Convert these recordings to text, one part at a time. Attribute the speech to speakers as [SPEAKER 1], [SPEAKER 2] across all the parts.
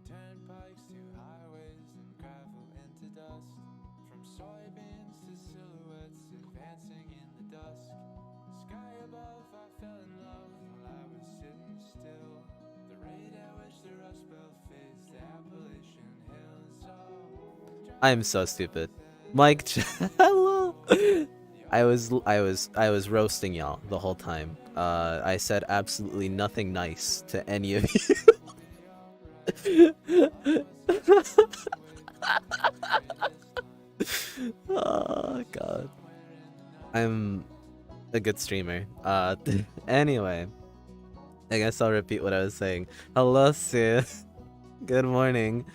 [SPEAKER 1] Turnpikes to highways and gravel into dust. From soybeans to silhouettes advancing in the dusk. Sky above, I fell in love while I was sitting still. The rate at which the Rust Belt fades to Appalachian hills.
[SPEAKER 2] I'm so stupid. Mike, hello. I was roasting y'all the whole time. I said absolutely nothing nice to any of you. Oh god. I'm a good streamer. Anyway. I guess I'll repeat what I was saying. Hello, Sue. Good morning.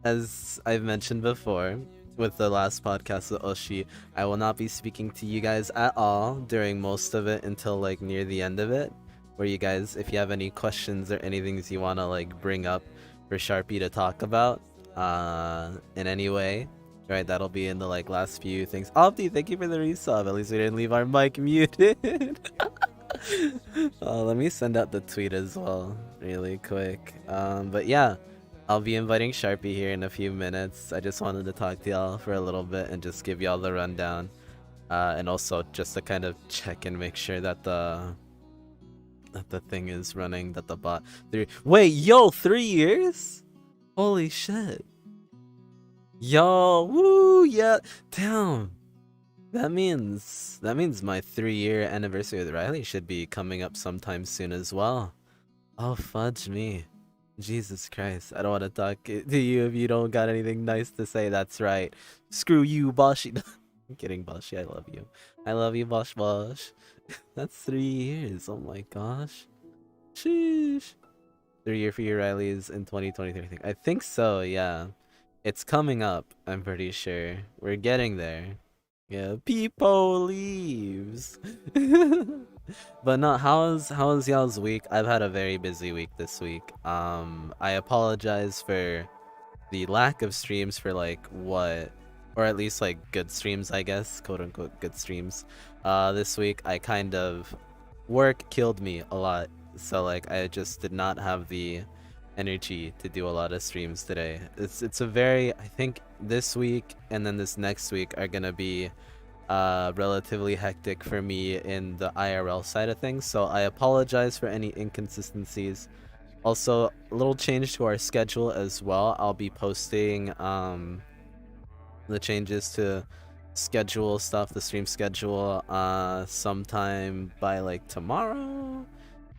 [SPEAKER 2] As I've mentioned before, with the last podcast with Oshi, I will not be speaking to you guys at all during most of it until like near the end of it. Where you guys, if you have any questions or anything you want to like bring up for Sharpie to talk about in any way, right, that'll be in the like last few things. Opti, thank you for the resub. At least we didn't leave our mic muted. Let me send out the tweet as well really quick. But yeah, I'll be inviting Sharpie here in a few minutes. I just wanted to talk to y'all for a little bit and just give y'all the rundown, and also just to kind of check and make sure that the thing is running, that the bot 3 years? Holy shit. Yo, woo, yeah, damn. That means my 3-year anniversary with Riley should be coming up sometime soon as well. Oh, fudge me. Jesus Christ, I don't want to talk to you if you don't got anything nice to say. That's right. Screw you, Boshi. I'm kidding, Boshi. I love you. I love you, Bosh Bosh. That's 3 years. Oh my gosh. Sheesh. 3-year for you, Riley, is in 2023. I think so, yeah. It's coming up, I'm pretty sure. We're getting there. Yeah, people leaves. But no, how's y'all's week? I've had a very busy week this week. I apologize for the lack of streams for like what, or at least like good streams, I guess, quote unquote good streams. This week I kind of, work killed me a lot, so like I just did not have the energy to do a lot of streams today. It's a very, I think this week and then this next week are gonna be relatively hectic for me in the IRL side of things, so I apologize for any inconsistencies. Also, a little change to our schedule as well. I'll be posting the changes to schedule stuff, the stream schedule, sometime by like tomorrow,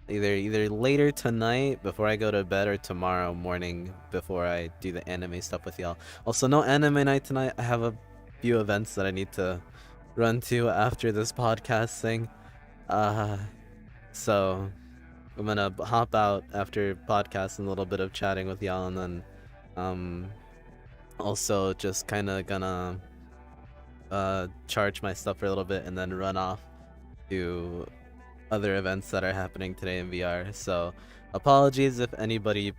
[SPEAKER 2] either later tonight before I go to bed or tomorrow morning before I do the anime stuff with y'all. Also, no anime night tonight. I have a few events that I need to run to after this podcast thing. So I'm gonna hop out after podcast and a little bit of chatting with y'all, and then also just kind of gonna charge my stuff for a little bit and then run off to other events that are happening today in VR. So apologies if anybody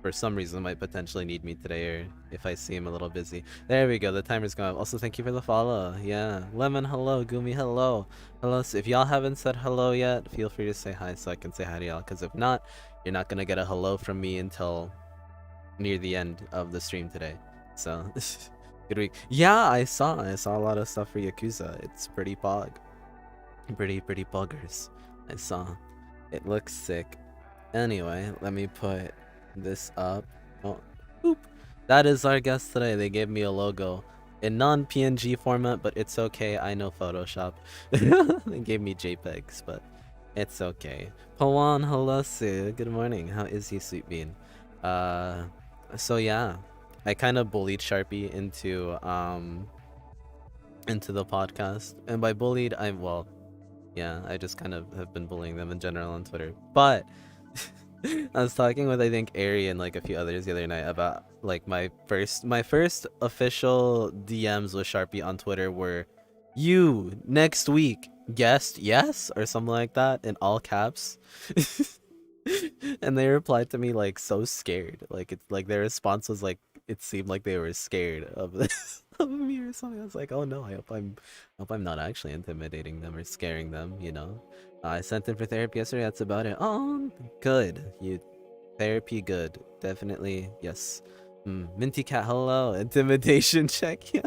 [SPEAKER 2] for some reason might potentially need me today, or if I seem a little busy. There we go, the timer's going up. Also, thank you for the follow. Yeah, Lemon, hello. Gumi, hello. Hello. So if y'all haven't said hello yet, feel free to say hi so I can say hi to y'all, because if not, you're not gonna get a hello from me until near the end of the stream today. So good week. Yeah, I saw a lot of stuff for Yakuza. It's pretty pog. Pretty poggers. I saw. It looks sick. Anyway, let me put this up. Oh, boop. That is our guest today. They gave me a logo in non-PNG format, but it's okay. I know Photoshop. They gave me JPEGs, but it's okay. Pawan Halasu, good morning. How is you, Sweet Bean? So yeah, I kind of bullied Sharpy into the podcast, and by bullied, I just kind of have been bullying them in general on Twitter. But I was talking with I think Ari and like a few others the other night about like my first official DMs with Sharpy on Twitter were, "You next week guest yes?" or something like that in all caps. And they replied to me like so scared. Like it's like their response was like it seemed like they were scared of this of me or something. I was like, oh no, I hope I'm not actually intimidating them or scaring them, you know. I sent in for therapy yesterday, that's about it. Oh, good. Therapy good. Definitely, yes. Minty Cat, hello. Intimidation check, yeah.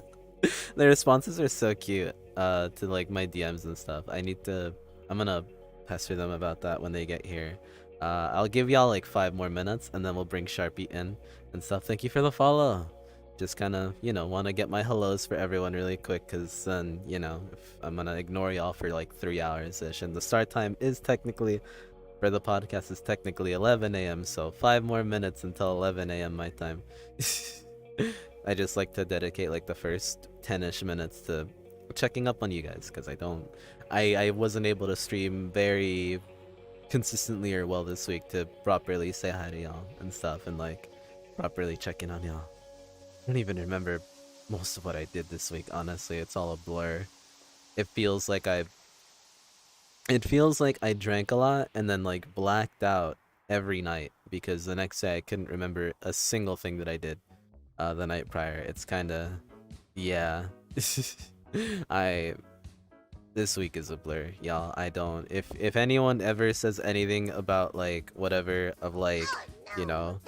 [SPEAKER 2] The responses are so cute to like my DMs and stuff. I'm gonna pester them about that when they get here. I'll give y'all like 5 more minutes and then we'll bring Sharpy in and stuff. Thank you for the follow. Just kind of, want to get my hellos for everyone really quick, because then, if I'm going to ignore y'all for like 3 hours-ish, and the start time is technically, for the podcast, is technically 11 a.m., so 5 more minutes until 11 a.m. my time. I just like to dedicate like the first 10-ish minutes to checking up on you guys, because I wasn't able to stream very consistently or well this week to properly say hi to y'all and stuff, and like properly check in on y'all. I don't even remember most of what I did this week, honestly. It's all a blur. It feels like I drank a lot and then like blacked out every night, because the next day I couldn't remember a single thing that I did the night prior. It's kinda, yeah. This week is a blur, y'all. I don't, if anyone ever says anything about like whatever of like, oh,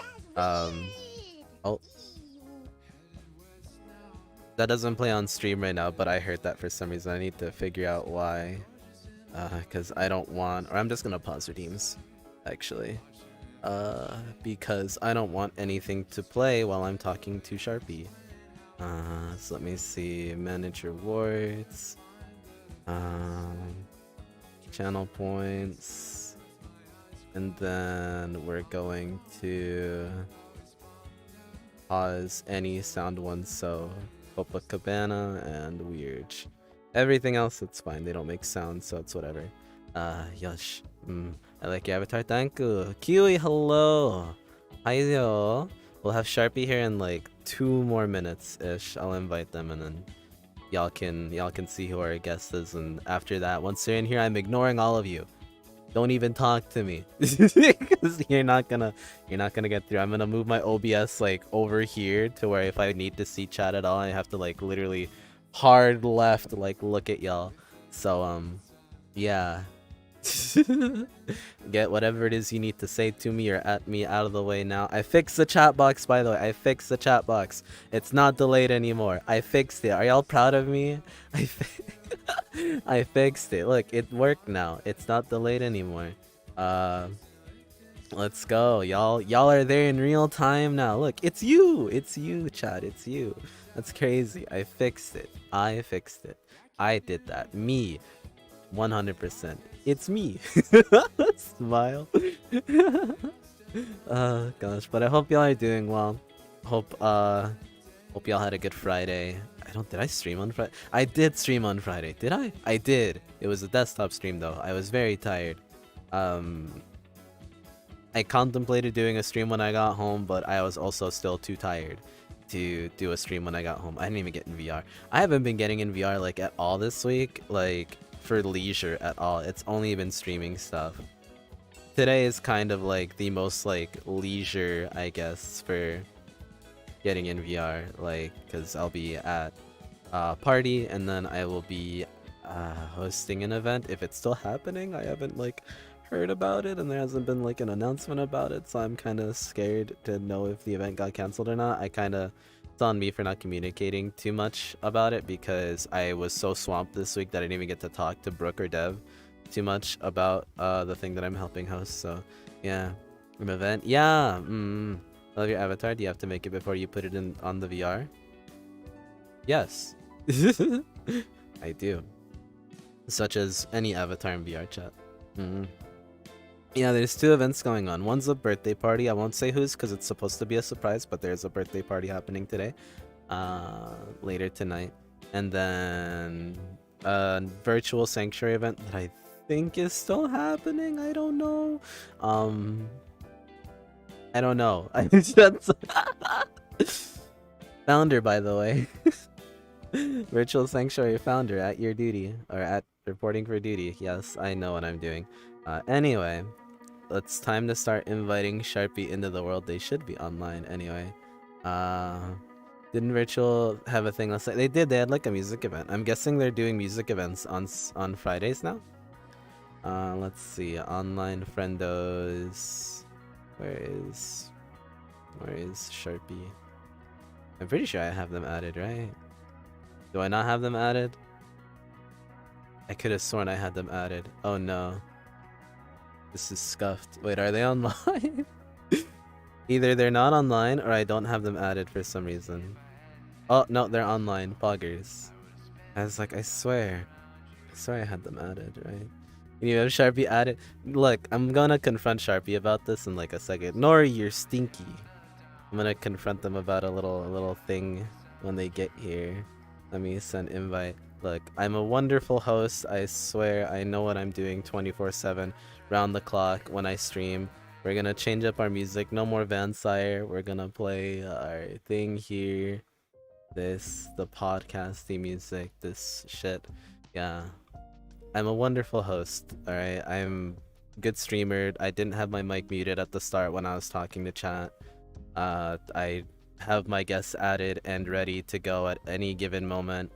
[SPEAKER 2] that doesn't play on stream right now, but I heard that for some reason. I need to figure out why. Because I don't want, or I'm just gonna pause redeems, actually. Because I don't want anything to play while I'm talking to Sharpy. So let me see, manage rewards, channel points, and then we're going to pause any sound ones, so Copacabana and Weird. Everything else, it's fine. They don't make sound, so it's whatever. Yosh. I like your avatar. Thank you. Kiwi, hello. Hi-yo. We'll have Sharpy here in like 2 more minutes-ish. I'll invite them, and then y'all can see who our guest is. And after that, once they're in here, I'm ignoring all of you. Don't even talk to me, because you're not gonna get through. I'm gonna move my OBS like over here to where if I need to see chat at all, I have to like literally hard left like look at y'all. So yeah. Get whatever it is you need to say to me or at me out of the way now. I fixed the chat box, by the way. I fixed the chat box. It's not delayed anymore. I fixed it. Are y'all proud of me? I fixed it. Look, it worked now. It's not delayed anymore. Let's go. Y'all are there in real time now. Look, it's you, chat. It's you. That's crazy. I fixed it. I did that. Me. 100%. It's me. Smile. Gosh, but I hope y'all are doing well. Hope y'all had a good Friday. Did I stream on Friday? I did stream on Friday. Did I? I did. It was a desktop stream though. I was very tired. I contemplated doing a stream when I got home, but I was also still too tired to do a stream when I got home. I didn't even get in VR. I haven't been getting in VR like at all this week, like for leisure at all. It's only been streaming stuff. Today is kind of like the most like leisure, I guess, for getting in VR, like, because I'll be at a party and then I will be hosting an event if it's still happening. I haven't like heard about it and there hasn't been like an announcement about it, so I'm kind of scared to know if the event got canceled or not. It's on me for not communicating too much about it because I was so swamped this week that I didn't even get to talk to Brooke or Dev too much about the thing that I'm helping host. So yeah, an event. Yeah. Love your avatar. Do you have to make it before you put it in on the VR? Yes. I do. Such as any avatar in VR chat. Yeah, there's 2 events going on. One's a birthday party. I won't say whose because it's supposed to be a surprise, but there's a birthday party happening today. Later tonight. And then a virtual sanctuary event that I think is still happening. I don't know. I don't know. Founder, by the way. Virtual Sanctuary founder at your duty. Or at reporting for duty. Yes, I know what I'm doing. Anyway, it's time to start inviting Sharpie into the world. They should be online anyway. Didn't Virtual have a thing last night? They did. They had like a music event. I'm guessing they're doing music events on Fridays now. Let's see. Online friendos. Where is Sharpie? I'm pretty sure I have them added, right? Do I not have them added? I could have sworn I had them added. Oh no. This is scuffed. Wait, are they online? Either they're not online or I don't have them added for some reason. Oh, no, they're online. Poggers. I was like, I swear I had them added, right? Can you have Sharpie added? Look, I'm gonna confront Sharpie about this in like a second. Nori, you're stinky. I'm gonna confront them about a little thing when they get here. Let me send invite. Look, I'm a wonderful host. I swear I know what I'm doing 24/7, round the clock when I stream. We're gonna change up our music. No more Vansire. We're gonna play our thing here. The podcasty music. This shit. Yeah. I'm a wonderful host. Alright, I'm good streamer. I didn't have my mic muted at the start when I was talking to chat. I have my guests added and ready to go at any given moment.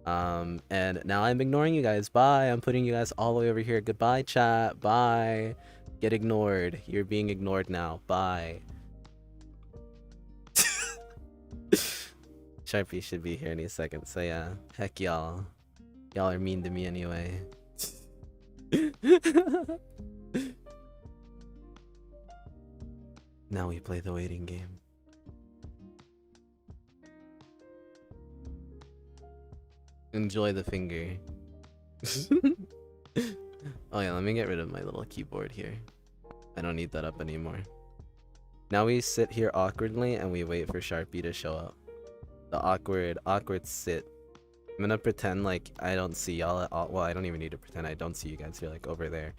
[SPEAKER 2] And now I'm ignoring you guys. Bye. I'm putting you guys all the way over here. Goodbye, chat. Bye. Get ignored. You're being ignored now. Bye. Sharpie should be here any second. So yeah, heck y'all. Y'all are mean to me anyway. Now we play the waiting game. Enjoy the finger. Oh yeah, let me get rid of my little keyboard here. I don't need that up anymore. Now we sit here awkwardly and we wait for Sharpie to show up. The awkward sit. I'm gonna pretend like I don't see y'all at all. Well, I don't even need to pretend I don't see you guys. You're like over there.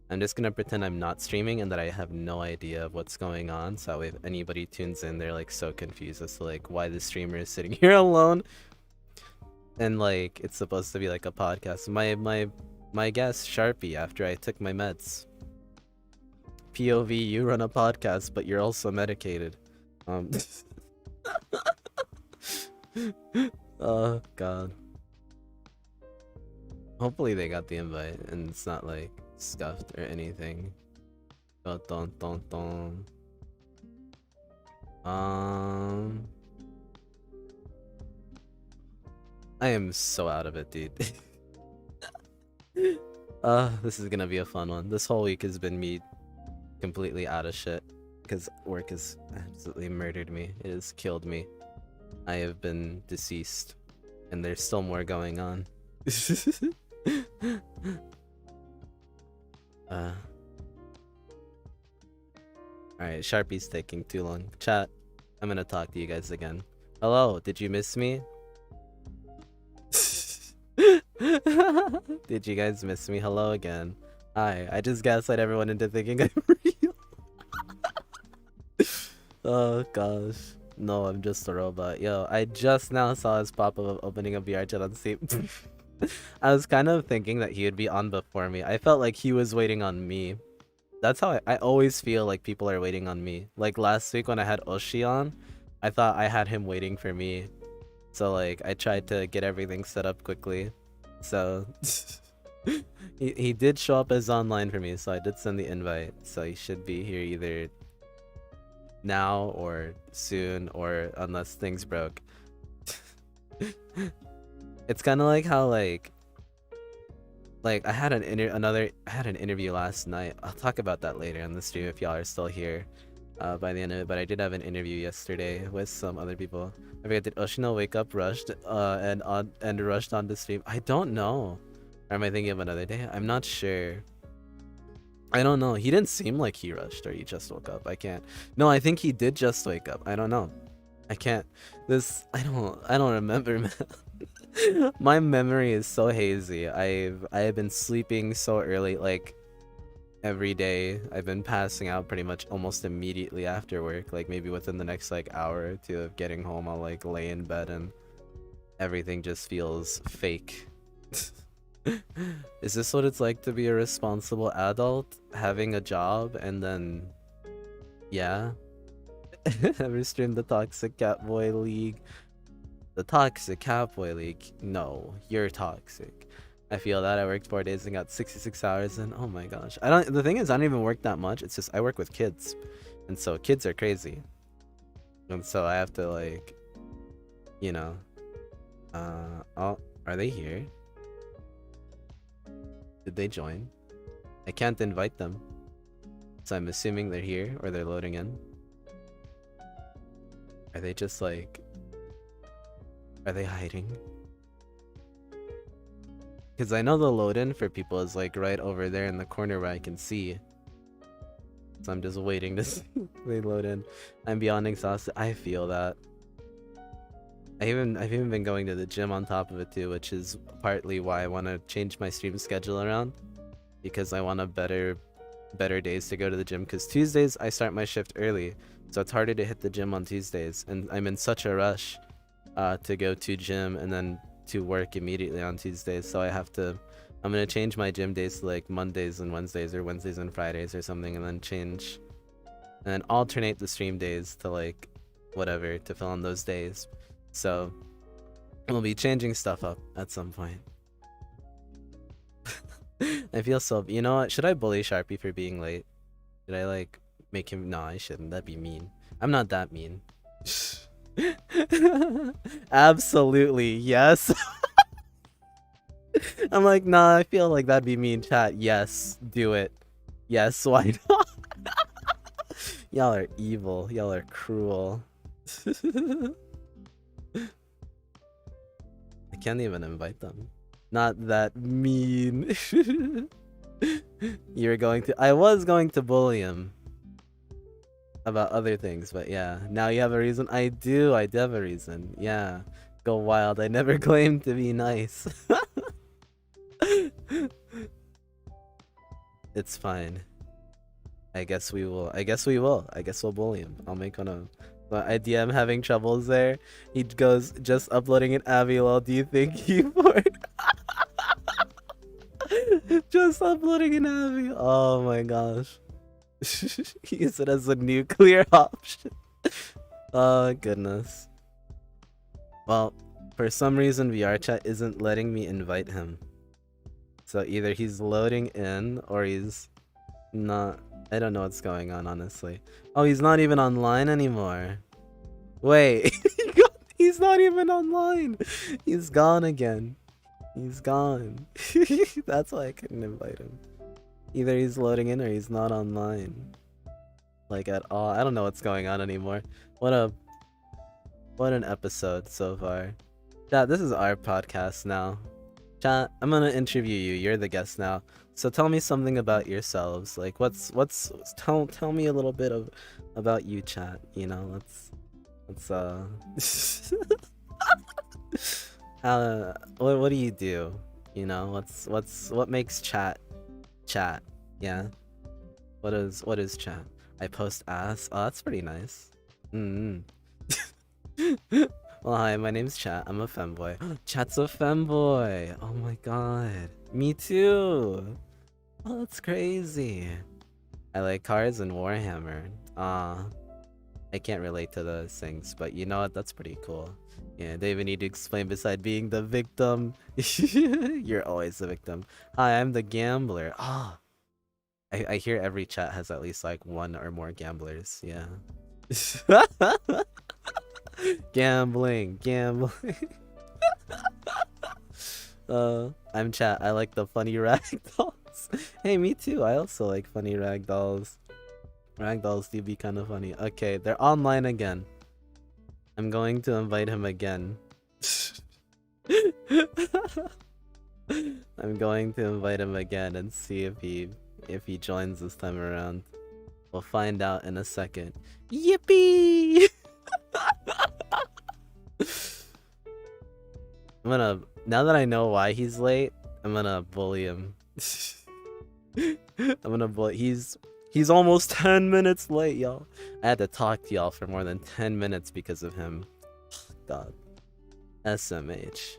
[SPEAKER 2] I'm just gonna pretend I'm not streaming and that I have no idea of what's going on. So if anybody tunes in, they're like so confused as to like why the streamer is sitting here alone. And like it's supposed to be like a podcast. My guest Sharpie after I took my meds. POV, you run a podcast, but you're also medicated. Oh god. Hopefully they got the invite and it's not like scuffed or anything. Dun, dun, dun, dun. I am so out of it, dude. This is gonna be a fun one. This whole week has been me completely out of shit because work has absolutely murdered me. It has killed me. I have been deceased and there's still more going on. Uh. Alright, Sharpie's taking too long. Chat, I'm gonna talk to you guys again. Hello, did you miss me? Did you guys miss me? Hello again. Hi, I just gaslight everyone into thinking I'm real. Oh gosh. No, I'm just a robot. Yo, I just now saw his pop-up of opening a VR chat on Steam. I was kind of thinking that he would be on before me. I felt like he was waiting on me. That's how I always feel like people are waiting on me. Like last week when I had Oshi on, I thought I had him waiting for me. So like I tried to get everything set up quickly. So he did show up as online for me, so I did send the invite. So he should be here either now or soon, or unless things broke. It's kind of like how like I had an interview last night. I'll talk about that later on the stream if y'all are still here by the end of it. But I did have an interview yesterday with some other people. I forget, did Oshino wake up rushed and rushed on the stream? I don't know. Or am I thinking of another day? I'm not sure. I don't know. He didn't seem like he rushed or he just woke up. I can't. No, I think he did just wake up. I don't know. I can't. I don't remember, man. My memory is so hazy. I have been sleeping so early, like every day. I've been passing out pretty much almost immediately after work. Like maybe within the next like hour or two of getting home, I'll like lay in bed and everything just feels fake. Is this what it's like to be a responsible adult, having a job, and then yeah? Ever streamed the Toxic Catboy League? The Toxic Catboy League? No, you're toxic. I feel that. I worked 4 days and got 66 hours in. Oh my gosh. The thing is, I don't even work that much. It's just I work with kids, and so kids are crazy, and so I have to like, you know. Oh, are they here? Did they join? I can't invite them, so I'm assuming they're here or they're loading in. Are they just like... Are they hiding? Because I know the load in for people is like right over there in the corner where I can see. So I'm just waiting to see they load in. I'm beyond exhausted. I feel that. I've even been going to the gym on top of it too, which is partly why I want to change my stream schedule around, because I want a better days to go to the gym, because Tuesdays I start my shift early, so it's harder to hit the gym on Tuesdays, and I'm in such a rush to go to gym and then to work immediately on Tuesdays. So I'm gonna change my gym days to like Mondays and Wednesdays, or Wednesdays and Fridays or something, and then alternate the stream days to like whatever to fill in those days. So we'll be changing stuff up at some point. I feel so... You know what? Should I bully Sharpie for being late? Should I like make him... No, I shouldn't. That'd be mean. I'm not that mean. Absolutely, yes. I'm like, nah, I feel like that'd be mean. Chat, yes, do it. Yes, why not? Y'all are evil. Y'all are cruel. I can't even invite them. Not that mean. I was going to bully him about other things, but yeah, now you have a reason. I do have a reason. Yeah, go wild. I never claimed to be nice. It's fine. I guess we'll bully him. I'll make one of him. But idea I'm having troubles there. He goes, just uploading an Abby, lol. Do you think keyboard? Just uploading an Abby. Oh my gosh. Use it as a nuclear option. Oh goodness. Well, for some reason VR chat isn't letting me invite him. So either he's loading in or he's not. I don't know what's going on, honestly. Oh, he's not even online anymore. Wait, he's not even online. He's gone again. He's gone. That's why I couldn't invite him. Either he's loading in or he's not online. Like at all. I don't know what's going on anymore. What an episode so far. Chat, this is our podcast now. Chat, I'm gonna interview you. You're the guest now. So tell me something about yourselves. Like, tell me a little bit about you, chat. You know, let's what do you do? You know, what makes chat? Yeah. What is chat? I post ass. Oh, that's pretty nice. Mm. Well, hi, my name's Chat. I'm a femboy. Chat's a femboy. Oh my god. Me too. Oh, that's crazy. I like cars and Warhammer. I can't relate to those things, but you know what? That's pretty cool. Yeah, they even need to explain beside being the victim. You're always the victim. Hi, I'm the gambler. Ah. I hear every chat has at least like one or more gamblers. Yeah. Gambling. I'm Chat. I like the funny ragdolls. Hey, me too. I also like funny ragdolls. Ragdolls do be kind of funny. Okay, they're online again. I'm going to invite him again. I'm going to invite him again and see if he joins this time around. We'll find out in a second. Yippee! Now that I know why he's late, I'm gonna bully him. He's almost 10 minutes late, y'all. I had to talk to y'all for more than 10 minutes because of him. God. SMH.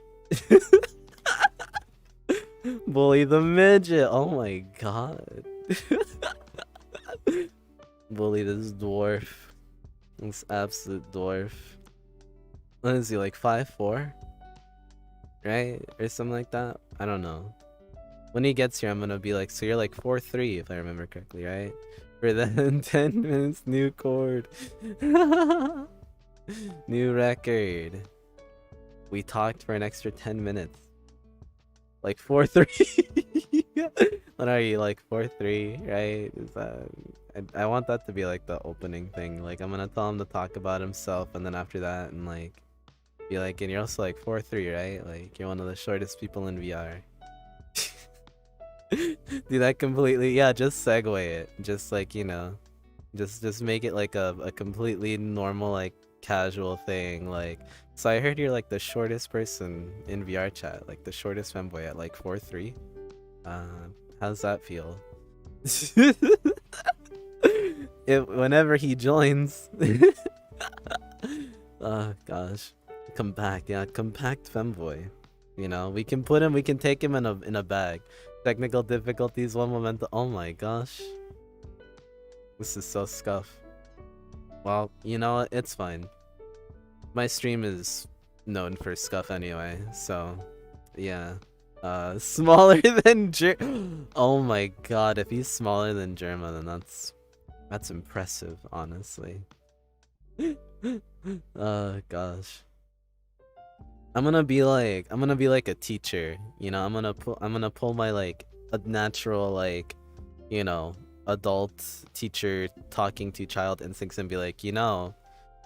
[SPEAKER 2] Bully the midget. Oh my god. Bully this dwarf. This absolute dwarf. What is he, like 5'4"? Right? Or something like that? I don't know. When he gets here, I'm gonna be like, so you're like 4'3" if I remember correctly, right? For then 10 minutes, new chord. New record. We talked for an extra 10 minutes. Like 4'3". What are you, like 4'3", right? Is that... I want that to be like the opening thing. Like, I'm gonna tell him to talk about himself, and then after that, and like, be like, and you're also like 4'3", right? Like, you're one of the shortest people in VR. Do that completely, yeah, just segue it. Just like, you know, just make it like a completely normal, like, casual thing. Like, so I heard you're like the shortest person in VR chat, like the shortest femboy at like 4'3". How's that feel? Whenever he joins. Oh gosh. Compact, yeah, compact femboy. You know, we can take him in a bag. Technical difficulties, one momentum. Oh my gosh. This is so scuff. Well, you know what? It's fine. My stream is known for scuff anyway, so yeah. Smaller than Oh my god, if he's smaller than Germa, then that's impressive, honestly. Oh gosh. I'm gonna be like a teacher, you know. I'm gonna pull my like a natural, like, you know, adult teacher talking to child instincts and be like, you know,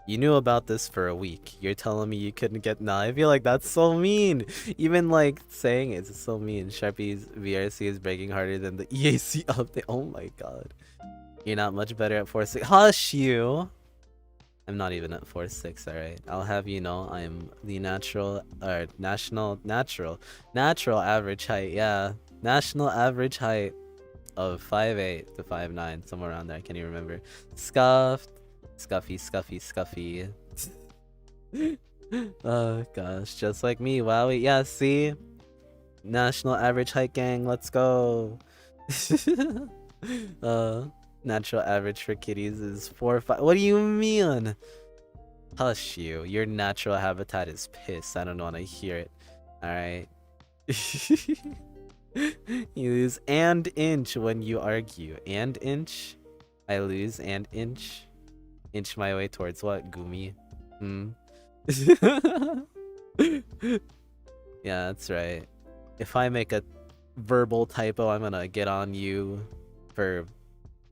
[SPEAKER 2] you knew about this for a week. You're telling me you couldn't get... Nah, I feel like that's so mean. Even like saying it's so mean. Sharpie's VRC is breaking harder than the EAC update. Oh my god. You're not much better at 4'6". Hush you! I'm not even at 4'6", alright? I'll have you know I am the natural average height, yeah. National average height of 5'8" to 5'9", somewhere around there, I can't even remember. Scuffed. Scuffy. Oh gosh, just like me, wowie. Yeah, see? National average height gang, let's go. Natural average for kitties is 4'5". What do you mean? Hush you. Your natural habitat is piss. I don't want to hear it. Alright. You lose and inch when you argue. And inch? I lose and inch? Inch my way towards what? Gumi? Yeah, that's right. If I make a verbal typo, I'm gonna get on you for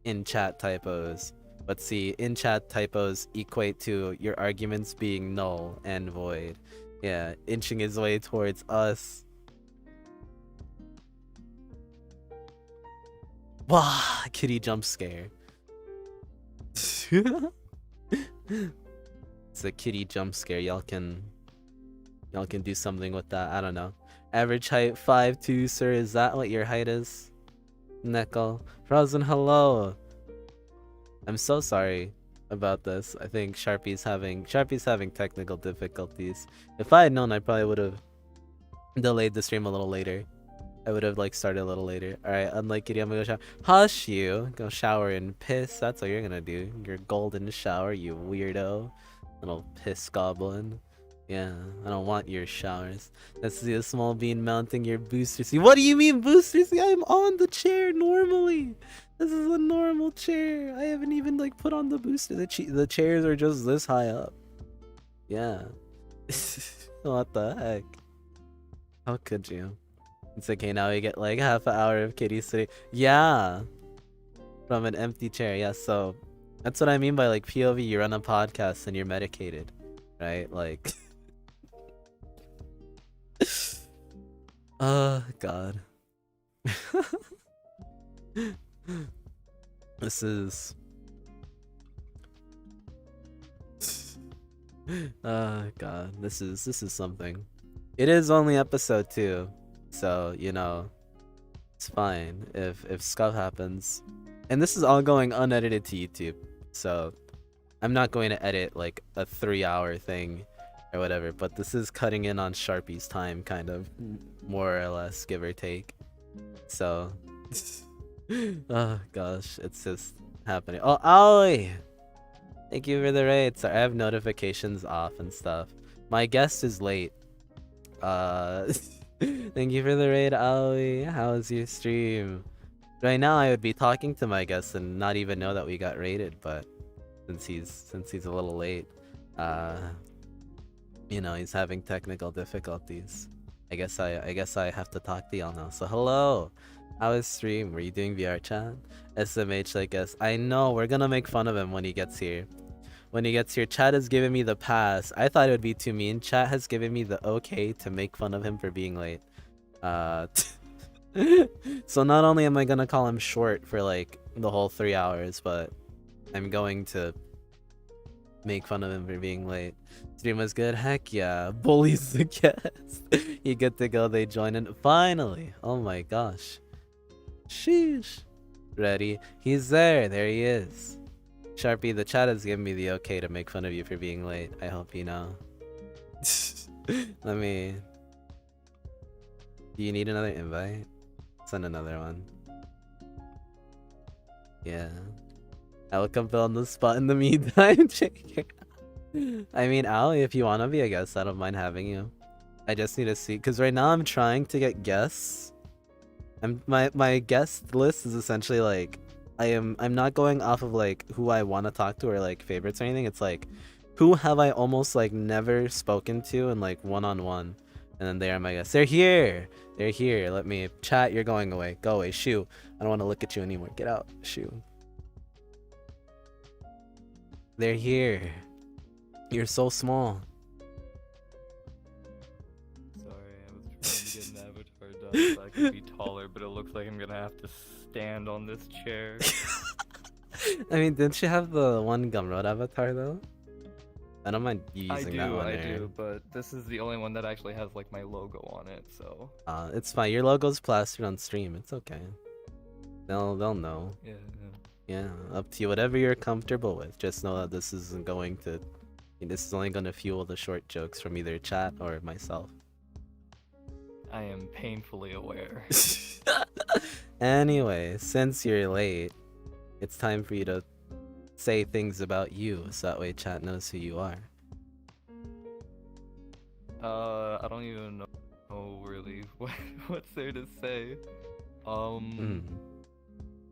[SPEAKER 2] in-chat typos. But see, in-chat typos equate to your arguments being null and void. Yeah, inching his way towards us. Wah, kitty jump scare. It's a kitty jump scare. Y'all can do something with that. I don't know. Average height 5'2", sir. Is that what your height is? Neko. Frozen, hello. I'm so sorry about this. I think Sharpy's having technical difficulties. If I had known, I probably would have delayed the stream a little later. I would have like started a little later. Alright, unlike Kitty, I'm gonna go shower. Hush you! Go shower and piss. That's what you're gonna do. Your golden shower, you weirdo. Little piss goblin. Yeah, I don't want your showers. Let's see a small bean mounting your booster seat. What do you mean booster seat? I'm on the chair normally. This is a normal chair. I haven't even like put on the booster. The chairs are just this high up. Yeah. What the heck? How could you? It's okay, now we get like half an hour of Kitty sitting. Yeah. From an empty chair. Yeah, so that's what I mean by like POV. You run a podcast and you're medicated. Right? Like. God. This is. God. This is something. It is only episode 2. So, you know, it's fine if stuff happens. And this is all going unedited to YouTube. So, I'm not going to edit like a 3-hour thing or whatever, but this is cutting in on Sharpy's time, kind of, more or less, give or take. So, oh gosh, it's just happening. Oh, Ollie! Thank you for the raid. Sorry, I have notifications off and stuff. My guest is late. Thank you for the raid, Ollie. How's your stream? Right now, I would be talking to my guest and not even know that we got raided, but since he's a little late, you know, he's having technical difficulties. I guess I have to talk to y'all now. So hello, how was stream? Were you doing VR chat? SMH, I guess. I know we're gonna make fun of him when he gets here. When he gets here, chat has given me the pass. I thought it would be too mean. Chat has given me the okay to make fun of him for being late. So not only am I gonna call him short for like the whole 3 hours, but I'm going to make fun of him for being late. Stream was good. Heck yeah. Bullies the guest. You get to go. They join in. Finally. Oh my gosh. Sheesh. Ready? He's there. There he is. Sharpy, the chat has given me the okay to make fun of you for being late. I hope you know. Let me... Do you need another invite? Send another one. Yeah. I will come fill on the spot in the meantime. I mean, Allie, if you want to be a guest, I don't mind having you. I just need to see, because right now I'm trying to get guests. My guest list is essentially like, I'm not going off of like who I want to talk to or like favorites or anything. It's like, who have I almost like never spoken to and like one-on-one, and then they are my guests. They're here. They're here. Let me chat. You're going away. Go away. Shoo. I don't want to look at you anymore. Get out. Shoo. They're here. You're so small.
[SPEAKER 3] Sorry, I was trying to get an avatar done so I could be taller, but it looks like I'm gonna have to stand on this chair.
[SPEAKER 2] I mean, didn't you have the one Gumroad avatar though? I don't mind you using that one.
[SPEAKER 3] I do, but this is the only one that actually has like my logo on it, so.
[SPEAKER 2] It's fine. Your logo's plastered on stream. It's okay. They'll know.
[SPEAKER 3] Yeah.
[SPEAKER 2] Yeah, up to you. Whatever you're comfortable with. Just know that this isn't going to. This is only going to fuel the short jokes from either chat or myself.
[SPEAKER 3] I am painfully aware.
[SPEAKER 2] Anyway, since you're late, it's time for you to say things about you, so that way chat knows who you are.
[SPEAKER 3] I don't even know really what's there to say. I'm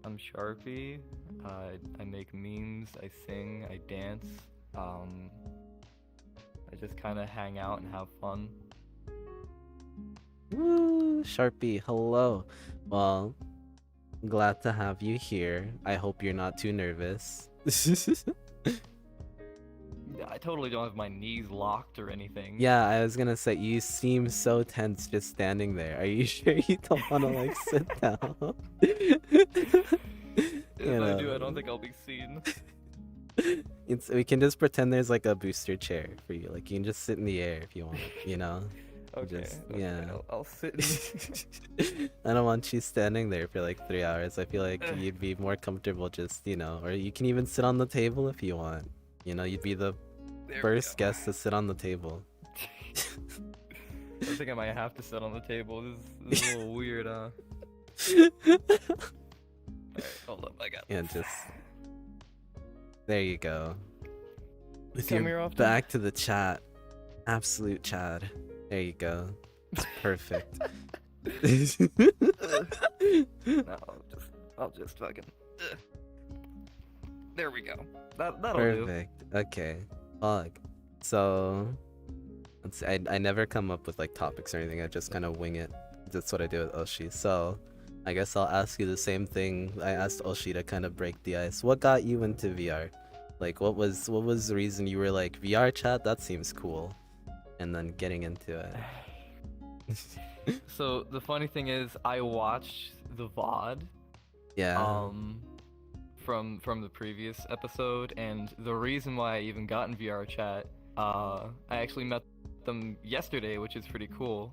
[SPEAKER 3] Sharpy. I make memes, I sing, I dance. I just kind of hang out and have fun.
[SPEAKER 2] Woo, Sharpy, hello. Well, glad to have you here. I hope you're not too nervous.
[SPEAKER 3] I totally don't have my knees locked or anything.
[SPEAKER 2] Yeah, I was gonna say, you seem so tense just standing there. Are you sure you don't want to like sit down?
[SPEAKER 3] If I do, I don't think I'll be seen.
[SPEAKER 2] We can just pretend there's like a booster chair for you. Like you can just sit in the air if you want, you know?
[SPEAKER 3] Okay.
[SPEAKER 2] Just,
[SPEAKER 3] okay,
[SPEAKER 2] yeah.
[SPEAKER 3] I'll sit in...
[SPEAKER 2] I don't want you standing there for like 3 hours. I feel like you'd be more comfortable just, you know, or you can even sit on the table if you want. You know, you'd be the first guest to sit on the table.
[SPEAKER 3] I think I might have to sit on the table. This is a little weird, huh? Alright, hold up, I got
[SPEAKER 2] Yeah,
[SPEAKER 3] this.
[SPEAKER 2] just... There you go. With
[SPEAKER 3] Come
[SPEAKER 2] your
[SPEAKER 3] here often?
[SPEAKER 2] back to the chat. Absolute Chad. There you go. It's perfect.
[SPEAKER 3] No, I'll just fucking... There we go. That'll do.
[SPEAKER 2] Perfect. Okay. Fuck. So... Let's see. I never come up with like topics or anything. I just kind of wing it. That's what I do with Oshi. So... I guess I'll ask you the same thing I asked Oshi to kind of break the ice. What got you into VR? Like, what was the reason you were like, VR chat? That seems cool. And then getting into it.
[SPEAKER 3] So the funny thing is, I watched the VOD
[SPEAKER 2] Yeah.
[SPEAKER 3] from the previous episode, and the reason why I even got in VR chat, I actually met them yesterday, which is pretty cool.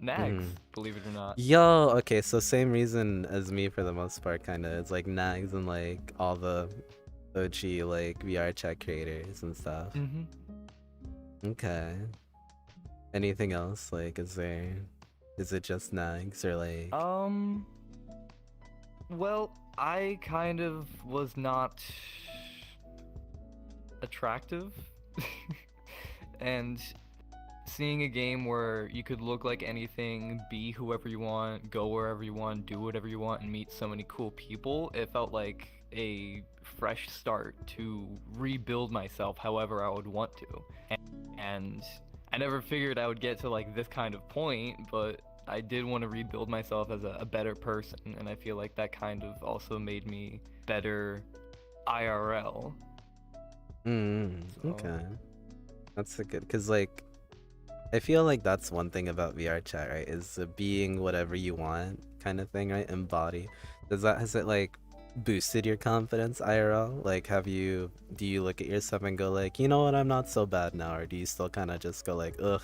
[SPEAKER 3] Nags, believe it or not.
[SPEAKER 2] Yo, okay, so same reason as me for the most part, kind of. It's like Nags and like all the OG like VR chat creators and stuff. Okay. Anything else? Like, is it just Nags or like?
[SPEAKER 3] Well, I kind of was not attractive, and seeing a game where you could look like anything, be whoever you want, go wherever you want, do whatever you want, and meet so many cool people, it felt like a fresh start to rebuild myself however I would want to. And I never figured I would get to like this kind of point, but I did want to rebuild myself as a better person, and I feel like that kind of also made me better IRL.
[SPEAKER 2] Okay. That's a good, because like I feel like that's one thing about VR chat, right? Is being whatever you want kind of thing, right? Embody. Has it like boosted your confidence IRL? Like do you look at yourself and go like, you know what, I'm not so bad now? Or do you still kind of just go like, ugh,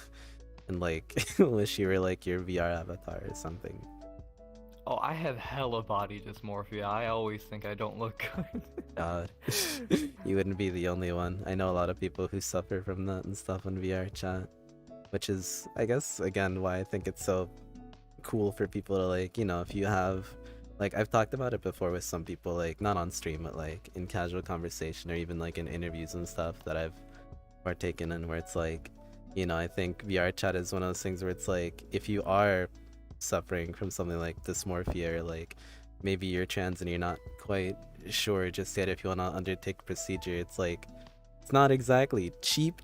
[SPEAKER 2] and like wish you were like your VR avatar or something?
[SPEAKER 3] Oh, I have hella body dysmorphia. I always think I don't look good.
[SPEAKER 2] God. You wouldn't be the only one. I know a lot of people who suffer from that and stuff on VR chat. Which is, I guess, again, why I think it's so cool for people to, like, you know, if you have, like, I've talked about it before with some people, like, not on stream, but, like, in casual conversation or even, like, in interviews and stuff that I've partaken in, where it's, like, you know, I think VR chat is one of those things where it's, like, if you are suffering from something like dysmorphia or, like, maybe you're trans and you're not quite sure just yet if you want to undertake procedure, it's, like, it's not exactly cheap,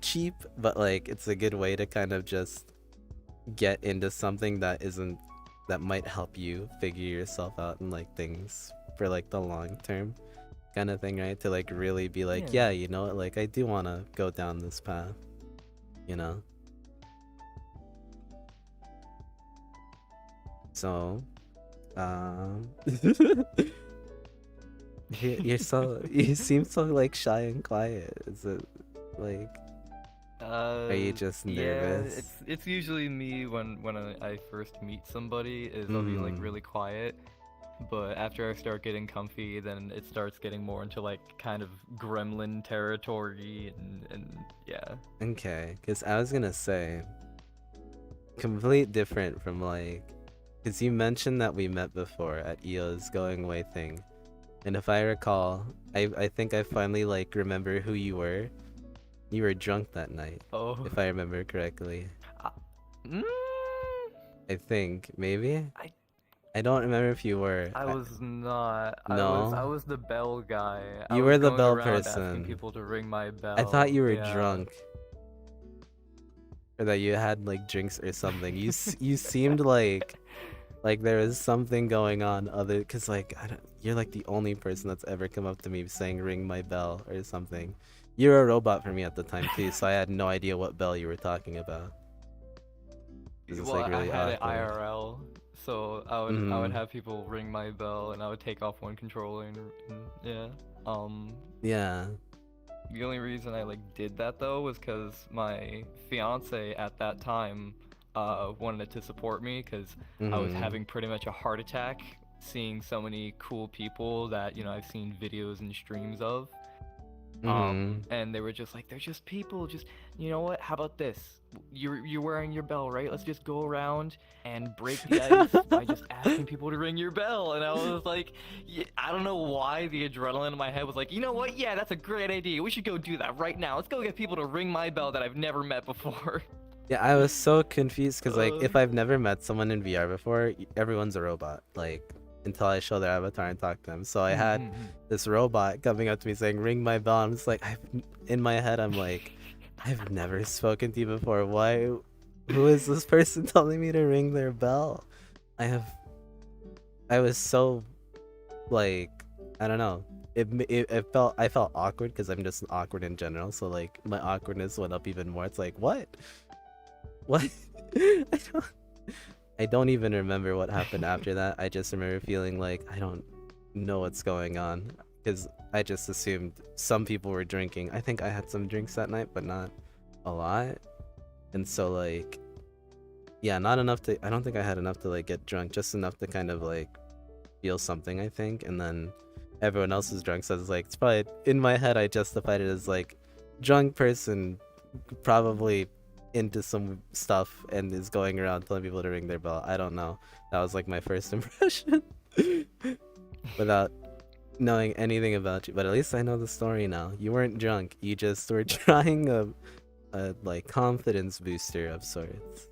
[SPEAKER 2] but like it's a good way to kind of just get into something that might help you figure yourself out and like things for like the long term kind of thing, right? To like really be like, yeah, you know what, like I do want to go down this path, you know? So, you seem so like shy and quiet. Is it like are you just nervous?
[SPEAKER 3] Yeah, it's usually me when I first meet somebody is I'll be like really quiet, but after I start getting comfy, then it starts getting more into like kind of gremlin territory and yeah.
[SPEAKER 2] Okay, because I was gonna say complete different from like, because you mentioned that we met before at EO's going away thing. And if I recall, I think I finally like remember who you were. You were drunk that night.
[SPEAKER 3] Oh.
[SPEAKER 2] If I remember correctly. I think maybe. I don't remember if you were.
[SPEAKER 3] I was not.
[SPEAKER 2] No.
[SPEAKER 3] I was the bell guy.
[SPEAKER 2] You were the
[SPEAKER 3] going
[SPEAKER 2] bell
[SPEAKER 3] around
[SPEAKER 2] person.
[SPEAKER 3] asking people to ring my bell.
[SPEAKER 2] I thought you were
[SPEAKER 3] Yeah.
[SPEAKER 2] drunk. Or that you had like drinks or something. You seemed like there was something going on other, because like you're like the only person that's ever come up to me saying ring my bell or something. You were a robot for me at the time too, so I had no idea what bell you were talking about. This is
[SPEAKER 3] Well,
[SPEAKER 2] like
[SPEAKER 3] I
[SPEAKER 2] really
[SPEAKER 3] had it
[SPEAKER 2] awkward.
[SPEAKER 3] IRL, so I would
[SPEAKER 2] Mm-hmm.
[SPEAKER 3] have people ring my bell, and I would take off one controller, and yeah.
[SPEAKER 2] Yeah.
[SPEAKER 3] The only reason I like did that though was because my fiance at that time wanted to support me because I was
[SPEAKER 2] Mm-hmm.
[SPEAKER 3] having pretty much a heart attack seeing so many cool people that I've seen videos and streams of.
[SPEAKER 2] Mm-hmm.
[SPEAKER 3] And they were just like, they're just people. Just you know what? How about this? You're wearing your bell, right? Let's just go around and break the ice by just asking people to ring your bell. And I was like, I don't know why the adrenaline in my head was like, you know what? Yeah, that's a great idea. We should go do that right now. Let's go get people to ring my bell that I've never met before.
[SPEAKER 2] Yeah, I was so confused because like
[SPEAKER 3] Uh,
[SPEAKER 2] if I've never met someone in VR before, everyone's a robot. Like until I show their avatar and talk to them. So I had this robot coming up to me saying, "Ring my bell." I'm just like, in my head, I'm like, I've never spoken to you before. Why? Who is this person telling me to ring their bell? I have. I was so like, I don't know. I felt awkward because I'm just awkward in general. So like my awkwardness went up even more. It's like what? What? I don't even remember what happened after that. I just remember feeling like I don't know what's going on because I just assumed some people were drinking. I think I had some drinks that night, but not a lot. And so like, yeah, not enough to. I don't think I had enough to like get drunk, just enough to kind of like feel something. I think, and then everyone else was drunk, so I was like, it's probably in my head. I justified it as like drunk person, probably into some stuff and is going around telling people to ring their bell. I don't know. That was like my first impression without knowing anything about you. But at least I know the story now. You weren't drunk. You just were trying a like confidence booster of sorts,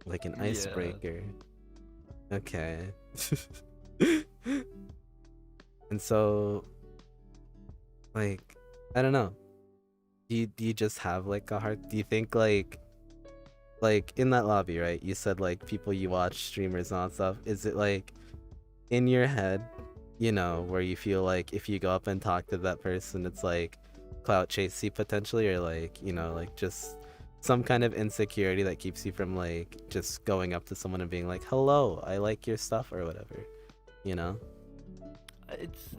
[SPEAKER 2] like an
[SPEAKER 3] yeah.
[SPEAKER 2] icebreaker. Okay. And so, like, I don't know. Do you just have like a heart? Do you think like in that lobby, right? You said like people you watch, streamers and all that stuff. Is it like in your head, where you feel like if you go up and talk to that person, it's like clout chasey potentially, or like like just some kind of insecurity that keeps you from like just going up to someone and being like, "Hello, I like your stuff" or whatever, you know?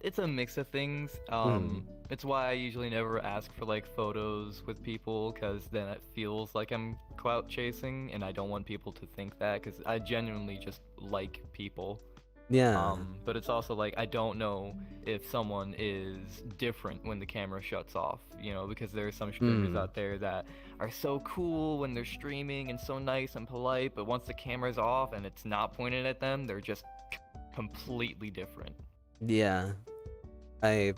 [SPEAKER 3] It's a mix of things.
[SPEAKER 2] Mm.
[SPEAKER 3] It's why I usually never ask for like photos with people, because then it feels like I'm clout chasing, and I don't want people to think that, because I genuinely just like people.
[SPEAKER 2] Yeah.
[SPEAKER 3] But it's also like I don't know if someone is different when the camera shuts off, because there are some streamers
[SPEAKER 2] Mm.
[SPEAKER 3] out there that are so cool when they're streaming and so nice and polite, but once the camera's off and it's not pointed at them, they're just completely different.
[SPEAKER 2] Yeah. I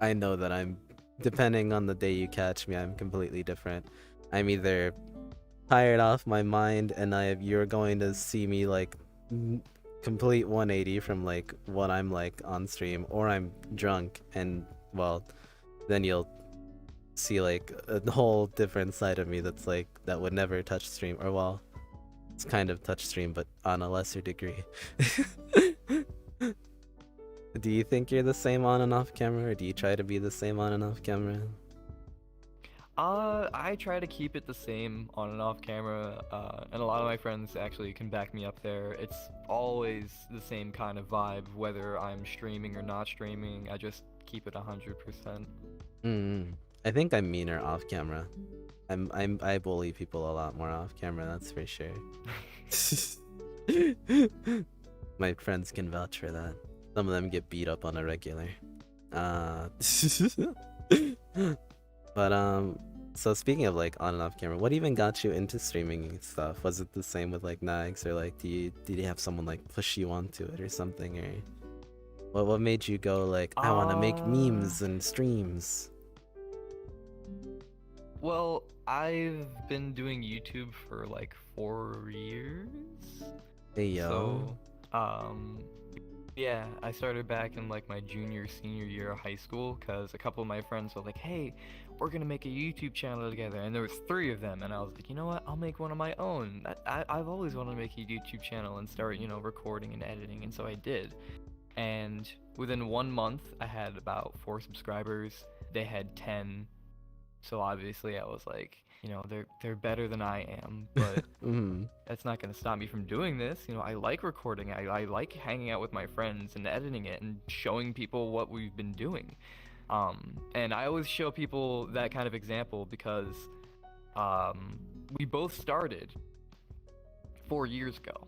[SPEAKER 2] I know that I'm depending on the day you catch me, I'm completely different. I'm either tired off my mind and you're going to see me like complete 180 from like what I'm like on stream, or I'm drunk and well then you'll see like a whole different side of me that's like that would never touch stream, or well it's kind of touch stream but on a lesser degree. Do you think you're the same on and off camera, or do you try to be the same on and off camera?
[SPEAKER 3] I try to keep it the same on and off camera, and a lot of my friends actually can back me up there. It's always the same kind of vibe, whether I'm streaming or not streaming. I just keep it 100%.
[SPEAKER 2] I think I'm meaner off camera. I bully people a lot more off camera, that's for sure. My friends can vouch for that. Some of them get beat up on a regular. But so speaking of like on and off camera, what even got you into streaming and stuff? Was it the same with like Nags, or like did you have someone like push you onto it or something, or what made you go like I want to make memes and streams?
[SPEAKER 3] Well, I've been doing YouTube for like 4 years.
[SPEAKER 2] Hey yo.
[SPEAKER 3] So, yeah, I started back in like my senior year of high school, because a couple of my friends were like, hey, we're gonna make a YouTube channel together, and there was 3 of them, and I was like, you know what, I'll make one of my own. I've always wanted to make a YouTube channel and start, recording and editing, and so I did. And within 1 month, I had about 4 subscribers. they had 10. So obviously I was like, you know, they're better than I am, but that's not gonna stop me from doing this. You know, I like recording. I like hanging out with my friends and editing it and showing people what we've been doing. And I always show people that kind of example because we both started 4 years ago,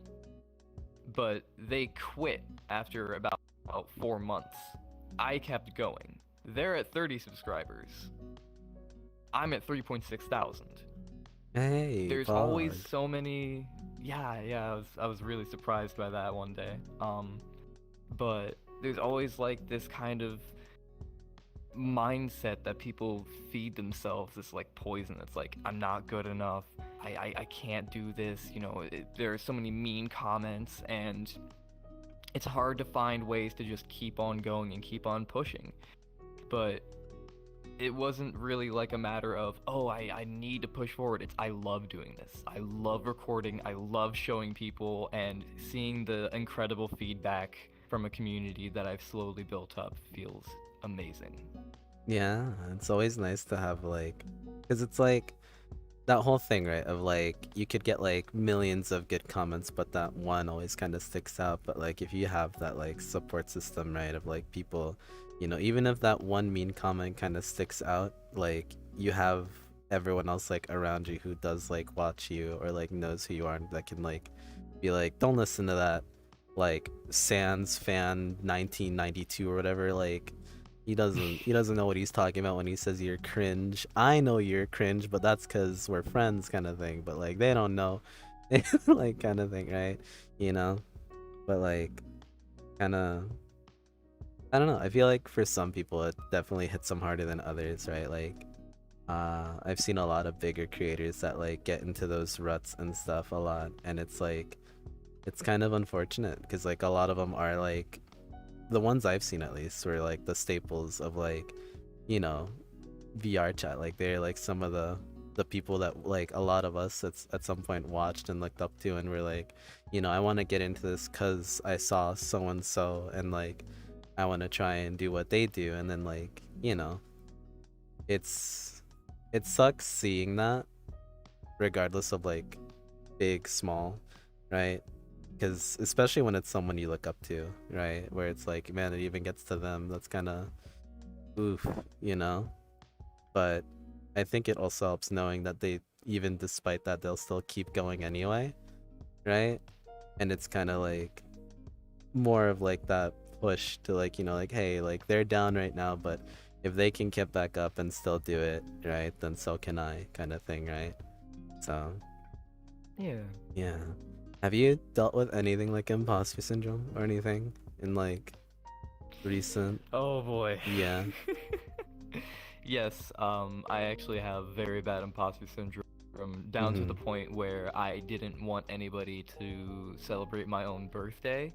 [SPEAKER 3] but they quit after about 4 months. I kept going. They're at 30 subscribers. I'm at 3.6 thousand.
[SPEAKER 2] Hey,
[SPEAKER 3] There's
[SPEAKER 2] Pog.
[SPEAKER 3] always so many. Yeah. I was really surprised by that one day. But there's always like this kind of mindset that people feed themselves, this like poison. It's like, I'm not good enough. I can't do this. You know, there are so many mean comments, and it's hard to find ways to just keep on going and keep on pushing. But it wasn't really like a matter of, oh, I need to push forward. It's, I love doing this. I love recording. I love showing people and seeing the incredible feedback from a community that I've slowly built up feels amazing.
[SPEAKER 2] Yeah, it's always nice to have like, because it's like that whole thing, right? Of like, you could get like millions of good comments, but that one always kind of sticks out. But like, if you have that like support system, right, of like people, you know, even if that one mean comment kind of sticks out, like you have everyone else like around you who does like watch you or like knows who you are, and that can like be like, don't listen to that like Sans fan 1992 or whatever. Like he doesn't know what he's talking about when he says you're cringe. I know you're cringe, but that's because we're friends, kind of thing. But like they don't know, like kind of thing, right? You know, but like kind of, I don't know. I feel like for some people it definitely hits them harder than others, right? Like I've seen a lot of bigger creators that like get into those ruts and stuff a lot, and it's like, it's kind of unfortunate because like a lot of them are like, the ones I've seen at least were like the staples of like, you know, VR chat. Like they're like some of the people that like a lot of us at some point watched and looked up to, and we're like, you know, I want to get into this because I saw so and so, and like I want to try and do what they do. And then like, you know, it sucks seeing that, regardless of like big, small, right? Because especially when it's someone you look up to, right? Where it's like, man, it even gets to them. That's kind of oof, you know? But I think it also helps knowing that they, even despite that, they'll still keep going anyway, right? And it's kind of like more of like that push to like, you know, like, hey, like they're down right now, but if they can get back up and still do it, right, then so can I, kind of thing, right? So yeah. Have you dealt with anything like imposter syndrome or anything in like recent?
[SPEAKER 3] Oh boy.
[SPEAKER 2] Yeah.
[SPEAKER 3] Yes, I actually have very bad imposter syndrome, down to the point where I didn't want anybody to celebrate my own birthday,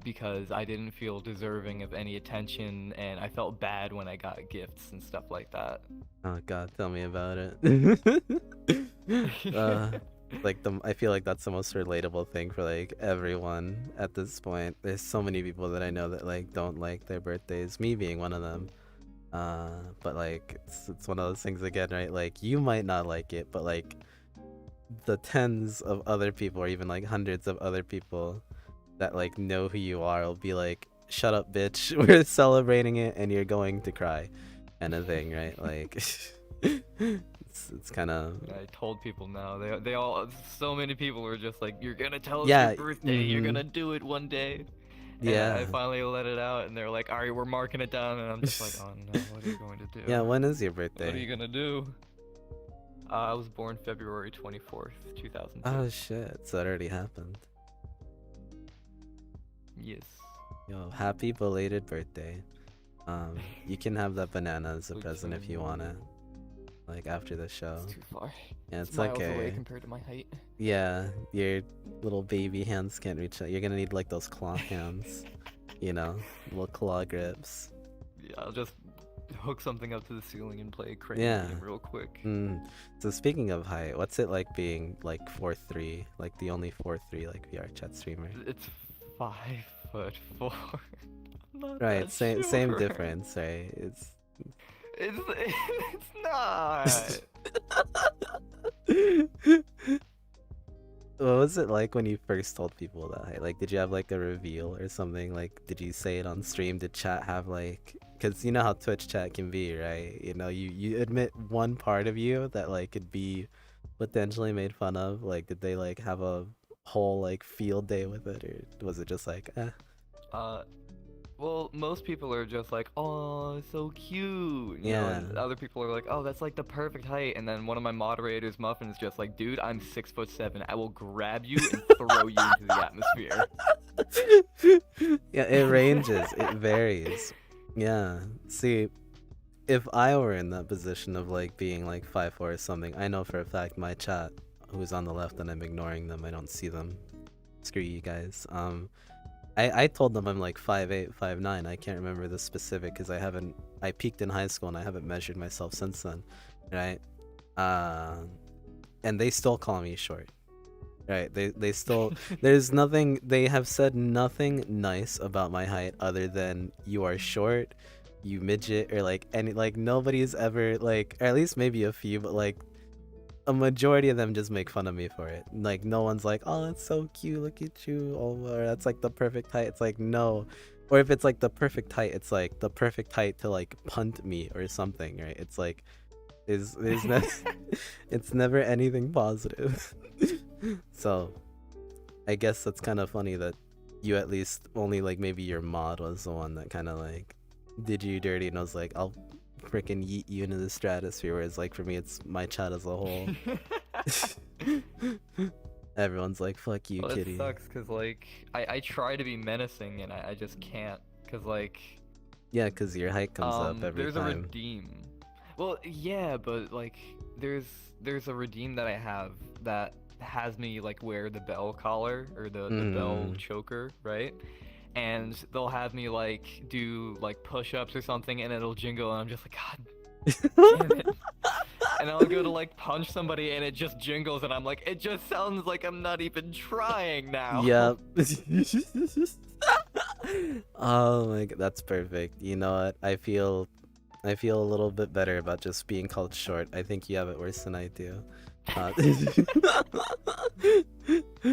[SPEAKER 3] because I didn't feel deserving of any attention, and I felt bad when I got gifts and stuff like that.
[SPEAKER 2] Oh god, tell me about it. Like I feel like that's the most relatable thing for like everyone at this point. There's so many people that I know that like don't like their birthdays, me being one of them. But like it's one of those things again, right? Like you might not like it, but like the tens of other people or even like hundreds of other people that like know who you are will be like, shut up bitch, we're celebrating it and you're going to cry, kind of thing, right? Like it's kind of,
[SPEAKER 3] I told people now, they all, so many people were just like, you're gonna tell us
[SPEAKER 2] yeah,
[SPEAKER 3] your birthday, you're gonna do it one day.
[SPEAKER 2] yeah.
[SPEAKER 3] And I finally let it out, and they're like, alright, we're marking it down, and I'm just like, oh no, what are you going to do?
[SPEAKER 2] Yeah, when is your birthday?
[SPEAKER 3] What are you gonna do? I was born February 24th, 2002.
[SPEAKER 2] Oh shit, so it already happened.
[SPEAKER 3] Yes.
[SPEAKER 2] Yo, happy belated birthday. You can have that banana as a present if you want it, like after the show.
[SPEAKER 3] It's too far.
[SPEAKER 2] Yeah, it's
[SPEAKER 3] miles away
[SPEAKER 2] okay.
[SPEAKER 3] compared to my height.
[SPEAKER 2] Yeah, your little baby hands can't reach out. You're gonna need like those claw hands, you know, little claw grips.
[SPEAKER 3] Yeah, I'll just hook something up to the ceiling and play a crane game real quick.
[SPEAKER 2] So speaking of height, what's it like being like 4'3", like the only 4'3" like VR chat streamer?
[SPEAKER 3] It's 5'4". I'm not
[SPEAKER 2] Right,
[SPEAKER 3] that
[SPEAKER 2] same
[SPEAKER 3] sure.
[SPEAKER 2] difference, right? It's
[SPEAKER 3] It's not.
[SPEAKER 2] What was it like when you first told people that height? Like, did you have like a reveal or something? Like, did you say it on stream? Did chat have like, because you know how Twitch chat can be, right? You know, you admit one part of you that like could be potentially made fun of. Like, did they like have a whole like field day with it, or was it just like, eh?
[SPEAKER 3] Well, most people are just like, oh, so cute. You know,
[SPEAKER 2] Yeah.
[SPEAKER 3] and other people are like, oh, that's like the perfect height. And then one of my moderators, Muffin, is just like, dude, I'm 6'7". I will grab you and throw you into the atmosphere.
[SPEAKER 2] Yeah, it ranges. It varies. Yeah. See, if I were in that position of like being like 5'4" or something, I know for a fact my chat, who's on the left, and I'm ignoring them. I don't see them. Screw you guys. I told them I'm like 5'8", 5'9". I can't remember the specific because I peaked in high school and I haven't measured myself since then, right? And they still call me short, right? They still, they have said nothing nice about my height other than you are short, you midget, or like any, like nobody's ever like, or at least maybe a few, but like a majority of them just make fun of me for it. Like, no one's like, oh, it's so cute, look at you, oh, or that's like the perfect height. It's like, no. Or if it's like the perfect height, it's like the perfect height to like punt me or something, right? It's like, there's never, it's never anything positive. So I guess that's kind of funny that you at least only like maybe your mod was the one that kind of like did you dirty and was like, I'll freaking yeet you into the stratosphere, whereas like for me it's my chat as a whole. Everyone's like, fuck you,
[SPEAKER 3] well,
[SPEAKER 2] kitty.
[SPEAKER 3] It sucks because like I try to be menacing and I just can't because like
[SPEAKER 2] Yeah, because your height comes up every
[SPEAKER 3] there's
[SPEAKER 2] time.
[SPEAKER 3] a redeem. Well, yeah, but like there's a redeem that I have that has me like wear the bell collar or the bell choker, right? And they'll have me like do like push-ups or something and it'll jingle and I'm just like, god damn it. And I'll go to like punch somebody and it just jingles and I'm like, it just sounds like I'm not even trying now.
[SPEAKER 2] Yep. Oh my god, that's perfect. You know what? I feel a little bit better about just being called short. I think you have it worse than I do.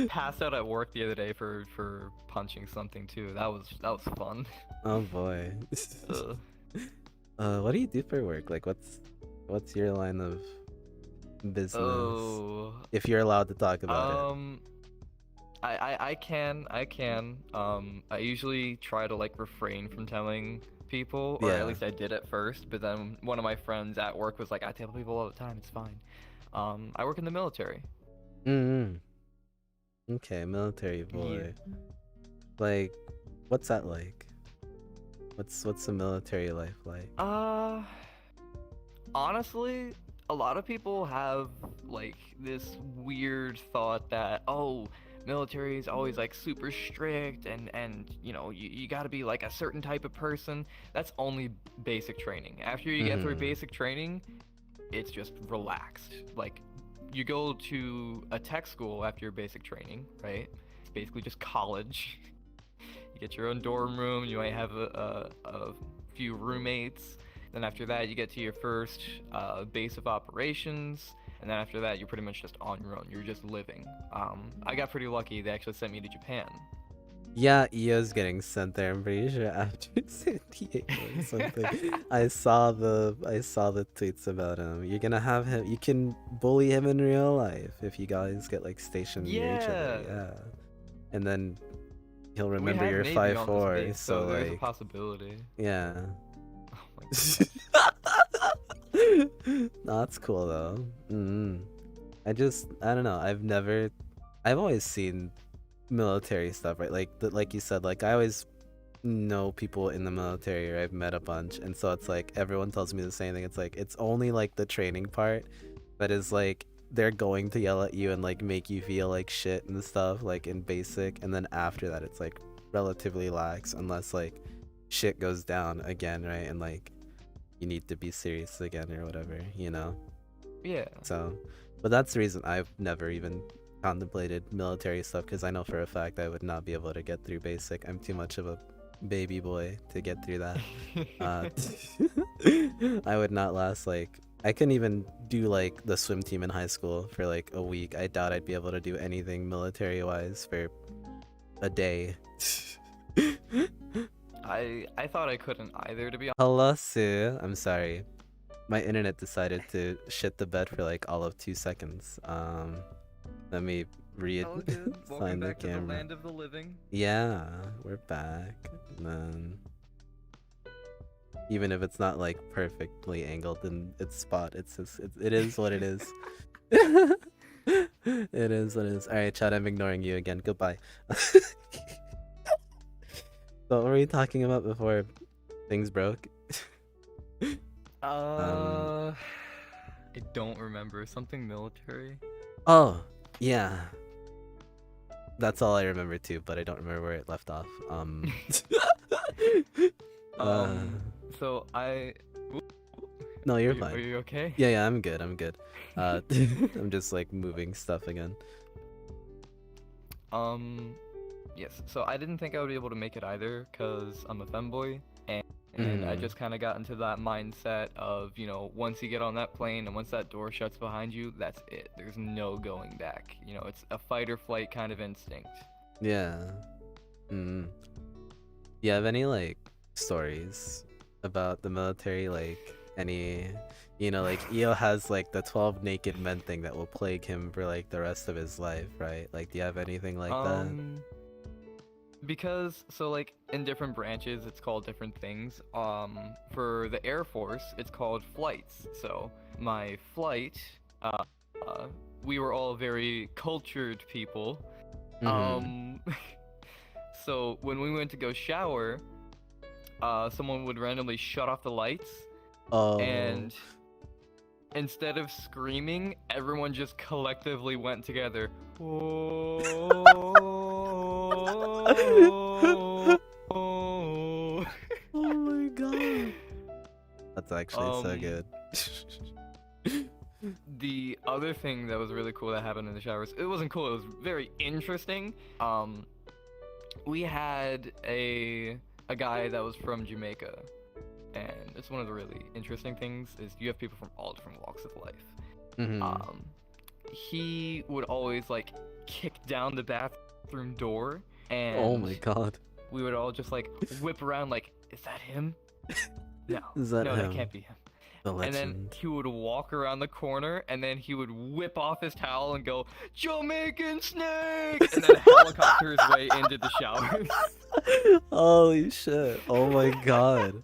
[SPEAKER 3] Passed out at work the other day for punching something too. That was fun.
[SPEAKER 2] Oh boy. What do you do for work? Like, what's your line of business?
[SPEAKER 3] Oh,
[SPEAKER 2] if you're allowed to talk about it.
[SPEAKER 3] I can. I usually try to like refrain from telling people, or
[SPEAKER 2] Yeah.
[SPEAKER 3] at least I did at first. But then one of my friends at work was like, "I tell people all the time, it's fine." I work in the military.
[SPEAKER 2] Okay, military boy.
[SPEAKER 3] Yeah.
[SPEAKER 2] Like, what's that like? What's the military life like?
[SPEAKER 3] Honestly, a lot of people have like this weird thought that, oh, military is always like super strict and you know you got to be like a certain type of person. That's only basic training. After you get through basic training, it's just relaxed. Like, you go to a tech school after your basic training, right? It's basically just college. You get your own dorm room, you might have a few roommates. Then after that, you get to your first base of operations. And then after that, you're pretty much just on your own. You're just living. I got pretty lucky. They actually sent me to Japan.
[SPEAKER 2] Yeah, Io's getting sent there, I'm pretty sure, after San Diego or something. I saw the tweets about him. You're gonna have him, you can bully him in real life if you guys get like stationed near each other. Yeah. And then he'll remember you're 5'4", so
[SPEAKER 3] there's a
[SPEAKER 2] like,
[SPEAKER 3] possibility.
[SPEAKER 2] yeah.
[SPEAKER 3] Oh my god.
[SPEAKER 2] No, that's cool though. I don't know, I've always seen military stuff, right? Like you said, like I always know people in the military, or I've met a bunch, and so it's like everyone tells me the same thing. It's like it's only like the training part that is like they're going to yell at you and like make you feel like shit and stuff, like in basic, and then after that it's like relatively lax unless like shit goes down again, right? And like you need to be serious again or whatever, you know?
[SPEAKER 3] Yeah.
[SPEAKER 2] So, but that's the reason I've never even contemplated military stuff, because I know for a fact I would not be able to get through basic. I'm too much of a baby boy to get through that. I would not last like I couldn't even do like the swim team in high school for like a week. I doubt I'd be able to do anything military wise for a day.
[SPEAKER 3] I thought I couldn't either, to be honest.
[SPEAKER 2] Hello, Sue. I'm sorry. My internet decided to shit the bed for like all of 2 seconds. Let me read.
[SPEAKER 3] Oh, good. Welcome
[SPEAKER 2] Find the
[SPEAKER 3] back to the
[SPEAKER 2] camera.
[SPEAKER 3] land of the living.
[SPEAKER 2] Yeah, we're back. And then, even if it's not like perfectly angled in its spot, it's just it is what it is. It is what it is. All right, Chad, I'm ignoring you again. Goodbye. So what were we talking about before things broke?
[SPEAKER 3] I don't remember. Something military.
[SPEAKER 2] Oh, yeah. That's all I remember too, but I don't remember where it left off.
[SPEAKER 3] So
[SPEAKER 2] No, you're
[SPEAKER 3] Are
[SPEAKER 2] fine.
[SPEAKER 3] you okay?
[SPEAKER 2] Yeah, I'm good. I'm good. I'm just like moving stuff again.
[SPEAKER 3] Yes. So I didn't think I would be able to make it either, cause I'm a femboy, and I just kind of got into that mindset of, you know, once you get on that plane and once that door shuts behind you, that's it. There's no going back. You know, it's a fight or flight kind of instinct.
[SPEAKER 2] Yeah. Mm. You have any like stories about the military? Like any, you know, like Eo has like the 12 naked men thing that will plague him for like the rest of his life, right? Like, do you have anything like that?
[SPEAKER 3] Because so like in different branches it's called different things. For the Air Force it's called flights. So my flight, we were all very cultured people. So when we went to go shower, someone would randomly shut off the lights, and instead of screaming, everyone just collectively went together.
[SPEAKER 2] Oh my god. That's actually so good.
[SPEAKER 3] The other thing that was really cool that happened in the showers, it wasn't cool, it was very interesting. We had a guy that was from Jamaica, and it's one of the really interesting things is you have people from all different walks of life. He would always like kick down the bathroom door, and
[SPEAKER 2] Oh my god.
[SPEAKER 3] we would all just like whip around like, is that him? No,
[SPEAKER 2] Is that
[SPEAKER 3] no,
[SPEAKER 2] him?
[SPEAKER 3] that can't be him.
[SPEAKER 2] The
[SPEAKER 3] And
[SPEAKER 2] legend.
[SPEAKER 3] then he would walk around the corner, and then he would whip off his towel and go, Jamaican snake! And then helicopter his way into the showers.
[SPEAKER 2] Holy shit. Oh my god.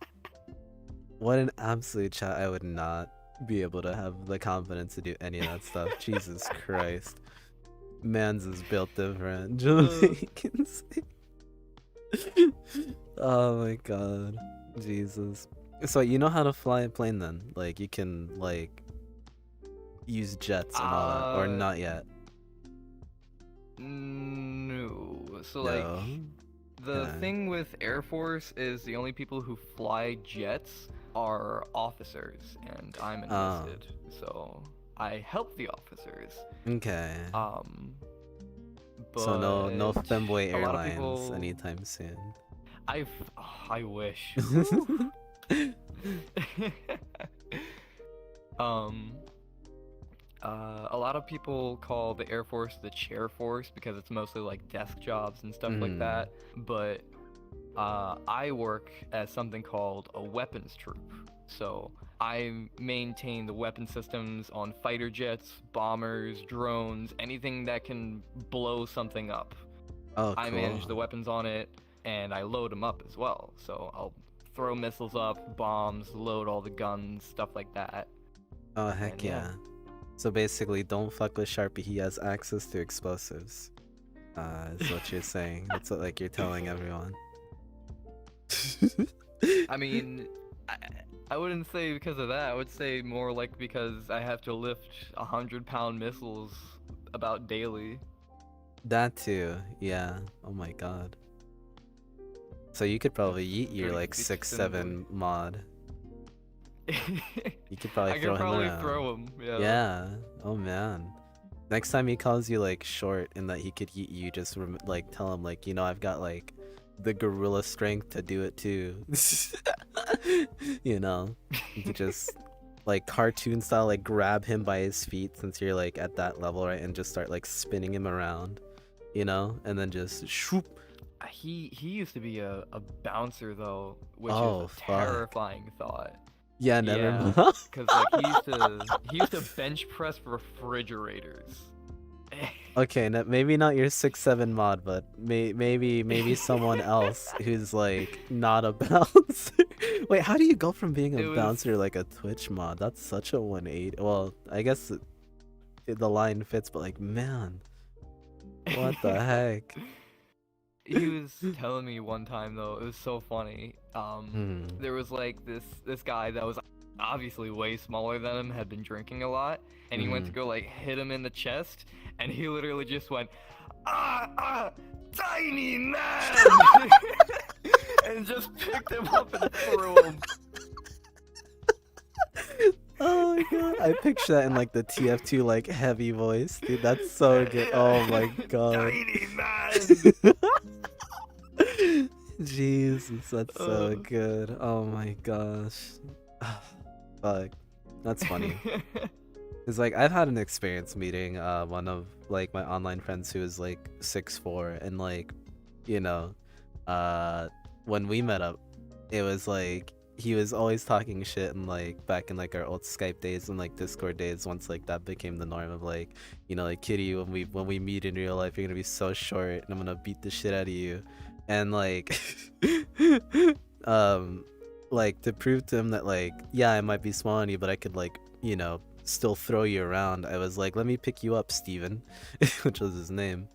[SPEAKER 2] What an absolute chat. I would not be able to have the confidence to do any of that stuff. Jesus Christ. Man's is built different. Jamaican snake. Oh my god. Jesus. So you know how to fly a plane then? Like you can like use jets and all that, or not yet?
[SPEAKER 3] No. So
[SPEAKER 2] No?
[SPEAKER 3] like the
[SPEAKER 2] Yeah.
[SPEAKER 3] thing with Air Force is the only people who fly jets are officers, and I'm
[SPEAKER 2] Oh.
[SPEAKER 3] enlisted, so I help the officers.
[SPEAKER 2] Okay.
[SPEAKER 3] But
[SPEAKER 2] So no Femboy
[SPEAKER 3] a lot of
[SPEAKER 2] Airlines
[SPEAKER 3] people-
[SPEAKER 2] anytime soon.
[SPEAKER 3] I wish. A lot of people call the Air Force the chair force because it's mostly like desk jobs and stuff like that. But I work as something called a weapons troop. So I maintain the weapon systems on fighter jets, bombers, drones, anything that can blow something up.
[SPEAKER 2] Oh,
[SPEAKER 3] I manage the
[SPEAKER 2] cool.
[SPEAKER 3] weapons on it, and I load them up as well. So I'll throw missiles up, bombs, load all the guns, stuff like that.
[SPEAKER 2] Oh heck
[SPEAKER 3] and yeah.
[SPEAKER 2] yeah. So basically, don't fuck with Sharpie. He has access to explosives. Is what you're saying. That's what like you're telling everyone.
[SPEAKER 3] I mean, I wouldn't say because of that. I would say more like because I have to lift 100-pound missiles about daily.
[SPEAKER 2] That too. Yeah. Oh my god. So you could probably eat your
[SPEAKER 3] Pretty
[SPEAKER 2] like
[SPEAKER 3] big
[SPEAKER 2] 6'7" mod. You could probably
[SPEAKER 3] I
[SPEAKER 2] throw
[SPEAKER 3] could
[SPEAKER 2] him
[SPEAKER 3] probably
[SPEAKER 2] around.
[SPEAKER 3] throw him. Yeah.
[SPEAKER 2] Yeah. Oh man. Next time he calls you like short and that he could eat you, just like tell him like, you know, I've got like the gorilla strength to do it too. You know, you could just like cartoon style like grab him by his feet since you're like at that level, right, and just start like spinning him around, you know, and then just shoop.
[SPEAKER 3] He used to be a bouncer though, which
[SPEAKER 2] Oh,
[SPEAKER 3] is a
[SPEAKER 2] fuck.
[SPEAKER 3] terrifying thought.
[SPEAKER 2] Yeah, never
[SPEAKER 3] Yeah,
[SPEAKER 2] mind.
[SPEAKER 3] because like he used to bench press refrigerators.
[SPEAKER 2] Okay, maybe not your 6'7" mod, but maybe someone else who's like not a bouncer. Wait, how do you go from being
[SPEAKER 3] It
[SPEAKER 2] a
[SPEAKER 3] was-
[SPEAKER 2] bouncer to like a Twitch mod? That's such a 180. Well, I guess the line fits, but like, man, what the heck?
[SPEAKER 3] He was telling me one time though, it was so funny.
[SPEAKER 2] Hmm.
[SPEAKER 3] There was like this guy that was obviously way smaller than him, had been drinking a lot, and he went to go like hit him in the chest, and he literally just went, tiny man, and just picked him up and threw him.
[SPEAKER 2] Oh my god, I picture that in like the TF2 like heavy voice, dude. That's so good. Oh my god.
[SPEAKER 3] Tiny man.
[SPEAKER 2] Jesus, that's so good. Oh my gosh. Fuck. That's funny. Cause like I've had an experience meeting one of like my online friends who is like 6'4", and like, you know, when we met up, it was like he was always talking shit, and like back in like our old Skype days and like Discord days, once like that became the norm of like, you know, like, Kitty, when we meet in real life, you're gonna be so short and I'm gonna beat the shit out of you. And like like to prove to him that like, yeah, I might be smaller than you, but I could like, you know, still throw you around, I was like, let me pick you up, Steven, which was his name.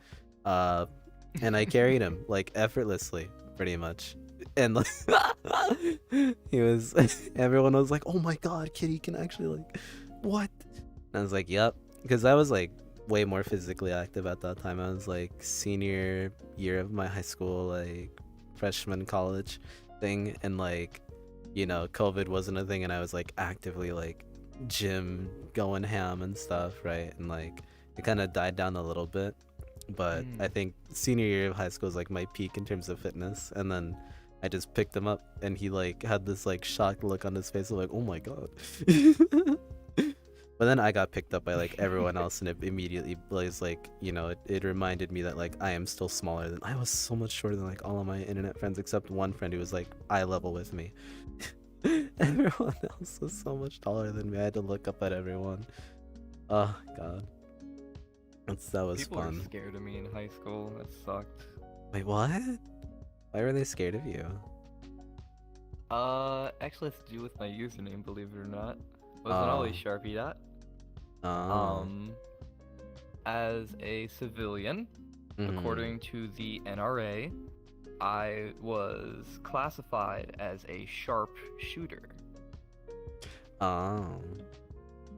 [SPEAKER 2] And I carried him like effortlessly, pretty much. And like he was everyone was like, oh my god, Kitty can actually like, what? And I was like, yep, because I was like way more physically active at that time. I was like senior year of my high school, like freshman college thing, and like, you know, COVID wasn't a thing, and I was like actively like gym going ham and stuff, right? And like it kind of died down a little bit, but I think senior year of high school is like my peak in terms of fitness. And then I just picked him up, and he like had this like shocked look on his face of like, oh my god. But then I got picked up by like everyone else, and it immediately was like, you know, it reminded me that like I am still smaller than, I was so much shorter than like all of my internet friends except one friend who was like eye level with me. Everyone else was so much taller than me. I had to look up at everyone. Oh god, that was
[SPEAKER 3] People
[SPEAKER 2] fun.
[SPEAKER 3] were scared of me in high school. That sucked.
[SPEAKER 2] Wait, what? Why were they scared of you?
[SPEAKER 3] Actually, it's to do with my username, believe it or not. Wasn't always SharpyDot. As a civilian, according to the NRA, I was classified as a sharpshooter.
[SPEAKER 2] Oh,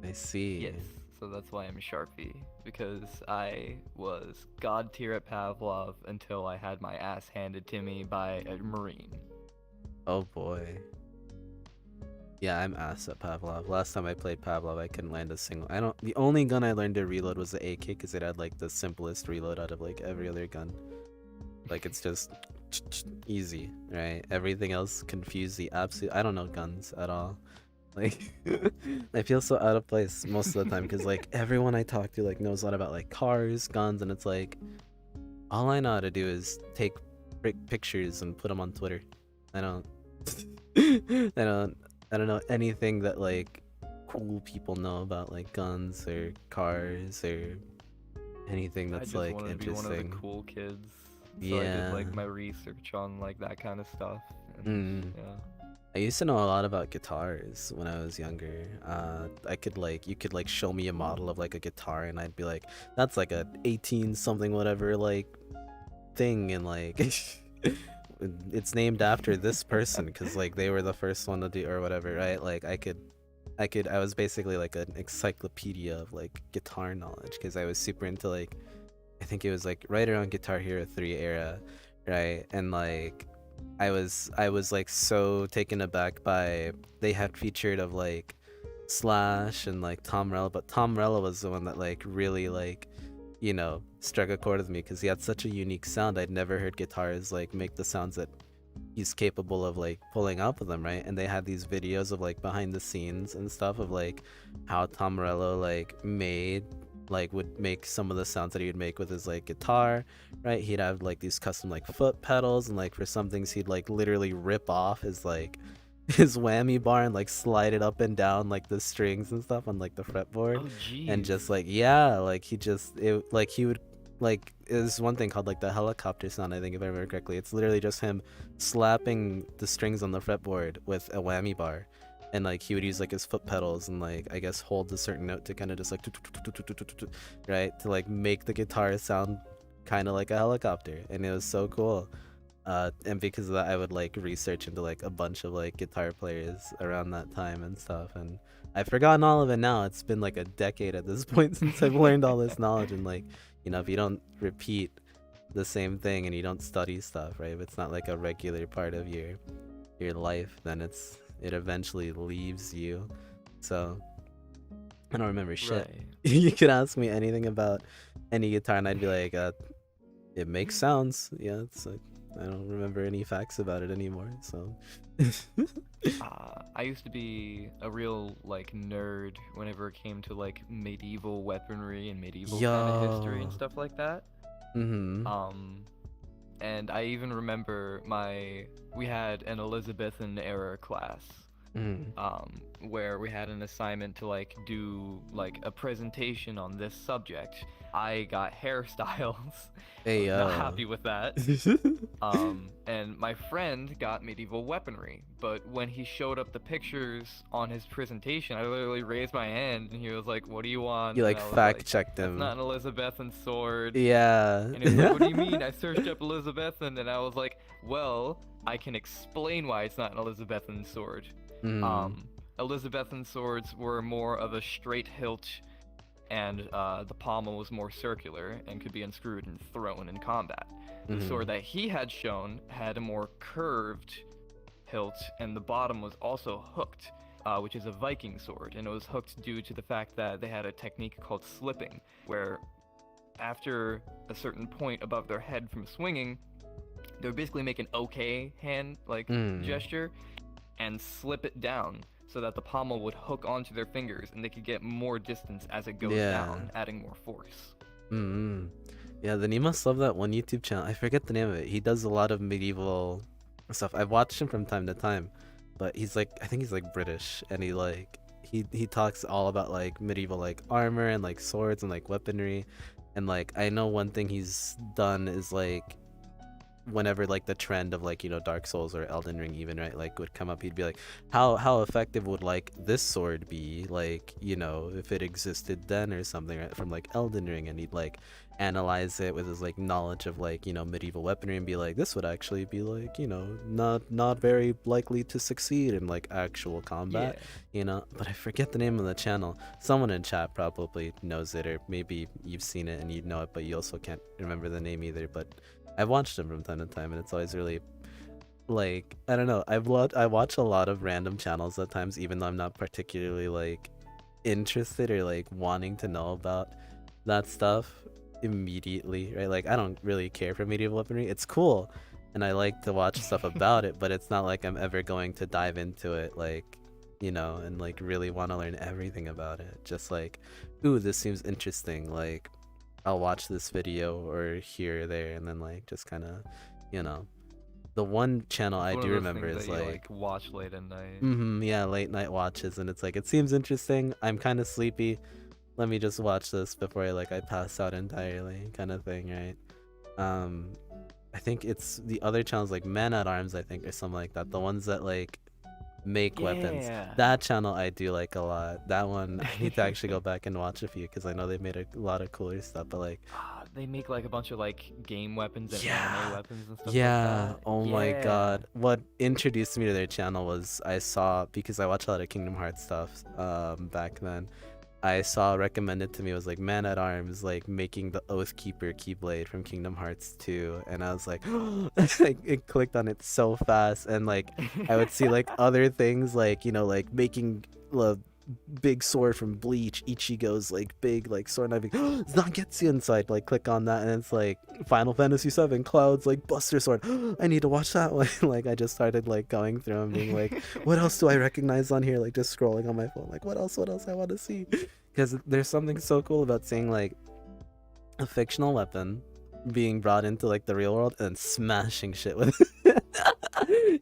[SPEAKER 2] I see.
[SPEAKER 3] Yes, so that's why I'm Sharpie, because I was god tier at Pavlov until I had my ass handed to me by a Marine.
[SPEAKER 2] Oh boy. Yeah, I'm ass at Pavlov. Last time I played Pavlov, I couldn't land a single. The only gun I learned to reload was the AK, because it had like the simplest reload out of like every other gun. Like it's just easy, right? Everything else confused the absolute. I don't know guns at all. Like I feel so out of place most of the time, because like everyone I talk to like knows a lot about like cars, guns, and it's like all I know how to do is take pictures and put them on Twitter. I don't know anything that like cool people know about like guns or cars or anything that's like
[SPEAKER 3] I just wanted to be one of
[SPEAKER 2] interesting.
[SPEAKER 3] the cool kids. So I did like my research on like that kind of stuff. And, yeah.
[SPEAKER 2] I used to know a lot about guitars when I was younger. You could like show me a model of like a guitar, and I'd be like, that's like a 18 something whatever like thing, and like it's named after this person because like they were the first one to do or whatever, right? Like I was basically like an encyclopedia of like guitar knowledge, because I was super into like, I think it was like right around Guitar Hero 3 era, right? And like I was like so taken aback by, they had featured of like Slash and like Tom Rella, but Tom Rella was the one that like really like you know, struck a chord with me because he had such a unique sound. I'd never heard guitars like make the sounds that he's capable of like pulling out with them, right? And they had these videos of like behind the scenes and stuff of like how Tom Morello would make some of the sounds that he would make with his like guitar, right? He'd have like these custom like foot pedals, and like for some things he'd like literally rip off his like his whammy bar and like slide it up and down like the strings and stuff on like the fretboard.
[SPEAKER 3] Oh, jeez.
[SPEAKER 2] And just like, yeah, like he would like, there's one thing called like the helicopter sound, I think, if I remember correctly. It's literally just him slapping the strings on the fretboard with a whammy bar, and like he would use like his foot pedals and like I guess hold a certain note to kind of just like right, to like make the guitar sound kind of like a helicopter. And it was so cool. And because of that, I would like research into like a bunch of like guitar players around that time and stuff, and I've forgotten all of it now. It's been like a decade at this point since I've learned all this knowledge. And like, you know, if you don't repeat the same thing and you don't study stuff, right, if it's not like a regular part of your life, then it eventually leaves you. So I don't remember shit.
[SPEAKER 3] Right.
[SPEAKER 2] You could ask me anything about any guitar and I'd be like, it makes sounds. Yeah, it's like, I don't remember any facts about it anymore, so.
[SPEAKER 3] I used to be a real like nerd whenever it came to like medieval weaponry and medieval kind of history and stuff like that.
[SPEAKER 2] Mm-hmm.
[SPEAKER 3] And I even remember we had an Elizabethan era class, where we had an assignment to like do like a presentation on this subject. I got hairstyles.
[SPEAKER 2] Hey,
[SPEAKER 3] Not happy with that. And my friend got medieval weaponry, but when he showed up the pictures on his presentation, I literally raised my hand and he was like, "What do you want?"
[SPEAKER 2] You like
[SPEAKER 3] And I was
[SPEAKER 2] fact
[SPEAKER 3] like,
[SPEAKER 2] checked
[SPEAKER 3] "That's
[SPEAKER 2] him.
[SPEAKER 3] not an Elizabethan sword."
[SPEAKER 2] Yeah.
[SPEAKER 3] And he was like, "What do you mean?" I searched up Elizabethan and I was like, "Well, I can explain why it's not an Elizabethan sword." Elizabethan swords were more of a straight hilt, and the pommel was more circular and could be unscrewed and thrown in combat. The sword that he had shown had a more curved hilt, and the bottom was also hooked, which is a Viking sword, and it was hooked due to the fact that they had a technique called slipping, where after a certain point above their head from swinging, they would basically make an OK hand gesture and slip it down so that the pommel would hook onto their fingers and they could get more distance as it goes down, adding more force.
[SPEAKER 2] Yeah, then you must love that one YouTube channel. I forget the name of it. He does a lot of medieval stuff. I've watched him from time to time, but he's like, I think he's like British, and he talks all about like medieval like armor and like swords and like weaponry. And like I know one thing he's done is like whenever like the trend of like, you know, Dark Souls or Elden Ring even, right, like would come up, he'd be like, how effective would like this sword be, like, you know, if it existed then or something, right, from like Elden Ring, and he'd like analyze it with his like knowledge of like, you know, medieval weaponry and be like, this would actually be like, you know, not very likely to succeed in like actual combat, you know. But I forget the name of the channel. Someone in chat probably knows it, or maybe you've seen it and you know it but you also can't remember the name either. But I've watched them from time to time, and it's always really, like, I don't know, I watch a lot of random channels at times, even though I'm not particularly like interested or like wanting to know about that stuff immediately, right? Like I don't really care for medieval weaponry. It's cool and I like to watch stuff about it, but it's not like I'm ever going to dive into it, like, you know, and like really want to learn everything about it. Just like, ooh, this seems interesting, like I'll watch this video or here or there, and then like just kind of, you know. The one channel I do remember is like
[SPEAKER 3] watch late at night.
[SPEAKER 2] Yeah, late night watches, and it's like, it seems interesting, I'm kind of sleepy, let me just watch this before I pass out entirely, kind of thing, right? I think it's the other channels like Man at Arms, I think, or something like that, the ones that like make weapons. That channel I do like a lot. That one I need to actually go back and watch a few, because I know they made a lot of cooler stuff, but like
[SPEAKER 3] they make like a bunch of like game weapons and anime weapons and stuff like that.
[SPEAKER 2] Oh my god, what introduced me to their channel was, I saw, because I watch a lot of Kingdom Hearts stuff back then, I saw recommended to me was like Man at Arms like making the Oathkeeper Keyblade from Kingdom Hearts 2, and I was like, it clicked on it so fast. And like I would see like other things, like, you know, like making big sword from Bleach, Ichigo's like big like sword knife. Zangetsu inside. Like click on that and it's like Final Fantasy 7 Cloud's like Buster Sword. I need to watch that one. Like I just started like going through and being like, what else do I recognize on here? Like just scrolling on my phone. Like what else I want to see? Because there's something so cool about seeing like a fictional weapon being brought into like the real world and smashing shit with it.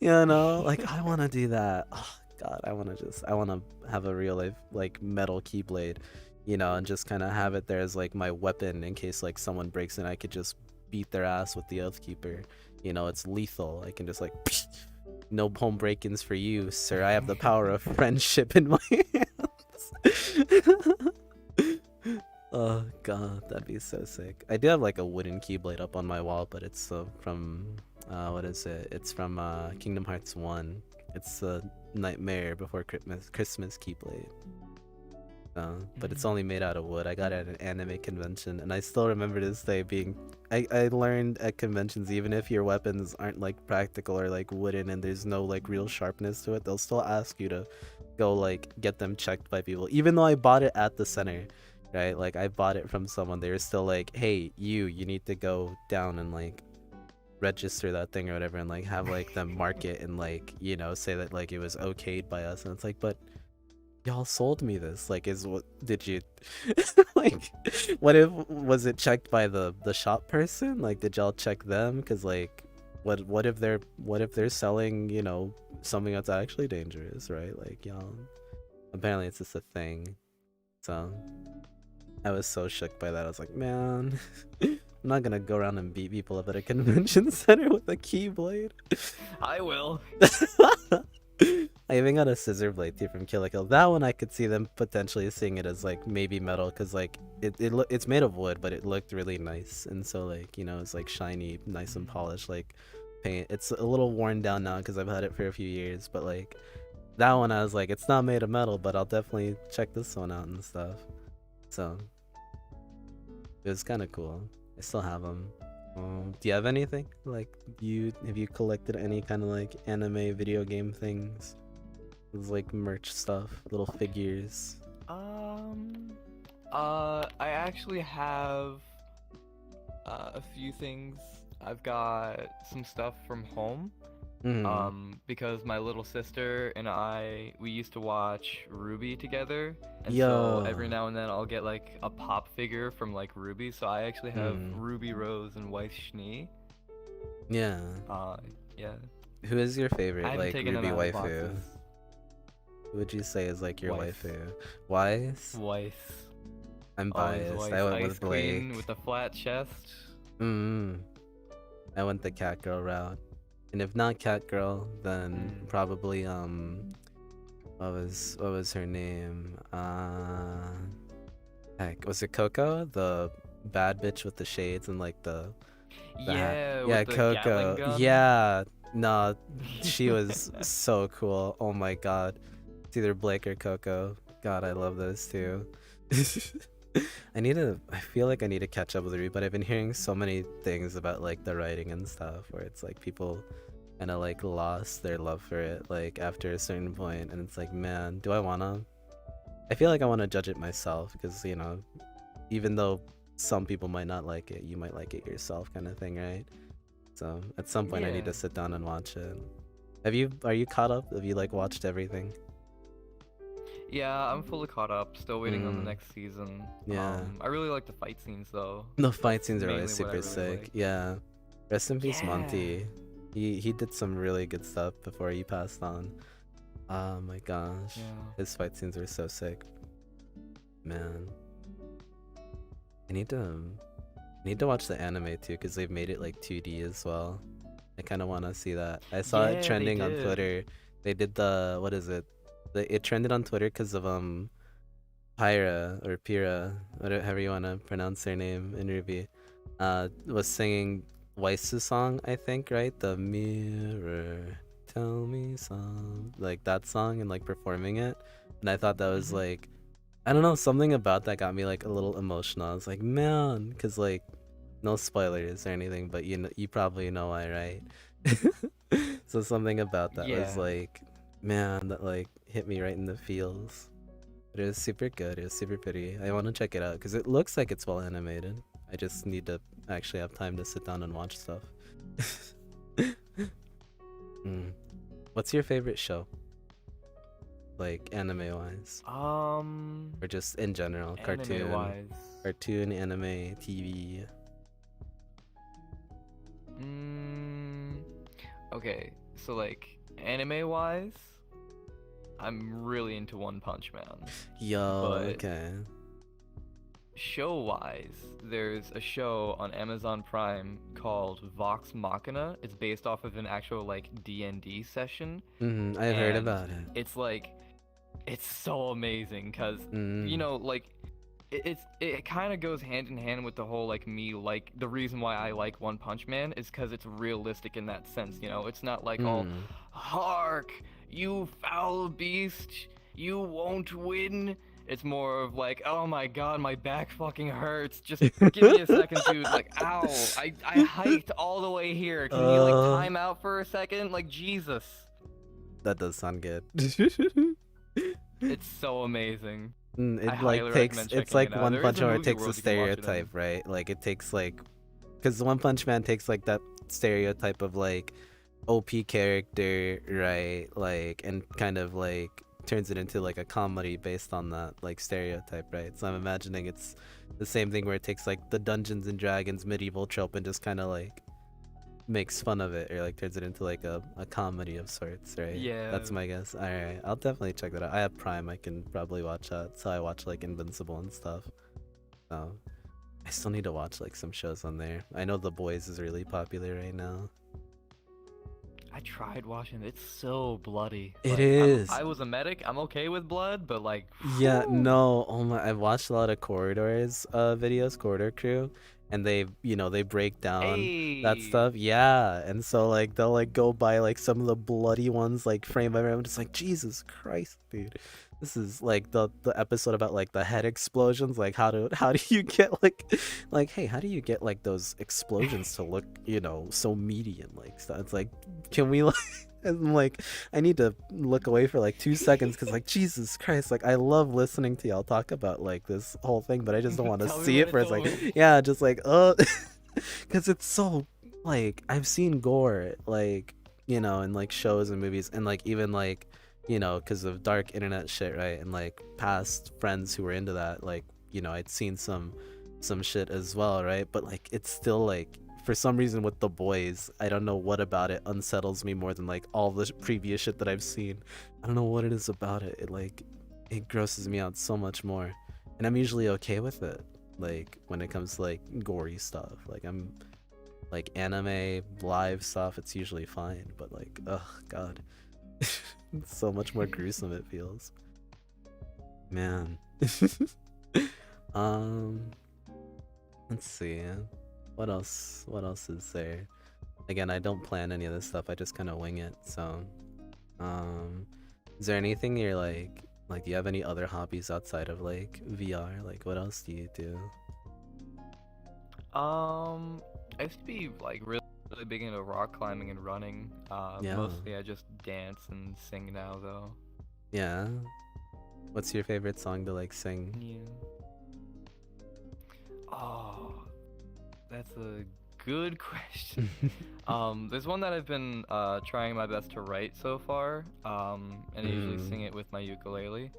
[SPEAKER 2] You know, like I want to do that. Oh god, I want to have a real life like metal keyblade, you know, and just kind of have it there as like my weapon in case like someone breaks in. I could just beat their ass with the Oathkeeper. You know, it's lethal. I can just like no home break-ins for you, sir. I have the power of friendship in my hands. Oh god, that'd be so sick. I do have like a wooden keyblade up on my wall, but it's from what is it? It's from Kingdom Hearts 1. It's a Nightmare Before Christmas keyblade. But it's only made out of wood. I got it at an anime convention, and I still remember this day being. I learned at conventions, even if your weapons aren't like practical or like wooden, and there's no like real sharpness to it, they'll still ask you to go like get them checked by people. Even though I bought it at the center, right? Like I bought it from someone. They were still like, "Hey, you need to go down and like register that thing or whatever, and like have like them mark it and like, you know, say that like it was okayed by us." And it's like, but y'all sold me this. Like, did you like what if was it checked by the shop person? Like, did y'all check them? Because like what if they're selling, you know, something that's actually dangerous, right? Like, y'all, apparently it's just a thing. So I was so shook by that. I was like, man, I'm not gonna go around and beat people up at a convention center with a keyblade.
[SPEAKER 3] I will.
[SPEAKER 2] I even got a scissor blade too from Kill la Kill. That one I could see them potentially seeing it as like maybe metal, because like it's made of wood, but it looked really nice, and so like, you know, it's like shiny, nice and polished like paint. It's a little worn down now because I've had it for a few years, but like that one I was like, it's not made of metal, but I'll definitely check this one out and stuff. So it was kind of cool. I still have them. Do you have anything like have you collected any kind of like anime video game things? It's like merch stuff, little figures.
[SPEAKER 3] I actually have a few things. I've got some stuff from home. Because my little sister and we used to watch Ruby together, and so every now and then I'll get like a pop figure from like Ruby. So I actually have Ruby Rose and Weiss Schnee.
[SPEAKER 2] Yeah.
[SPEAKER 3] Yeah.
[SPEAKER 2] Who is your favorite
[SPEAKER 3] I
[SPEAKER 2] like
[SPEAKER 3] taken
[SPEAKER 2] Ruby
[SPEAKER 3] them out of
[SPEAKER 2] waifu?
[SPEAKER 3] boxes.
[SPEAKER 2] Who would you say is like your
[SPEAKER 3] Weiss.
[SPEAKER 2] waifu? Weiss?
[SPEAKER 3] Weiss.
[SPEAKER 2] I'm
[SPEAKER 3] Always
[SPEAKER 2] biased.
[SPEAKER 3] Weiss.
[SPEAKER 2] I went
[SPEAKER 3] Ice
[SPEAKER 2] with Blake.
[SPEAKER 3] Queen with the flat chest.
[SPEAKER 2] I went the cat girl route. And if not cat girl, then probably what was her name? Heck, was it Coco? The bad bitch with the shades and like the
[SPEAKER 3] Yeah,
[SPEAKER 2] yeah,
[SPEAKER 3] with the Gatling
[SPEAKER 2] Coco.
[SPEAKER 3] gun.
[SPEAKER 2] Yeah, no, she was so cool. Oh my god, it's either Blake or Coco. God, I love those two. I feel like I need to catch up with Ruby, but I've been hearing so many things about like the writing and stuff where it's like people kind of like lost their love for it like after a certain point, and it's like, man, do I wanna? I feel like I want to judge it myself because, you know, even though some people might not like it, you might like it yourself, kind of thing, right? So at some point I need to sit down and watch it. Are you caught up? Have you like watched everything?
[SPEAKER 3] Yeah, I'm fully caught up. Still waiting on the next season.
[SPEAKER 2] Yeah.
[SPEAKER 3] I really like the fight scenes though.
[SPEAKER 2] The fight scenes are
[SPEAKER 3] mainly
[SPEAKER 2] always
[SPEAKER 3] what I
[SPEAKER 2] super
[SPEAKER 3] really
[SPEAKER 2] sick.
[SPEAKER 3] like.
[SPEAKER 2] Yeah. Rest in peace,
[SPEAKER 3] Yeah.
[SPEAKER 2] Monty. He did some really good stuff before he passed on. Oh my gosh.
[SPEAKER 3] Yeah.
[SPEAKER 2] His fight scenes were so sick. Man. I need to watch the anime too, because they've made it like 2D as well. I kind of want to see that. I saw
[SPEAKER 3] Yeah,
[SPEAKER 2] it
[SPEAKER 3] they
[SPEAKER 2] trending on
[SPEAKER 3] did.
[SPEAKER 2] Twitter. They did the, what is it? It trended on Twitter because of Pyra or Pira, whatever you want to pronounce their name in Ruby, was singing Weiss's song, I think, right? The mirror, tell me some, like that song, and like performing it. And I thought that was like, I don't know, something about that got me like a little emotional. I was like, man, because like, no spoilers or anything, but you probably know why, right? So something about that was
[SPEAKER 3] Yeah.
[SPEAKER 2] like, man, that like hit me right in the feels. It is super good. It is super pretty. I want to check it out because it looks like it's well animated. I just need to actually have time to sit down and watch stuff. Mm. What's your favorite show? Like anime wise, or just in general,
[SPEAKER 3] Anime wise.
[SPEAKER 2] cartoon, anime, TV.
[SPEAKER 3] Okay, so like anime wise, I'm really into One Punch Man.
[SPEAKER 2] Yo,
[SPEAKER 3] But
[SPEAKER 2] okay.
[SPEAKER 3] show wise, there's a show on Amazon Prime called Vox Machina. It's based off of an actual like D&D session.
[SPEAKER 2] I've heard
[SPEAKER 3] And
[SPEAKER 2] about it.
[SPEAKER 3] It's like, it's so amazing because you know, like it kind of goes hand in hand with the whole like the reason why I like One Punch Man is because it's realistic in that sense. You know, it's not like all hark, you foul beast, you won't win. It's more of like, oh my god, my back fucking hurts. Just give me a second, dude. Like, ow, I hiked all the way here. Can you like time out for a second? Like, Jesus.
[SPEAKER 2] That does sound good.
[SPEAKER 3] It's so amazing.
[SPEAKER 2] It
[SPEAKER 3] I
[SPEAKER 2] like
[SPEAKER 3] highly
[SPEAKER 2] takes
[SPEAKER 3] recommend
[SPEAKER 2] it's
[SPEAKER 3] checking
[SPEAKER 2] like
[SPEAKER 3] it out.
[SPEAKER 2] One
[SPEAKER 3] There
[SPEAKER 2] Punch
[SPEAKER 3] is a
[SPEAKER 2] Man. It
[SPEAKER 3] movie
[SPEAKER 2] takes a
[SPEAKER 3] world you can watch it in.
[SPEAKER 2] stereotype, right? Like it takes like, because One Punch Man takes like that stereotype of like OP character, right? Like and kind of like turns it into like a comedy based on that like stereotype, right? So I'm imagining it's the same thing where it takes like the Dungeons and Dragons medieval trope and just kind of like makes fun of it or like turns it into like a comedy of sorts, right?
[SPEAKER 3] Yeah.
[SPEAKER 2] That's my guess. All right, I'll definitely check that out. I have Prime. I can probably watch that. So I watch like Invincible and stuff. So I still need to watch like some shows on there. I know The Boys is really popular right now.
[SPEAKER 3] I tried watching it. It's so bloody.
[SPEAKER 2] It
[SPEAKER 3] Like,
[SPEAKER 2] is.
[SPEAKER 3] I was a medic. I'm okay with blood, but like.
[SPEAKER 2] Yeah,
[SPEAKER 3] whew.
[SPEAKER 2] no. Oh my! I've watched a lot of Corridors videos, Corridor Crew, and they they break down that
[SPEAKER 3] Hey.
[SPEAKER 2] stuff. Yeah, and so like they'll like go by like some of the bloody ones like frame by frame. I'm just like, Jesus Christ, dude. This is like the episode about like the head explosions. Like how do you get like hey, how do you get like those explosions to look so meaty and like stuff? It's like, can we like and I'm like, I need to look away for like 2 seconds because like Jesus Christ, like I love listening to y'all talk about like this whole thing, but I just don't want to
[SPEAKER 3] Tell me
[SPEAKER 2] see
[SPEAKER 3] when
[SPEAKER 2] it for a
[SPEAKER 3] it's over.
[SPEAKER 2] second. Yeah, just like because it's so like I've seen gore like in like shows and movies and like even like because of dark internet shit, right? And like past friends who were into that, like I'd seen some shit as well, right? But like it's still like for some reason with The Boys, I don't know what about it unsettles me more than like all the previous shit that I've seen. I don't know what it is about it. It grosses me out so much more, and I'm usually okay with it. Like when it comes to like gory stuff, like I'm like anime live stuff, it's usually fine. But like, oh god. It's so much more gruesome it feels, man. Let's see, what else is there? Again, I don't plan any of this stuff, I just kind of wing it. So is there anything you're like do you have any other hobbies outside of like VR? Like what else do you do?
[SPEAKER 3] I used to be like really big into rock climbing and running.
[SPEAKER 2] Yeah.
[SPEAKER 3] Mostly I just dance and sing now though.
[SPEAKER 2] Yeah, what's your favorite song to like sing?
[SPEAKER 3] Yeah. Oh, that's a good question. There's one that I've been trying my best to write so far. And I usually sing it with my ukulele.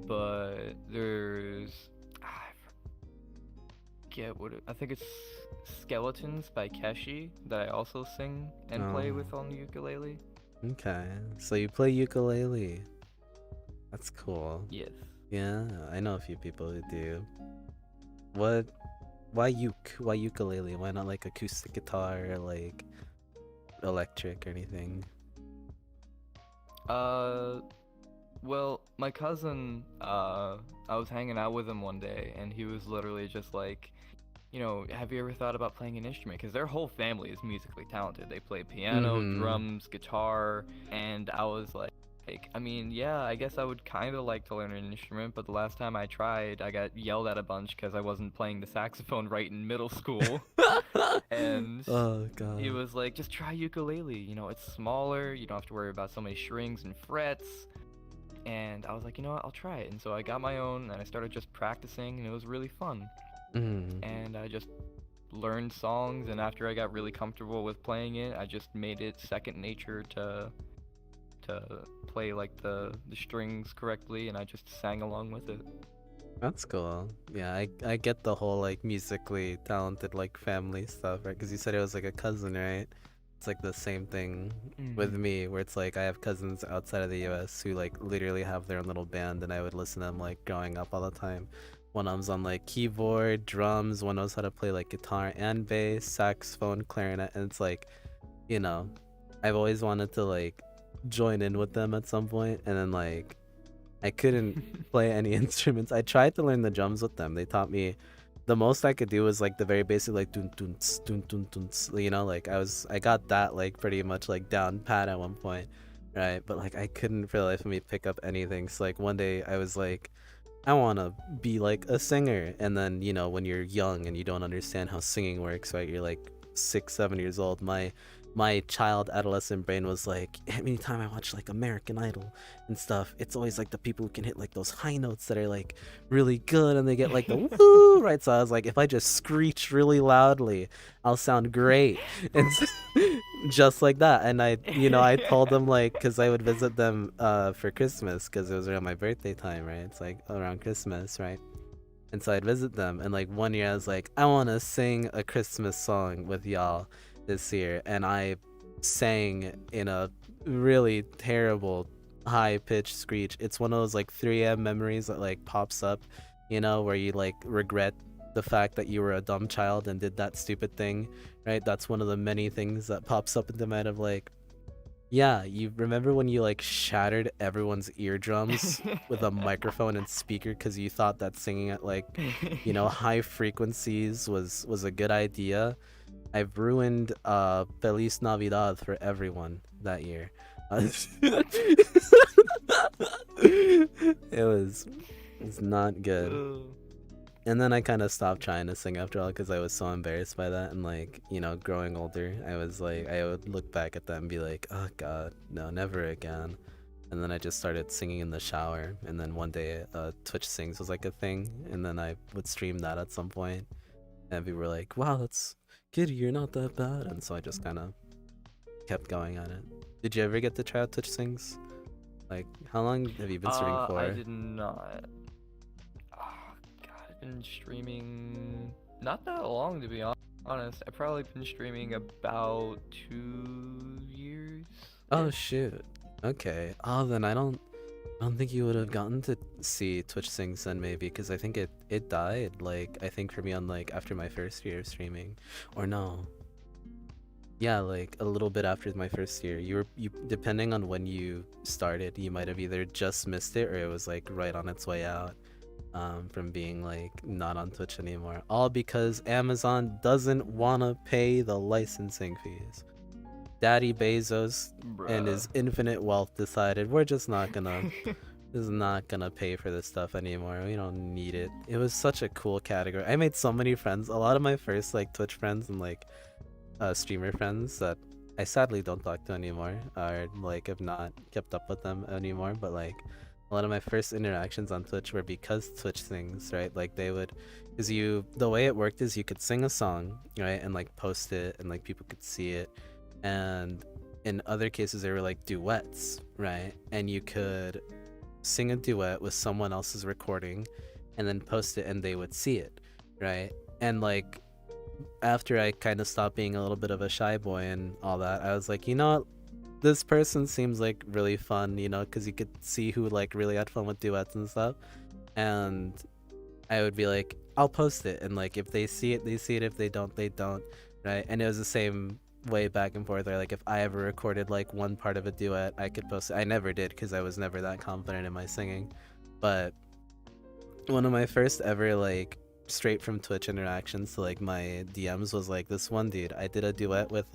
[SPEAKER 3] But there's I forget I think it's Skeletons by Keshi that I also sing and play with on the ukulele.
[SPEAKER 2] Okay, so you play ukulele. That's cool.
[SPEAKER 3] Yes.
[SPEAKER 2] Yeah, I know a few people who do. Why ukulele? Why not like acoustic guitar or like electric or anything?
[SPEAKER 3] Well, my cousin, I was hanging out with him one day and he was literally just like, have you ever thought about playing an instrument? Because their whole family is musically talented. They play piano, drums, guitar, and I was like, I mean, yeah, I guess I would kind of like to learn an instrument, but the last time I tried, I got yelled at a bunch because I wasn't playing the saxophone right in middle school. And
[SPEAKER 2] oh god.
[SPEAKER 3] he was like, just try ukulele. It's smaller, you don't have to worry about so many strings and frets. And I was like, you know what, I'll try it. And so I got my own, and I started just practicing, and it was really fun.
[SPEAKER 2] Mm.
[SPEAKER 3] And I just learned songs, and after I got really comfortable with playing it, I just made it second nature to play like the strings correctly, and I just sang along with it.
[SPEAKER 2] That's cool. Yeah, I get the whole like musically talented like family stuff, right? Because you said it was like a cousin, right? It's like the same thing with me, where it's like I have cousins outside of the US who like literally have their own little band, and I would listen to them like growing up all the time. One of them's on like keyboard, drums, one knows how to play like guitar and bass, saxophone, clarinet, and it's like, you know, I've always wanted to like join in with them at some point, and then like I couldn't play any instruments. I tried to learn the drums with them. They taught me. The most I could do was like the very basic like dun dun ts, dun dun dun ts, you know, like I got that like pretty much like down pat at one point, right? But like I couldn't for the life of me pick up anything. So like one day I was like, I want to be like a singer. And then, you know, when you're young and you don't understand how singing works, right? You're like 6, 7 years old. My child adolescent brain was like, anytime I watch like American Idol and stuff, it's always like the people who can hit like those high notes that are like really good, and they get like the woo, right? So I was like, if I just screech really loudly, I'll sound great. And just like that. And I told them like, because I would visit them for Christmas, because it was around my birthday time, right? It's like around Christmas, right? And so I'd visit them, and like one year I was like, I want to sing a Christmas song with y'all this year, and I sang in a really terrible high-pitched screech. It's one of those like 3 a.m. memories that like pops up, you know, where you like regret the fact that you were a dumb child and did that stupid thing, right? That's one of the many things that pops up into my head of like, yeah, you remember when you like shattered everyone's eardrums with a microphone and speaker because you thought that singing at like, you know, high frequencies was a good idea. I've ruined Feliz Navidad for everyone that year. It was not good. And then I kind of stopped trying to sing after all because I was so embarrassed by that. And like, you know, growing older, I was like, I would look back at that and be like, oh God, no, never again. And then I just started singing in the shower. And then one day Twitch Sings was like a thing. And then I would stream that at some point. And people were like, wow, that's... Kitty, you're not that bad. And so I just kind of kept going on it. Did you ever get to try out Twitch Sings? Like, how long have you been streaming for?
[SPEAKER 3] I did not. Oh, God, I've been streaming not that long, to be honest. I've probably been streaming about 2 years.
[SPEAKER 2] Oh shoot. Okay. Oh, then I don't think you would have gotten to see Twitch Sings then, maybe, because I think it died, like, I think for me on, like, after my first year of streaming. Or no. Yeah, like, a little bit after my first year. You depending on when you started, you might have either just missed it, or it was, like, right on its way out, from being, like, not on Twitch anymore. All because Amazon doesn't want to pay the licensing fees. Daddy Bezos and his infinite wealth decided we're just not gonna pay for this stuff anymore. We don't need it. It was such a cool category. I made so many friends. A lot of my first like Twitch friends and like streamer friends that I sadly don't talk to anymore, or like have not kept up with them anymore. But like a lot of my first interactions on Twitch were because Twitch Sings, right? Like they would, because the way it worked is you could sing a song, right, and like post it, and like people could see it. And in other cases they were like duets, right? And you could sing a duet with someone else's recording and then post it and they would see it, right? And like after I kind of stopped being a little bit of a shy boy and all that, I was like, you know what, this person seems like really fun, you know, because you could see who like really had fun with duets and stuff. And I would be like, I'll post it, and like if they see it, they see it. If they don't, they don't, right? And it was the same way back and forth, or like if I ever recorded like one part of a duet, I could post it. I never did because I was never that confident in my singing. But one of my first ever like straight from Twitch interactions to like my DMs was like this one dude. I did a duet with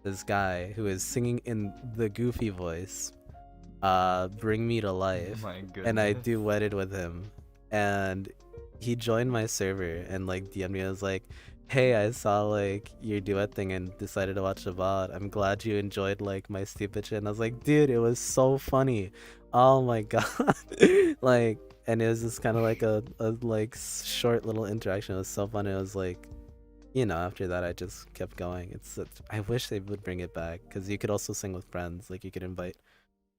[SPEAKER 2] this guy who is singing in the Goofy voice, Bring Me to Life.
[SPEAKER 3] Oh my goodness.
[SPEAKER 2] And I duetted with him, and he joined my server and like DM'd me. I was like, hey, I saw like your duet thing and decided to watch the VOD. I'm glad you enjoyed like my stupid shit. And I was like, dude, it was so funny. Oh my god. Like, and it was just kind of like a like short little interaction. It was so fun. It was like, after that I just kept going. I wish they would bring it back because you could also sing with friends. Like you could invite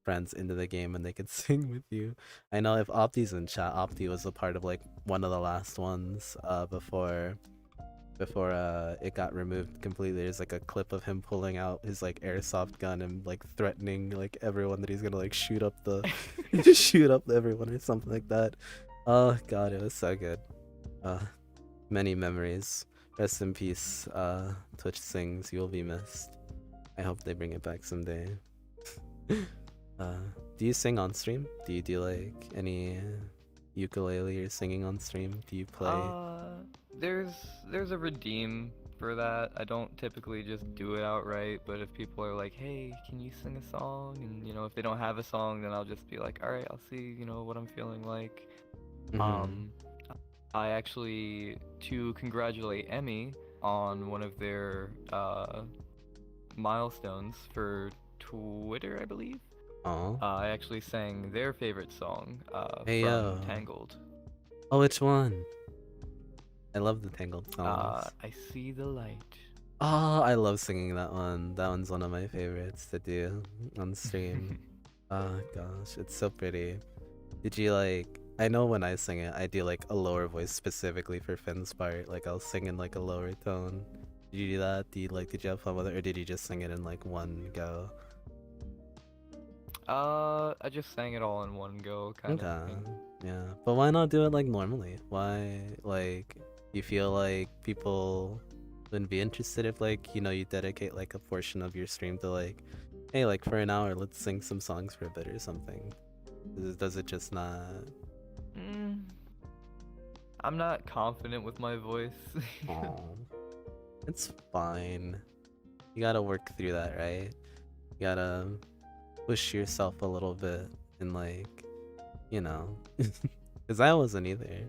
[SPEAKER 2] friends into the game and they could sing with you. I know if Opti's in chat, Opti was a part of like one of the last ones before it got removed completely. There's like a clip of him pulling out his like airsoft gun and like threatening like everyone that he's gonna like shoot up shoot up everyone or something like that. Oh god, it was so good. Many memories. Rest in peace, Twitch Sings. You will be missed. I hope they bring it back someday. Do you sing on stream? Do you do like any ukulele or singing on stream? Do you play?
[SPEAKER 3] There's a redeem for that. I don't typically just do it outright, but if people are like, hey, can you sing a song? And if they don't have a song, then I'll just be like, alright, I'll see, what I'm feeling like. I actually, to congratulate Emmy on one of their milestones for Twitter, I believe. I actually sang their favorite song from Tangled.
[SPEAKER 2] Oh, which one? I love the Tangled songs.
[SPEAKER 3] I See the Light.
[SPEAKER 2] Oh, I love singing that one. That one's one of my favorites to do on stream. Oh gosh, it's so pretty. Did you like... I know when I sing it, I do like a lower voice specifically for Finn's part. Like I'll sing in like a lower tone. Did you do that? Did you have fun with it, or did you just sing it in like one go?
[SPEAKER 3] I just sang it all in one go, kind of thing.
[SPEAKER 2] Yeah, but why not do it like normally? Why, like, you feel like people wouldn't be interested if like, you dedicate like a portion of your stream to like, hey, like for an hour, let's sing some songs for a bit or something. Does it just not...
[SPEAKER 3] I'm not confident with my voice.
[SPEAKER 2] It's fine. You gotta work through that, right? You gotta push yourself a little bit and like, because I wasn't either.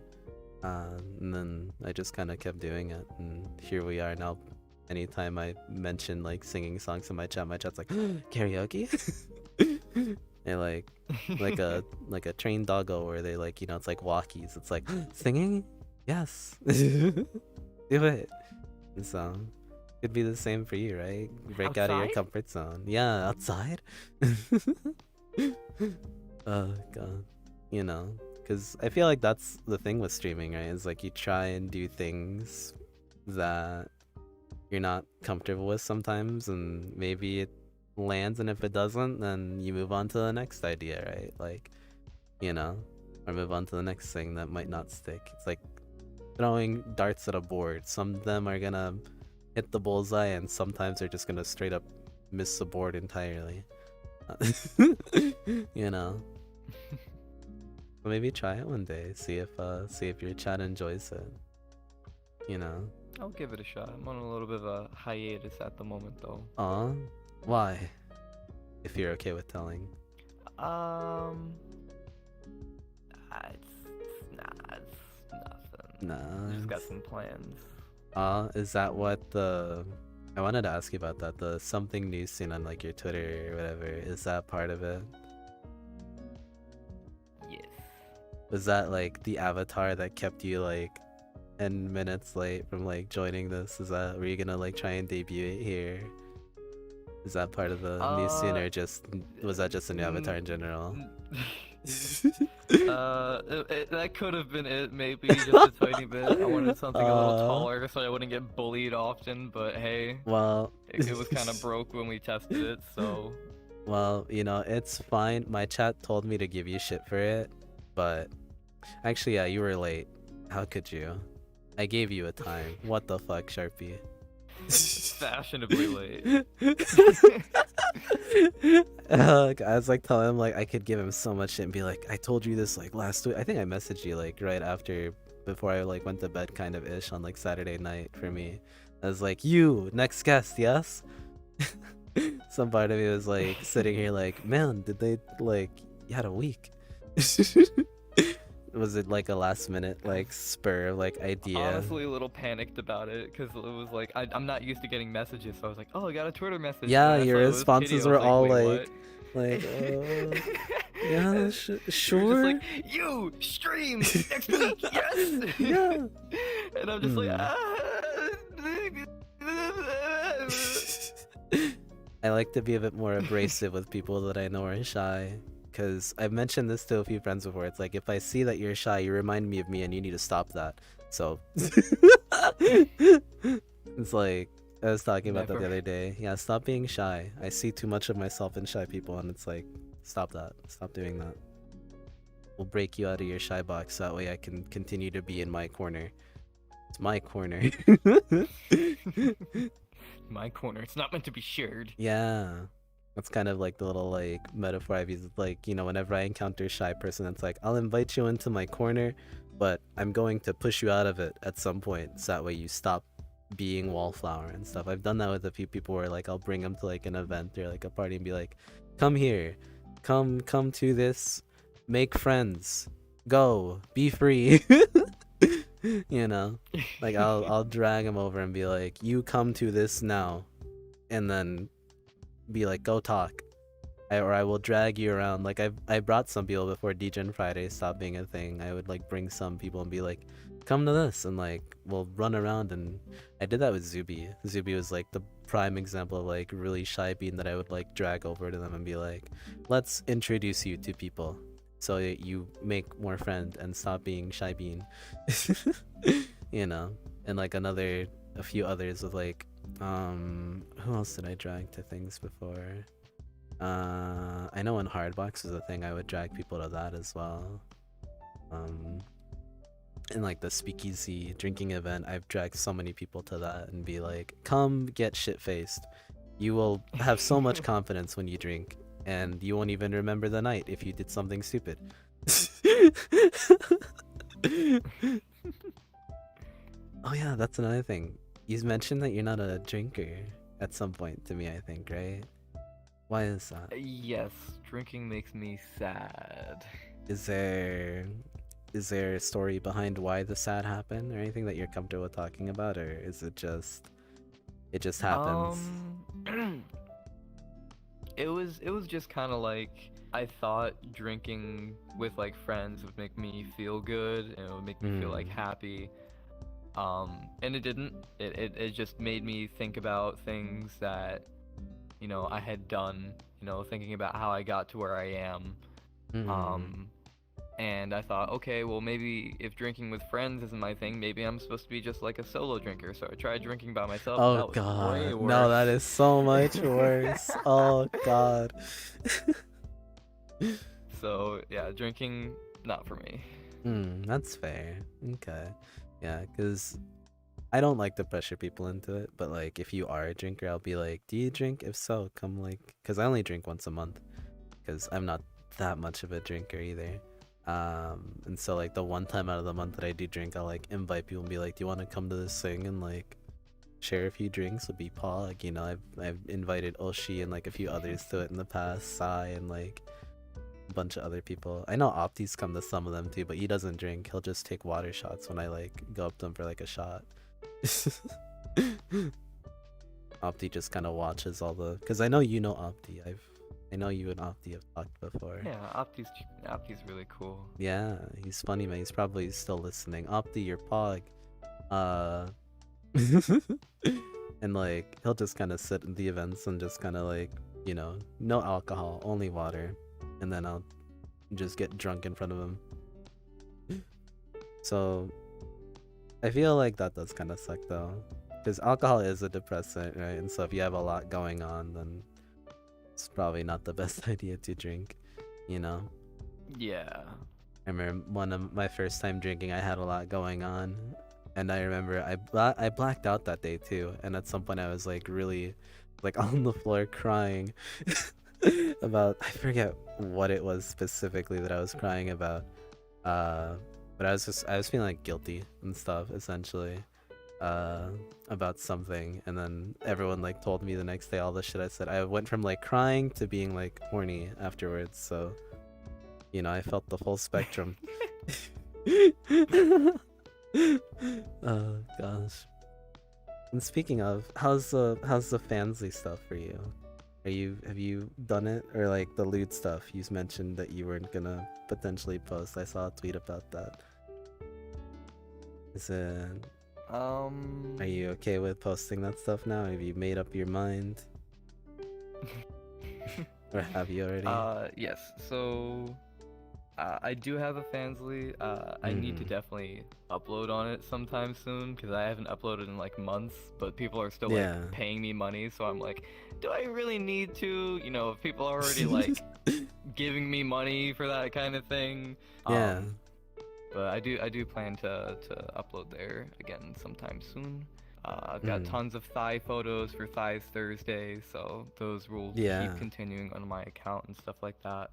[SPEAKER 2] And then I just kind of kept doing it, and here we are now. Anytime I mention like singing songs in my chat's like, karaoke? They're like a trained doggo where they like, it's like walkies. It's like, singing? Yes. Do it. And so it'd be the same for you, right? Break
[SPEAKER 3] outside?
[SPEAKER 2] Out of your comfort zone. Yeah, outside. Oh god. Because I feel like that's the thing with streaming, right? Is like you try and do things that you're not comfortable with sometimes, and maybe it lands, and if it doesn't, then you move on to the next idea, right? Like, or move on to the next thing that might not stick. It's like throwing darts at a board. Some of them are gonna hit the bullseye, and sometimes they're just gonna straight up miss the board entirely. But maybe try it one day. See if your chat enjoys it.
[SPEAKER 3] I'll give it a shot. I'm on a little bit of a hiatus at the moment, though.
[SPEAKER 2] Why? If you're okay with telling.
[SPEAKER 3] It's nothing.
[SPEAKER 2] Nah.
[SPEAKER 3] Just got some plans.
[SPEAKER 2] Is that what I wanted to ask you about that. The something new seen on like your Twitter or whatever. Is that part of it?
[SPEAKER 3] Yes.
[SPEAKER 2] Was that like the avatar that kept you like 10 minutes late from like joining this? Were you gonna like try and debut it here? Is that part of the new scene, or was that just a new avatar in general?
[SPEAKER 3] That could have been it, maybe just a tiny bit. I wanted something a little taller so I wouldn't get bullied often, but hey,
[SPEAKER 2] well,
[SPEAKER 3] it was kind of broke when we tested it, so...
[SPEAKER 2] Well, it's fine. My chat told me to give you shit for it, but actually, yeah, you were late. How could you? I gave you a time. What the fuck, Sharpie?
[SPEAKER 3] Fashionably late.
[SPEAKER 2] I was like telling him like I could give him so much shit and be like, I told you this like last week. I think I messaged you like right before I like went to bed kind of ish on like Saturday night for me. I was like, you next guest, yes? Some part of me was like sitting here like, man, did they like you had a week? Was it like a last minute like spur like idea?
[SPEAKER 3] Honestly, a little panicked about it because it was like I'm not used to getting messages, so I was like, oh, I got a Twitter message.
[SPEAKER 2] Yeah,
[SPEAKER 3] And I
[SPEAKER 2] your
[SPEAKER 3] saw it was
[SPEAKER 2] responses
[SPEAKER 3] Kitty, I
[SPEAKER 2] were
[SPEAKER 3] was
[SPEAKER 2] all
[SPEAKER 3] wait,
[SPEAKER 2] like, yeah,
[SPEAKER 3] what?
[SPEAKER 2] sure.
[SPEAKER 3] You're just like, you stream next week, yes.
[SPEAKER 2] Yeah.
[SPEAKER 3] And I'm just like,
[SPEAKER 2] I like to be a bit more abrasive with people that I know are shy, because I've mentioned this to a few friends before. It's like, if I see that you're shy, you remind me of me, and you need to stop that. So it's like, I was talking about that the other day. Yeah, stop being shy. I see too much of myself in shy people, and it's like, stop that. Stop doing that. We'll break you out of your shy box, so that way I can continue to be in my corner. It's my corner.
[SPEAKER 3] my corner. It's not meant to be shared.
[SPEAKER 2] Yeah. That's kind of like the little like metaphor I've used. Like, you know, whenever I encounter a shy person, it's like, I'll invite you into my corner, but I'm going to push you out of it at some point, so that way you stop being wallflower and stuff. I've done that with a few people where like I'll bring them to like an event or like a party and be like, come here, come to this, make friends, go, be free. You know, like I'll drag them over and be like, you come to this now, and then be like, go talk. Or I will drag you around. Like I brought some people before DGen Friday stopped being a thing. I would like bring some people and be like, come to this, and like we'll run around. And I did that with Zuby. Zuby was like the prime example of like really shy bean that I would like drag over to them and be like, let's introduce you to people so that you make more friends and stop being shy bean. You know. And like a few others with like who else did I drag to things before? I know when Hardbox was a thing, I would drag people to that as well. In like the speakeasy drinking event, I've dragged so many people to that and be like, come get shit-faced. You will have so much confidence when you drink, and you won't even remember the night if you did something stupid. Oh yeah, that's another thing. You mentioned that you're not a drinker at some point to me, I think, right? Why is that?
[SPEAKER 3] Yes, drinking makes me sad.
[SPEAKER 2] Is there a story behind why the sad happened, or anything that you're comfortable talking about, or is it just happens?
[SPEAKER 3] It was just kind of like, I thought drinking with like friends would make me feel good and it would make me feel like happy. And it didn't. It just made me think about things that, you know, I had done, you know, thinking about how I got to where I am. And I thought, okay, well, maybe if drinking with friends isn't my thing, maybe I'm supposed to be just like a solo drinker. So I tried drinking by myself.
[SPEAKER 2] Oh
[SPEAKER 3] and that was
[SPEAKER 2] god,
[SPEAKER 3] way worse.
[SPEAKER 2] no, that is so much worse. Oh god.
[SPEAKER 3] So yeah, drinking, not for me.
[SPEAKER 2] That's fair. Okay. Yeah, because I don't like to pressure people into it, but like if you are a drinker, I'll be like, do you drink? If so, come, like, because I only drink once a month, because I'm not that much of a drinker either. And so like the one time out of the month that I do drink, I'll like invite people and be like, do you want to come to this thing and like share a few drinks? Would be Pog, you know. I've invited Oshi and like a few others to it in the past, Sai and like a bunch of other people. I know Opti's come to some of them too, but he doesn't drink. He'll just take water shots when I like go up to him for like a shot. Opti just kind of watches all the, because I know you know Opti. I know you and Opti have talked before.
[SPEAKER 3] Yeah, Opti's really cool.
[SPEAKER 2] Yeah, he's funny, man. He's probably still listening. Opti, your Pog. And like he'll just kind of sit in the events and just kind of like, you know, no alcohol, only water, and then I'll just get drunk in front of him. So I feel like that does kind of suck though, because alcohol is a depressant, right? And so if you have a lot going on, then it's probably not the best idea to drink, you know?
[SPEAKER 3] Yeah.
[SPEAKER 2] I remember one of my first time drinking, I had a lot going on, and I remember I blacked out that day too, and at some point I was like really like on the floor crying about, I forget what it was specifically that I was crying about, but I was feeling like guilty and stuff essentially about something, and then everyone like told me the next day all the shit I said. I went from like crying to being like horny afterwards, so you know, I felt the full spectrum. Oh gosh. And speaking of, how's the fansly stuff for you? Have you done it, or like the lewd stuff? You mentioned that you weren't gonna potentially post. I saw a tweet about that. Is it? Are you okay with posting that stuff now? Have you made up your mind, or have you already?
[SPEAKER 3] Yes. So, I do have a Fansly. I need to definitely upload on it sometime soon because I haven't uploaded in like months, but people are still like paying me money, so I'm like, do I really need to? You know, if people are already like giving me money for that kind of thing.
[SPEAKER 2] Yeah.
[SPEAKER 3] But I do plan to upload there again sometime soon. I've got tons of thigh photos for Thighs Thursday, so those will keep continuing on my account and stuff like that.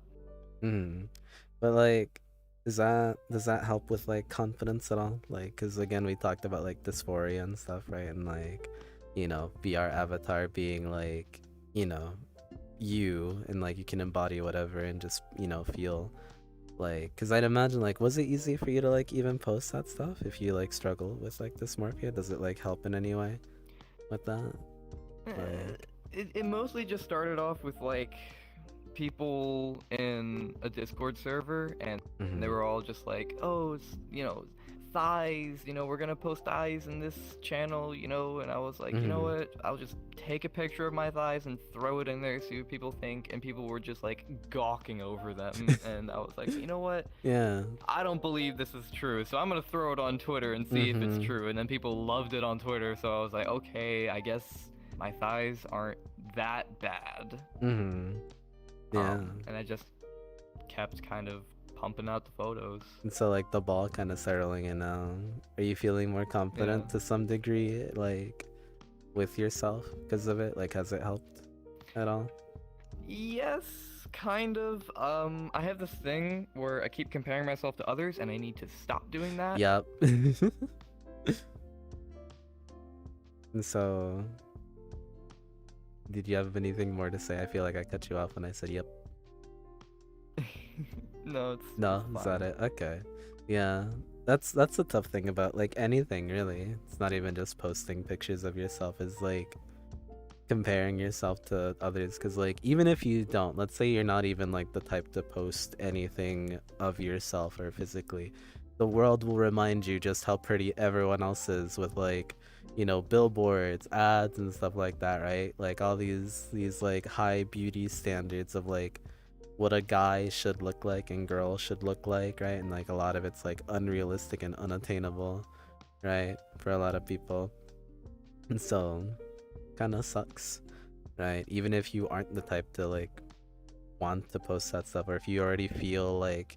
[SPEAKER 2] But like, does that help with like confidence at all? Like, because again, we talked about like dysphoria and stuff, right? And like, you know, VR avatar being like, you know, you, and like you can embody whatever and just, you know, feel like, because I'd imagine like, was it easy for you to like even post that stuff if you like struggle with like dysmorphia? Does it like help in any way with that? Like...
[SPEAKER 3] It mostly just started off with like people in a Discord server, and they were all just like, oh, it's, you know, thighs, you know, we're gonna post thighs in this channel, you know, and I was like, you know what, I'll just take a picture of my thighs and throw it in there, see what people think, and people were just like gawking over them, and I was like, you know what, I don't believe this is true, so I'm gonna throw it on Twitter and see if it's true, and then people loved it on Twitter, so I was like, okay, I guess my thighs aren't that bad. And I just kept kind of pumping out the photos. And
[SPEAKER 2] so like the ball kind of settling in now. Are you feeling more confident to some degree, like with yourself because of it? Like, has it helped at all?
[SPEAKER 3] Yes, kind of. I have this thing where I keep comparing myself to others, and I need to stop doing that.
[SPEAKER 2] Yep. And so, did you have anything more to say? I feel like I cut you off when I said yep.
[SPEAKER 3] No, it's
[SPEAKER 2] is that it? Okay. Yeah. That's the tough thing about like anything really. It's not even just posting pictures of yourself, is like comparing yourself to others, because like even if you don't, let's say you're not even like the type to post anything of yourself or physically, the world will remind you just how pretty everyone else is with like, you know, billboards, ads and stuff like that, right? Like all these like high beauty standards of like what a guy should look like and girl should look like, right? And like a lot of it's like unrealistic and unattainable, right, for a lot of people. And so kind of sucks, right? Even if you aren't the type to like want to post that stuff, or if you already feel like,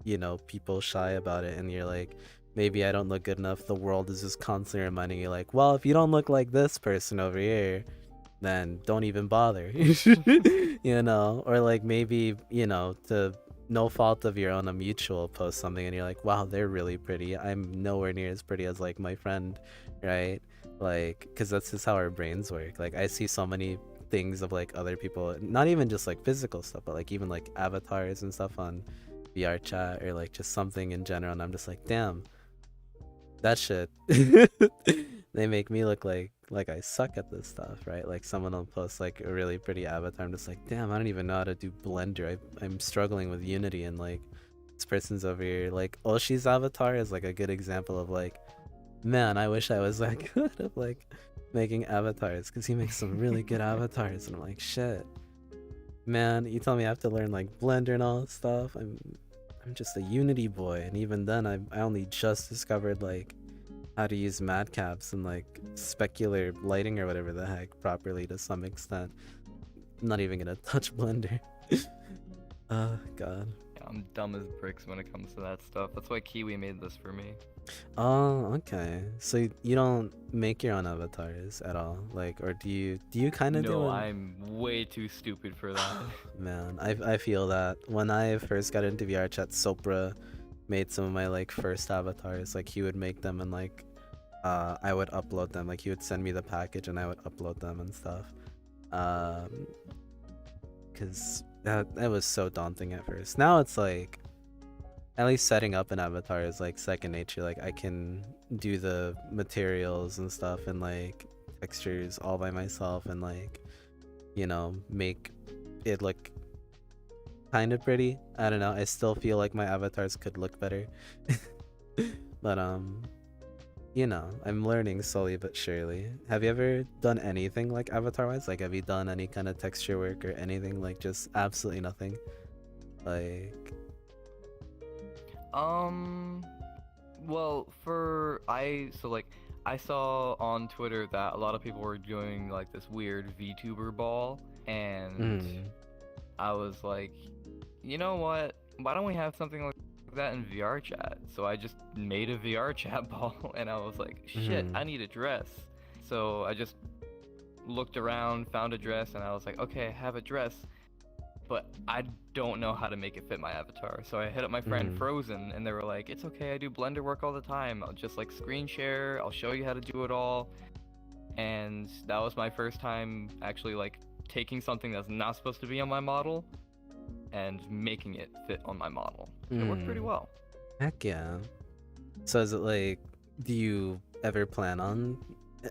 [SPEAKER 2] you know, people shy about it and you're like, maybe I don't look good enough, the world is just constantly reminding you like, well, if you don't look like this person over here, then don't even bother. You know, or like maybe, you know, to no fault of your own, a mutual post something and you're like, wow, they're really pretty, I'm nowhere near as pretty as like my friend, right? Like, because that's just how our brains work. Like I see so many things of like other people, not even just like physical stuff, but like even like avatars and stuff on VR chat or like just something in general, and I'm just like, damn, that shit. They make me look like I suck at this stuff, right? Like someone will post like a really pretty avatar, I'm just like, damn, I don't even know how to do Blender. I'm struggling with Unity, and like this person's over here. Like Oshi's avatar is like a good example of like, man, I wish I was that good at like making avatars, because he makes some really good avatars, and I'm like, shit, man, you tell me I have to learn like Blender and all this stuff. I'm just a Unity boy, and even then I only just discovered like how to use madcaps and like specular lighting or whatever the heck properly to some extent. I'm not even gonna touch Blender. Oh god.
[SPEAKER 3] Yeah, I'm dumb as bricks when it comes to that stuff. That's why Kiwi made this for me.
[SPEAKER 2] Oh, okay. So you don't make your own avatars at all, like, or do you kind of do it?
[SPEAKER 3] No, I'm way too stupid for that.
[SPEAKER 2] Man, I feel that when I first got into VR chat, Sopra made some of my like first avatars. Like he would make them, and like I would upload them. Like he would send me the package and I would upload them and stuff, because that was so daunting at first. Now it's like at least setting up an avatar is like second nature. Like I can do the materials and stuff and like textures all by myself and like, you know, make it look kind of pretty. I don't know. I still feel like my avatars could look better. But you know, I'm learning slowly but surely. Have you ever done anything like avatar wise? Like have you done any kind of texture work or anything? Like just absolutely nothing? Like
[SPEAKER 3] Well, I saw on Twitter that a lot of people were doing like this weird VTuber ball, and I was like, you know what? Why don't we have something like that in VR chat? So I just made a VR chat ball, and I was like, shit, I need a dress. So I just looked around, found a dress, and I was like, okay, I have a dress, but I don't know how to make it fit my avatar. So I hit up my friend Frozen, and they were like, it's okay, I do Blender work all the time. I'll just like screen share, I'll show you how to do it all. And that was my first time actually like taking something that's not supposed to be on my model and making it fit on my model. It worked pretty well.
[SPEAKER 2] Heck yeah. So is it like, do you ever plan on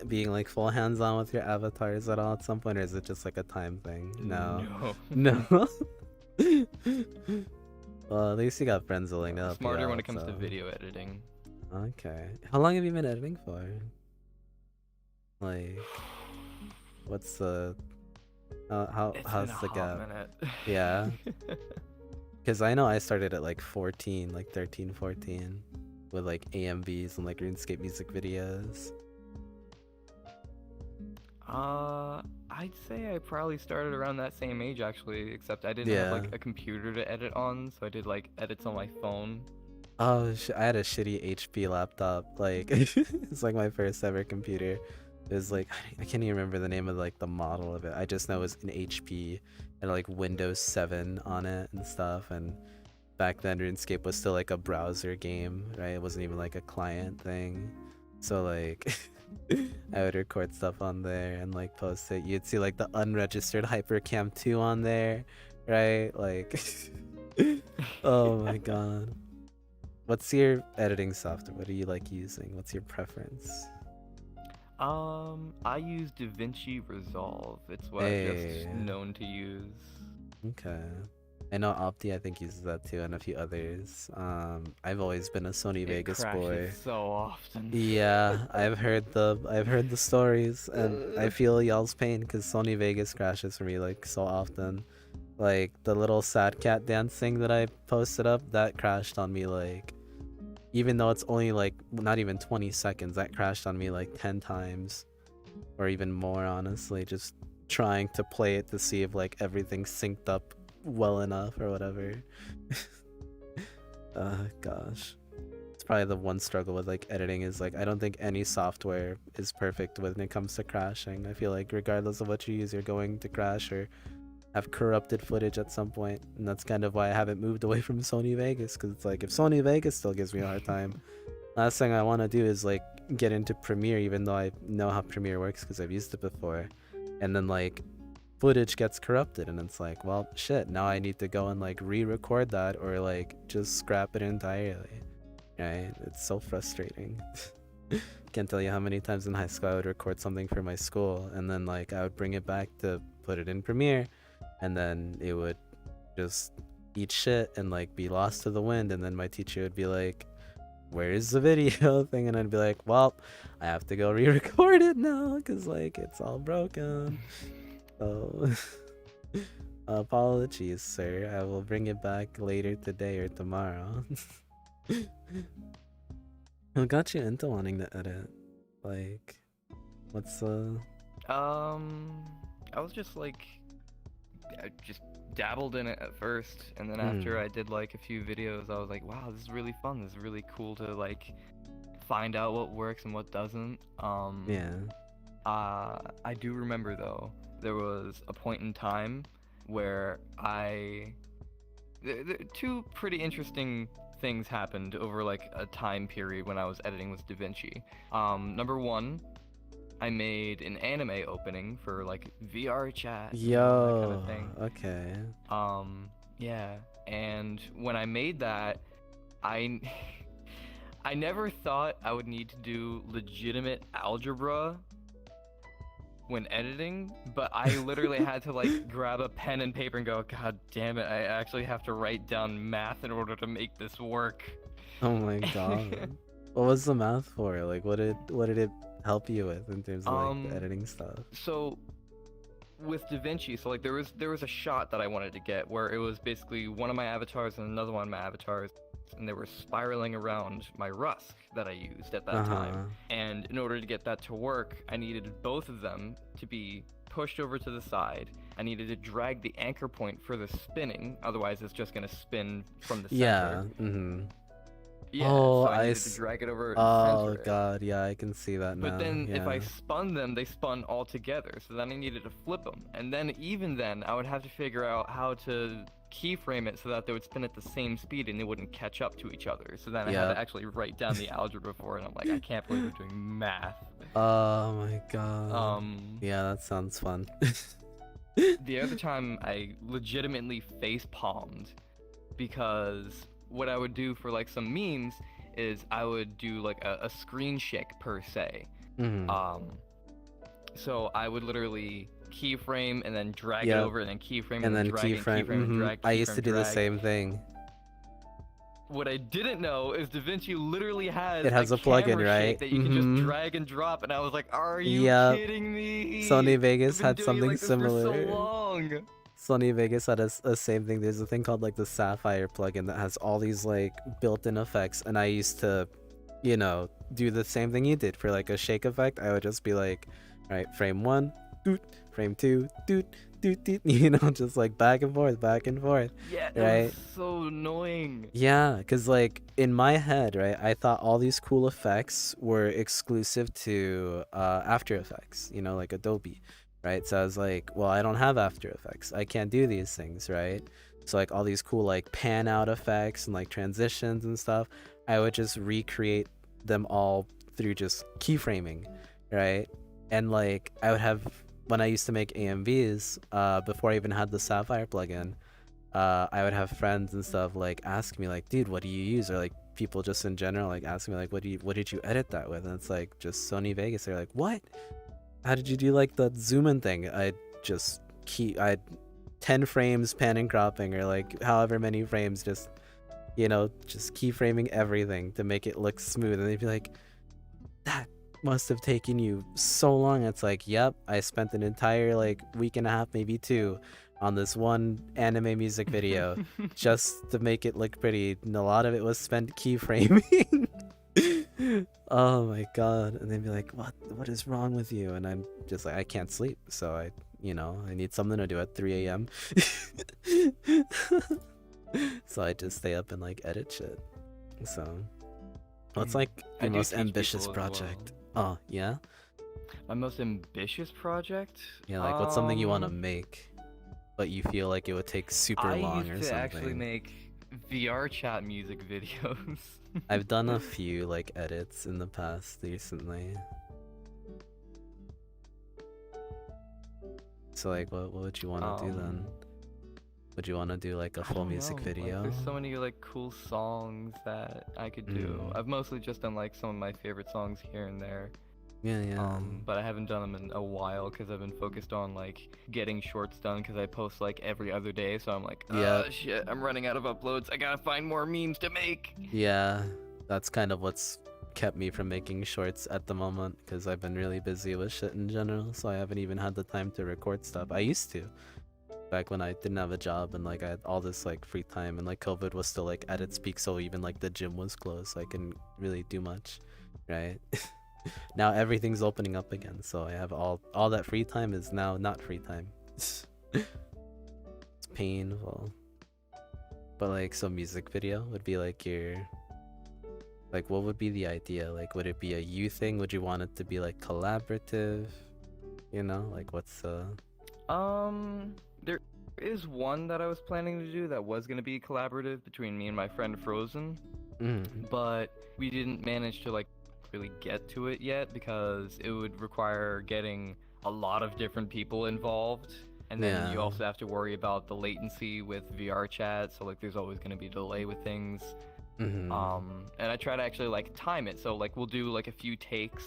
[SPEAKER 2] being like full hands-on with your avatars at all at some point, or is it just like a time thing? No. Well, at least you got friends willing to help you
[SPEAKER 3] Smarter when
[SPEAKER 2] out,
[SPEAKER 3] it comes to
[SPEAKER 2] so.
[SPEAKER 3] video editing.
[SPEAKER 2] Okay. How long have you been editing for? Like, what's the how's the gap? Yeah. Because I know I started at like 14, like 13, 14, with like AMVs and like RuneScape music videos.
[SPEAKER 3] I'd say I probably started around that same age actually, except I didn't have like a computer to edit on, so I did like edits on my phone.
[SPEAKER 2] Oh, I had a shitty HP laptop. Like, it's like my first ever computer. It was like, I can't even remember the name of like the model of it. I just know it was an HP and like Windows 7 on it and stuff. And back then RuneScape was still like a browser game, right? It wasn't even like a client thing. So like I would record stuff on there and like post it. You'd see like the unregistered Hypercam 2 on there, right? Like oh my god. What's your editing software? What do you like using? What's your preference?
[SPEAKER 3] I use DaVinci Resolve. It's what I'm just known to use.
[SPEAKER 2] Okay. I know Opti I think uses that too, and a few others. I've always been a Sony Vegas boy.
[SPEAKER 3] So often.
[SPEAKER 2] Yeah, I've heard the stories, and I feel y'all's pain because Sony Vegas crashes for me like so often. Like the little sad cat dance thing that I posted up, that crashed on me like, even though it's only like not even 20 seconds, that crashed on me like 10 times or even more, honestly, just trying to play it to see if like everything's synced up well enough or whatever. Gosh, it's probably the one struggle with like editing is like I don't think any software is perfect when it comes to crashing. I feel like regardless of what you use, you're going to crash or have corrupted footage at some point, and that's kind of why I haven't moved away from Sony Vegas, because it's like if Sony Vegas still gives me a hard time, last thing I want to do is like get into Premiere, even though I know how Premiere works because I've used it before, and then like footage gets corrupted and it's like, well shit, now I need to go and like re-record that or like just scrap it entirely, right? It's so frustrating. Can't tell you how many times in high school I would record something for my school and then like I would bring it back to put it in Premiere, and then it would just eat shit and like be lost to the wind, and then my teacher would be like, where's the video thing? And I'd be like, well, I have to go re-record it now because like it's all broken. So apologies, sir. I will bring it back later today or tomorrow. What got you into wanting to edit? Like, what's
[SPEAKER 3] I was just like, I just dabbled in it at first, and then after I did like a few videos, I was like, wow, this is really fun. This is really cool to like find out what works and what doesn't. I do remember though, there was a point in time where two pretty interesting things happened over like a time period when I was editing with DaVinci. Number one, I made an anime opening for like VR chat, that kind of thing.
[SPEAKER 2] Okay.
[SPEAKER 3] Yeah, and when I made that, I I never thought I would need to do legitimate algebra when editing, but I literally had to like grab a pen and paper and go, God damn it, I actually have to write down math in order to make this work.
[SPEAKER 2] Oh my god. What was the math for? Like, what did it help you with in terms of like the editing stuff?
[SPEAKER 3] So with DaVinci, so like there was a shot that I wanted to get where it was basically one of my avatars and another one of my avatars, and they were spiraling around my Rusk that I used at that time. And in order to get that to work, I needed both of them to be pushed over to the side. I needed to drag the anchor point for the spinning, otherwise it's just gonna spin from the center.
[SPEAKER 2] Yeah. Mm-hmm.
[SPEAKER 3] Yeah,
[SPEAKER 2] Oh,
[SPEAKER 3] so I needed to drag it over and
[SPEAKER 2] Oh
[SPEAKER 3] center it.
[SPEAKER 2] god, yeah, I can see that now.
[SPEAKER 3] But then if
[SPEAKER 2] yeah.
[SPEAKER 3] I spun them, they spun all together. So then I needed to flip them. And then even then, I would have to figure out how to keyframe it so that they would spin at the same speed and they wouldn't catch up to each other. So then I had to actually write down the algebra for it. And I'm like, I can't believe we're doing math.
[SPEAKER 2] Oh my god. Yeah, that sounds fun.
[SPEAKER 3] The other time I legitimately face palmed because what I would do for like some memes is I would do like a screen shake per se. So I would literally keyframe and then drag it over and then keyframe and then drag
[SPEAKER 2] keyframe.
[SPEAKER 3] and drag.
[SPEAKER 2] I used to do the same thing.
[SPEAKER 3] What I didn't know is DaVinci literally has
[SPEAKER 2] a plugin,
[SPEAKER 3] camera
[SPEAKER 2] right?
[SPEAKER 3] shake that you can just drag and drop, and I was like, are you kidding me?
[SPEAKER 2] Sony Vegas had
[SPEAKER 3] I've been doing
[SPEAKER 2] something
[SPEAKER 3] like this
[SPEAKER 2] similar.
[SPEAKER 3] for so long.
[SPEAKER 2] Sony Vegas had a same thing. There's a thing called like the Sapphire plugin that has all these like built-in effects, and I used to, you know, do the same thing you did for like a shake effect. I would just be like, all right, frame 1, doot, frame 2, doot, doot, doot, you know, just like back and forth.
[SPEAKER 3] Yeah,
[SPEAKER 2] right?
[SPEAKER 3] It was so annoying.
[SPEAKER 2] Yeah, because like in my head, right, I thought all these cool effects were exclusive to After Effects, you know, like Adobe. Right, so I was like, well, I don't have After Effects, I can't do these things, right? So like all these cool like pan out effects and like transitions and stuff, I would just recreate them all through just keyframing, right? And like I would have, when I used to make AMVs, before I even had the Sapphire plugin, I would have friends and stuff like ask me like, dude, what do you use? Or like people just in general like ask me like, what did you edit that with? And it's like just Sony Vegas. They're like, what? How did you do like the zoom in thing? I 10 frames pan and cropping, or like however many frames, just, you know, just keyframing everything to make it look smooth. And they'd be like, that must have taken you so long. It's like, yep, I spent an entire like week and a half, maybe 2, on this one anime music video just to make it look pretty, and a lot of it was spent keyframing. Oh my god. And they'd be like, what is wrong with you? And I'm just like, I can't sleep, so I need something to do at 3 a.m. So I just stay up and like edit shit. So what's like your most ambitious project? Oh yeah,
[SPEAKER 3] my most ambitious project?
[SPEAKER 2] Yeah, like what's something you want to make but you feel like it would take super long or something? I used to
[SPEAKER 3] actually make VR chat music videos.
[SPEAKER 2] I've done a few like edits in the past recently. So like what would you want to do then? Would you want to do like a full music video?
[SPEAKER 3] Like, there's so many like cool songs that I could do. I've mostly just done like some of my favorite songs here and there.
[SPEAKER 2] Yeah.
[SPEAKER 3] But I haven't done them in a while because I've been focused on like getting shorts done because I post like every other day. So I'm like, shit, I'm running out of uploads. I gotta find more memes to make.
[SPEAKER 2] Yeah, that's kind of what's kept me from making shorts at the moment, because I've been really busy with shit in general. So I haven't even had the time to record stuff. I used to, back when I didn't have a job and like I had all this like free time, and like COVID was still like at its peak, so even like the gym was closed, so I couldn't really do much, right? Now everything's opening up again, so I have all that free time is now not free time. It's painful. But like, so music video would be like your, like, what would be the idea? Like, would it be a you thing? Would you want it to be like collaborative? You know, like what's
[SPEAKER 3] there is one that I was planning to do that was gonna be collaborative between me and my friend Frozen, but we didn't manage to like really get to it yet because it would require getting a lot of different people involved, and then you also have to worry about the latency with VR chat, so like there's always going to be delay with things. And I try to actually like time it, so like we'll do like a few takes,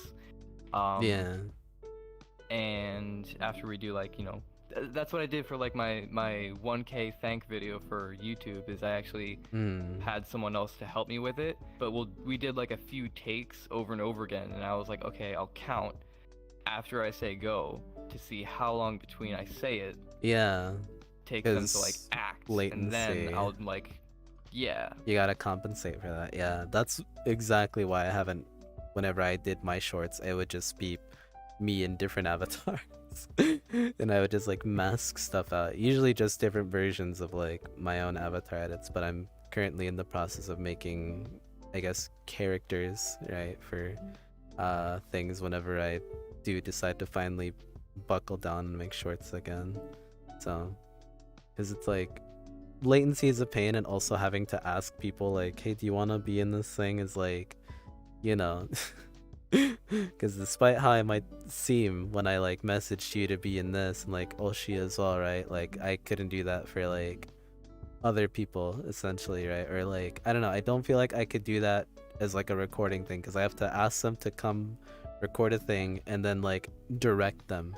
[SPEAKER 2] Yeah.
[SPEAKER 3] and after we do like, you know, that's what I did for like my 1K thank video for YouTube, is I actually had someone else to help me with it, but we did like a few takes over and over again, and I was like, okay, I'll count after I say go to see how long between I say it
[SPEAKER 2] Yeah.
[SPEAKER 3] takes them to like act, and then I'll like, yeah.
[SPEAKER 2] You gotta compensate for that. Yeah, that's exactly why I haven't. Whenever I did my shorts, it would just be me in different avatars. And I would just like mask stuff out. Usually just different versions of like my own avatar edits, but I'm currently in the process of making, I guess, characters, right, for things whenever I do decide to finally buckle down and make shorts again. So, because it's like latency is a pain, and also having to ask people like, hey, do you want to be in this thing is like, you know, because despite how I might seem when I like messaged you to be in this, and like Oshi as well, right, like I couldn't do that for like other people essentially, right? Or like, I don't know, I don't feel like I could do that as like a recording thing, because I have to ask them to come record a thing and then like direct them,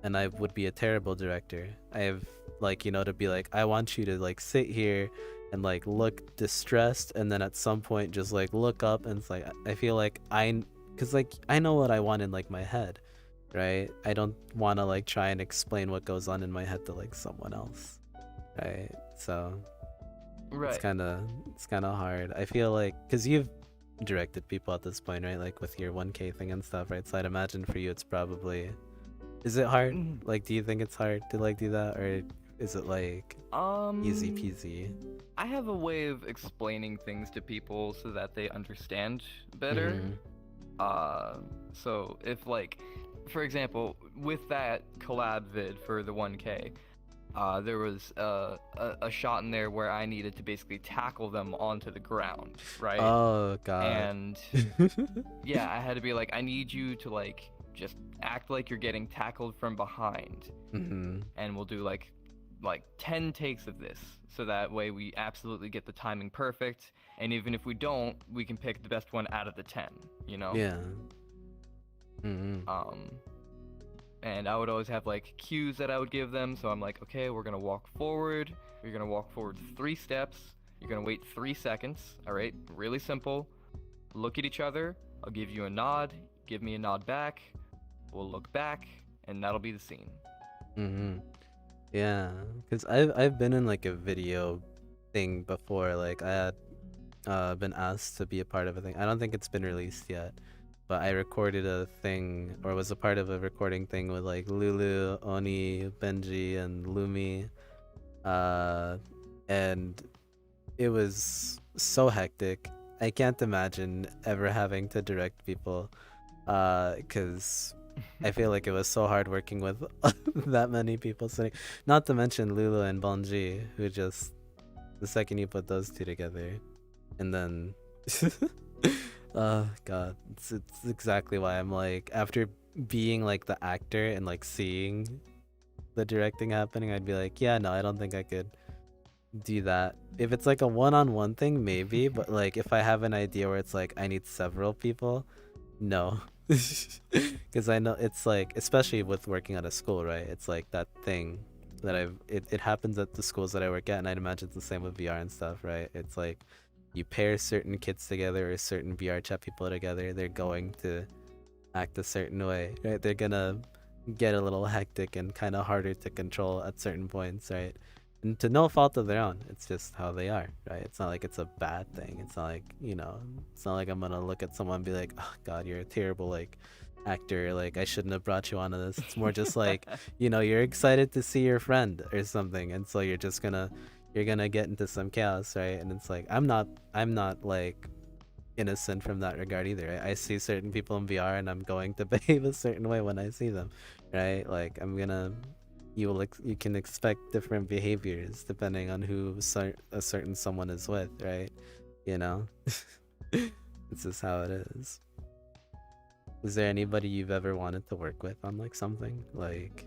[SPEAKER 2] and I would be a terrible director. I have like, you know, to be like, I want you to like sit here and like look distressed, and then at some point just like look up, and it's like, I feel like because like I know what I want in like my head, right? I don't want to like try and explain what goes on in my head to like someone else, right? So it's kind of hard. I feel like, because you've directed people at this point, right, like with your 1K thing and stuff, right? So I'd imagine for you it's probably, is it hard? Like, do you think it's hard to like do that, or is it like easy peasy?
[SPEAKER 3] I have a way of explaining things to people so that they understand better. So if like, for example, with that collab vid for the 1K, there was a shot in there where I needed to basically tackle them onto the ground, right?
[SPEAKER 2] Oh god.
[SPEAKER 3] And yeah, I had to be like, I need you to like just act like you're getting tackled from behind, and we'll do like 10 takes of this, so that way we absolutely get the timing perfect, and even if we don't, we can pick the best one out of the 10, you know?
[SPEAKER 2] Yeah.
[SPEAKER 3] And I would always have like cues that I would give them, so I'm like, okay, we're gonna walk forward, you're gonna walk forward 3 steps, you're gonna wait 3 seconds, alright? Really simple. Look at each other, I'll give you a nod, give me a nod back, we'll look back, and that'll be the scene.
[SPEAKER 2] Yeah, because I've been in like a video thing before. Like I had been asked to be a part of a thing. I don't think it's been released yet, but I recorded a thing, or was a part of a recording thing with like Lulu, Oni, Benji, and Lumi, and it was so hectic. I can't imagine ever having to direct people, because I feel like it was so hard working with that many people sitting. Not to mention Lulu and Bonji, who just, the second you put those two together, and then oh god, it's exactly why I'm like, after being like the actor and like seeing the directing happening, I'd be like, yeah, no, I don't think I could do that. If it's like a one-on-one thing, maybe, but like if I have an idea where it's like I need several people, no. Because I know it's like, especially with working at a school, right, it's like that thing that it happens at the schools that I work at, and I'd imagine it's the same with VR and stuff, right? It's like you pair certain kids together or certain VR chat people together, they're going to act a certain way, right? They're gonna get a little hectic and kind of harder to control at certain points, right? And to no fault of their own, it's just how they are, right? It's not like it's a bad thing. It's not like, you know, it's not like I'm gonna look at someone and be like, oh god, you're a terrible like actor, like I shouldn't have brought you onto this. It's more just like, you know, you're excited to see your friend or something, and so you're gonna get into some chaos, right? And it's like, I'm not like innocent from that regard either, right? I see certain people in VR and I'm going to behave a certain way when I see them, right? Like you can expect different behaviors depending on who a certain someone is with, right? You know. It's just how it is. Is there anybody you've ever wanted to work with on like something, like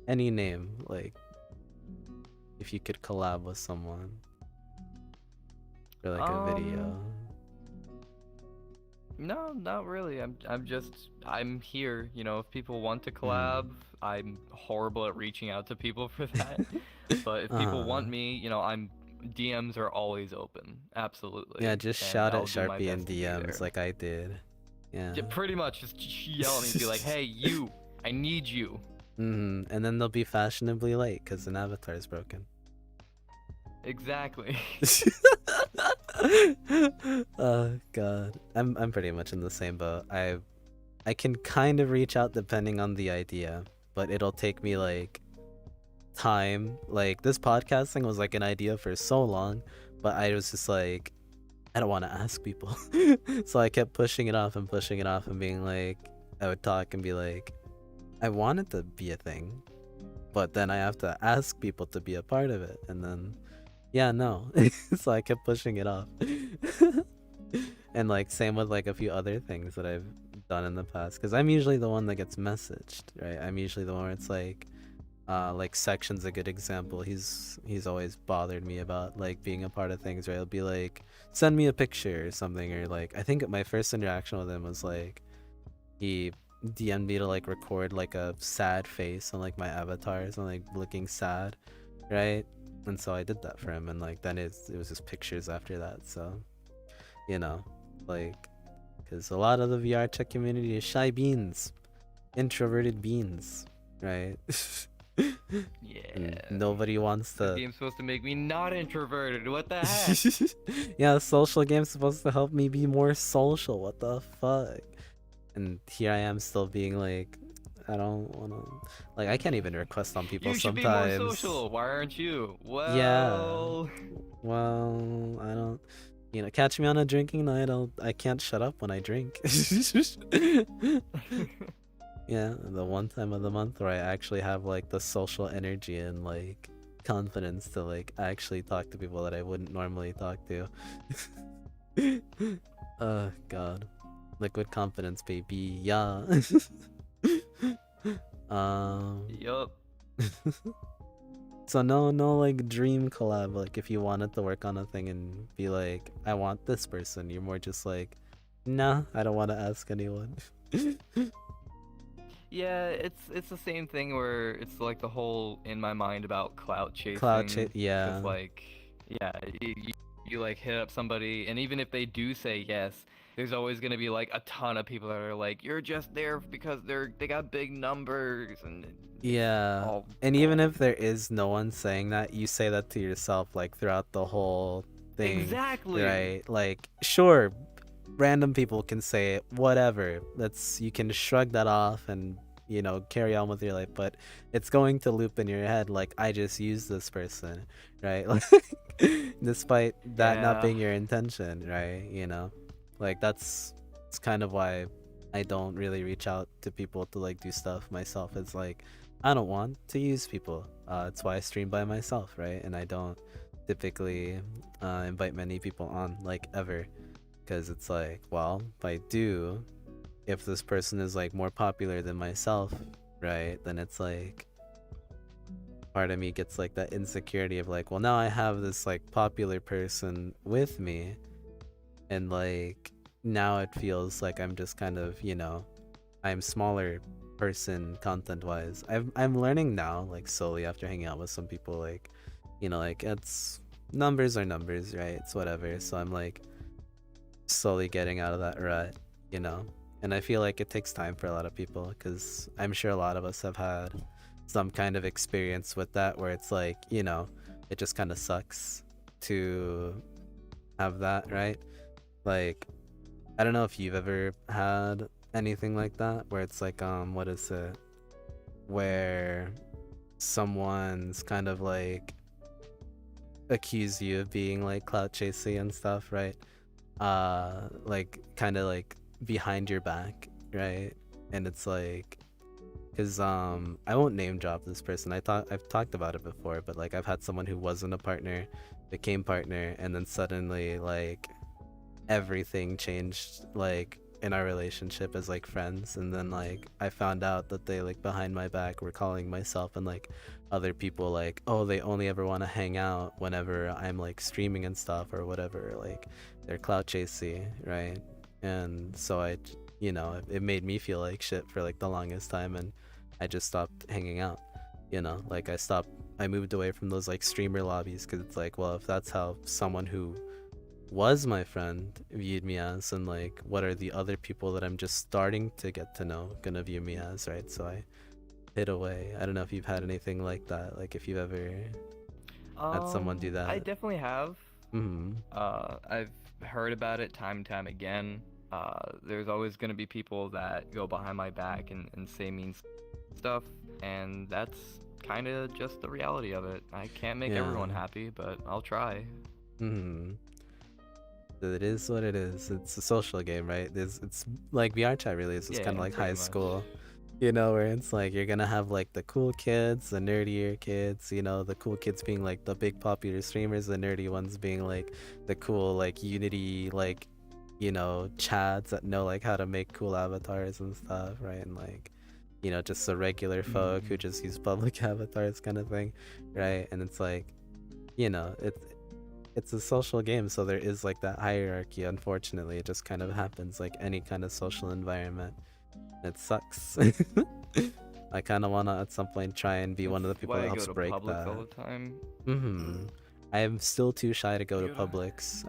[SPEAKER 2] any name, like if you could collab with someone? for like a video?
[SPEAKER 3] No, not really. I'm here. You know, if people want to collab, I'm horrible at reaching out to people for that. But if people want me, you know, DMs are always open. Absolutely.
[SPEAKER 2] Yeah, just
[SPEAKER 3] And
[SPEAKER 2] shout
[SPEAKER 3] I'll
[SPEAKER 2] at
[SPEAKER 3] do my
[SPEAKER 2] Sharpie in
[SPEAKER 3] best to be there.
[SPEAKER 2] DMs like I did. Yeah.
[SPEAKER 3] Yeah, pretty much just yell at me and be like, "Hey, you, I need you."
[SPEAKER 2] And then they'll be fashionably late because an avatar is broken.
[SPEAKER 3] Exactly.
[SPEAKER 2] Oh god, I'm pretty much in the same boat. I can kind of reach out depending on the idea, but it'll take me like time. Like this podcasting was like an idea for so long, but I was just like, I don't want to ask people. So I kept pushing it off and being like, I would talk and be like, I want it to be a thing, but then I have to ask people to be a part of it, and then yeah, no. So I kept pushing it off. And like same with like a few other things that I've done in the past, because I'm usually the one that gets messaged, right? I'm usually the one where it's like Section's a good example. He's always bothered me about like being a part of things, right? He'll be like, send me a picture or something, or like I think my first interaction with him was like he DM'd me to like record like a sad face on like my avatars and like looking sad, right? And so I did that for him, and like then it was just pictures after that. So you know, like, because a lot of the VR tech community is shy beans, introverted beans, right?
[SPEAKER 3] Yeah.
[SPEAKER 2] And nobody wants
[SPEAKER 3] The
[SPEAKER 2] to.
[SPEAKER 3] game's supposed to make me not introverted. What the heck?
[SPEAKER 2] Yeah, a social game's supposed to help me be more social. What the fuck? And here I am still being like, I don't want to. Like, I can't even request on people
[SPEAKER 3] You should
[SPEAKER 2] sometimes.
[SPEAKER 3] be more social. Why aren't you? Well.
[SPEAKER 2] Yeah. Well, I don't. You know, catch me on a drinking night. I can't shut up when I drink. Yeah, the one time of the month where I actually have like the social energy and like confidence to like actually talk to people that I wouldn't normally talk to. Oh god. Liquid confidence, baby. Yeah.
[SPEAKER 3] Yup.
[SPEAKER 2] So no like dream collab. Like if you wanted to work on a thing and be like, I want this person, you're more just like, nah, I don't want to ask anyone.
[SPEAKER 3] Yeah, it's the same thing where it's like the whole in my mind about clout chasing.
[SPEAKER 2] Yeah.
[SPEAKER 3] 'Cause, like, yeah, you like hit up somebody, and even if they do say yes, there's always gonna be like a ton of people that are like, you're just there because they got big numbers and.
[SPEAKER 2] Yeah, and even if there is no one saying that, you say that to yourself like throughout the whole thing.
[SPEAKER 3] Exactly.
[SPEAKER 2] Right? Like, sure, random people can say it, whatever. You can shrug that off and, you know, carry on with your life, but it's going to loop in your head like, I just used this person, right? Like, despite that not being your intention, right? You know, like it's kind of why I don't really reach out to people to like do stuff myself. It's like, I don't want to use people. It's why I stream by myself, right? And I don't typically invite many people on, like, ever, because it's like, well, if I do, if this person is like more popular than myself, right, then it's like part of me gets like that insecurity of like, well, now I have this like popular person with me, and like now it feels like I'm just kind of, you know, I'm smaller person content wise. I'm learning now, like slowly after hanging out with some people, like, you know, like it's numbers are numbers, right? It's whatever. So I'm like slowly getting out of that rut, you know. And I feel like it takes time for a lot of people, because I'm sure a lot of us have had some kind of experience with that where it's like, you know, it just kind of sucks to have that, right? Like, I don't know if you've ever had anything like that where it's like, what is it, where someone's kind of like accuse you of being like clout chasing and stuff, right? Like kind of like behind your back, right? And it's like, because I won't name drop this person. I've talked about it before, but like I've had someone who wasn't a partner became partner, and then suddenly like everything changed like in our relationship as like friends. And then like I found out that they like behind my back were calling myself and like other people like, oh, they only ever want to hang out whenever I'm like streaming and stuff or whatever, like they're clout chasing, right? And so it made me feel like shit for like the longest time, and I just stopped hanging out, like I moved away from those like streamer lobbies, because it's like, well, if that's how someone who was my friend viewed me as, and like what are the other people that I'm just starting to get to know gonna view me as, right? So I hid away. I don't know if you've had anything like that, like if you've ever had someone do that.
[SPEAKER 3] I definitely have.
[SPEAKER 2] Mm-hmm.
[SPEAKER 3] I've heard about it time and time again. There's always gonna be people that go behind my back and say mean stuff, and that's kind of just the reality of it. I can't make everyone happy, but I'll try.
[SPEAKER 2] Mm-hmm. It is what it is. It's a social game, right? It's like VR chat really is. It's kind of like high school, where it's like you're gonna have like the cool kids, the nerdier kids, the cool kids being like the big popular streamers, the nerdy ones being like the cool like Unity like chads that know like how to make cool avatars and stuff, right? And like just the regular folk who just use public avatars kind of thing, right? And it's like it's a social game, so there is like that hierarchy. Unfortunately, it just kind of happens like any kind of social environment. It sucks. I kind of want to at some point try and be one of the people that helps break that.
[SPEAKER 3] All the time.
[SPEAKER 2] I am still too shy to go to Publix.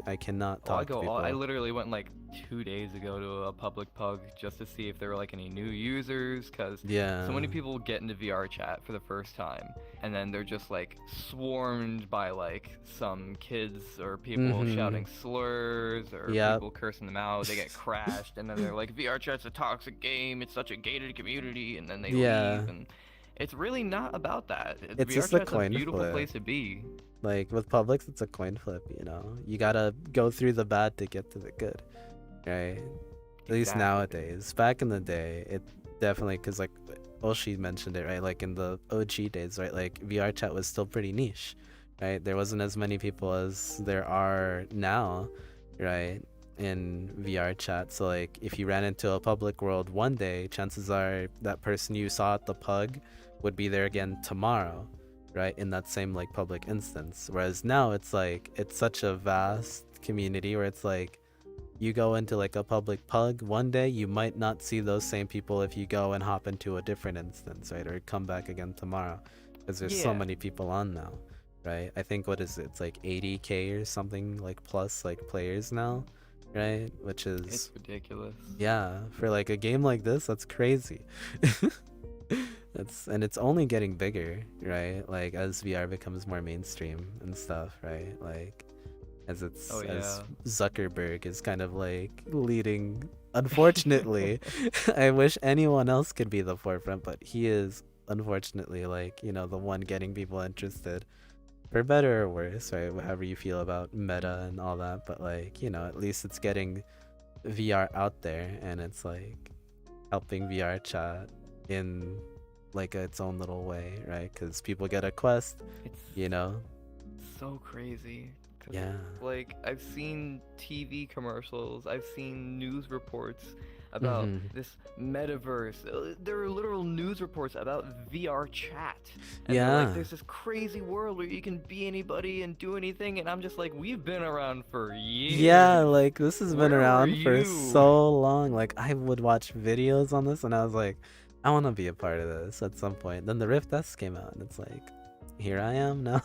[SPEAKER 2] I cannot talk to people.
[SPEAKER 3] I literally went like 2 days ago to a public pug just to see if there were like any new users, because so many people get into VR chat for the first time, and then they're just like swarmed by like some kids or people shouting slurs or people cursing them out. They get crashed, and then they're like, VR chat's a toxic game, it's such a gated community, and then they leave. And it's really not about that.
[SPEAKER 2] It's
[SPEAKER 3] VR
[SPEAKER 2] just a
[SPEAKER 3] chat's
[SPEAKER 2] coin
[SPEAKER 3] beautiful
[SPEAKER 2] flip.
[SPEAKER 3] place to be.
[SPEAKER 2] Like with Publix, it's a coin flip. You gotta go through the bad to get to the good, right? At least nowadays. Back in the day, it definitely, because like Oshi mentioned it, right? Like in the OG days, right? Like VR chat was still pretty niche, right? There wasn't as many people as there are now, right? In VR chat. So like if you ran into a public world one day, chances are that person you saw at the pug would be there again tomorrow, right? In that same like public instance. Whereas now it's like it's such a vast community where it's like you go into like a public pug one day, you might not see those same people if you go and hop into a different instance, right? Or come back again tomorrow, because there's so many people on now, right? I think what is it? It's like 80k or something like plus like players now, right? Which is
[SPEAKER 3] it's ridiculous.
[SPEAKER 2] Yeah, for like a game like this, that's crazy. It's only getting bigger, right? Like as VR becomes more mainstream and stuff, right? Like as as Zuckerberg is kind of like leading. Unfortunately, I wish anyone else could be the forefront, but he is unfortunately like the one getting people interested, for better or worse, right? However you feel about meta and all that, but like at least it's getting VR out there, and it's like helping VR chat in like its own little way, right? Because people get a quest,
[SPEAKER 3] it's so crazy. Like I've seen TV commercials, I've seen news reports about this metaverse. There are literal news reports about VR chat, and they're like, there's this crazy world where you can be anybody and do anything, and I'm just like, we've been around for years.
[SPEAKER 2] Like this has been around for so long. Like I would watch videos on this and I was like, I want to be a part of this at some point. Then the Rift S came out and it's like, here I am now.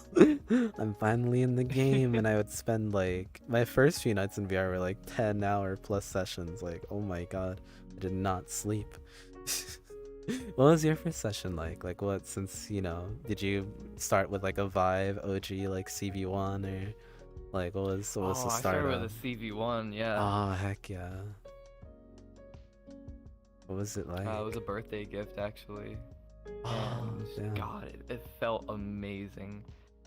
[SPEAKER 2] I'm finally in the game. And I would spend like my first few nights in VR were like 10-hour plus sessions. Like, oh my god, I did not sleep. What was your first session like? Like what, since did you start with like a Vive OG like CV1, or like what was the start?
[SPEAKER 3] I started with a CV1, yeah.
[SPEAKER 2] Oh heck yeah. What was it like?
[SPEAKER 3] It was a birthday gift actually. And god, it felt amazing.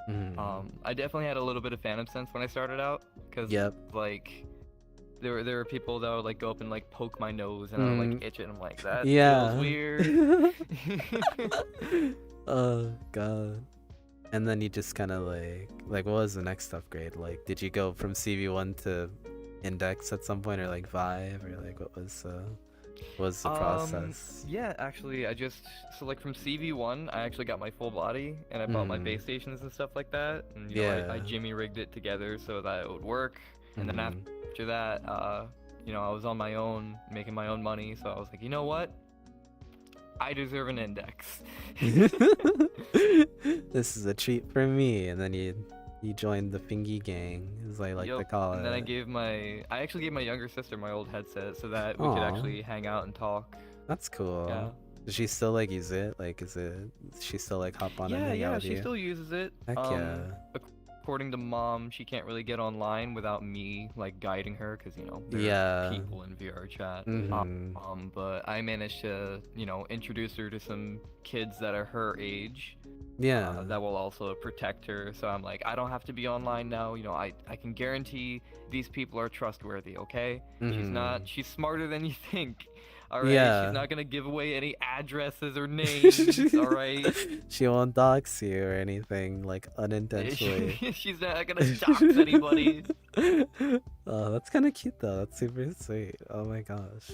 [SPEAKER 3] I definitely had a little bit of phantom sense when I started out, because like there were people that would like go up and like poke my nose and I would like itch it, and I'm like, that feels weird.
[SPEAKER 2] Oh god. And then you just kind of like what was the next upgrade? Like did you go from CV1 to Index at some point, or like Vive, or like what was What's the process?
[SPEAKER 3] Yeah, actually, so like from CV1, I actually got my full body, and I bought my base stations and stuff like that, and you know, I Jimmy rigged it together so that it would work, and then after that, you know, I was on my own, making my own money, so I was like, you know what? I deserve an index.
[SPEAKER 2] This is a treat for me, and then you joined the Fingy gang, as I like to call it.
[SPEAKER 3] And then I actually gave my younger sister my old headset so that we could actually hang out and talk.
[SPEAKER 2] That's cool.
[SPEAKER 3] Yeah.
[SPEAKER 2] Does she still like use it? Like, she still like hop on and hang out with you?
[SPEAKER 3] Yeah, she still uses it.
[SPEAKER 2] Heck yeah.
[SPEAKER 3] According to mom, she can't really get online without me like guiding her, because you know there are people in VR chat. But I managed to, you know, introduce her to some kids that are her age.
[SPEAKER 2] Yeah.
[SPEAKER 3] That will also protect her. So I'm like, I don't have to be online now. You know, I can guarantee these people are trustworthy. Okay. She's smarter than you think. All right.
[SPEAKER 2] Yeah.
[SPEAKER 3] She's not gonna give away any addresses or names. All right.
[SPEAKER 2] She won't dox you or anything, like, unintentionally.
[SPEAKER 3] She's not gonna dox anybody.
[SPEAKER 2] Oh, that's kind of cute though. That's super sweet. Oh my gosh.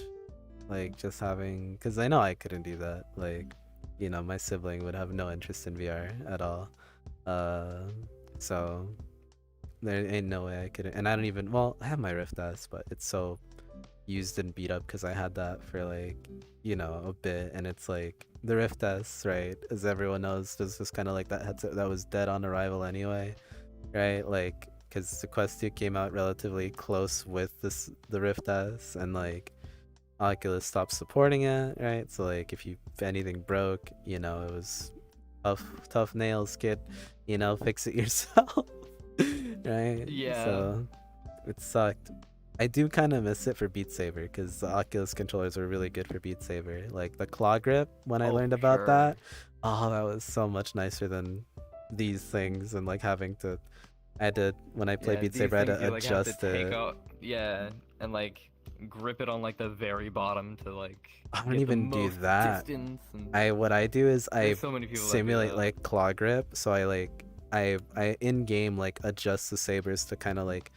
[SPEAKER 2] Like, just having, because I know I couldn't do that. Like, you know, my sibling would have no interest in VR at all. So there ain't no way I could. And I don't even. Well, I have my Rift S, but it's so used and beat up because I had that for like, you know, a bit, and it's like the Rift S, right? As everyone knows, was just kind of like that headset that was dead on arrival anyway, right? Like, because the Quest 2 came out relatively close with the Rift S, and like Oculus stopped supporting it, right? So like if anything broke, you know, it was tough nails, kid, you know, fix it yourself. Right?
[SPEAKER 3] Yeah.
[SPEAKER 2] So it sucked. I do kind of miss it for Beat Saber, because the Oculus controllers were really good for Beat Saber. Like the claw grip, when I learned about that, that was so much nicer than these things, and like when I play Beat Saber, I had to adjust it.
[SPEAKER 3] And like grip it on like the very bottom to like.
[SPEAKER 2] I don't even do that. What I do is I simulate like claw grip, so I in game like adjust the sabers to kind of like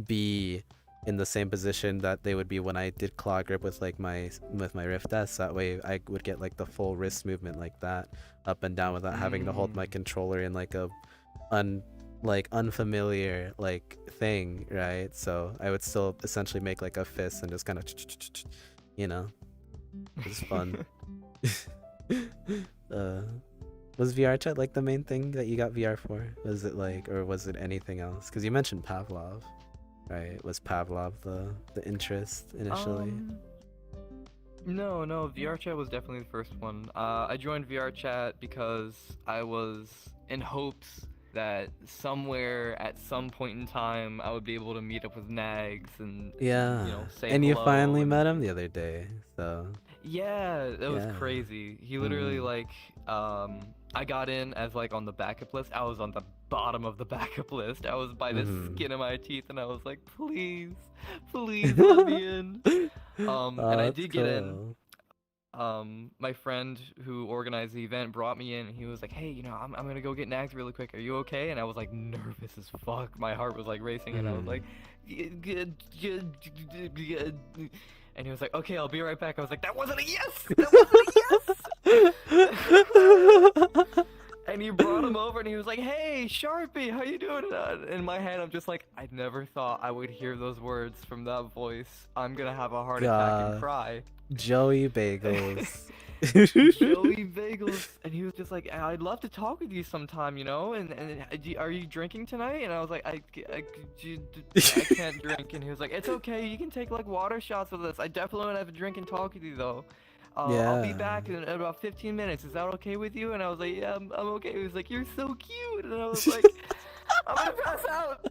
[SPEAKER 2] be in the same position that they would be when I did claw grip with like my Rift S. That way I would get like the full wrist movement like that, up and down, without having to hold my controller in like a unfamiliar like thing, right? So I would still essentially make like a fist and just kind of, you know, it's fun. Was VR chat like the main thing that you got VR for? Was it like, or was it anything else? Because you mentioned Pavlov, right? Was Pavlov the interest initially?
[SPEAKER 3] No, VR chat was definitely the first one. I joined VR chat because I was in hopes that somewhere at some point in time I would be able to meet up with Nags and you know, say
[SPEAKER 2] and you
[SPEAKER 3] hello
[SPEAKER 2] finally met him the other day, so
[SPEAKER 3] yeah, that was crazy. He literally like I got in as like on the backup list. I was on the bottom of the backup list. I was by the skin of my teeth, and I was like, please let me in. And I did get in. My friend who organized the event brought me in, and he was like, hey, you know, I'm gonna go get Nags really quick, are you okay? And I was like nervous as fuck, my heart was like racing, and I was like, good. And he was like, okay, I'll be right back. I was like, that wasn't a yes! And he brought him over, and he was like, hey, Sharpie, how you doing? And in my head, I'm just like, I never thought I would hear those words from that voice. I'm gonna have a heart attack and cry.
[SPEAKER 2] Joey Bagels.
[SPEAKER 3] Joey Bagels. And he was just like, I'd love to talk with you sometime, you know? And are you drinking tonight? And I was like, I can't drink. And he was like, it's okay, you can take like water shots with us. I definitely want to have a drink and talk with you though. I'll be back in about 15 minutes. Is that okay with you? And I was like, yeah, I'm okay. He was like, you're so cute. And I was like, I'm gonna pass out.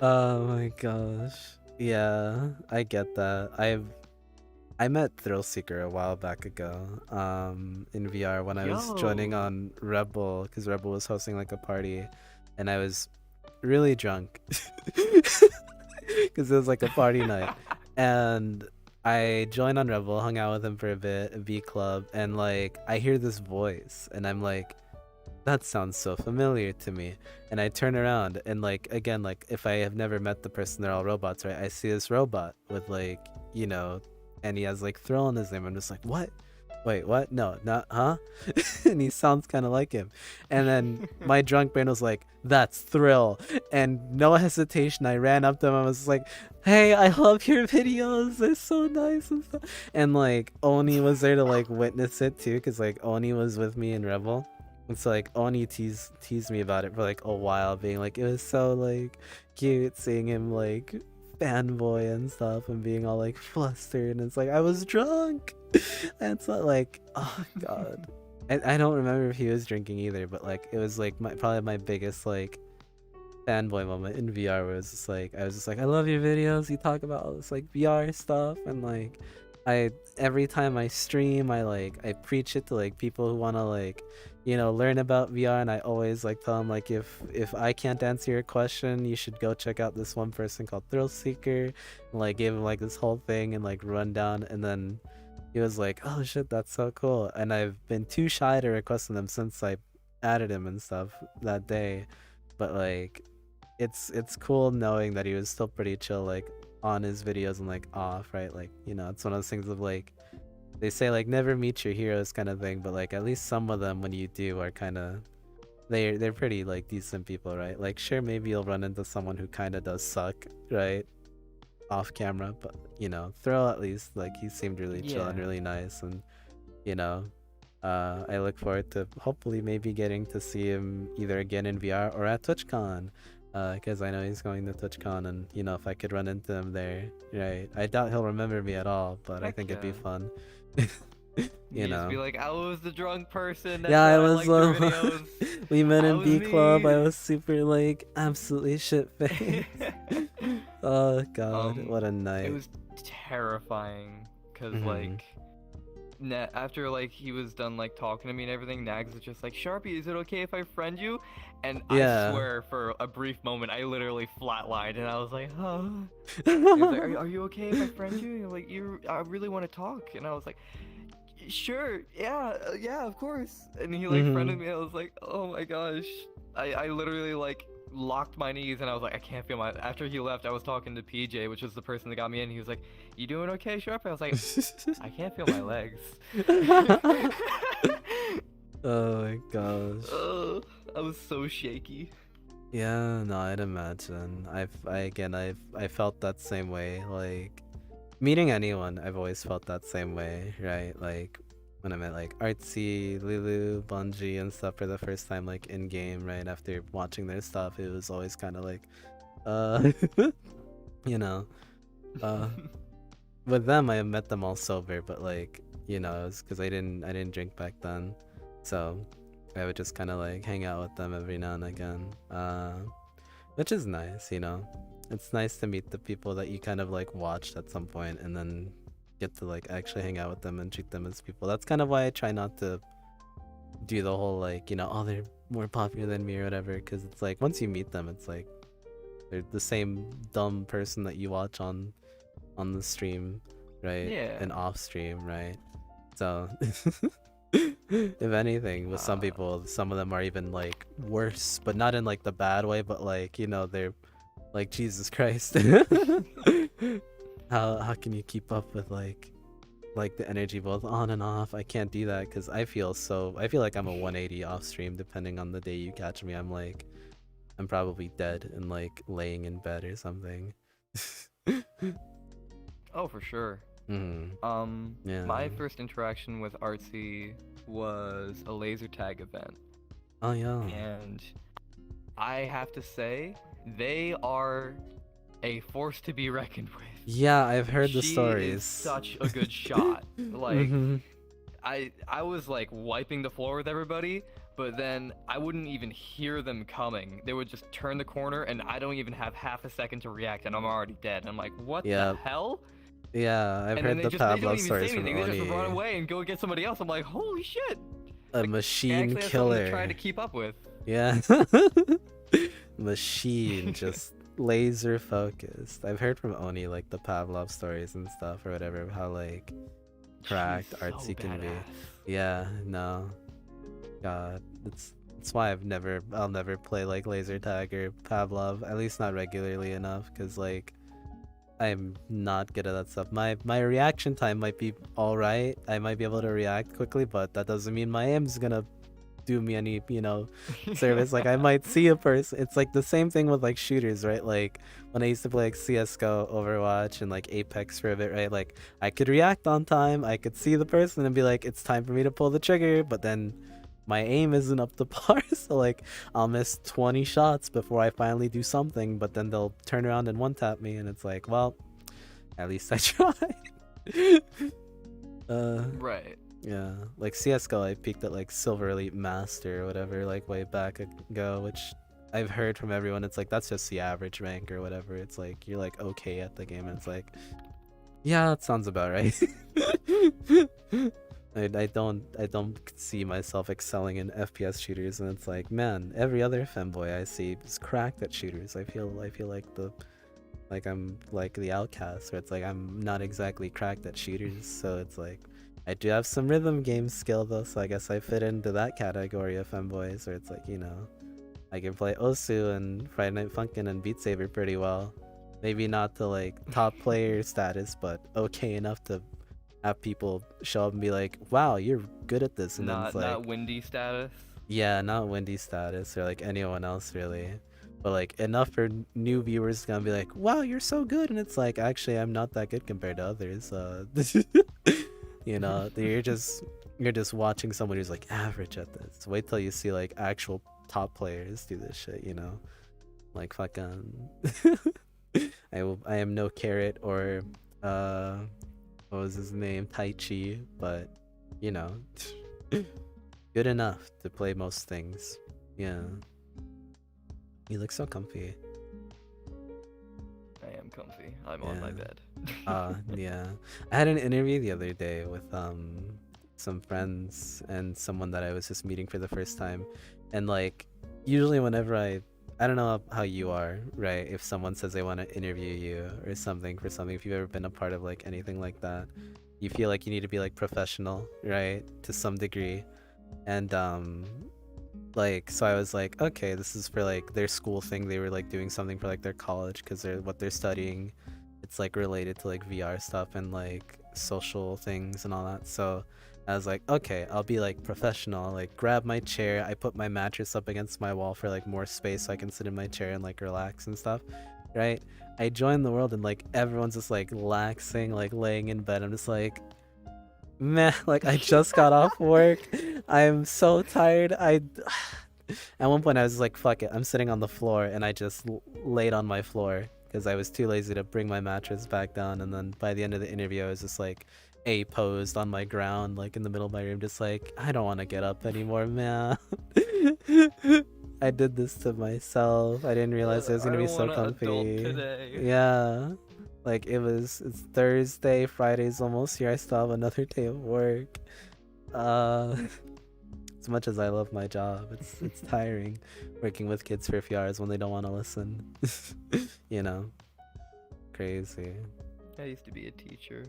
[SPEAKER 2] Oh my gosh. Yeah, I get that. I met Thrillseeker a while back ago in VR when I was joining on Rebel, because Rebel was hosting like a party, and I was really drunk because it was like a party night. And I joined on Rebel, hung out with him for a bit, V Club, and like I hear this voice, and I'm like, that sounds so familiar to me. And I turn around and like again, like if I have never met the person, they're all robots, right? I see this robot with like, you know, and he has like Thrill in his name. I'm just like, what? Wait, what? No, not huh? And he sounds kind of like him. And then my drunk brain was like, that's Thrill. And no hesitation, I ran up to him. I was like, hey, I love your videos. They're so nice and stuff. And like Oni was there to like witness it too, because like Oni was with me in Rebel. And so like Oni teased me about it for like a while, being like, it was so like cute seeing him like fanboy and stuff and being all like flustered. And it's like, I was drunk. And it's not like, oh god. I don't remember if he was drinking either, but like it was like probably my biggest like fanboy moment in VR, where it was just like, I was just like, I love your videos, you talk about all this like VR stuff, and like every time I stream I preach it to like people who want to like, you know, learn about VR, and I always like tell them like, if I can't answer your question, you should go check out this one person called Thrill Seeker, and like gave him like this whole thing and like rundown, and then he was like, oh shit, that's so cool. And I've been too shy to request them since I added him and stuff that day, but like it's cool knowing that he was still pretty chill like on his videos and like off, right? Like, you know, it's one of those things of like, they say like never meet your heroes kind of thing, but like at least some of them when you do are kind of, they're pretty like decent people, right? Like sure, maybe you'll run into someone who kind of does suck, right, off camera, but you know, Thrill at least like he seemed really chill and really nice. And you know, I look forward to hopefully maybe getting to see him either again in VR or at TwitchCon, because I know he's going to TwitchCon, and you know, if I could run into him there, right? I doubt he'll remember me at all, but I think it'd be fun. You know,
[SPEAKER 3] just be like, I was the drunk person.
[SPEAKER 2] Yeah, I was.
[SPEAKER 3] Videos.
[SPEAKER 2] We met in B Club.
[SPEAKER 3] me.
[SPEAKER 2] I was super like absolutely shit faced. Oh god, what a night.
[SPEAKER 3] It was terrifying because like after like he was done like talking to me and everything, Nags was just like, Sharpie, is it okay if I friend you? And I swear for a brief moment I literally flatlined and I was like, oh. He was like, are you okay if I friend you? And you're like, I really want to talk. And I was like, sure, yeah, of course. And he like friended me. I was like, oh my gosh. I literally like locked my knees and I was like, I can't feel my. After he left, I was talking to PJ, which was the person that got me in. He was like, you doing okay, Sharp? I was like, I can't feel my legs.
[SPEAKER 2] Oh my gosh.
[SPEAKER 3] I was so shaky.
[SPEAKER 2] Yeah, no, I'd imagine. I felt that same way. Like meeting anyone, I've always felt that same way, right? Like when I met like Artsy, Lulu, Bungie and stuff for the first time like in game, right? After watching their stuff, it was always kind of like you know, with them I met them all sober, but like, you know, it was because I didn't drink back then, so I would just kind of like hang out with them every now and again, which is nice, you know. It's nice to meet the people that you kind of like watched at some point and then get to like actually hang out with them and treat them as people. That's kind of why I try not to do the whole like, you know, oh, they're more popular than me or whatever, because it's like once you meet them, it's like they're the same dumb person that you watch on the stream, right? Yeah. And off stream, right? So if anything, with some people, some of them are even like worse, but not in like the bad way, but like, you know, they're like, Jesus Christ. How can you keep up with like the energy both on and off? I can't do that because I feel like I'm a 180 off stream. Depending on the day you catch me, I'm probably dead and like laying in bed or something.
[SPEAKER 3] Oh, for sure.
[SPEAKER 2] Yeah.
[SPEAKER 3] My first interaction with Artsy was a laser tag event.
[SPEAKER 2] Oh yeah.
[SPEAKER 3] And I have to say, they are a force to be reckoned with.
[SPEAKER 2] Yeah, I've heard the
[SPEAKER 3] She
[SPEAKER 2] stories.
[SPEAKER 3] is such a good shot. Like, I was like wiping the floor with everybody, but then I wouldn't even hear them coming. They would just turn the corner, and I don't even have half a second to react, and I'm already dead. I'm like, what the hell?
[SPEAKER 2] Yeah, I've heard the Pavlov stories from Oni.
[SPEAKER 3] They just run away and go get somebody else. I'm like, holy shit!
[SPEAKER 2] A machine killer.
[SPEAKER 3] Trying to keep up with.
[SPEAKER 2] Yeah. Machine, just laser focused. I've heard from Oni like the Pavlov stories and stuff or whatever, how like cracked Artsy can be. Yeah, no. God, That's why I'll never play like laser tag or Pavlov, at least not regularly enough, because like I'm not good at that stuff. My reaction time might be alright. I might be able to react quickly, but that doesn't mean my aim's gonna do me any, service. Like I might see a person. It's like the same thing with like shooters, right? Like when I used to play like CS:GO, Overwatch, and like Apex for a bit, right? Like I could react on time. I could see the person and be like, it's time for me to pull the trigger, but then my aim isn't up to par, so like I'll miss 20 shots before I finally do something, but then they'll turn around and one tap me, and it's like, well, at least I tried.
[SPEAKER 3] Right.
[SPEAKER 2] Yeah, like CS:GO, I peaked at like Silver Elite Master or whatever, like way back ago, which I've heard from everyone. It's like that's just the average rank or whatever. It's like you're like okay at the game, and it's like, yeah, that sounds about right. I don't see myself excelling in FPS shooters, and it's like, man, every other femboy I see is cracked at shooters. I feel like I'm like the outcast, where it's like I'm not exactly cracked at shooters. So it's like I do have some rhythm game skill though, so I guess I fit into that category of femboys, where it's like, I can play Osu and Friday Night Funkin' and Beat Saber pretty well. Maybe not to like top player status, but okay enough to have people show up and be like, wow, you're good at this. And then it's like,
[SPEAKER 3] not windy status.
[SPEAKER 2] Yeah, not windy status or like anyone else really, but like enough for new viewers to gonna be like, wow, you're so good. And it's like, actually I'm not that good compared to others. You're just watching someone who's like average at this. Wait till you see like actual top players do this shit, like fucking I am no Carrot or what was his name, Taichi, but good enough to play most things. Yeah, you look so comfy.
[SPEAKER 3] I am comfy. I'm on my bed.
[SPEAKER 2] Yeah, I had an interview the other day with some friends and someone that I was just meeting for the first time, and like usually whenever I don't know how you are, right? If someone says they want to interview you or something for something, if you've ever been a part of like anything like that, you feel like you need to be like professional, right? To some degree. And so I was like, okay, this is for like their school thing. They were like doing something for like their college, because what they're studying, it's like related to like VR stuff and like social things and all that. So I was like, okay, I'll be like professional, like grab my chair, I put my mattress up against my wall for like more space so I can sit in my chair and like relax and stuff, right? I joined the world and like everyone's just like laxing, like laying in bed. I'm just like, man, like I just got off work, I'm so tired. At one point I was like, fuck it, I'm sitting on the floor, and I just laid on my floor because I was too lazy to bring my mattress back down. And then by the end of the interview I was just like posed on my ground, like in the middle of my room, just like, I don't want to get up anymore, man. I did this to myself. I didn't realize I was gonna be so comfy. Yeah, like it's Thursday, Friday's almost here, I still have another day of work. As much as I love my job, it's tiring working with kids for a few hours when they don't want to listen. Crazy.
[SPEAKER 3] I used to be a teacher.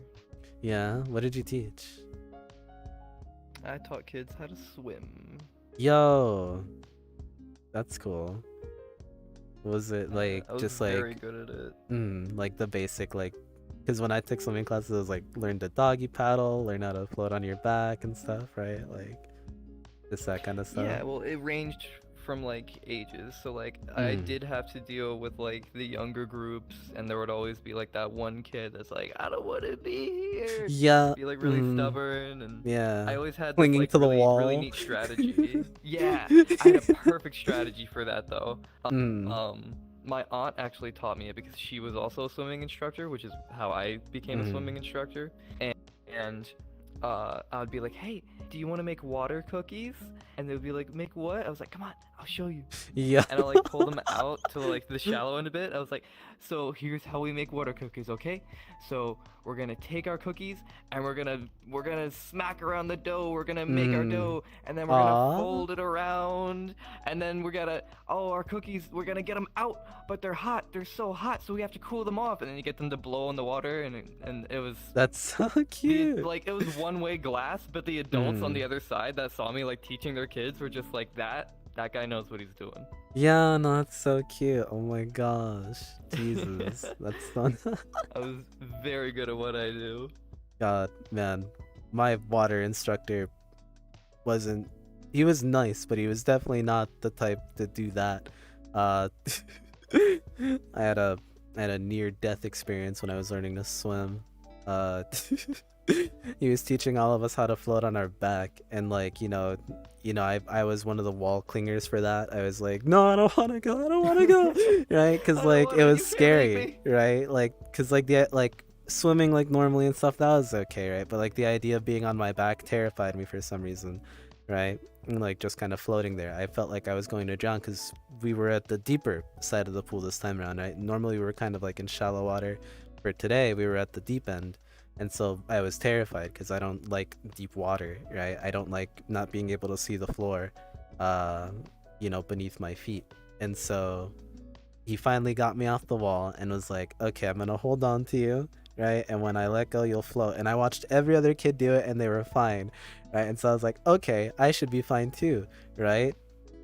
[SPEAKER 2] Yeah, what did you teach?
[SPEAKER 3] I taught kids how to swim.
[SPEAKER 2] Yo, that's cool. Was it like
[SPEAKER 3] I was
[SPEAKER 2] just
[SPEAKER 3] very
[SPEAKER 2] like
[SPEAKER 3] good at it.
[SPEAKER 2] like the basic, like, because when I took swimming classes it was like learn to doggy paddle, learn how to float on your back and stuff, right? Like just that kind of stuff.
[SPEAKER 3] Yeah, well, it ranged from like ages, so like I did have to deal with like the younger groups, and there would always be like that one kid that's like, I don't want to be here.
[SPEAKER 2] Yeah.
[SPEAKER 3] Be like really stubborn, and
[SPEAKER 2] yeah,
[SPEAKER 3] I always had this,
[SPEAKER 2] clinging
[SPEAKER 3] like,
[SPEAKER 2] to the
[SPEAKER 3] really,
[SPEAKER 2] wall.
[SPEAKER 3] really neat strategy. Yeah, I had a perfect strategy for that though. My aunt actually taught me it because she was also a swimming instructor, which is how I became a swimming instructor. And I would be like, hey, do you want to make water cookies? And they would be like, make what? I was like, come on, I'll show you.
[SPEAKER 2] Yeah.
[SPEAKER 3] And I like pull them out to like the shallow end a bit. I was like, so here's how we make water cookies, okay? So we're gonna take our cookies and we're gonna smack around the dough. We're gonna make our dough, and then we're gonna fold it around, and then our cookies, we're gonna get them out, but they're hot. They're so hot, so we have to cool them off, and then you get them to blow in the water, and it was.
[SPEAKER 2] That's so cute.
[SPEAKER 3] Like it was one-way glass, but the adults on the other side that saw me like teaching their kids were just like that. That guy knows what he's doing.
[SPEAKER 2] Yeah, no, that's so cute. Oh my gosh. Jesus. That's fun.
[SPEAKER 3] I was very good at what I do.
[SPEAKER 2] God, man. My water instructor wasn't. He was nice, but he was definitely not the type to do that. I had a near-death experience when I was learning to swim. He was teaching all of us how to float on our back, and like I was one of the wall clingers for that. I was like, no, I don't want to go, I don't want to go, right? Because like it was scary, right? Like because like the like swimming like normally and stuff, that was okay, right? But like the idea of being on my back terrified me for some reason, right? And like just kind of floating there, I felt like I was going to drown because we were at the deeper side of the pool this time around, right? Normally we were kind of like in shallow water. For today we were at the deep end, and so I was terrified because I don't like deep water, right? I don't like not being able to see the floor beneath my feet. And so he finally got me off the wall and was like, okay, I'm gonna hold on to you, right? And when I let go, you'll float. And I watched every other kid do it and they were fine, right? And so I was like, okay, I should be fine too, right?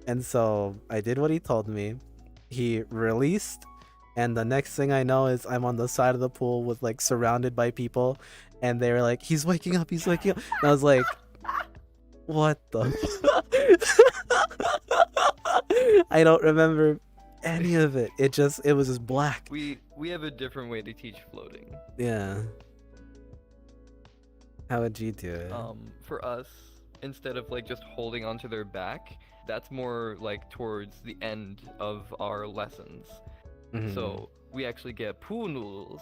[SPEAKER 2] And so I did what he told me. He released, and the next thing I know is I'm on the side of the pool with like surrounded by people, and they were like, he's waking up, he's waking up. And I was like, what the I don't remember any of it. It was just black.
[SPEAKER 3] We have a different way to teach floating.
[SPEAKER 2] Yeah. How would you do it?
[SPEAKER 3] For us, instead of like just holding onto their back, that's more like towards the end of our lessons.
[SPEAKER 2] Mhm.
[SPEAKER 3] So we actually get pool noodles,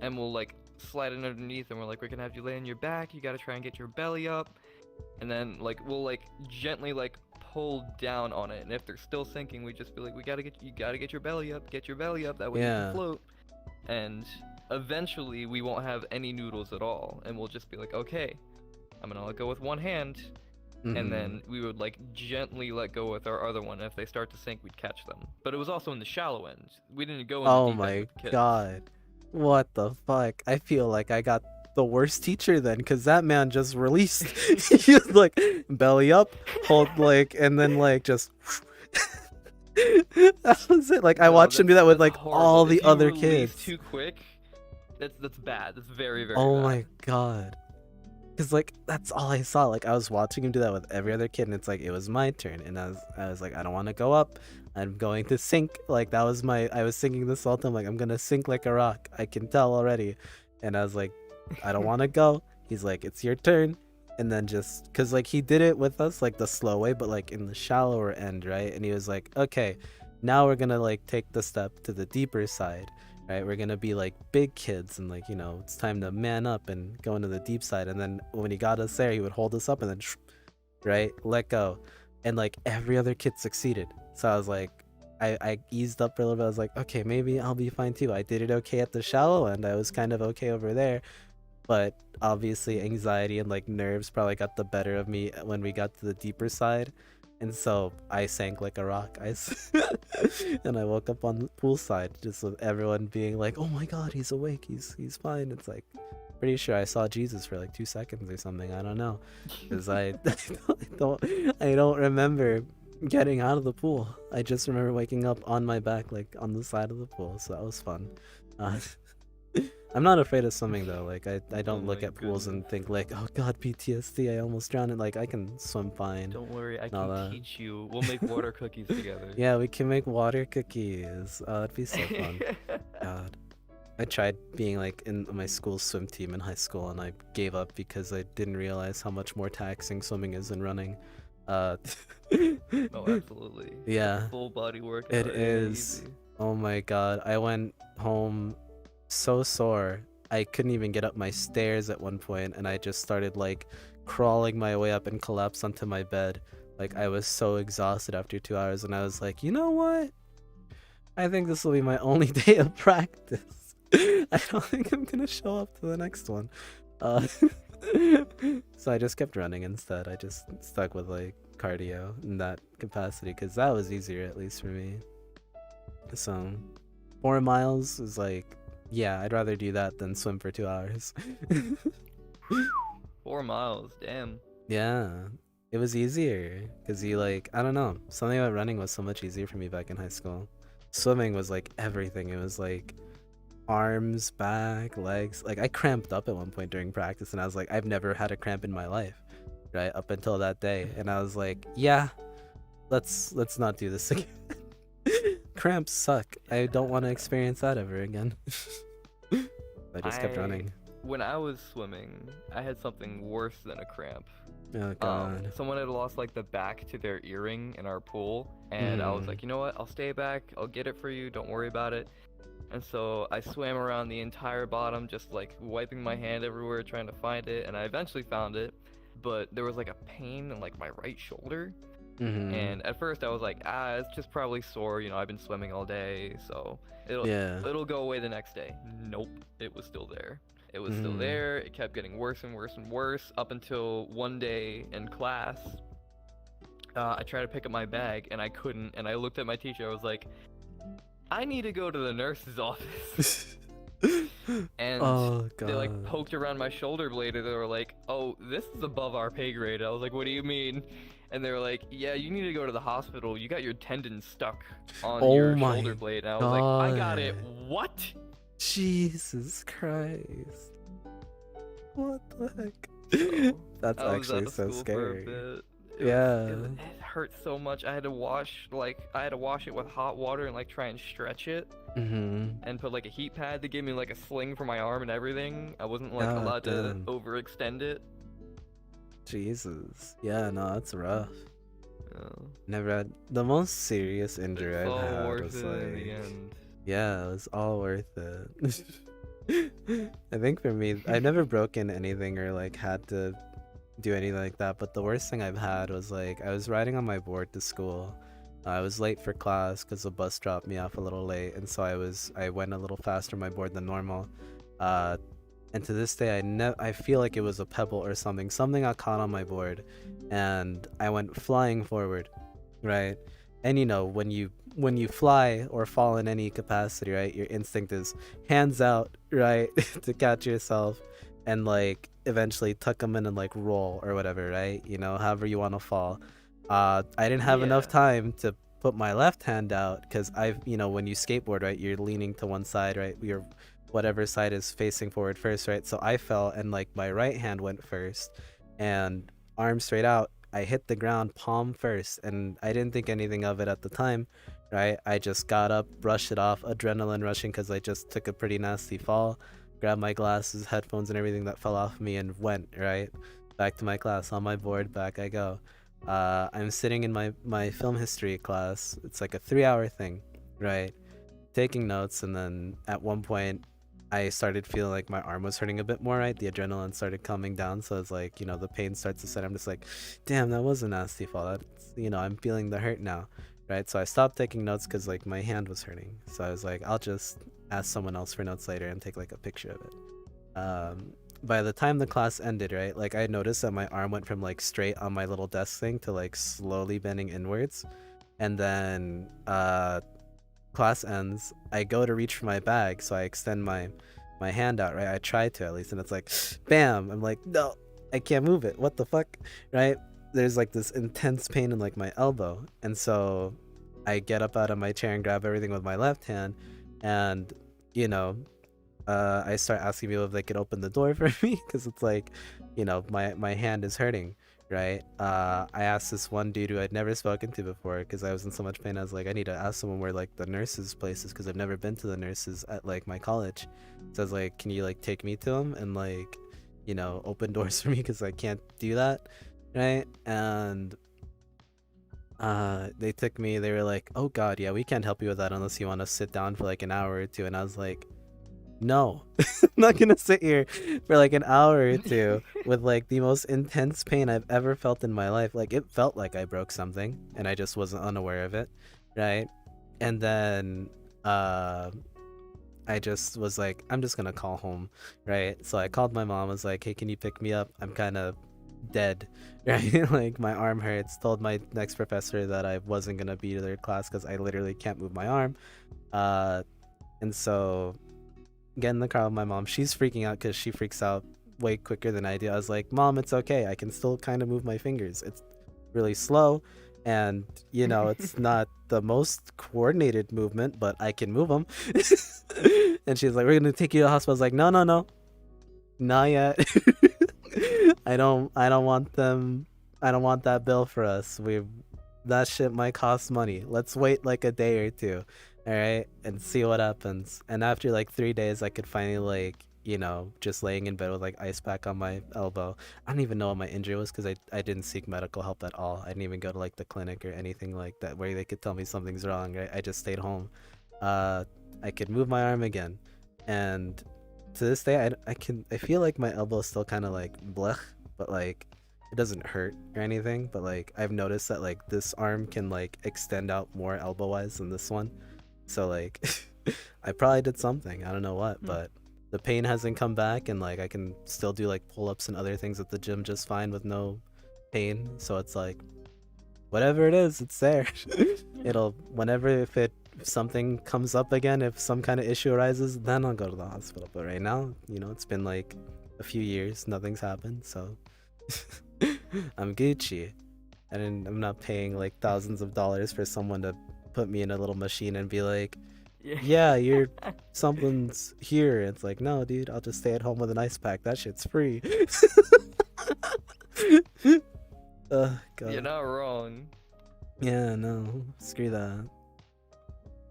[SPEAKER 3] and we'll like slide it underneath, and we're gonna have you lay on your back. You gotta try and get your belly up, and then like we'll like gently like pull down on it. And if they're still sinking, we just be like, you gotta get your belly up, that way you
[SPEAKER 2] Yeah.
[SPEAKER 3] can float. And eventually we won't have any noodles at all, and we'll just be like, okay, I'm gonna let go with one hand.
[SPEAKER 2] Mhm.
[SPEAKER 3] And then we would like gently let go with our other one. If they start to sink, we'd catch them. But it was also in the shallow end. We didn't go in the
[SPEAKER 2] Oh
[SPEAKER 3] deep end
[SPEAKER 2] my
[SPEAKER 3] with the kids.
[SPEAKER 2] god. What the fuck? I feel like I got the worst teacher then, because that man just released. He was like, belly up, hold like, and then like just. That was it. Like I
[SPEAKER 3] No,
[SPEAKER 2] watched him do that with
[SPEAKER 3] that's
[SPEAKER 2] like
[SPEAKER 3] horrible.
[SPEAKER 2] all the
[SPEAKER 3] If you
[SPEAKER 2] other
[SPEAKER 3] release
[SPEAKER 2] kids.
[SPEAKER 3] too quick, that's bad. That's very, very
[SPEAKER 2] Oh
[SPEAKER 3] bad.
[SPEAKER 2] my god. Because like that's all I saw. Like I was watching him do that with every other kid, and it's like it was my turn, and I was like, I don't want to go up. I'm going to sink. Like that was I was thinking this all the time. Like I'm gonna sink like a rock. I can tell already. And I was like, I don't want to go. He's like, it's your turn. And then just because like he did it with us like the slow way, but like in the shallower end, right? And he was like, okay, now we're gonna like take the step to the deeper side. Right, we're gonna be like big kids, and like it's time to man up and go into the deep side. And then when he got us there, he would hold us up and then right, let go. And like every other kid succeeded. So I was like, I eased up for a little bit. I was like, okay, maybe I'll be fine too. I did it okay at the shallow end. I was kind of okay over there, but obviously anxiety and like nerves probably got the better of me when we got to the deeper side. And so I sank like a rock. And I woke up on the pool side, just with everyone being like, "Oh my God, he's awake. He's fine." It's like, pretty sure I saw Jesus for like 2 seconds or something. I don't know, because I don't remember getting out of the pool. I just remember waking up on my back, like on the side of the pool. So that was fun. I'm not afraid of swimming though. Like I don't
[SPEAKER 3] Oh
[SPEAKER 2] look
[SPEAKER 3] my
[SPEAKER 2] at pools and
[SPEAKER 3] goodness.
[SPEAKER 2] think like, oh God, PTSD, I almost drowned. And like I can swim fine.
[SPEAKER 3] Don't worry, I
[SPEAKER 2] No,
[SPEAKER 3] can teach you. We'll make water cookies together.
[SPEAKER 2] Yeah, we can make water cookies. Oh, it'd be so fun. God. I tried being like in my school swim team in high school, and I gave up because I didn't realize how much more taxing swimming is than running.
[SPEAKER 3] Oh, absolutely.
[SPEAKER 2] Yeah,
[SPEAKER 3] Full body workout.
[SPEAKER 2] it
[SPEAKER 3] ain't
[SPEAKER 2] is.
[SPEAKER 3] easy.
[SPEAKER 2] Oh my God. I went home so sore. I couldn't even get up my stairs at one point, and I just started like crawling my way up and collapsed onto my bed. Like I was so exhausted after 2 hours, and I was like, you know what? I think this will be my only day of practice. I don't think I'm gonna show up to the next one. So I just kept running instead. I just stuck with like cardio in that capacity, because that was easier, at least for me. So 4 miles is like, yeah, I'd rather do that than swim for 2 hours.
[SPEAKER 3] 4 miles, damn.
[SPEAKER 2] Yeah, It was easier because you like, I don't know, something about running was so much easier for me back in high school. Swimming was like everything. It was like arms, back, legs. Like I cramped up at one point during practice, and I was like, I've never had a cramp in my life, right? Up until that day, and I was like, yeah, let's not do this again. Cramps suck. I don't want to experience that ever again. I just kept running.
[SPEAKER 3] When I was swimming, I had something worse than a cramp.
[SPEAKER 2] Oh god.
[SPEAKER 3] Someone had lost like the back to their earring in our pool, and I was like, you know what? I'll stay back. I'll get it for you. Don't worry about it. And so I swam around the entire bottom, just like wiping my hand everywhere, trying to find it. And I eventually found it, but there was like a pain in like my right shoulder. And at first I was like, it's just probably sore. You know, I've been swimming all day, so it'll go away the next day. Nope, it was still there. It was still there. It kept getting worse and worse and worse up until one day in class, I tried to pick up my bag and I couldn't. And I looked at my teacher. I was like, I need to go to the nurse's office. And they like poked around my shoulder blade and they were like, oh, this is above our pay grade. I was like, what do you mean? And they were like, yeah, you need to go to the hospital. You got your tendon stuck on your shoulder blade. And I was like, I got it. What?
[SPEAKER 2] Jesus Christ. What the heck? That's actually so scary.
[SPEAKER 3] It hurt so much. I had to wash it with hot water and like try and stretch it. And put like a heat pad. They gave me like a sling for my arm and everything. I wasn't like allowed to overextend it.
[SPEAKER 2] Jesus. Yeah, no, that's rough. Never had the most serious injury I've had was like
[SPEAKER 3] in the end.
[SPEAKER 2] Yeah, it was all worth it. I think for me, I've never broken anything or like had to do anything like that, but the worst thing I've had was like I was riding on my board to school. I was late for class because the bus dropped me off a little late, and so I went a little faster on my board than normal. And to this day, I feel like it was a pebble or something. Something got caught on my board, and I went flying forward, right? And you know, when you fly or fall in any capacity, right, your instinct is hands out, right, to catch yourself, and like eventually tuck them in and like roll or whatever, right? You know, however you want to fall. I didn't have enough time to put my left hand out because when you skateboard, right, you're leaning to one side, right? You're whatever side is facing forward first, right? So I fell and like my right hand went first and arm straight out. I hit the ground palm first and I didn't think anything of it at the time, right? I just got up, brushed it off, adrenaline rushing because I just took a pretty nasty fall, grabbed my glasses, headphones and everything that fell off me and went, right? Back to my class, on my board, back I go. I'm sitting in my film history class. It's like a 3-hour thing, right? Taking notes, and then at one point I started feeling like my arm was hurting a bit more, right? The adrenaline started coming down, so it's like, the pain starts to set. I'm just like, damn, that was a nasty fall. That's, I'm feeling the hurt now, right? So I stopped taking notes because like my hand was hurting. So I was like, I'll just ask someone else for notes later and take like a picture of it. By the time the class ended, right, like I noticed that my arm went from like straight on my little desk thing to like slowly bending inwards, and then class ends, I go to reach for my bag, so I extend my hand out, right? I try to at least, and it's like bam, I'm like, no, I can't move it, what the fuck, right? There's like this intense pain in like my elbow, and so I get up out of my chair and grab everything with my left hand, and I start asking people if they could open the door for me because it's like, my hand is hurting, right? I asked this one dude who I'd never spoken to before because I was in so much pain. I was like, I need to ask someone where like the nurses' place is because I've never been to the nurses at like my college. So I was like, can you like take me to them and like, open doors for me because I can't do that, right? And they took me. They were like, oh god, yeah, we can't help you with that unless you want to sit down for like an hour or two. And I was like, no, I'm not gonna sit here for like an hour or two with like the most intense pain I've ever felt in my life. Like it felt like I broke something and I just wasn't unaware of it, right? And then I just was like, I'm just gonna call home, right? So I called my mom, was like, hey, can you pick me up? I'm kind of dead, right? Like my arm hurts. Told my next professor that I wasn't gonna be to their class because I literally can't move my arm. And so get in the car with my mom. She's freaking out because she freaks out way quicker than I do. I was like, Mom, it's okay. I can still kind of move my fingers. really slow, and you know it's not the most coordinated movement, but I can move them. And she's like, "We're gonna take you to the hospital." I was like, "No, no, no, not yet. I don't want them. I don't want that bill for us. That shit might cost money. Let's wait like a day or two, all right, and see what happens." And after like 3 days, I could finally like, you know, just laying in bed with like ice pack on my elbow. I don't even know what my injury was because I didn't seek medical help at all. I didn't even go to like the clinic or anything like that where they could tell me something's wrong. Right? I just stayed home. I could move my arm again, and to this day, I feel like my elbow is still kind of like blech, but like it doesn't hurt or anything. But like I've noticed that like this arm can like extend out more elbow wise than this one. So like I probably did something. I don't know what, but the pain hasn't come back, and like I can still do like pull-ups and other things at the gym just fine with no pain. So it's like whatever it is, it's there. It'll whenever if something comes up again, if some kind of issue arises, then I'll go to the hospital. But right now, you know, it's been like a few years, nothing's happened, so I'm Gucci. And I'm not paying like thousands of dollars for someone to put me in a little machine and be like, yeah, you're something's here. It's like, no, dude, I'll just stay at home with an ice pack. That shit's free. God.
[SPEAKER 3] You're not wrong.
[SPEAKER 2] Yeah, no, screw that.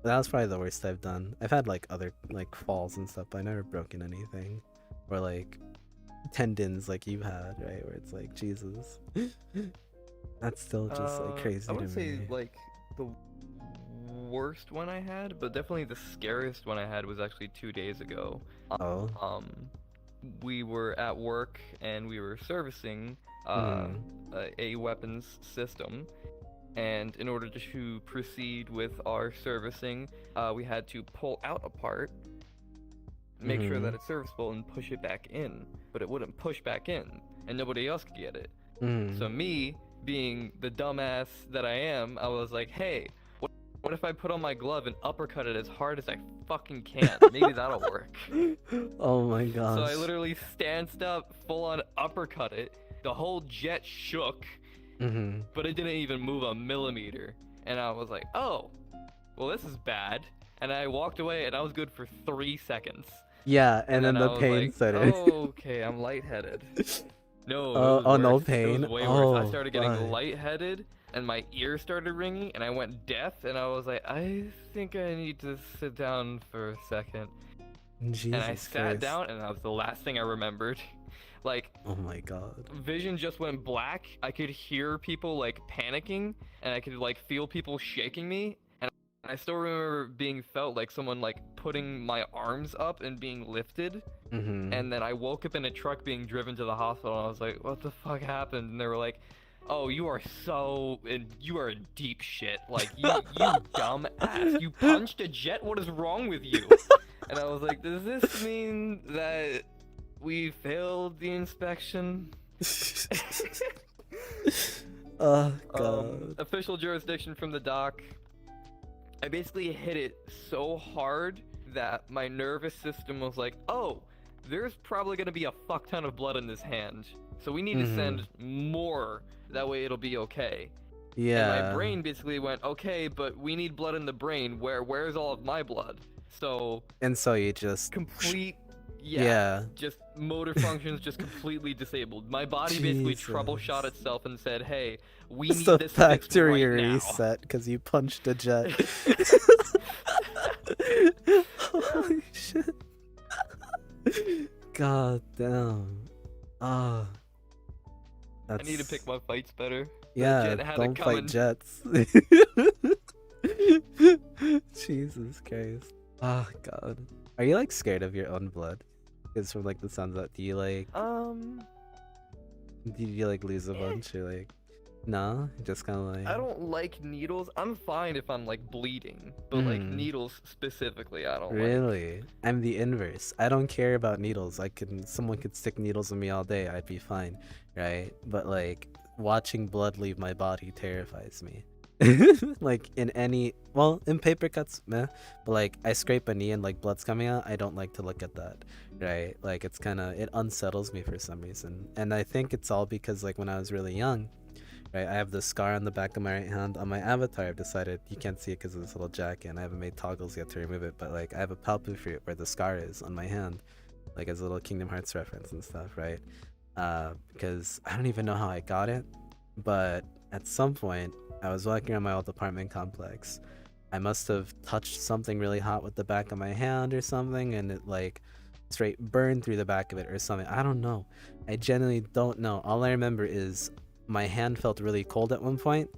[SPEAKER 2] That was probably the worst I've done. I've had like other like falls and stuff, but I never broken anything. Or like tendons like you had, right? Where it's like, Jesus. That's still just like crazy
[SPEAKER 3] I would
[SPEAKER 2] to
[SPEAKER 3] say
[SPEAKER 2] me.
[SPEAKER 3] like the worst one I had, but definitely the scariest one I had was actually 2 days ago.
[SPEAKER 2] Oh.
[SPEAKER 3] We were at work and we were servicing a weapons system. And in order to proceed with our servicing, we had to pull out a part, make sure that it's serviceable, and push it back in. But it wouldn't push back in, and nobody else could get it. So me, being the dumbass that I am, I was like, hey, what if I put on my glove and uppercut it as hard as I fucking can? Maybe that'll work.
[SPEAKER 2] Oh my gosh.
[SPEAKER 3] So I literally stanced up, full on uppercut it. The whole jet shook. But it didn't even move a millimeter. And I was like, oh, well, this is bad. And I walked away and I was good for 3 seconds.
[SPEAKER 2] Yeah, and then the
[SPEAKER 3] I was
[SPEAKER 2] pain
[SPEAKER 3] like,
[SPEAKER 2] started.
[SPEAKER 3] oh, okay, I'm lightheaded. No,
[SPEAKER 2] no
[SPEAKER 3] worse.
[SPEAKER 2] pain?
[SPEAKER 3] It was way worse. I
[SPEAKER 2] Oh,
[SPEAKER 3] started getting
[SPEAKER 2] fuck.
[SPEAKER 3] lightheaded and my ear started ringing and I went deaf and I was like, I think I need to sit down for a second.
[SPEAKER 2] Jesus
[SPEAKER 3] And I sat
[SPEAKER 2] Christ.
[SPEAKER 3] down and that was the last thing I remembered. Like,
[SPEAKER 2] Oh my god.
[SPEAKER 3] vision just went black. I could hear people like panicking and I could like feel people shaking me, and I still remember being felt like someone like putting my arms up and being lifted. And then I woke up in a truck being driven to the hospital and I was like, what the fuck happened? And they were like, oh, you are in deep shit. Like, you dumb ass, you punched a jet? What is wrong with you? And I was like, does this mean that we failed the inspection?
[SPEAKER 2] Oh god.
[SPEAKER 3] Official jurisdiction from the doc. I basically hit it so hard that my nervous system was like, oh, there's probably gonna be a fuck ton of blood in this hand. So we need to send more, that way it'll be okay.
[SPEAKER 2] Yeah.
[SPEAKER 3] And my brain basically went, okay, but we need blood in the brain. Where's all of my blood? So
[SPEAKER 2] And so you just
[SPEAKER 3] complete
[SPEAKER 2] Yeah.
[SPEAKER 3] just motor functions just completely disabled. My body basically
[SPEAKER 2] Jesus.
[SPEAKER 3] troubleshot itself and said, hey, we
[SPEAKER 2] It's
[SPEAKER 3] need
[SPEAKER 2] a
[SPEAKER 3] this fixed
[SPEAKER 2] factory
[SPEAKER 3] right now.
[SPEAKER 2] reset because you punched a jet. Holy shit. God damn. Ah.
[SPEAKER 3] I need to pick my fights better.
[SPEAKER 2] Yeah,
[SPEAKER 3] jet had it
[SPEAKER 2] don't fight
[SPEAKER 3] coming.
[SPEAKER 2] jets. Jesus Christ. Oh god. Are you like scared of your own blood? Because from like the sounds of that, do you like lose a bunch or like no? Just kinda like
[SPEAKER 3] I don't like needles. I'm fine if I'm like bleeding, but like needles specifically, I don't like.
[SPEAKER 2] Really? I'm the inverse. I don't care about needles. Someone could stick needles in me all day, I'd be fine, right? But like watching blood leave my body terrifies me. Like in paper cuts, meh. But like I scrape a knee and like blood's coming out, I don't like to look at that, right? Like it unsettles me for some reason. And I think it's all because like when I was really young, right? I have the scar on the back of my right hand. On my avatar, I've decided you can't see it because of this little jacket, and I haven't made toggles yet to remove it. But like, I have a palpable fruit where the scar is on my hand, like as a little Kingdom Hearts reference and stuff, right? Because I don't even know how I got it, but at some point I was walking around my old apartment complex. I must have touched something really hot with the back of my hand or something, and it like straight burned through the back of it or something. I don't know. I genuinely don't know. All I remember is my hand felt really cold at one point,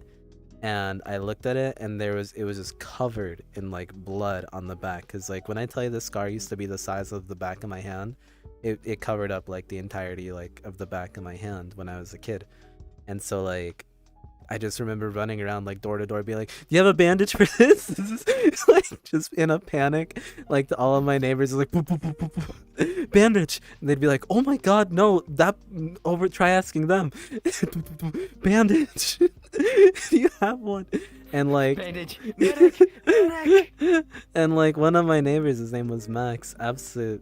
[SPEAKER 2] and I looked at it, and it was just covered in like blood on the back. Cause like when I tell you the scar used to be the size of the back of my hand, it covered up like the entirety like of the back of my hand when I was a kid. And so like I just remember running around like door to door, being like, "Do you have a bandage for this?" This is like just in a panic. Like all of my neighbors are like, "Boop, boop, boop, boop, boop. Bandage," and they'd be like, "Oh my god, no! That over. Try asking them." Bandage. You have one, and like
[SPEAKER 3] Bandage. Medic.
[SPEAKER 2] and like one of my neighbors, his name was Max.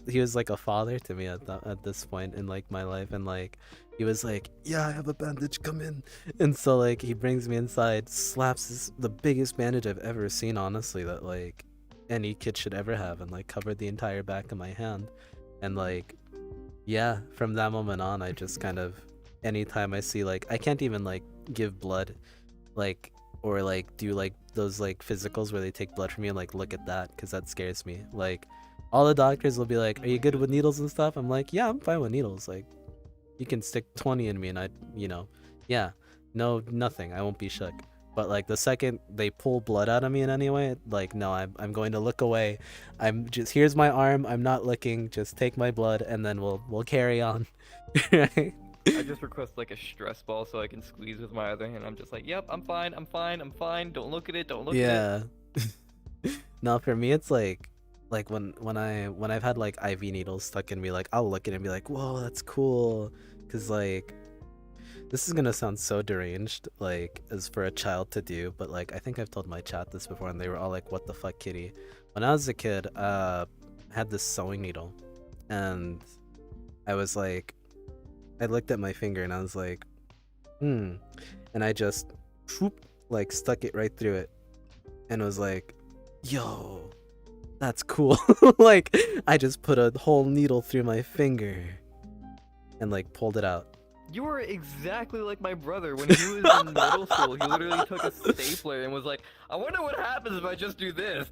[SPEAKER 2] He was like a father to me at this point in like my life, and like he was like, "Yeah, I have a bandage, come in." And so like he brings me inside, slaps the biggest bandage I've ever seen, honestly, that like any kid should ever have, and like covered the entire back of my hand. And like yeah, from that moment on, I just kind of, anytime I see like, I can't even like give blood, like, or like do like those like physicals where they take blood from you and like look at that, because that scares me. Like all the doctors will be like, "Are you good with needles and stuff?" I'm like, "Yeah, I'm fine with needles. Like you can stick 20 in me and yeah, no, nothing, I won't be shook." But like the second they pull blood out of me in any way, like no, I'm going to look away. I'm just, here's my arm, I'm not looking, just take my blood and then we'll carry on. Right?
[SPEAKER 3] I just request like a stress ball so I can squeeze with my other hand. I'm just like, "Yep, I'm fine, I'm fine, I'm fine. Don't look at it, don't look at it."
[SPEAKER 2] Yeah. No, for me it's like when I've had like IV needles stuck in me, like I'll look at it and be like, "Whoa, that's cool." Cause like, this is gonna sound so deranged, like, as for a child to do, but like I think I've told my chat this before, and they were all like, "What the fuck, kitty?" When I was a kid, I had this sewing needle, and I was like, I looked at my finger and I was like, and I just whoop, like stuck it right through it, and was like, "Yo, that's cool." Like I just put a whole needle through my finger and like pulled it out.
[SPEAKER 3] You were exactly like my brother when he was in middle school. He literally took a stapler and was like, "I wonder what happens if I just do this."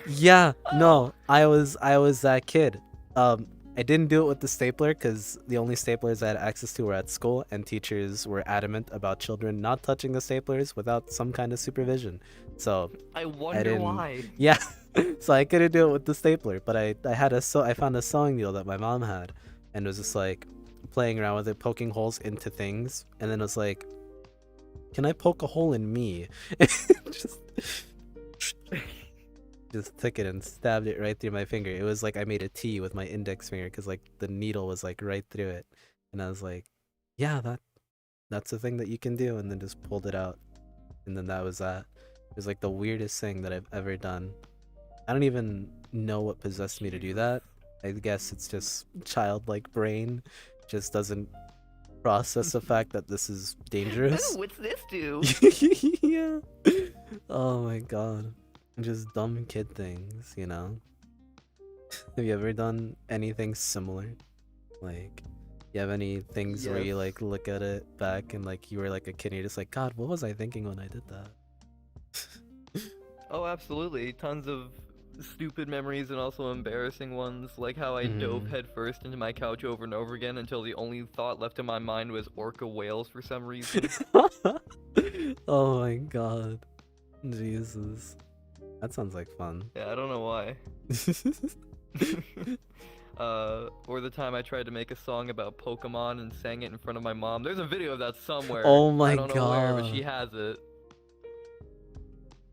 [SPEAKER 2] Yeah, no, I was that kid. I didn't do it with the stapler because the only staplers I had access to were at school, and teachers were adamant about children not touching the staplers without some kind of supervision. So
[SPEAKER 3] I wonder why.
[SPEAKER 2] yeah, so I couldn't do it with the stapler. But I found a sewing needle that my mom had, and was just like playing around with it, poking holes into things, and then it was like, "Can I poke a hole in me?" just took it and stabbed it right through my finger. It was like I made a T with my index finger because like the needle was like right through it, and I was like, "Yeah, that's a thing that you can do," and then just pulled it out, and then that was that. It was like the weirdest thing that I've ever done. I don't even know what possessed me to do that. I guess it's just childlike brain just doesn't process the fact that this is dangerous.
[SPEAKER 3] What's this do?
[SPEAKER 2] Yeah. Oh my god. Just dumb kid things, you know? Have you ever done anything similar? Like, you have any things where you like look at it back and like you were like a kid and you're just like, "God, what was I thinking when I did that?"
[SPEAKER 3] Oh, absolutely. Tons of stupid memories and also embarrassing ones, like how I dove headfirst into my couch over and over again until the only thought left in my mind was orca whales for some reason.
[SPEAKER 2] Oh my god. Jesus. That sounds like fun.
[SPEAKER 3] Yeah, I don't know why. Or the time I tried to make a song about Pokemon and sang it in front of my mom. There's a video of that somewhere.
[SPEAKER 2] Oh my
[SPEAKER 3] I don't know where, but
[SPEAKER 2] God.
[SPEAKER 3] she has it.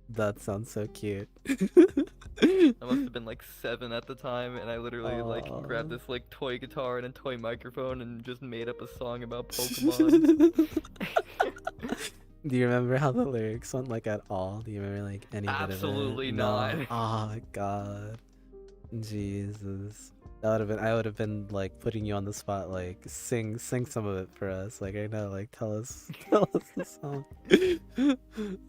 [SPEAKER 2] That sounds so cute.
[SPEAKER 3] I must have been like 7 at the time, and I literally like grabbed this like toy guitar and a toy microphone and just made up a song about Pokemon.
[SPEAKER 2] Do you remember how the lyrics went, like, at all? Do you remember like any bit of it?
[SPEAKER 3] Absolutely not.
[SPEAKER 2] No. Oh god. Jesus. I would have been like putting you on the spot, like sing some of it for us. Like I know, like tell us the song.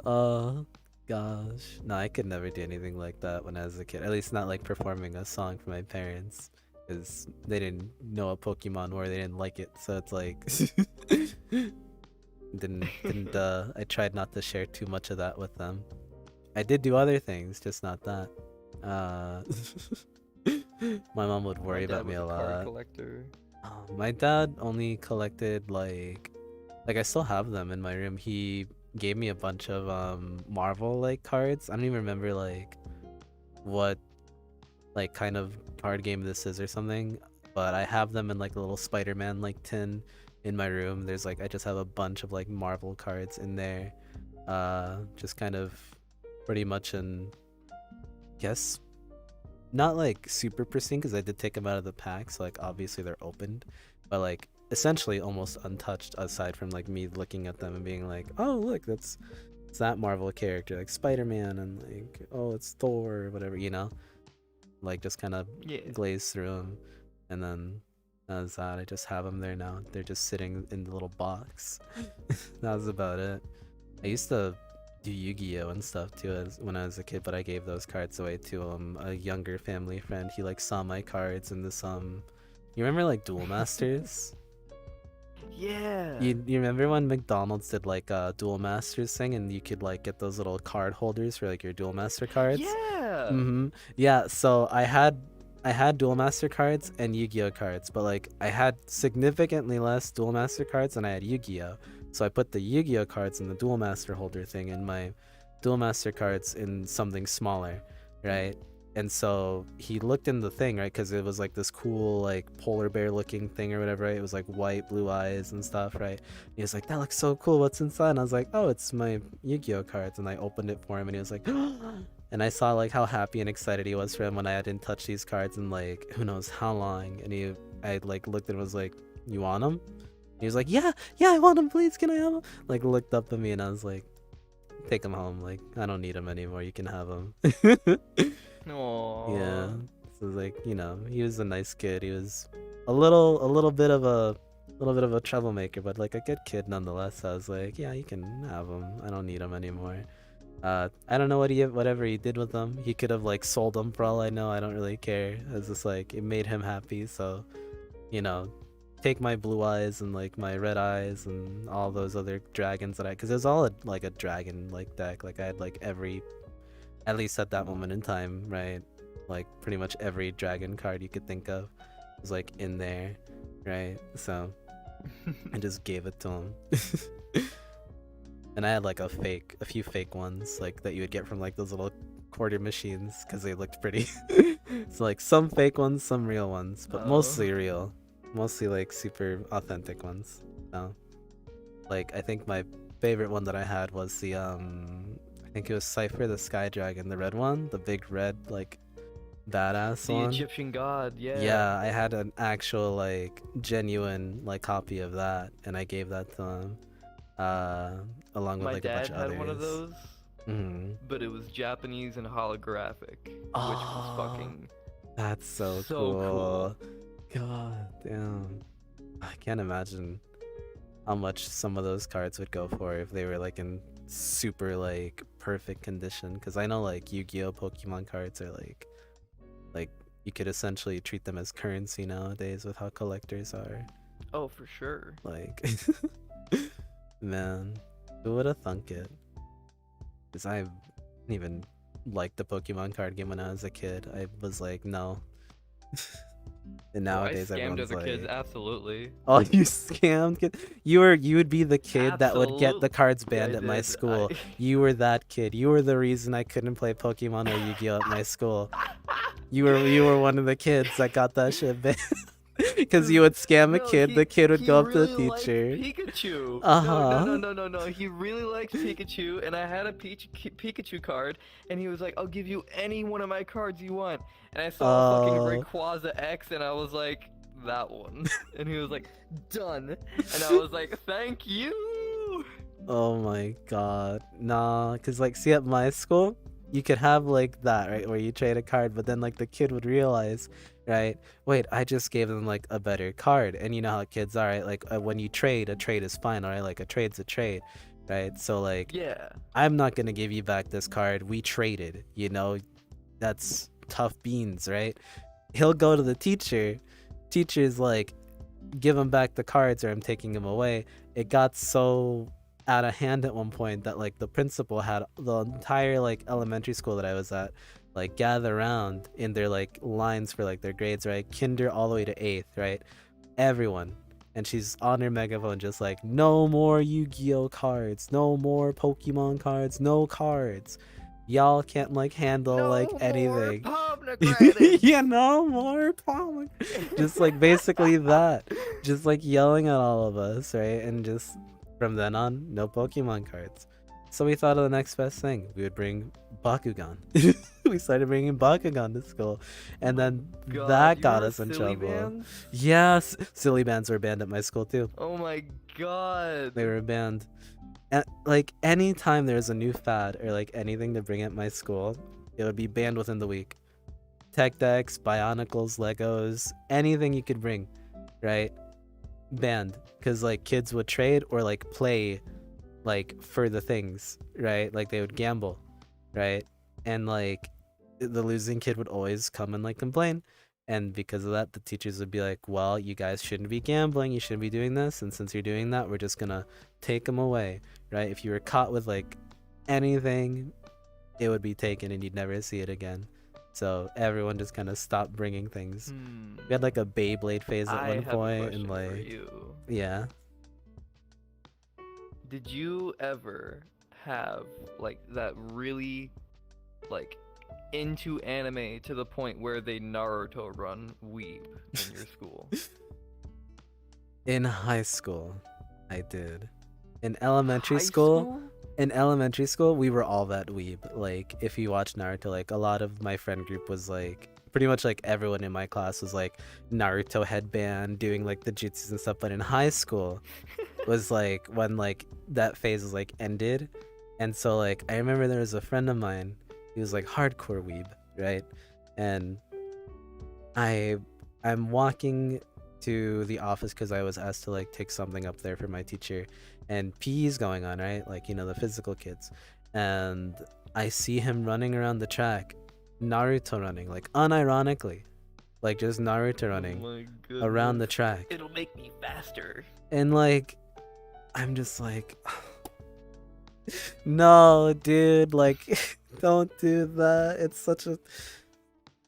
[SPEAKER 2] Oh gosh. No, I could never do anything like that when I was a kid. At least not like performing a song for my parents. Because they didn't know what Pokemon were, they didn't like it. So it's like didn't I tried not to share too much of that with them. I did do other things, just not that. My mom would worry about me a lot.
[SPEAKER 3] Card collector.
[SPEAKER 2] My dad only collected like I still have them in my room. He gave me a bunch of Marvel like cards. I don't even remember like what like kind of card game this is or something, but I have them in like a little Spider-Man like tin in my room. There's like I just have a bunch of like Marvel cards in there. Just kind of pretty much in guess not like super pristine because I did take them out of the pack, so like obviously they're opened, but like essentially almost untouched aside from like me looking at them and being like, oh look, it's that Marvel character like Spider-Man, and like oh it's Thor or whatever, you know, like just kind of glaze through them, and then as that I just have them there now. They're just sitting in the little box. That was about it. I used to do Yu-Gi-Oh and stuff too when I was a kid, but I gave those cards away to a younger family friend. He like saw my cards in this you remember like Duel Masters?
[SPEAKER 3] Yeah.
[SPEAKER 2] You remember when McDonald's did like a Duel Masters thing, and you could like get those little card holders for like your Duel Master cards?
[SPEAKER 3] Yeah.
[SPEAKER 2] Yeah, so I had Duel Master cards and Yu-Gi-Oh cards, but like I had significantly less Duel Master cards than I had Yu-Gi-Oh. So I put the Yu-Gi-Oh cards in the Duel Master holder thing, and my Duel Master cards in something smaller, right? And so he looked in the thing, right? Because it was like this cool like polar bear looking thing or whatever, right? It was like white, blue eyes and stuff, right? And he was like, that looks so cool, what's inside? And I was like, oh, it's my Yu-Gi-Oh cards. And I opened it for him, and he was like, and I saw like how happy and excited he was for him when I hadn't touched these cards in like who knows how long. And I like looked and was like, you want them? He was like, yeah, I want them, please, can I have them? Like looked up at me, and I was like, take them home, like I don't need them anymore, you can have them.
[SPEAKER 3] Aww.
[SPEAKER 2] Yeah, so like, you know, he was a nice kid. He was a little bit of a troublemaker, but like a good kid nonetheless. So I was like, yeah, you can have them, I don't need them anymore. I don't know whatever he did with them. He could have like sold them for all I know. I don't really care. It's just like it made him happy, so you know, take my blue eyes and like my red eyes and all those other dragons that because it was all like a dragon like deck. Like I had like every, at least at that moment in time, right? Like pretty much every dragon card you could think of was like in there, right? So I just gave it to him. And I had like a few fake ones like that you would get from like those little quarter machines because they looked pretty. So like some fake ones, some real ones, but mostly real. Mostly like super authentic ones. No. Like I think my favorite one that I had was the I think it was Cypher the Sky Dragon, the red one, the big red like badass one.
[SPEAKER 3] The Egyptian god, yeah.
[SPEAKER 2] Yeah, I had an actual like genuine like copy of that, and I gave that to him. Along with
[SPEAKER 3] my
[SPEAKER 2] like
[SPEAKER 3] dad
[SPEAKER 2] a bunch of
[SPEAKER 3] had
[SPEAKER 2] others.
[SPEAKER 3] one of those, but it was Japanese and holographic, which was fucking.
[SPEAKER 2] That's so cool. God damn. I can't imagine how much some of those cards would go for if they were like in super like perfect condition, because I know like Yu-Gi-Oh Pokemon cards are like you could essentially treat them as currency nowadays with how collectors are.
[SPEAKER 3] Oh, for sure.
[SPEAKER 2] Like man, who would have thunk it? Because I didn't even like the Pokemon card game when I was a kid. I was like, no. And nowadays
[SPEAKER 3] I scammed
[SPEAKER 2] everyone's
[SPEAKER 3] other
[SPEAKER 2] like,
[SPEAKER 3] kids, absolutely.
[SPEAKER 2] oh, you scammed kid. You would be the kid that would get the cards banned
[SPEAKER 3] I
[SPEAKER 2] at my
[SPEAKER 3] did.
[SPEAKER 2] school. You were that kid. You were the reason I couldn't play Pokemon or Yu-Gi-Oh at my school. You were one of the kids that got that shit banned. Because you would scam a kid, the kid would go up to the teacher.
[SPEAKER 3] Pikachu.
[SPEAKER 2] Uh-huh.
[SPEAKER 3] No. He really liked Pikachu, and I had a Pikachu card, and he was like, "I'll give you any one of my cards you want." And I saw fucking Rayquaza X, and I was like, "That one." And he was like, "Done." And I was like, "Thank you."
[SPEAKER 2] Oh my god. Nah, because like, see at my school, you could have like that, right, where you trade a card, but then like the kid would realize, right, wait, I just gave them like a better card. And you know how kids are, right? Like when you trade, a trade is fine, right? Like a trade's a trade, right? So like
[SPEAKER 3] Yeah.
[SPEAKER 2] I'm not gonna give you back this card. We traded, you know, that's tough beans, right? He'll go to the teacher. Teacher's like, give him back the cards or I'm taking him away. It got so out of hand at one point that like the principal had the entire like elementary school that I was at like gather around in their like lines for like their grades, right? Kinder all the way to 8th, right? Everyone. And she's on her megaphone just like, no more Yu-Gi-Oh cards, no more Pokemon cards, no cards. Y'all can't like handle like anything. Yeah, no more pomegranate. Just like basically that. Just like yelling at all of us, right? And just from then on, no Pokemon cards. So we thought of the next best thing. We would bring Bakugan. We started bringing Bakugan to school. And then
[SPEAKER 3] God,
[SPEAKER 2] that
[SPEAKER 3] you
[SPEAKER 2] got
[SPEAKER 3] were
[SPEAKER 2] us in
[SPEAKER 3] silly
[SPEAKER 2] trouble.
[SPEAKER 3] bands?
[SPEAKER 2] Yes, silly bands were banned at my school too.
[SPEAKER 3] Oh my god.
[SPEAKER 2] They were banned. And like anytime there's a new fad or like anything to bring at my school, it would be banned within the week. Tech decks, Bionicles, Legos, anything you could bring, right? Banned. Because like kids would trade or like play like for the things, right? Like they would gamble, right? And like the losing kid would always come and like complain. And because of that, the teachers would be like, well, you guys shouldn't be gambling. You shouldn't be doing this. And since you're doing that, we're just going to take them away, right? If you were caught with like anything, it would be taken and you'd never see it again. So everyone just kind of stopped bringing things. We had like a Beyblade phase at one point. And like, yeah.
[SPEAKER 3] Did you ever have like that really like into anime to the point where they Naruto run weeb in your school?
[SPEAKER 2] In high school, I did. In elementary school, we were all that weeb. Like, if you watch Naruto, like, a lot of my friend group was like, pretty much like everyone in my class was like Naruto headband, doing like the jutsus and stuff. But in high school was like when like that phase was like ended. And so like, I remember there was a friend of mine. He was like hardcore weeb, right? And I'm walking to the office because I was asked to like take something up there for my teacher, and PE's going on, right? Like, you know, the physical kids. And I see him running around the track, Naruto running, like unironically, like just Naruto running around the track.
[SPEAKER 3] It'll make me faster.
[SPEAKER 2] And like, I'm just like, no, dude, like, don't do that. It's such a,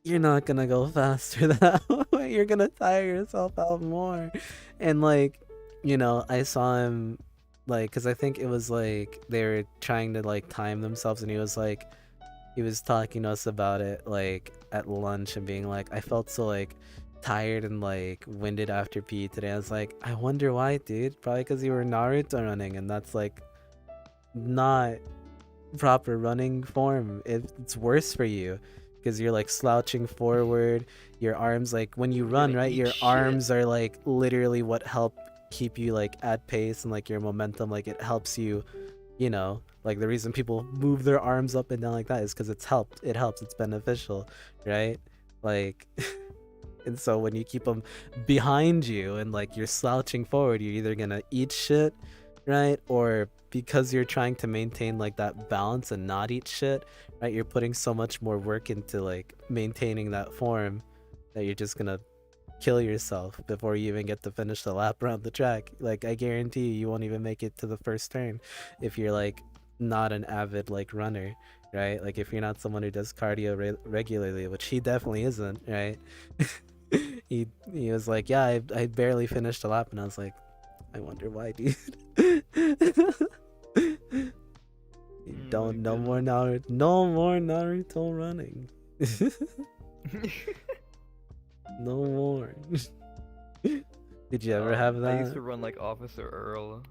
[SPEAKER 2] you're not gonna go faster that way. You're gonna tire yourself out more. And like, you know, I saw him like, because I think it was like they were trying to like time themselves, and he was talking to us about it like at lunch and being like, I felt so like tired and like winded after PE today. I was like, I wonder why, dude. Probably because you were Naruto running, and that's like not proper running form. It's worse for you because you're like slouching forward. Your arms, like when you run, right, your arms are like literally what help keep you like at pace, and like your momentum, like it helps you, you know, like the reason people move their arms up and down like that is because it helps, it's beneficial, right? Like and so when you keep them behind you and like you're slouching forward, you're either gonna eat shit, right? Or because you're trying to maintain like that balance and not eat shit, right, you're putting so much more work into like maintaining that form that you're just gonna kill yourself before you even get to finish the lap around the track. Like, I guarantee you won't even make it to the first turn if you're like not an avid like runner, right? Like if you're not someone who does cardio regularly, which he definitely isn't, right? he was like, yeah, I barely finished a lap, and I was like, I wonder why, dude. No more Naruto running. No more. Did you ever have that?
[SPEAKER 3] I used to run like Officer Earl.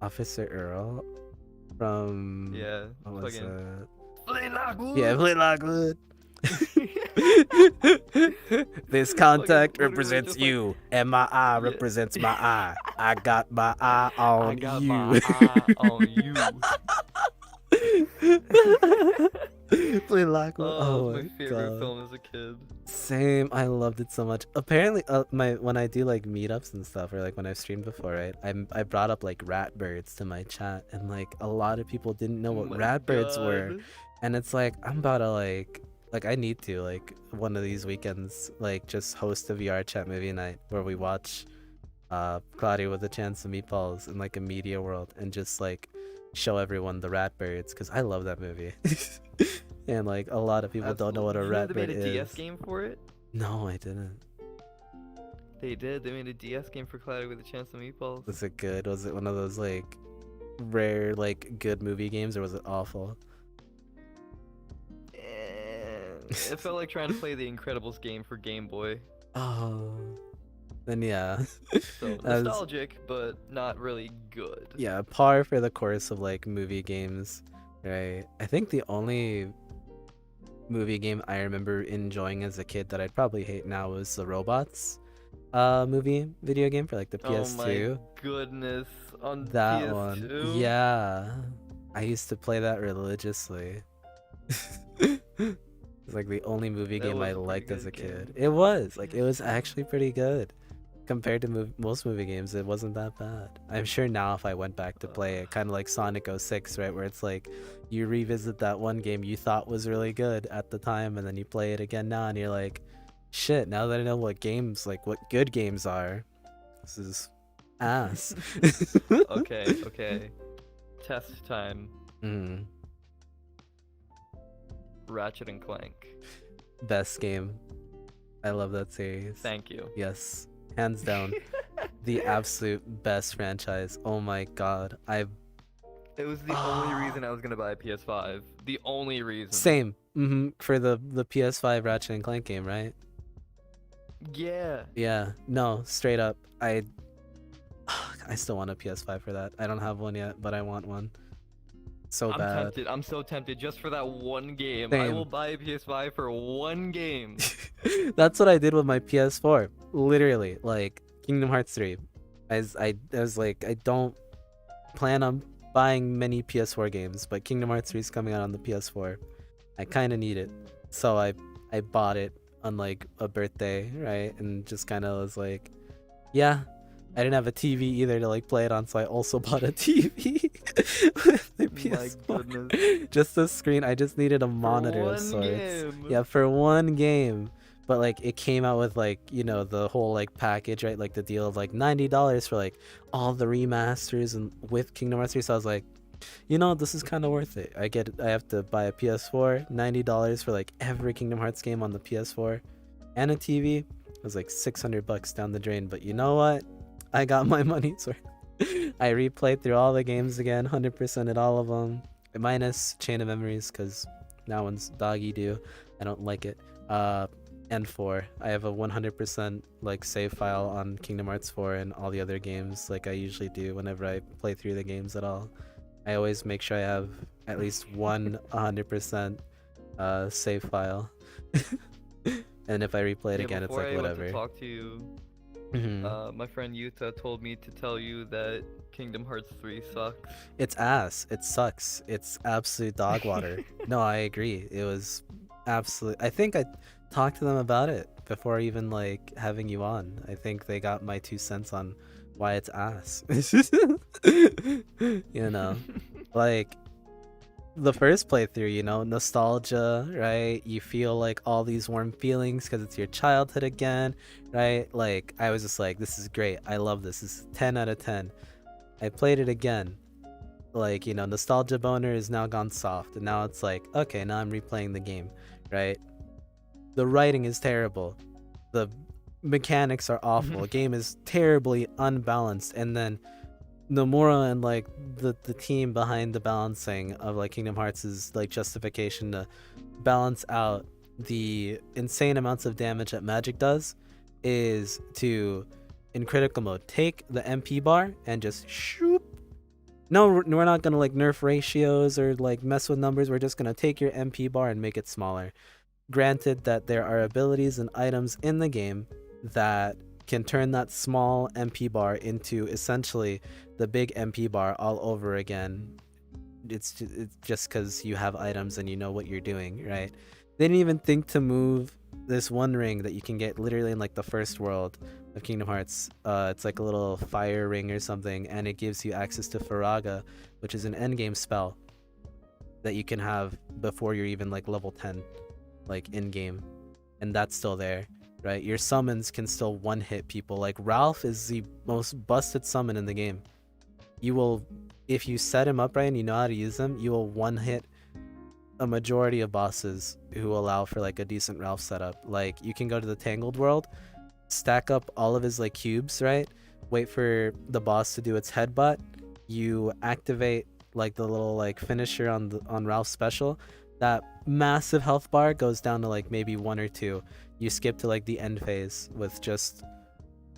[SPEAKER 2] Officer Earl? From...
[SPEAKER 3] Yeah.
[SPEAKER 2] What was it?
[SPEAKER 3] Flint Lockwood!
[SPEAKER 2] Yeah, Flint Lockwood. This contact represents you, like... and my eye represents my eye. I got my eye on you.
[SPEAKER 3] My eye on you.
[SPEAKER 2] Play Lockwood.
[SPEAKER 3] Oh,
[SPEAKER 2] Oh
[SPEAKER 3] it was
[SPEAKER 2] my
[SPEAKER 3] my favorite
[SPEAKER 2] god.
[SPEAKER 3] film as a kid.
[SPEAKER 2] Same. I loved it so much. Apparently, when I do like meetups and stuff, or like when I've streamed before, right? I brought up like Ratbirds to my chat, and like a lot of people didn't know
[SPEAKER 3] Oh
[SPEAKER 2] what
[SPEAKER 3] my
[SPEAKER 2] Ratbirds were,
[SPEAKER 3] God.
[SPEAKER 2] and it's like I'm about to like I need to like one of these weekends like just host a VR chat movie night where we watch Claudia with a Chance of Meatballs in like a media world and just like show everyone the Ratbirds because I love that movie. And like a lot of people don't know what a
[SPEAKER 3] Absolutely. You know
[SPEAKER 2] Ratbird
[SPEAKER 3] they made a DS
[SPEAKER 2] is.
[SPEAKER 3] game for it?
[SPEAKER 2] No, I didn't.
[SPEAKER 3] They did. They made a DS game for Cloudy with a Chance of Meatballs.
[SPEAKER 2] Was it good? Was it one of those like rare like good movie games or was it awful?
[SPEAKER 3] It felt like trying to play the Incredibles game for Game Boy.
[SPEAKER 2] Oh, then yeah.
[SPEAKER 3] So
[SPEAKER 2] As-
[SPEAKER 3] nostalgic, but not really good.
[SPEAKER 2] Yeah, par for the course of like movie games, right? I think the only movie game I remember enjoying as a kid that I'd probably hate now was the Robots movie video game for like the PS2.
[SPEAKER 3] Oh my goodness. On
[SPEAKER 2] That
[SPEAKER 3] PS2?
[SPEAKER 2] one. Yeah. I used to play that religiously. It's like the only movie
[SPEAKER 3] That
[SPEAKER 2] game
[SPEAKER 3] was
[SPEAKER 2] I
[SPEAKER 3] a pretty
[SPEAKER 2] liked as a
[SPEAKER 3] good
[SPEAKER 2] kid.
[SPEAKER 3] game.
[SPEAKER 2] It was. Like, it was actually pretty good. Compared to most movie games, it wasn't that bad. I'm sure now if I went back to play it, kind of like Sonic 06, right? Where it's like, you revisit that one game you thought was really good at the time, and then you play it again now, and you're like, shit, now that I know what games, like, what good games are, this is ass.
[SPEAKER 3] Okay. Test time.
[SPEAKER 2] Mm.
[SPEAKER 3] Ratchet and Clank.
[SPEAKER 2] Best game. I love that series.
[SPEAKER 3] Thank you.
[SPEAKER 2] Yes, hands down. The absolute best franchise. Oh my god.
[SPEAKER 3] It was the only reason I was gonna buy a PS5. The only reason.
[SPEAKER 2] Same. For the PS5 Ratchet and Clank game, right?
[SPEAKER 3] Yeah.
[SPEAKER 2] Yeah. No, straight up. I still want a PS5 for that. I don't have one yet, but I want one. So
[SPEAKER 3] I'm
[SPEAKER 2] bad.
[SPEAKER 3] tempted. I'm so tempted just for that one game. I
[SPEAKER 2] Same.
[SPEAKER 3] will buy a PS5 for one game.
[SPEAKER 2] That's what I did with my PS4. Literally, like Kingdom Hearts 3. I was like, I don't plan on buying many PS4 games, but Kingdom Hearts 3 is coming out on the PS4. I kind of need it, so I bought it on like a birthday, right? And just kind of was like, yeah. I didn't have a TV either to like play it on, so I also bought a TV with my PS4.
[SPEAKER 3] My goodness.
[SPEAKER 2] Just the screen. I just needed a monitor of
[SPEAKER 3] one
[SPEAKER 2] sorts.
[SPEAKER 3] game.
[SPEAKER 2] Yeah, for one game. But like it came out with like, you know, the whole like package, right? Like the deal of like $90 for like all the remasters and with Kingdom Hearts 3. So I was like, you know, this is kind of worth it. I have to buy a PS4, $90 for like every Kingdom Hearts game on the PS4 and a TV. It was like $600 down the drain. But you know what? I got my money's worth. I replayed through all the games again, 100% at all of them, minus Chain of Memories because that one's doggy do. I don't like it. And 4. I have a 100% like save file on Kingdom Hearts 4 and all the other games, like I usually do whenever I play through the games at all. I always make sure I have at least one 100% save file. And if I replay it again, it's like whatever.
[SPEAKER 3] Before I went to talk to you, my friend Yuta told me to tell you that Kingdom Hearts 3 sucks.
[SPEAKER 2] It's ass. It sucks. It's absolute dog water. No, I agree. It was absolute. I think I talked to them about it before even like having you on. I think they got my 2 cents on why it's ass. You know, like the first playthrough, you know, nostalgia, right? You feel like all these warm feelings because it's your childhood again, right? Like I was just like, this is great. I love this. This is 10 out of 10. I played it again. Like, you know, nostalgia boner is now gone soft. And now it's like, okay, now I'm replaying the game, right? The writing is terrible. The mechanics are awful. The game is terribly unbalanced. And then Nomura and like the team behind the balancing of like Kingdom Hearts is like justification to balance out the insane amounts of damage that magic does is to, in critical mode, take the MP bar and just shoop. No, we're not gonna like nerf ratios or like mess with numbers. We're just gonna take your MP bar and make it smaller. Granted that there are abilities and items in the game that can turn that small MP bar into essentially the big MP bar all over again. it's just because you have items and you know what you're doing, right? They didn't even think to move this one ring that you can get literally in like the first world of Kingdom Hearts. It's like a little fire ring or something, and it gives you access to Faraga, which is an endgame spell that you can have before you're even like level 10, like in game, and that's still there, right? Your summons can still one hit people. Like Ralph is the most busted summon in the game. You will, if you set him up right and you know how to use them, you will one hit a majority of bosses who allow for like a decent Ralph setup. Like you can go to the Tangled world, stack up all of his like cubes, right? Wait for the boss to do its headbutt. You activate like the little like finisher on Ralph's special. That massive health bar goes down to like maybe 1 or 2. You skip to like the end phase with just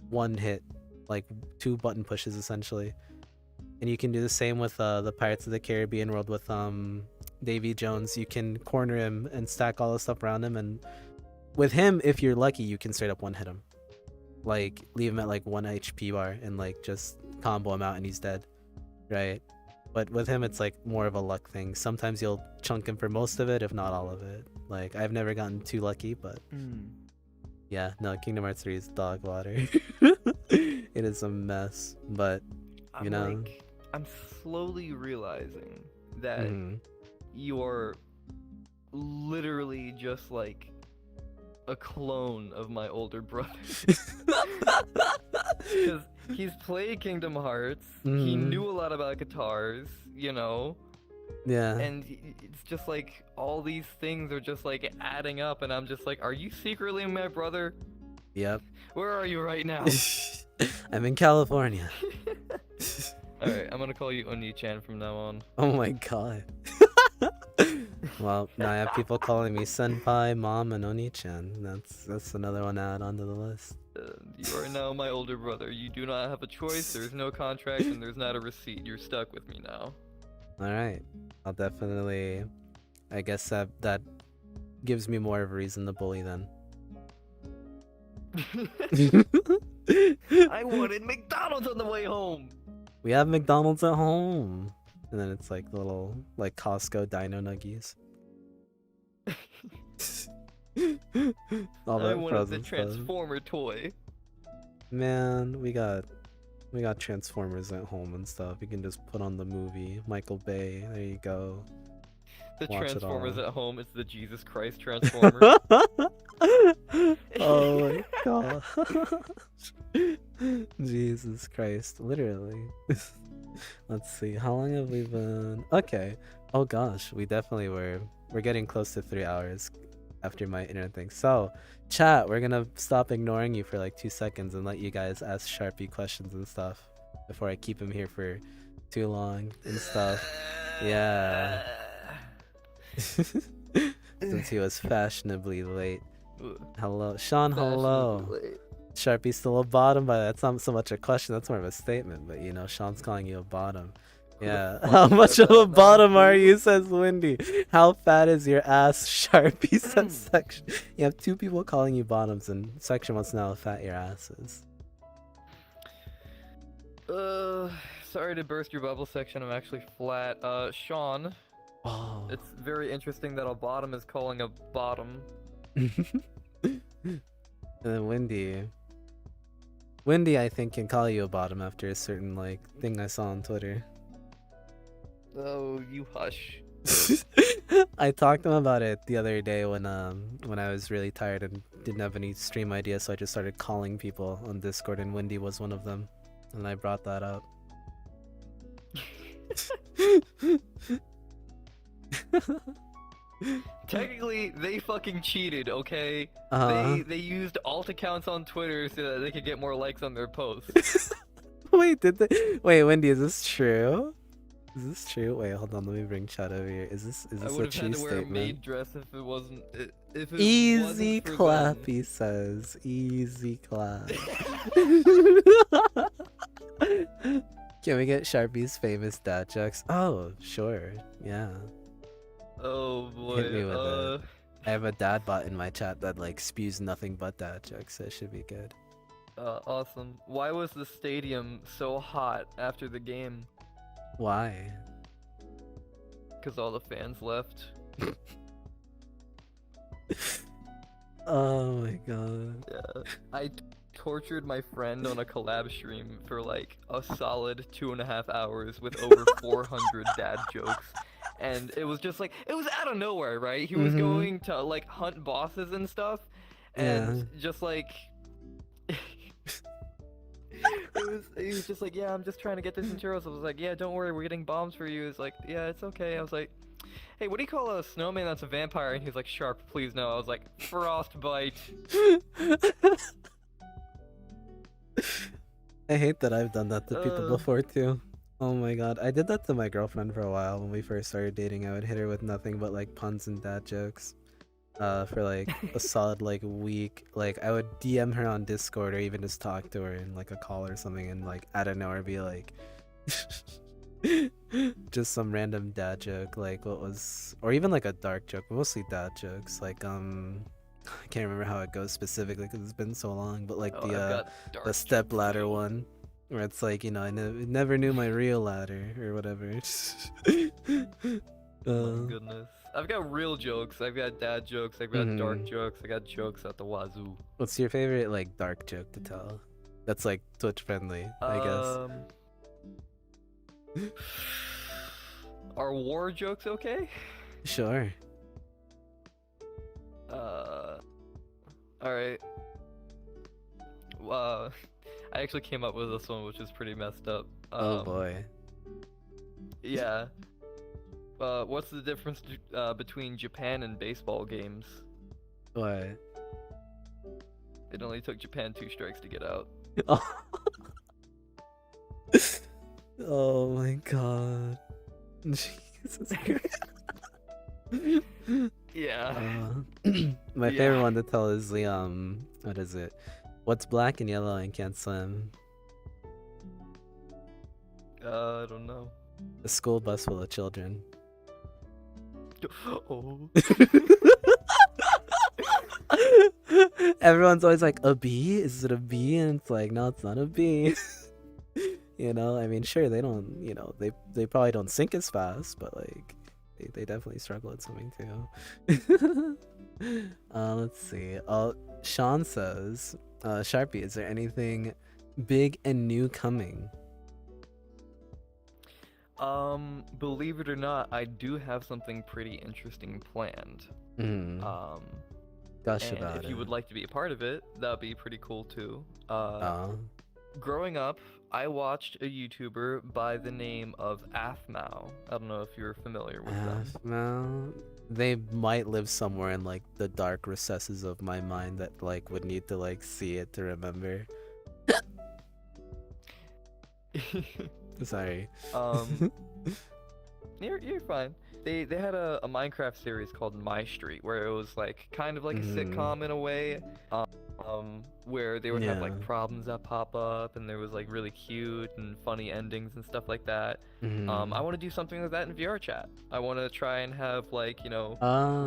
[SPEAKER 2] one hit, like 2 button pushes essentially. And you can do the same with the Pirates of the Caribbean world with Davy Jones. You can corner him and stack all the stuff around him, and with him, if you're lucky, you can straight up one hit him. Like leave him at like 1 HP bar and like just combo him out and he's dead, right? But with him, it's like more of a luck thing. Sometimes you'll chunk him for most of it, if not all of it. Like I've never gotten too lucky, but yeah, no, Kingdom Hearts 3 is dog water. It is a mess, but you know,
[SPEAKER 3] I'm slowly realizing that you're literally just like a clone of my older brother. Because he's played Kingdom Hearts, he knew a lot about guitars, you know?
[SPEAKER 2] Yeah.
[SPEAKER 3] And it's just like, all these things are just like adding up, and I'm just like, are you secretly my brother?
[SPEAKER 2] Yep.
[SPEAKER 3] Where are you right now?
[SPEAKER 2] I'm in California.
[SPEAKER 3] Alright, I'm gonna call you Oni-chan from now on.
[SPEAKER 2] Oh my god. Well, now I have people calling me Senpai, Mom, and Oni-chan. That's another one to add onto the list.
[SPEAKER 3] You are now my older brother. You do not have a choice, there's no contract, and there's not a receipt. You're stuck with me now.
[SPEAKER 2] Alright. I'll definitely... I guess that gives me more of a reason to bully then.
[SPEAKER 3] I wanted McDonald's on the way home!
[SPEAKER 2] We have McDonald's at home. And then it's like little, like Costco Dino Nuggies. All
[SPEAKER 3] I
[SPEAKER 2] that
[SPEAKER 3] wanted the
[SPEAKER 2] frozen stuff.
[SPEAKER 3] Transformer toy.
[SPEAKER 2] Man, we got Transformers at home and stuff. You can just put on the movie. Michael Bay, there you go.
[SPEAKER 3] The
[SPEAKER 2] Watch it
[SPEAKER 3] Transformers
[SPEAKER 2] all.
[SPEAKER 3] at home, it's the Jesus Christ Transformer.
[SPEAKER 2] Oh my god. Jesus Christ, literally. Let's see, how long have we been? Okay. Oh gosh, we're getting close to 3 hours after my internet thing. So, chat, we're gonna stop ignoring you for like 2 seconds and let you guys ask Sharpie questions and stuff before I keep him here for too long and stuff. Yeah. Since he was fashionably late. Hello, Sean. Hello. Sharpie's still a bottom, but that's not so much a question. That's more of a statement. But you know, Sean's calling you a bottom. Yeah. How much of a bottom are you? Says Wendy. How fat is your ass? Sharpie says section. You have 2 people calling you bottoms, and section wants to know how fat your ass is.
[SPEAKER 3] Sorry to burst your bubble, section. I'm actually flat. Sean.
[SPEAKER 2] Oh.
[SPEAKER 3] It's very interesting that a bottom is calling a bottom.
[SPEAKER 2] And then Wendy, I think, can call you a bottom after a certain like thing I saw on Twitter.
[SPEAKER 3] Oh, you hush.
[SPEAKER 2] I talked to him about it the other day when I was really tired and didn't have any stream ideas, so I just started calling people on Discord, and Wendy was one of them, and I brought that up.
[SPEAKER 3] Technically, they fucking cheated, okay? They used alt accounts on Twitter so that they could get more likes on their posts.
[SPEAKER 2] Wait, did they? Wait, Wendy, is this true? Is this true? Wait, hold on. Let me bring chat over here. Is this
[SPEAKER 3] I
[SPEAKER 2] a
[SPEAKER 3] would have
[SPEAKER 2] true
[SPEAKER 3] had to wear a
[SPEAKER 2] statement?
[SPEAKER 3] maid dress if it wasn't. If it
[SPEAKER 2] Easy
[SPEAKER 3] wasn't for
[SPEAKER 2] clap,
[SPEAKER 3] them.
[SPEAKER 2] he says. Easy clap. Can we get Sharpie's famous dad jokes? Oh, sure. Yeah.
[SPEAKER 3] Oh boy.
[SPEAKER 2] Hit me with it. I have a dad bot in my chat that like spews nothing but dad jokes, so it should be good.
[SPEAKER 3] Awesome. Why was the stadium so hot after the game?
[SPEAKER 2] Why?
[SPEAKER 3] because all the fans left.
[SPEAKER 2] Oh my god.
[SPEAKER 3] Yeah, I tortured my friend on a collab stream for like a solid 2.5 hours with over 400 dad jokes. And it was just like, it was out of nowhere, right? He was going to like hunt bosses and stuff. And just like, he was just like, yeah, I'm just trying to get this in churros. I was like, yeah, don't worry, we're getting bombs for you. It's like, yeah, it's okay. I was like, hey, what do you call a snowman that's a vampire? And he's like, Sharp, please no. I was like, frostbite.
[SPEAKER 2] I hate that I've done that to people before too. Oh my god, I did that to my girlfriend for a while when we first started dating. I would hit her with nothing but like puns and dad jokes for like a solid like week. Like I would DM her on Discord or even just talk to her in like a call or something, and like out of nowhere be like just some random dad joke, like what was, or even like a dark joke, mostly dad jokes, like I can't remember how it goes specifically because it's been so long, but like the step ladder one where it's like, you know, I never knew my real ladder or whatever.
[SPEAKER 3] Oh goodness, I've got real jokes, I've got dad jokes, I've got dark jokes, I got jokes at the wazoo.
[SPEAKER 2] What's your favorite like dark joke to tell that's like Twitch friendly, I guess?
[SPEAKER 3] Are war jokes okay?
[SPEAKER 2] Sure.
[SPEAKER 3] Alright. I actually came up with this one, which is pretty messed up.
[SPEAKER 2] Oh boy.
[SPEAKER 3] Yeah. What's the difference between Japan and baseball games?
[SPEAKER 2] What?
[SPEAKER 3] It only took Japan 2 strikes to get out.
[SPEAKER 2] Oh. Oh my god. Jesus Christ.
[SPEAKER 3] Yeah.
[SPEAKER 2] My favorite one to tell is the what is it? What's black and yellow and can't swim?
[SPEAKER 3] I don't know.
[SPEAKER 2] A school bus full of children.
[SPEAKER 3] Oh.
[SPEAKER 2] Everyone's always like, a bee? Is it a bee? And it's like, no, it's not a bee. You know, I mean, sure, they don't, you know, they probably don't sink as fast, but like they definitely struggle at swimming too. Let's see. Sean says, Sharpie, is there anything big and new coming?
[SPEAKER 3] Believe it or not, I do have something pretty interesting planned.
[SPEAKER 2] Gosh,
[SPEAKER 3] and
[SPEAKER 2] about
[SPEAKER 3] if you would like to be a part of it, that'd be pretty cool too. Growing up, I watched a YouTuber by the name of Aphmau. I don't know if you're familiar with them.
[SPEAKER 2] Aphmau? They might live somewhere in like the dark recesses of my mind that like would need to like see it to remember. Sorry.
[SPEAKER 3] You're fine. They had a Minecraft series called My Street where it was like kind of like a sitcom in a way. Where they would have like problems that pop up, and there was like really cute and funny endings and stuff like that. I want to do something like that in VR chat. I want to try and have like, you know,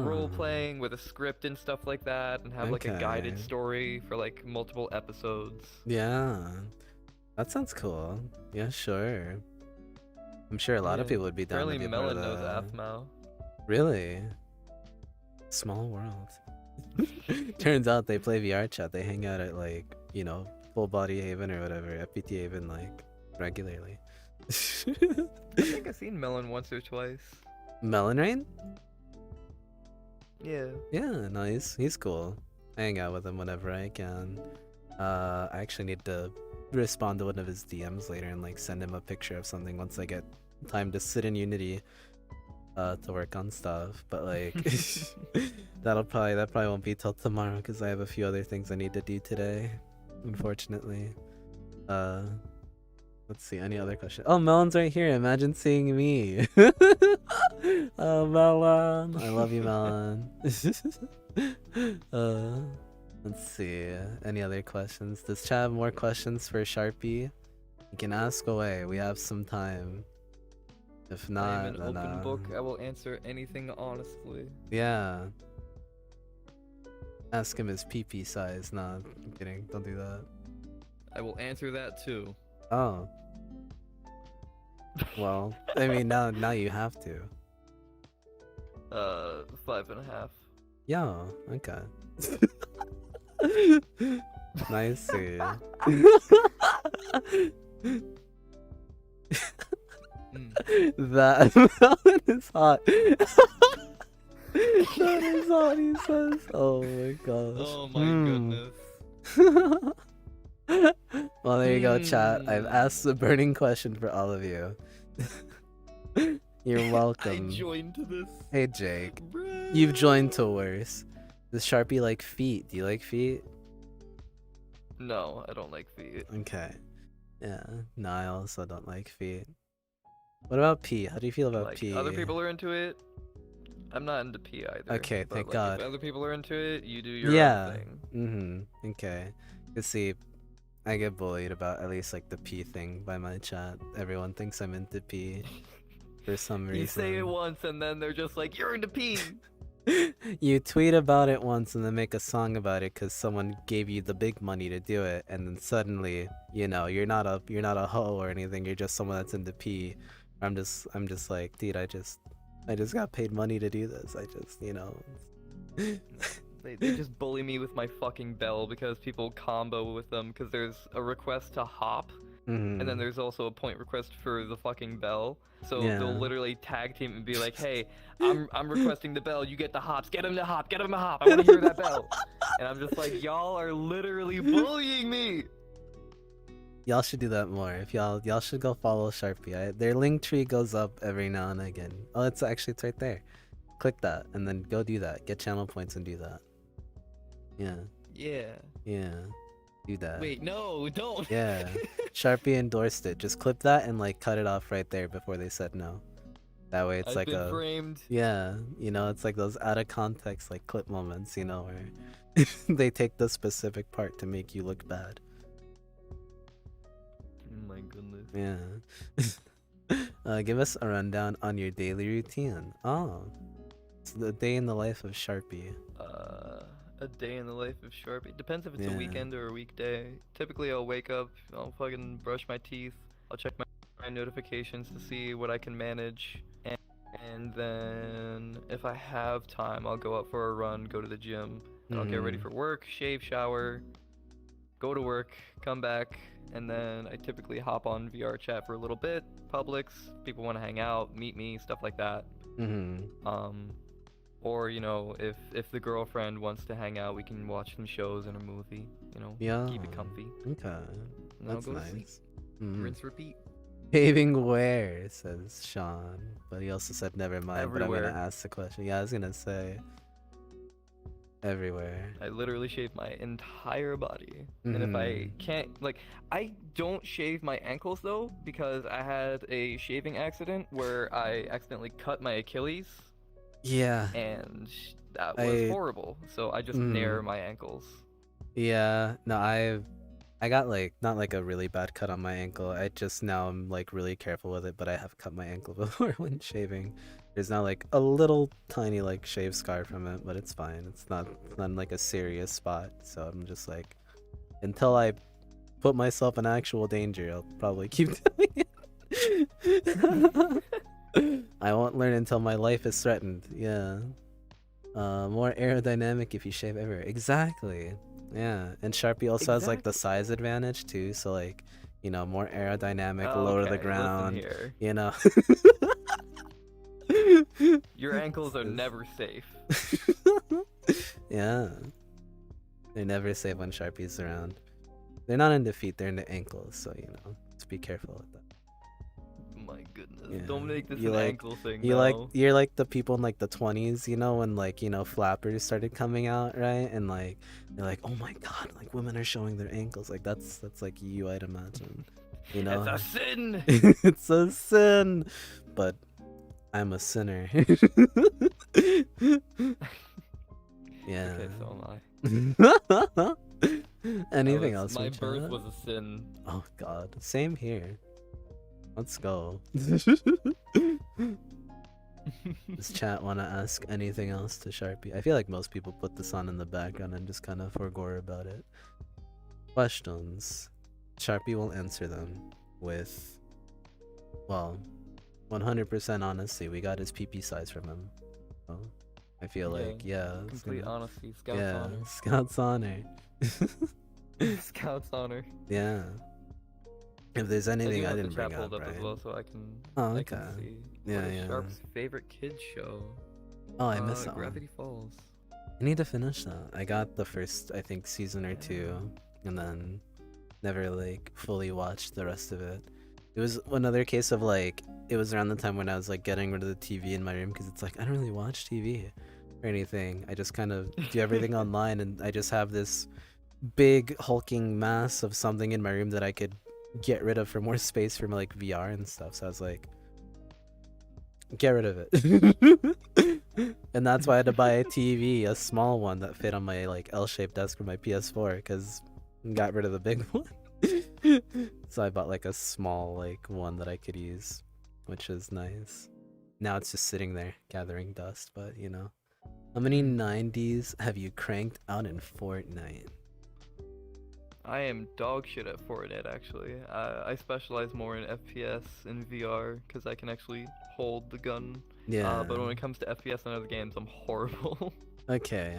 [SPEAKER 3] role playing with a script and stuff like that, and have like a guided story for like multiple episodes.
[SPEAKER 2] Yeah, that sounds cool. Yeah, sure. I'm sure a lot of people would be down to be a part of
[SPEAKER 3] Melon knows
[SPEAKER 2] that.
[SPEAKER 3] Aphmau.
[SPEAKER 2] Really? Small world. Turns out they play VR chat. They hang out at like, you know, Full Body Haven or whatever, FPT Haven, like regularly.
[SPEAKER 3] I think I've seen Melon once or twice.
[SPEAKER 2] Melon Rain?
[SPEAKER 3] Yeah.
[SPEAKER 2] Yeah, no, he's cool. I hang out with him whenever I can. I actually need to respond to one of his DMs later and like send him a picture of something once I get time to sit in Unity to work on stuff, but like that probably won't be till tomorrow because I have a few other things I need to do today, unfortunately. Let's see, any other question? Oh, Melon's right here. Imagine seeing me. Oh, Melon, I love you, Melon. Let's see, any other questions? Does chat have more questions for Sharpie? You can ask away, we have some time. If not,
[SPEAKER 3] I am an
[SPEAKER 2] then,
[SPEAKER 3] open book. I will answer anything honestly.
[SPEAKER 2] Yeah. Ask him his PP size. Nah, I'm kidding. Don't do that.
[SPEAKER 3] I will answer that too.
[SPEAKER 2] Oh. Well, I mean, now you have to.
[SPEAKER 3] 5.5.
[SPEAKER 2] Yeah, okay. Nice. That one is hot. That is hot, he says. Oh my gosh.
[SPEAKER 3] Oh my goodness.
[SPEAKER 2] Well, there you go, chat. I've asked the burning question for all of you. You're welcome.
[SPEAKER 3] I joined to this.
[SPEAKER 2] Hey, Jake. You've joined to worse. Does Sharpie like feet? Do you like feet?
[SPEAKER 3] No, I don't like feet.
[SPEAKER 2] Okay. Yeah. No, I also don't like feet. What about pee? How do you feel about
[SPEAKER 3] Like,
[SPEAKER 2] pee?
[SPEAKER 3] other people are into it. I'm not into pee either.
[SPEAKER 2] Okay,
[SPEAKER 3] but,
[SPEAKER 2] thank
[SPEAKER 3] like,
[SPEAKER 2] God.
[SPEAKER 3] If other people are into it, you do your
[SPEAKER 2] Yeah.
[SPEAKER 3] own thing.
[SPEAKER 2] Mm-hmm. Okay. You see, I get bullied about at least like the pee thing by my chat. Everyone thinks I'm into pee for some reason.
[SPEAKER 3] You say it once and then they're just like, you're into pee.
[SPEAKER 2] You tweet about it once and then make a song about it because someone gave you the big money to do it, and then suddenly, you know, you're not a hoe or anything. You're just someone that's into pee. I'm just like, dude, I just got paid money to do this. I just, you know.
[SPEAKER 3] They just bully me with my fucking bell because people combo with them because there's a request to hop, and then there's also a point request for the fucking bell. So they'll literally tag team and be like, hey, I'm requesting the bell, you get the hops, get him to hop, I want to hear that bell. And I'm just like, y'all are literally bullying me.
[SPEAKER 2] Y'all should do that more. If y'all should go follow Sharpie. Their link tree goes up every now and again. Oh, it's right there. Click that and then go do that. Get channel points and do that. Yeah. Do that.
[SPEAKER 3] Wait, no, don't.
[SPEAKER 2] Yeah. Sharpie endorsed it. Just clip that and like cut it off right there before they said no. That way it's
[SPEAKER 3] I've
[SPEAKER 2] like
[SPEAKER 3] been framed.
[SPEAKER 2] Yeah, you know, it's like those out of context like clip moments, you know, where they take the specific part to make you look bad.
[SPEAKER 3] Oh my goodness.
[SPEAKER 2] Yeah. Give us a rundown on your daily routine. Oh. It's the day in the life of Sharpie.
[SPEAKER 3] A day in the life of Sharpie. Depends if it's
[SPEAKER 2] Yeah.
[SPEAKER 3] a weekend or a weekday. Typically, I'll wake up, I'll fucking brush my teeth, I'll check my notifications to see what I can manage, and then if I have time, I'll go out for a run, go to the gym, and I'll get ready for work, shave, shower, go to work, come back, and then I typically hop on VR chat for a little bit. Publix, people want to hang out, meet me, stuff like that. Or, you know, if the girlfriend wants to hang out, we can watch some shows and a movie, you know, keep it comfy.
[SPEAKER 2] Okay.
[SPEAKER 3] And I'll
[SPEAKER 2] That's
[SPEAKER 3] go to
[SPEAKER 2] nice.
[SPEAKER 3] sleep. Rinse, repeat.
[SPEAKER 2] Paving where, says Sean. But he also said never mind, but I'm
[SPEAKER 3] Everywhere.
[SPEAKER 2] gonna ask the question. Yeah, I was gonna say everywhere.
[SPEAKER 3] I literally shave my entire body. And if I can't, like, I don't shave my ankles though, because I had a shaving accident where I accidentally cut my Achilles.
[SPEAKER 2] Yeah.
[SPEAKER 3] And that was horrible. So I just nair my ankles.
[SPEAKER 2] Yeah. No, I got like not like a really bad cut on my ankle. I just now I'm like really careful with it, but I have cut my ankle before when shaving. There's now like a little tiny like shave scar from it, but it's fine. It's not in like a serious spot. So I'm just like, until I put myself in actual danger, I'll probably keep doing it. I won't learn until my life is threatened. Yeah. More aerodynamic if you shave everywhere. Exactly. Yeah. And Sharpie also has like the size advantage too. So like, you know, more aerodynamic, low to the ground.
[SPEAKER 3] Here.
[SPEAKER 2] You know.
[SPEAKER 3] Your ankles are never safe.
[SPEAKER 2] Yeah. They're never safe when Sharpie's around. They're not into feet, they're into ankles, so you know, let's be careful with that.
[SPEAKER 3] My goodness.
[SPEAKER 2] Yeah.
[SPEAKER 3] Don't make this
[SPEAKER 2] You
[SPEAKER 3] an
[SPEAKER 2] like-
[SPEAKER 3] ankle thing.
[SPEAKER 2] You're like the people in like the 20s, you know, when like, you know, flappers started coming out, right? And like they're like, oh my god, like women are showing their ankles. Like that's like you, I'd imagine. You know?
[SPEAKER 3] It's a sin.
[SPEAKER 2] It's a sin. But I'm a sinner. Yeah.
[SPEAKER 3] Okay, so am I.
[SPEAKER 2] Anything else?
[SPEAKER 3] My
[SPEAKER 2] from
[SPEAKER 3] birth
[SPEAKER 2] chat?
[SPEAKER 3] was a sin.
[SPEAKER 2] Oh god. Same here. Let's go. Does chat want to ask anything else to Sharpie? I feel like most people put this on in the background and just kind of forgore about it. Questions. Sharpie will answer them with, well, 100% honesty. We got his PP size from him. I feel like it's
[SPEAKER 3] Complete
[SPEAKER 2] gonna-
[SPEAKER 3] honesty. Scout's
[SPEAKER 2] yeah,
[SPEAKER 3] honor.
[SPEAKER 2] Scout's honor.
[SPEAKER 3] Scout's honor.
[SPEAKER 2] Yeah. If there's
[SPEAKER 3] I do
[SPEAKER 2] anything I
[SPEAKER 3] have
[SPEAKER 2] didn't
[SPEAKER 3] the chat
[SPEAKER 2] bring up,
[SPEAKER 3] pulled up
[SPEAKER 2] right?
[SPEAKER 3] as well, so I can.
[SPEAKER 2] Oh,
[SPEAKER 3] I can
[SPEAKER 2] okay.
[SPEAKER 3] see.
[SPEAKER 2] Yeah,
[SPEAKER 3] What is
[SPEAKER 2] yeah.
[SPEAKER 3] Sharp's favorite kids show?
[SPEAKER 2] Oh, I missed that one.
[SPEAKER 3] Gravity Falls.
[SPEAKER 2] I need to finish that. I got the first, I think, season or two, and then never like fully watched the rest of it. It was another case of like, it was around the time when I was like getting rid of the TV in my room, because it's like I don't really watch TV or anything. I just kind of do everything online, and I just have this big hulking mass of something in my room that I could get rid of for more space for like VR and stuff. So I was like, get rid of it. And that's why I had to buy a TV, a small one that fit on my like L-shaped desk for my PS4, because got rid of the big one. So I bought like a small like one that I could use, which is nice. Now it's just sitting there gathering dust, but you know. How many 90s have you cranked out in Fortnite?
[SPEAKER 3] I am dog shit at Fortnite, actually. I specialize more in FPS and VR because I can actually hold the gun.
[SPEAKER 2] Yeah.
[SPEAKER 3] But when it comes to FPS and other games, I'm horrible.
[SPEAKER 2] Okay.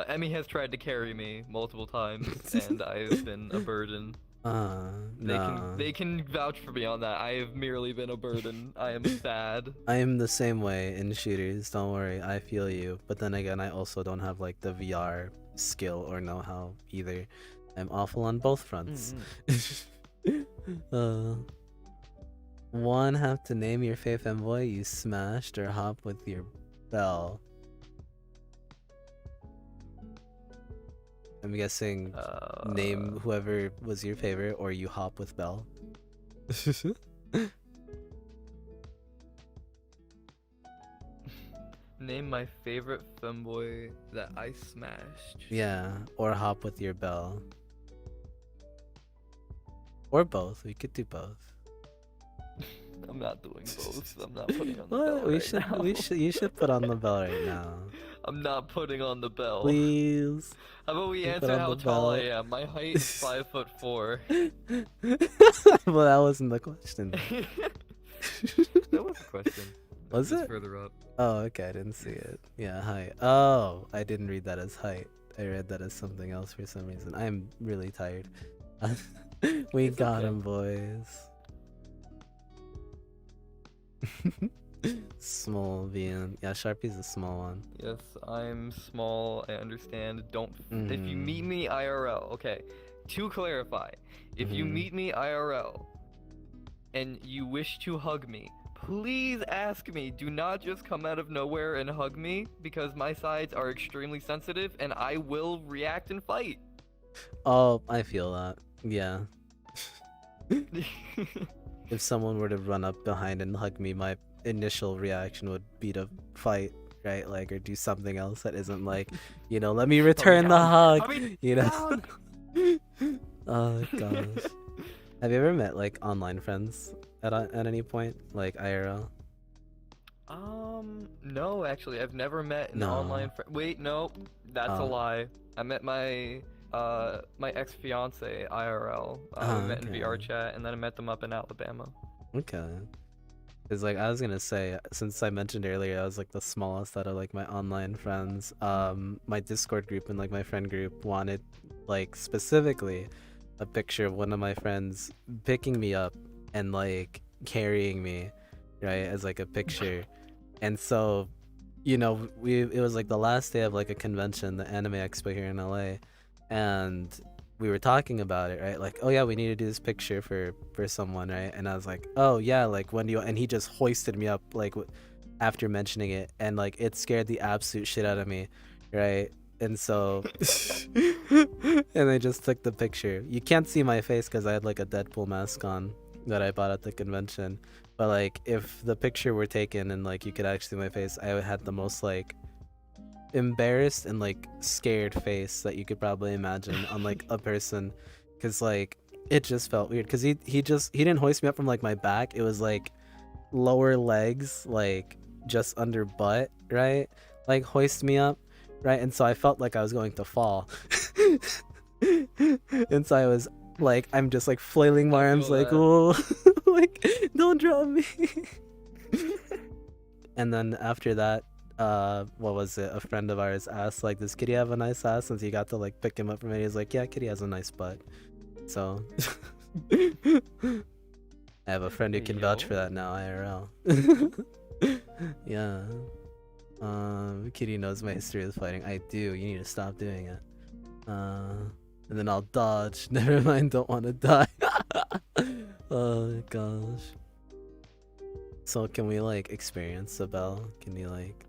[SPEAKER 3] Emmy has tried to carry me multiple times, and I've been a burden.
[SPEAKER 2] No.
[SPEAKER 3] They can vouch for me on that. I have merely been a burden. I am sad.
[SPEAKER 2] I am the same way in shooters, don't worry, I feel you. But then again, I also don't have like the VR skill or know-how either. I'm awful on both fronts. One, have to name your fave Femboy you smashed or hop with your bell. I'm guessing name whoever was your favorite, or you hop with Belle.
[SPEAKER 3] Name my favorite femboy that I smashed.
[SPEAKER 2] Yeah, or hop with your Belle. Or both. We could do both.
[SPEAKER 3] I'm not doing both. I'm not putting on the
[SPEAKER 2] What?
[SPEAKER 3] bell right now.
[SPEAKER 2] You should put on the bell right now.
[SPEAKER 3] I'm not putting on the bell.
[SPEAKER 2] Please.
[SPEAKER 3] How about we
[SPEAKER 2] You put
[SPEAKER 3] answer
[SPEAKER 2] on
[SPEAKER 3] how
[SPEAKER 2] the
[SPEAKER 3] tall I
[SPEAKER 2] bell.
[SPEAKER 3] am? My height is 5'4".
[SPEAKER 2] Well, that wasn't the question.
[SPEAKER 3] That was a question.
[SPEAKER 2] Was
[SPEAKER 3] Just
[SPEAKER 2] it?
[SPEAKER 3] further up.
[SPEAKER 2] Oh, okay, I didn't see it. Yeah, height. Oh, I didn't read that as height. I read that as something else for some reason. I'm really tired. We
[SPEAKER 3] It's
[SPEAKER 2] got
[SPEAKER 3] okay.
[SPEAKER 2] him, boys. Small VN. Yeah, Sharpie's a small one.
[SPEAKER 3] Yes, I'm small. I understand. Don't. If you meet me IRL, okay. To clarify, if you
[SPEAKER 2] Mhm.
[SPEAKER 3] meet me IRL and you wish to hug me, please ask me. Do not just come out of nowhere and hug me, because my sides are extremely sensitive and I will react and fight.
[SPEAKER 2] Oh, I feel that. Yeah. If someone were to run up behind and hug me, my initial reaction would be to fight, right? Like, or do something else that isn't like, you know, let me return the
[SPEAKER 3] down.
[SPEAKER 2] hug,
[SPEAKER 3] Put me
[SPEAKER 2] you know?
[SPEAKER 3] down.
[SPEAKER 2] Oh gosh. Have you ever met like online friends at any point, like IRL?
[SPEAKER 3] No, actually, I've never met an
[SPEAKER 2] No.
[SPEAKER 3] online friend. Wait, no, that's a
[SPEAKER 2] Oh.
[SPEAKER 3] lie. I met my my ex-fiance IRL. We met in VR
[SPEAKER 2] Okay.
[SPEAKER 3] chat, and then I met them up in Alabama.
[SPEAKER 2] Okay. Cause like I was gonna say, since I mentioned earlier, I was like the smallest out of like my online friends. My Discord group and like my friend group wanted like specifically a picture of one of my friends picking me up and like carrying me, right, as like a picture. And so, you know, it was like the last day of like a convention, the Anime Expo here in LA, and we were talking about it, right? Like, oh yeah, we need to do this picture for someone, right? And I was like, oh yeah, like when do you? And he just hoisted me up like after mentioning it, and like it scared the absolute shit out of me, right? And so, and I just took the picture. You can't see my face because I had like a Deadpool mask on that I bought at the convention. But like, if the picture were taken and like you could actually see my face, I had the most like embarrassed and like scared face that you could probably imagine on like a person, because like it just felt weird, because he didn't hoist me up from like my back. It was like lower legs, like just under butt, right? Like hoist me up, right? And so I felt like I was going to fall. And so I was like, I'm just like flailing my arms
[SPEAKER 3] feel
[SPEAKER 2] like,
[SPEAKER 3] that.
[SPEAKER 2] oh, like don't drop me. And then after that, what was it? A friend of ours asked like, "Does Kitty have a nice ass?" Since he got to like pick him up from it, he's like, "Yeah, Kitty has a nice butt." So I have a friend who can vouch for that now, IRL. Yeah. Kitty knows my history with fighting. I do. You need to stop doing it. And then I'll dodge. Never mind. Don't want to die. Oh gosh. So can we like experience the bell? Can you like?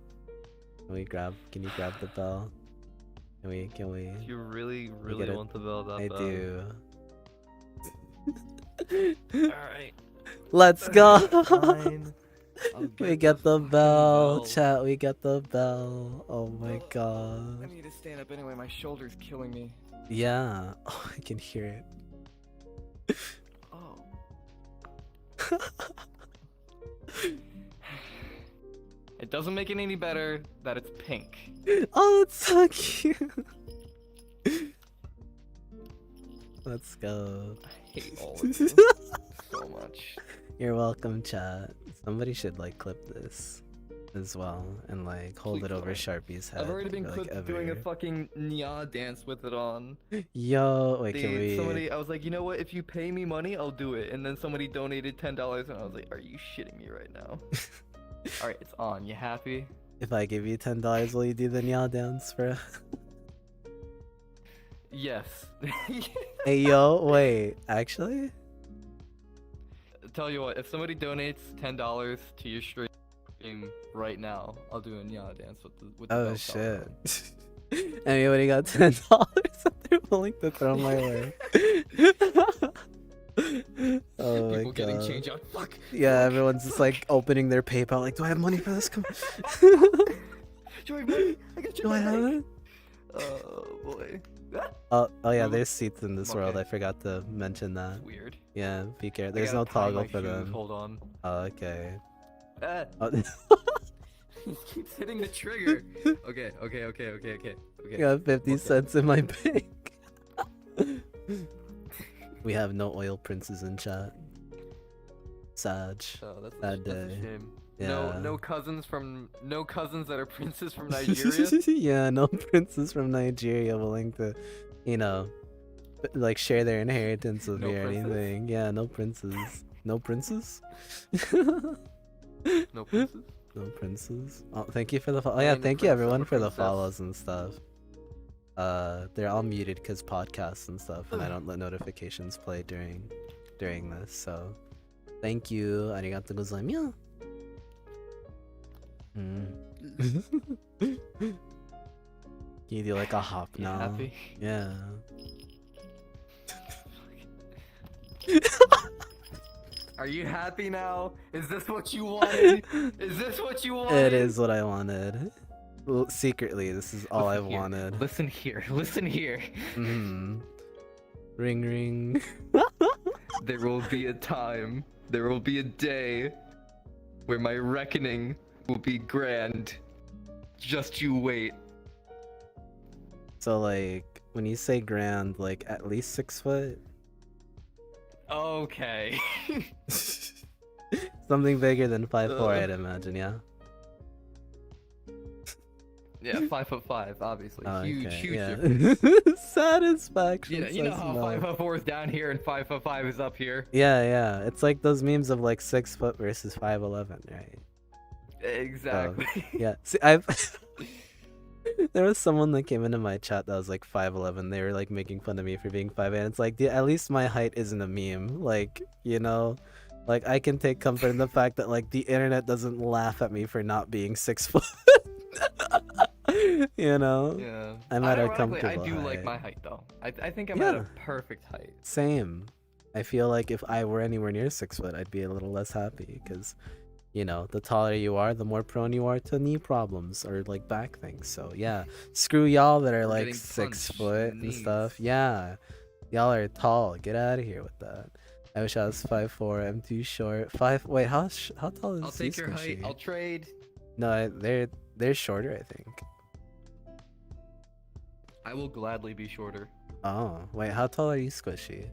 [SPEAKER 2] Can you grab the bell? Can we?
[SPEAKER 3] You really
[SPEAKER 2] get it?
[SPEAKER 3] want the bell that
[SPEAKER 2] I
[SPEAKER 3] bad?
[SPEAKER 2] do.
[SPEAKER 3] Alright.
[SPEAKER 2] Let's go.
[SPEAKER 3] Fine.
[SPEAKER 2] We get the bell, chat. We get the bell. Oh my god.
[SPEAKER 3] I need to stand up anyway. My shoulder's killing me.
[SPEAKER 2] Yeah. Oh, I can hear it.
[SPEAKER 3] Oh. It doesn't make it any better that it's pink.
[SPEAKER 2] Oh, it's so cute. Let's go.
[SPEAKER 3] I hate all of you so much.
[SPEAKER 2] You're welcome, chat. Somebody should like clip this as well and like hold it over Sharpie's head.
[SPEAKER 3] I've already been
[SPEAKER 2] like,
[SPEAKER 3] clipped doing a fucking Nya dance with it on.
[SPEAKER 2] Yo, wait, can we?
[SPEAKER 3] Somebody, I was like, you know what? If you pay me money, I'll do it. And then somebody donated $10, and I was like, are you shitting me right now? All right, it's on. You happy?
[SPEAKER 2] If I give you $10, will you do the Nya dance for?
[SPEAKER 3] Yes.
[SPEAKER 2] Hey, yo, wait, actually?
[SPEAKER 3] Tell you what, if somebody donates $10 to your stream right now, I'll do a Nya dance with the
[SPEAKER 2] Oh
[SPEAKER 3] bell
[SPEAKER 2] shit.
[SPEAKER 3] on.
[SPEAKER 2] Anybody got $10 that they're willing to throw my way? Oh my
[SPEAKER 3] People getting
[SPEAKER 2] god.
[SPEAKER 3] change out. Fuck.
[SPEAKER 2] Yeah, everyone's just like opening their PayPal like, do I have money for this? Come
[SPEAKER 3] Do I have money? I got you.
[SPEAKER 2] Do I have it?
[SPEAKER 3] Oh boy.
[SPEAKER 2] Oh yeah,
[SPEAKER 3] Ooh.
[SPEAKER 2] there's seats in this world.
[SPEAKER 3] Okay.
[SPEAKER 2] I forgot to mention that.
[SPEAKER 3] That's weird.
[SPEAKER 2] Yeah, be careful.
[SPEAKER 3] I
[SPEAKER 2] There's no
[SPEAKER 3] gotta tie
[SPEAKER 2] toggle
[SPEAKER 3] my
[SPEAKER 2] for
[SPEAKER 3] shoes,
[SPEAKER 2] them.
[SPEAKER 3] Hold on.
[SPEAKER 2] Oh, okay.
[SPEAKER 3] Ah,
[SPEAKER 2] Oh,
[SPEAKER 3] he keeps hitting the trigger. Okay.
[SPEAKER 2] I got 50 cents in my bank. We have no oil princes in chat. Sag.
[SPEAKER 3] Oh, that's
[SPEAKER 2] That
[SPEAKER 3] a
[SPEAKER 2] day.
[SPEAKER 3] shame.
[SPEAKER 2] Yeah.
[SPEAKER 3] No cousins that are princes from Nigeria.
[SPEAKER 2] Yeah, no princes from Nigeria willing to, you know, like share their inheritance with
[SPEAKER 3] No
[SPEAKER 2] me or
[SPEAKER 3] princes?
[SPEAKER 2] anything. Yeah, no princes. No princes?
[SPEAKER 3] No princes.
[SPEAKER 2] No princes. Oh, thank you for the follow. Oh
[SPEAKER 3] I
[SPEAKER 2] yeah,
[SPEAKER 3] mean, the
[SPEAKER 2] thank you
[SPEAKER 3] prince
[SPEAKER 2] everyone
[SPEAKER 3] or
[SPEAKER 2] for the
[SPEAKER 3] princess.
[SPEAKER 2] follows and stuff. They're all muted because podcasts and stuff, and I don't let notifications play during this. So, thank you. Arigatou gozaimasu. Can you do like a hop
[SPEAKER 3] You
[SPEAKER 2] now?
[SPEAKER 3] happy?
[SPEAKER 2] Yeah.
[SPEAKER 3] Are you happy now? Is this what you wanted? Is this what you wanted?
[SPEAKER 2] It is what I wanted. Well, secretly, this is all I've wanted.
[SPEAKER 3] Listen here. Listen here.
[SPEAKER 2] Ring ring.
[SPEAKER 3] There will be a time. There will be a day where my reckoning will be grand. Just you wait.
[SPEAKER 2] So like, when you say grand, like at least 6 foot?
[SPEAKER 3] Okay.
[SPEAKER 2] Something bigger than 5'4", I'd imagine, yeah?
[SPEAKER 3] Yeah, 5'5", obviously.
[SPEAKER 2] Oh,
[SPEAKER 3] Huge
[SPEAKER 2] okay,
[SPEAKER 3] difference.
[SPEAKER 2] yeah. Satisfaction.
[SPEAKER 3] You know
[SPEAKER 2] says
[SPEAKER 3] how
[SPEAKER 2] no.
[SPEAKER 3] 5'4" is down here and 5'5" is up here.
[SPEAKER 2] Yeah. It's like those memes of like 6 foot versus 5'11", right?
[SPEAKER 3] Exactly.
[SPEAKER 2] Yeah. See, I've there was someone that came into my chat that was like 5'11". They were like making fun of me for being 5'8". It's like, dude, at least my height isn't a meme. Like, you know, like I can take comfort in the fact that like the internet doesn't laugh at me for not being 6 foot. You know?
[SPEAKER 3] Yeah.
[SPEAKER 2] I'm at a
[SPEAKER 3] Ironically,
[SPEAKER 2] comfortable
[SPEAKER 3] I do like
[SPEAKER 2] height.
[SPEAKER 3] my height though. I think I'm at
[SPEAKER 2] Yeah.
[SPEAKER 3] a perfect height.
[SPEAKER 2] Same. I feel like if I were anywhere near 6 foot, I'd be a little less happy because, you know, the taller you are, the more prone you are to knee problems or like back things. So yeah, screw y'all that are
[SPEAKER 3] Or
[SPEAKER 2] like
[SPEAKER 3] getting
[SPEAKER 2] 6
[SPEAKER 3] punched
[SPEAKER 2] foot
[SPEAKER 3] in
[SPEAKER 2] and
[SPEAKER 3] the
[SPEAKER 2] stuff. Yeah, y'all are tall. Get out of here with that. I wish I was 5'4". I'm too short. Wait, how tall is
[SPEAKER 3] I'll take your height.
[SPEAKER 2] Squishy?
[SPEAKER 3] I'll trade.
[SPEAKER 2] No, they're shorter, I think.
[SPEAKER 3] I will gladly be shorter.
[SPEAKER 2] Oh, wait, how tall are you, Squishy?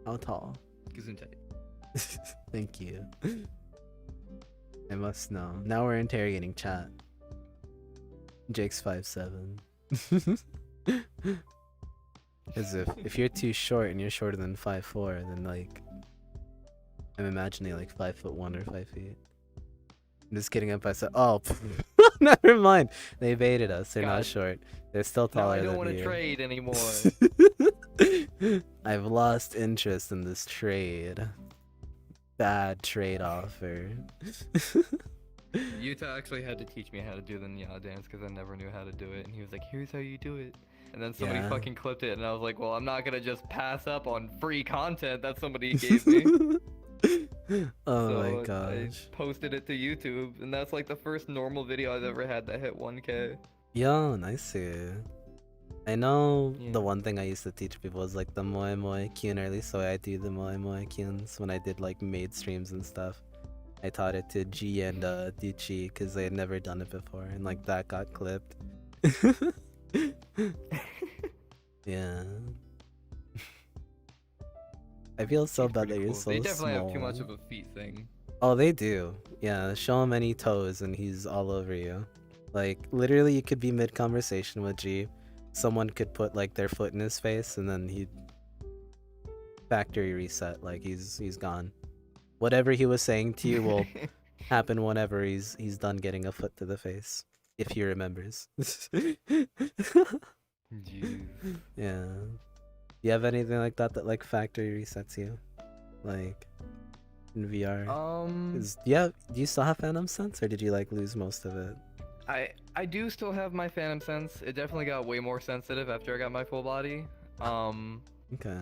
[SPEAKER 2] How tall?
[SPEAKER 3] Gesundheit.
[SPEAKER 2] Thank you. I must know. Now we're interrogating chat. Jake's 5'7". Because if you're too short and you're shorter than 5'4", then like I'm imagining like 5'1" or 5 feet. I'm just kidding if I said, oh, never mind. They baited us. They're not
[SPEAKER 3] God.
[SPEAKER 2] short. They're still
[SPEAKER 3] Now
[SPEAKER 2] taller
[SPEAKER 3] I don't
[SPEAKER 2] than
[SPEAKER 3] want to
[SPEAKER 2] you.
[SPEAKER 3] trade anymore.
[SPEAKER 2] I've lost interest in this trade. Bad trade offer.
[SPEAKER 3] Yuta actually had to teach me how to do the Nya dance because I never knew how to do it, and he was like, "Here's how you do it." And then somebody
[SPEAKER 2] Yeah.
[SPEAKER 3] fucking clipped it, and I was like, "Well, I'm not gonna just pass up on free content that somebody gave me."
[SPEAKER 2] Oh
[SPEAKER 3] So
[SPEAKER 2] my
[SPEAKER 3] I
[SPEAKER 2] gosh.
[SPEAKER 3] posted it to YouTube, and that's like the first normal video I've ever had that hit 1K.
[SPEAKER 2] Yo, nice. I know
[SPEAKER 3] Yeah.
[SPEAKER 2] the one thing I used to teach people was like the moe moe kyun, or at least the way I do the moe moe kyuns when I did like maid streams and stuff. I taught it to G and Dichi because they had never done it before, and like that got clipped. Yeah. I feel so
[SPEAKER 3] It's
[SPEAKER 2] bad
[SPEAKER 3] pretty
[SPEAKER 2] that you're
[SPEAKER 3] cool.
[SPEAKER 2] so
[SPEAKER 3] They definitely
[SPEAKER 2] small.
[SPEAKER 3] have too much of a feet thing.
[SPEAKER 2] Oh, they do. Yeah, show him any toes and he's all over you. Like, literally, you could be mid-conversation with G. Someone could put, like, their foot in his face and then he'd factory reset. Like, he's gone. Whatever he was saying to you will happen whenever he's done getting a foot to the face. If he remembers.
[SPEAKER 3] Jeez.
[SPEAKER 2] Yeah. You have anything like that that, like, factory resets you? Like, in VR? Do you still have Phantom Sense, or did you like lose most of it?
[SPEAKER 3] I do still have my Phantom Sense. It definitely got way more sensitive after I got my full body.
[SPEAKER 2] Okay.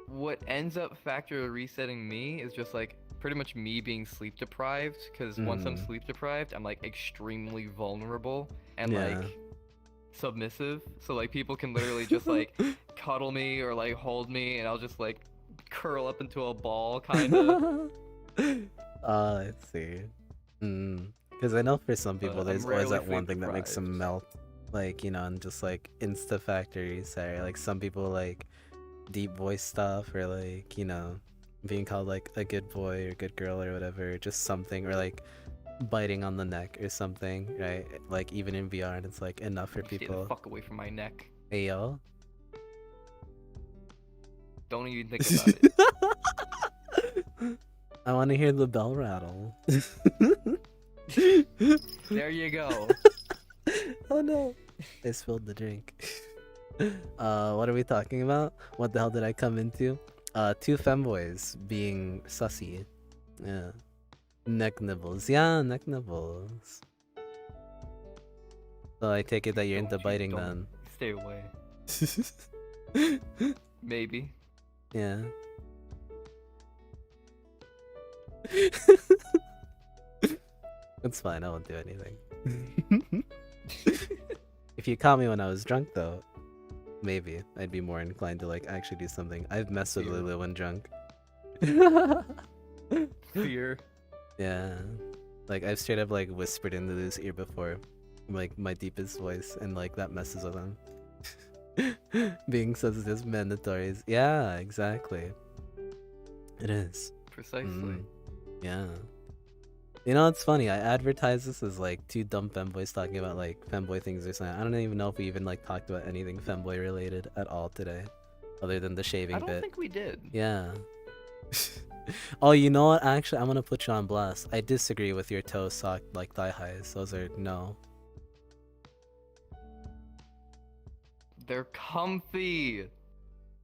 [SPEAKER 3] What ends up factor resetting me is just like pretty much me being sleep deprived, because once I'm sleep deprived, I'm like extremely vulnerable and
[SPEAKER 2] Yeah.
[SPEAKER 3] like submissive. So like people can literally just like cuddle me or like hold me, and I'll just like curl up into a ball, kind of.
[SPEAKER 2] Let's see. Because I know for some people,
[SPEAKER 3] I'm
[SPEAKER 2] there's always
[SPEAKER 3] rarely
[SPEAKER 2] that one
[SPEAKER 3] sleep
[SPEAKER 2] thing that makes them
[SPEAKER 3] deprived.
[SPEAKER 2] melt, like, you know, and just like insta factory reset. Like some people like deep voice stuff, or like, you know, being called like a good boy or good girl or whatever, just something, or like biting on the neck or something, right? Like even in VR, and it's like enough for
[SPEAKER 3] Stay the
[SPEAKER 2] people.
[SPEAKER 3] fuck away from my neck.
[SPEAKER 2] Hey yo.
[SPEAKER 3] Don't even think about it.
[SPEAKER 2] I want to hear the bell rattle.
[SPEAKER 3] There you go.
[SPEAKER 2] Oh no, I spilled the drink. What are we talking about? What the hell did I come into? Two femboys being sussy. Yeah. Neck nibbles. Yeah, neck nibbles. So I take it that you're into biting then.
[SPEAKER 3] Stay away. Maybe.
[SPEAKER 2] Yeah. It's fine, I won't do anything. If you caught me when I was drunk though, maybe I'd be more inclined to like actually do something. I've messed with
[SPEAKER 3] Fear.
[SPEAKER 2] Lulu when drunk.
[SPEAKER 3] Fear.
[SPEAKER 2] Yeah. Like I've straight up like whispered in Lulu's ear before. Like my deepest voice, and like that messes with him. Being sensitive is mandatory. Yeah, exactly. It is.
[SPEAKER 3] Precisely.
[SPEAKER 2] Yeah. You know, it's funny. I advertise this as like two dumb femboys talking about like femboy things or something. I don't even know if we even like talked about anything femboy related at all today, other than the shaving
[SPEAKER 3] I don't
[SPEAKER 2] bit.
[SPEAKER 3] think we did.
[SPEAKER 2] Yeah. Oh, you know what? Actually, I'm gonna put you on blast. I disagree with your toe sock like thigh highs. Those are no.
[SPEAKER 3] They're comfy.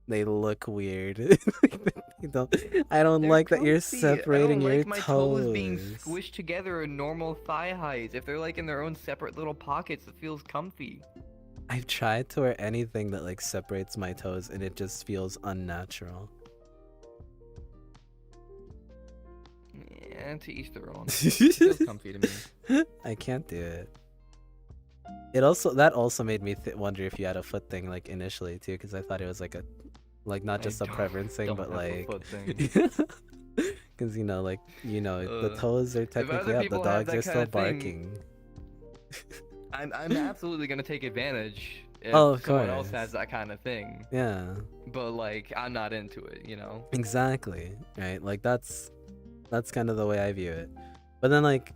[SPEAKER 2] They look weird. I don't
[SPEAKER 3] They're
[SPEAKER 2] like that you're
[SPEAKER 3] comfy.
[SPEAKER 2] separating
[SPEAKER 3] I don't
[SPEAKER 2] your
[SPEAKER 3] like my toes being
[SPEAKER 2] toes.
[SPEAKER 3] squished together in normal thigh highs. If they're like in their own separate little pockets, it feels comfy.
[SPEAKER 2] I've tried to wear anything that like separates my toes, and it just feels unnatural.
[SPEAKER 3] Yeah, to each their own. It feels comfy to me.
[SPEAKER 2] I can't do it. That also made me wonder if you had a foot thing like initially too, because I thought it was like a not just a preference thing,
[SPEAKER 3] don't
[SPEAKER 2] but
[SPEAKER 3] have a
[SPEAKER 2] like
[SPEAKER 3] foot thing.
[SPEAKER 2] because the toes are technically
[SPEAKER 3] other
[SPEAKER 2] up, the
[SPEAKER 3] people have
[SPEAKER 2] dogs
[SPEAKER 3] that
[SPEAKER 2] are still
[SPEAKER 3] kinda thing,
[SPEAKER 2] barking.
[SPEAKER 3] I'm absolutely gonna take advantage if
[SPEAKER 2] Oh, of
[SPEAKER 3] someone else
[SPEAKER 2] course.
[SPEAKER 3] has that kind of thing.
[SPEAKER 2] Yeah,
[SPEAKER 3] But like, I'm not into it, you know?
[SPEAKER 2] exactly. Right, like that's kind of the way I view it. But then like,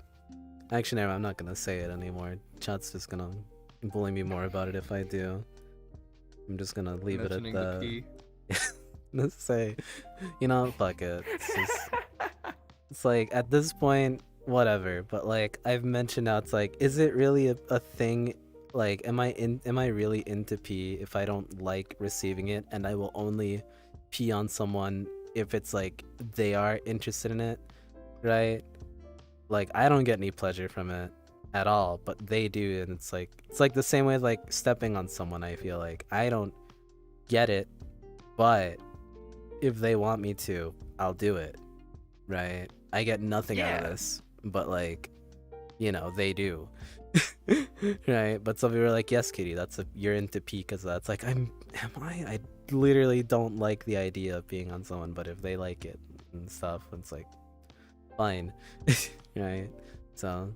[SPEAKER 2] actually, no, I'm not gonna say it anymore. Chat's just gonna bully me more about it if I do. I'm just gonna leave it at
[SPEAKER 3] Mentioning the
[SPEAKER 2] that.
[SPEAKER 3] P.
[SPEAKER 2] Let's say, you know, fuck it. It's like at this point, whatever. But like I've mentioned now, it's like, is it really a thing? Like, am I really into pee if I don't like receiving it, and I will only pee on someone if it's like they are interested in it, right? Like I don't get any pleasure from it at all, but they do, and it's like the same way like stepping on someone. I feel like I don't get it, but if they want me to, I'll do it, right? I get nothing out of this, but like, you know, they do. Right? But some people are like, yes, Kitty, you're into pee because that's like, am I? I literally don't like the idea of being on someone, but if they like it and stuff, it's like, fine. Right? So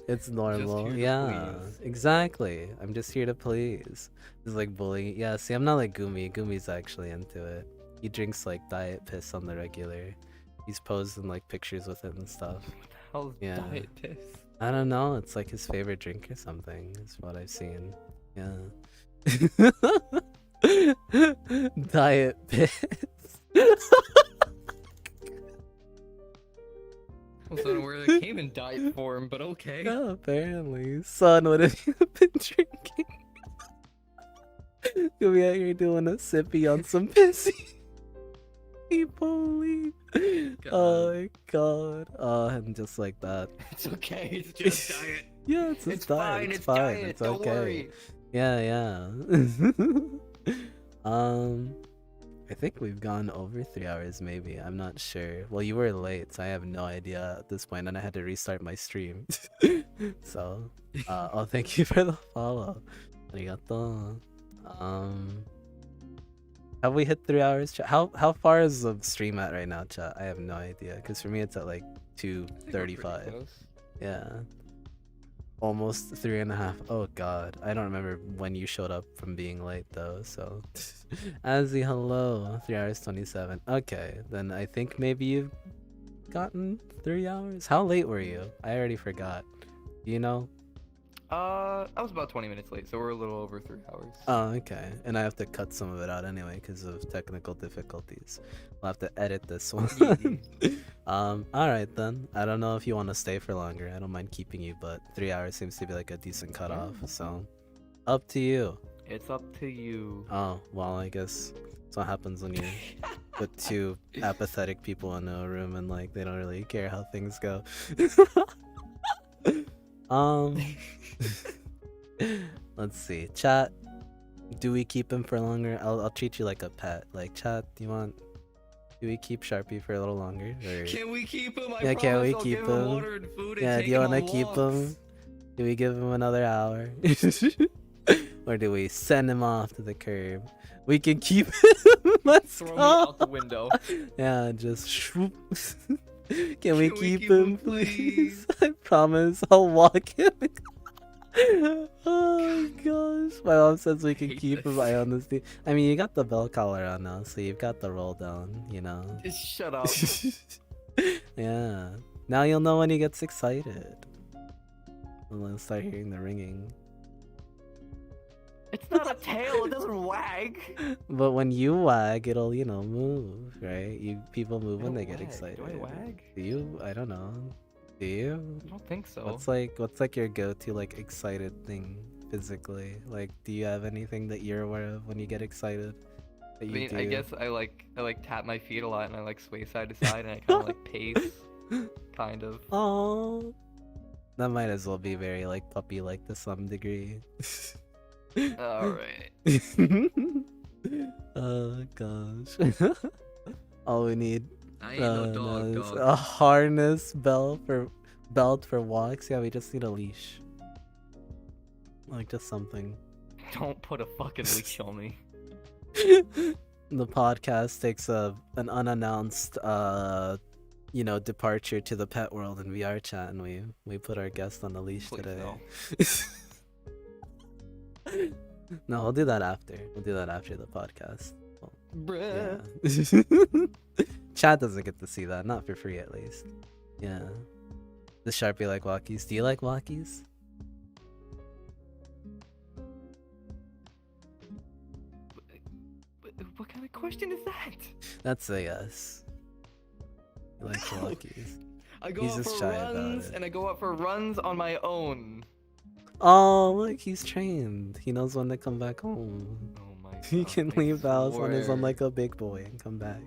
[SPEAKER 2] it's normal. Yeah, exactly. I'm just here to please. It's like bullying. Yeah, see, I'm not like Gumi. Gumi's actually into it. He drinks like diet piss on the regular. He's posing like pictures with it and stuff.
[SPEAKER 3] How's
[SPEAKER 2] Yeah.
[SPEAKER 3] diet piss?
[SPEAKER 2] I don't know. It's like his favorite drink or something. Is what I've seen. Yeah. Diet piss.
[SPEAKER 3] I was wondering where it came in diet form, but okay.
[SPEAKER 2] Yeah, apparently. Son, what have you been drinking? You'll be out here doing a sippy on some pissy. Holy. Oh my god. And just like that.
[SPEAKER 3] It's okay, it's just diet.
[SPEAKER 2] Yeah, it's just diet.
[SPEAKER 3] Fine,
[SPEAKER 2] It's fine.
[SPEAKER 3] diet,
[SPEAKER 2] It's
[SPEAKER 3] don't
[SPEAKER 2] okay.
[SPEAKER 3] worry.
[SPEAKER 2] Yeah. I think we've gone over 3 hours, maybe. I'm not sure. Well, you were late, so I have no idea at this point, and I had to restart my stream. So, oh, thank you for the follow. Arigato. Have we hit 3 hours? How far is the stream at right now, chat? I have no idea, because for me it's at like 2:35. Yeah. Almost 3.5. Oh god. I don't remember when you showed up from being late though, so. Azzy, hello. 3 hours 27. Okay, then I think maybe you've gotten 3 hours. How late were you? I already forgot. Do you know?
[SPEAKER 3] I was about 20 minutes late, so we're a little over 3 hours.
[SPEAKER 2] Oh, okay. And I have to cut some of it out anyway because of technical difficulties. I'll have to edit this one. Alright then. I don't know if you want to stay for longer. I don't mind keeping you, but 3 hours seems to be like a decent cutoff, so up to you.
[SPEAKER 3] It's up to you.
[SPEAKER 2] Oh, well, I guess that's what happens when you put two apathetic people in a room and like they don't really care how things go. Let's see. Chat, do we keep him for longer? I'll treat you like a pet. Like, chat, do we keep Sharpie for a little longer? Or...
[SPEAKER 3] Can we keep him?
[SPEAKER 2] Yeah, can we keep him?
[SPEAKER 3] Water and food and
[SPEAKER 2] Yeah, do you want to keep him? Do we give him another hour? Or do we send him off to the curb? We can keep him. Let's
[SPEAKER 3] Throw
[SPEAKER 2] go.
[SPEAKER 3] me out the window.
[SPEAKER 2] Yeah, just swoop. Can we keep him, please? I promise I'll walk him. Oh gosh. My mom says we can keep him. I honestly, I mean, you got the bell collar on now, so you've got the roll down, you know.
[SPEAKER 3] Just shut up.
[SPEAKER 2] Yeah. Now you'll know when he gets excited. And then start hearing the ringing.
[SPEAKER 3] It's not a tail, it doesn't wag.
[SPEAKER 2] But when you wag, it'll, you know, move, right? People move when they get excited.
[SPEAKER 3] Do I wag?
[SPEAKER 2] Do you? I don't know. Do you?
[SPEAKER 3] I don't think so.
[SPEAKER 2] What's like your go-to like excited thing physically? Like, do you have anything that you're aware of when you get excited? That
[SPEAKER 3] I mean,
[SPEAKER 2] do?
[SPEAKER 3] I guess I like tap my feet a lot and I like sway side to side and I kind of like pace, kind of.
[SPEAKER 2] Oh, that might as well be very like puppy-like to some degree.
[SPEAKER 3] All right.
[SPEAKER 2] Oh gosh. All we need.
[SPEAKER 3] I ain't no dog,
[SPEAKER 2] is
[SPEAKER 3] dog.
[SPEAKER 2] a harness belt for walks. Yeah, we just need a leash. Like just something.
[SPEAKER 3] Don't put a fucking leash on me.
[SPEAKER 2] The podcast takes an unannounced departure to the pet world in VR chat, and we put our guest on the leash
[SPEAKER 3] Please
[SPEAKER 2] today.
[SPEAKER 3] no.
[SPEAKER 2] No, we'll do that after. We'll do that after the podcast.
[SPEAKER 3] Bruh.
[SPEAKER 2] Yeah. Chat doesn't get to see that, not for free at least. Yeah. Does Sharpie like walkies? Do you like walkies?
[SPEAKER 3] What kind of question is that?
[SPEAKER 2] That's a yes. You like
[SPEAKER 3] No.
[SPEAKER 2] walkies.
[SPEAKER 3] I go
[SPEAKER 2] He's
[SPEAKER 3] out
[SPEAKER 2] just
[SPEAKER 3] for
[SPEAKER 2] shy about
[SPEAKER 3] runs,
[SPEAKER 2] it.
[SPEAKER 3] and I go out for runs on my own.
[SPEAKER 2] Oh, look, he's trained. He knows when to come back home.
[SPEAKER 3] Oh my god.
[SPEAKER 2] He can
[SPEAKER 3] I
[SPEAKER 2] leave the house on his own
[SPEAKER 3] swear.
[SPEAKER 2] like a big boy and come back.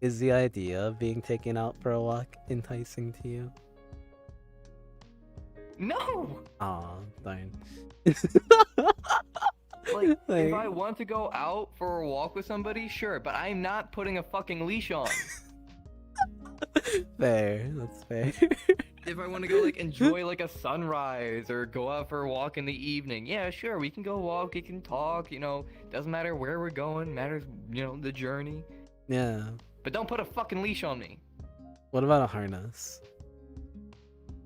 [SPEAKER 2] Is the idea of being taken out for a walk enticing to you?
[SPEAKER 3] No!
[SPEAKER 2] Aw, darn.
[SPEAKER 3] Like, if
[SPEAKER 2] Like-
[SPEAKER 3] I want to go out for a walk with somebody, sure, but I'm not putting a fucking leash on.
[SPEAKER 2] Fair, that's fair.
[SPEAKER 3] If I want to go, like, enjoy, like, a sunrise or go out for a walk in the evening, yeah, sure, we can go walk, we can talk, you know, doesn't matter where we're going, matters, you know, the journey.
[SPEAKER 2] Yeah.
[SPEAKER 3] But don't put a fucking leash on me.
[SPEAKER 2] What about a harness?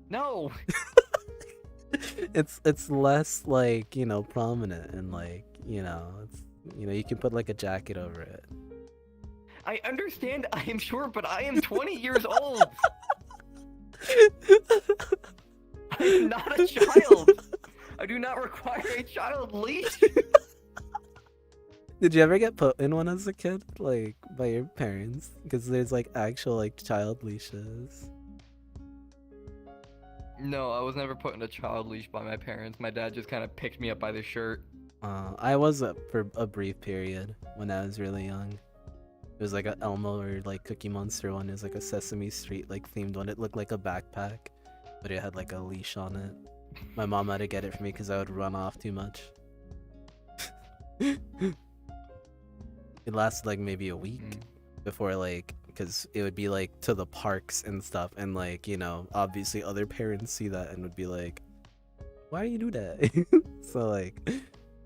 [SPEAKER 3] No!
[SPEAKER 2] It's less like, you know, prominent and like, you know, it's, you know, you can put like a jacket over it.
[SPEAKER 3] I understand I am short, but I am 20 years old! I am not a child! I do not require a child leash!
[SPEAKER 2] Did you ever get put in one as a kid, like by your parents? Because there's like actual like child leashes.
[SPEAKER 3] No, I was never put in a child leash by my parents. My dad just kind of picked me up by the shirt.
[SPEAKER 2] I was for a brief period when I was really young. It was like a Elmo or like Cookie Monster one. It was like a Sesame Street like themed one. It looked like a backpack, but it had like a leash on it. My mom had to get it for me because I would run off too much. It lasted like maybe a week before like, because it would be like to the parks and stuff, and like, you know, obviously other parents see that and would be like, why do you do that? So like,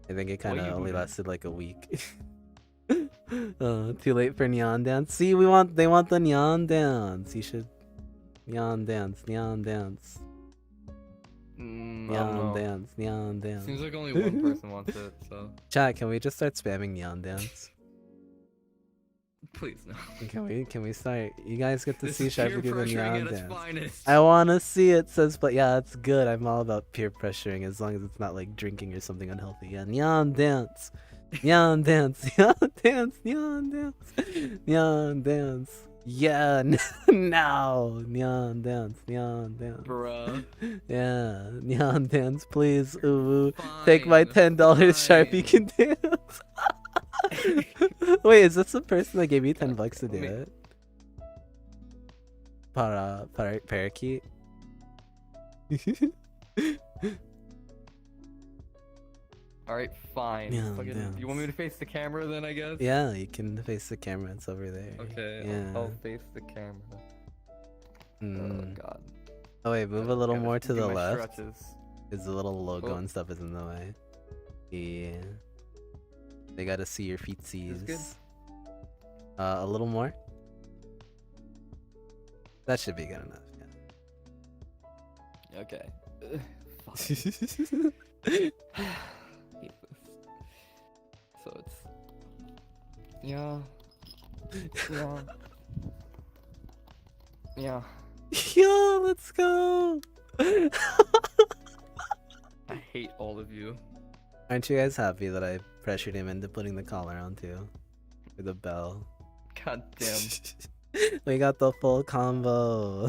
[SPEAKER 2] I think it kind
[SPEAKER 3] Why
[SPEAKER 2] of
[SPEAKER 3] you do
[SPEAKER 2] only
[SPEAKER 3] that?
[SPEAKER 2] lasted like a week. Too late for neon dance. See, they want the neon dance. You should neon dance.
[SPEAKER 3] I don't
[SPEAKER 2] Neon
[SPEAKER 3] know.
[SPEAKER 2] dance. Neon dance.
[SPEAKER 3] Seems like only one person wants it, so
[SPEAKER 2] Chat, can we just start spamming neon dance?
[SPEAKER 3] please no.
[SPEAKER 2] Can we start? You guys get to
[SPEAKER 3] This
[SPEAKER 2] see
[SPEAKER 3] is peer
[SPEAKER 2] Sharpy do the
[SPEAKER 3] pressuring
[SPEAKER 2] neon
[SPEAKER 3] at its
[SPEAKER 2] dance.
[SPEAKER 3] finest.
[SPEAKER 2] I wanna see it, says, but yeah, it's good. I'm all about peer pressuring as long as it's not like drinking or something unhealthy. Yeah, neon dance. Neon dance. Neon dance. Neon dance. Neon dance. Yeah, now. Neon dance. Neon dance.
[SPEAKER 3] Bruh.
[SPEAKER 2] Yeah, neon dance, please. Ooh, take my $10 Sharpy can dance. Wait, is this the person that gave you $10 to do it? Parakeet.
[SPEAKER 3] Alright, fine.
[SPEAKER 2] Yeah,
[SPEAKER 3] Fucking-
[SPEAKER 2] dance.
[SPEAKER 3] you want me to face the camera then, I guess?
[SPEAKER 2] Yeah, you can face the camera. It's over there.
[SPEAKER 3] Okay,
[SPEAKER 2] Yeah.
[SPEAKER 3] I'll face the camera. Oh
[SPEAKER 2] Mm.
[SPEAKER 3] god.
[SPEAKER 2] Oh wait, move a little more to
[SPEAKER 3] do
[SPEAKER 2] the
[SPEAKER 3] my
[SPEAKER 2] left.
[SPEAKER 3] stretches.
[SPEAKER 2] Because the little logo
[SPEAKER 3] Oh.
[SPEAKER 2] and stuff is in the way. Yeah. They gotta see your
[SPEAKER 3] This
[SPEAKER 2] feetsies.
[SPEAKER 3] good?
[SPEAKER 2] A little more. That should be good enough.
[SPEAKER 3] Okay. Fine.
[SPEAKER 2] Yeah.
[SPEAKER 3] Hate this. So it's yeah. Yeah.
[SPEAKER 2] Yo, let's go.
[SPEAKER 3] I hate all of you.
[SPEAKER 2] Aren't you guys happy that I pressured him into putting the collar on too? Or the bell.
[SPEAKER 3] God damn.
[SPEAKER 2] We got the full combo.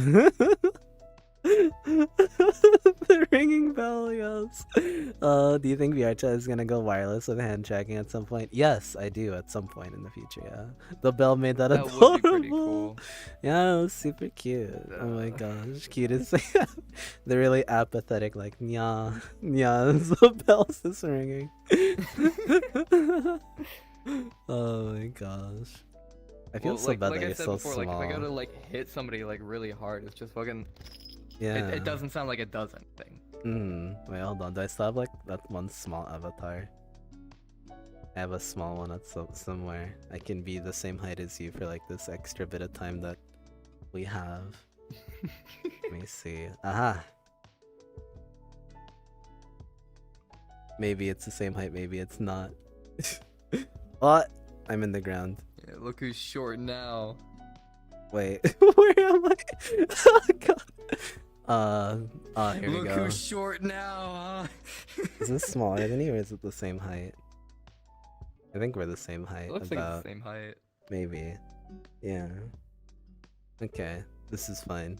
[SPEAKER 2] The ringing bell, yes. Do you think VRChat is gonna go wireless with hand tracking at some point? Yes, I do at some point in the future, yeah. The bell made that
[SPEAKER 3] That
[SPEAKER 2] adorable.
[SPEAKER 3] would be pretty cool.
[SPEAKER 2] Yeah, it was super cute. Oh my gosh, cute as they're really apathetic, like nya, nya, as the bell's just ringing. Oh my gosh. I feel
[SPEAKER 3] Well,
[SPEAKER 2] so
[SPEAKER 3] like,
[SPEAKER 2] bad
[SPEAKER 3] like
[SPEAKER 2] that
[SPEAKER 3] I
[SPEAKER 2] you're
[SPEAKER 3] said
[SPEAKER 2] so
[SPEAKER 3] before,
[SPEAKER 2] small.
[SPEAKER 3] like if I gotta like hit somebody like really hard, it's just fucking.
[SPEAKER 2] Yeah.
[SPEAKER 3] It doesn't sound like it does anything.
[SPEAKER 2] Wait, hold on. Do I still have like that one small avatar? I have a small one that's somewhere. I can be the same height as you for like this extra bit of time that we have. Let me see. Aha! Maybe it's the same height, maybe it's not. What? I'm in the ground.
[SPEAKER 3] Yeah, look who's short now.
[SPEAKER 2] Wait, where am I? Oh god. Here we
[SPEAKER 3] Look
[SPEAKER 2] go.
[SPEAKER 3] who's short now,
[SPEAKER 2] Is this smaller than you, or is it the same height? I think we're the same height.
[SPEAKER 3] It looks like it's the same height.
[SPEAKER 2] Maybe. Yeah. Okay, this is fine.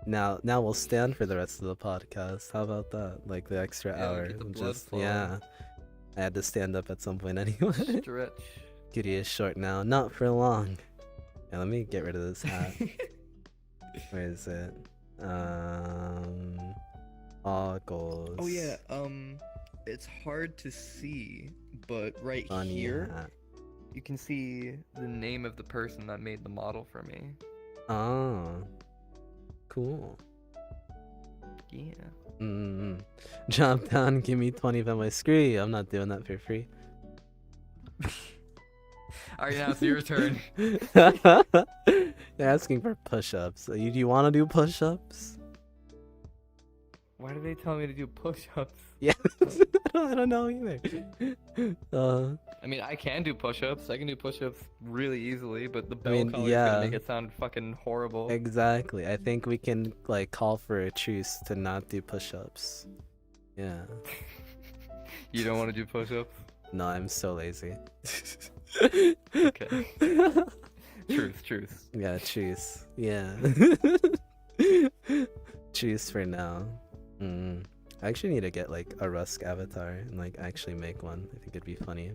[SPEAKER 2] Now we'll stand for the rest of the podcast. How about that? Like the extra
[SPEAKER 3] Yeah,
[SPEAKER 2] hour.
[SPEAKER 3] get the blood flowing.
[SPEAKER 2] Yeah. I had to stand up at some point anyway.
[SPEAKER 3] Stretch.
[SPEAKER 2] Kitty is short now, not for long. Yeah, let me get rid of this hat. Where is it? Goals.
[SPEAKER 3] Oh yeah, it's hard to see, but right
[SPEAKER 2] On your
[SPEAKER 3] here
[SPEAKER 2] hat.
[SPEAKER 3] you can see the name of the person that made the model for me.
[SPEAKER 2] Oh. Cool.
[SPEAKER 3] Yeah.
[SPEAKER 2] Jump down, give me 20 Femboy. Screw you, I'm not doing that for free.
[SPEAKER 3] Alright, now it's your turn.
[SPEAKER 2] They're asking for push-ups. Do you want to do push-ups?
[SPEAKER 3] Why do they tell me to do push-ups?
[SPEAKER 2] Yeah, I don't know either.
[SPEAKER 3] I mean, I can do push-ups. I can do push-ups really easily, but the bell
[SPEAKER 2] mean,
[SPEAKER 3] color's
[SPEAKER 2] yeah.
[SPEAKER 3] gonna make it sound fucking horrible.
[SPEAKER 2] Exactly. I think we can like call for a truce to not do push-ups. Yeah.
[SPEAKER 3] You don't want to do push-ups?
[SPEAKER 2] No, I'm so lazy.
[SPEAKER 3] Okay. Truth.
[SPEAKER 2] Yeah, truce. Yeah. Truce for now. I actually need to get like a Rusk avatar and like actually make one. I think it'd be funny.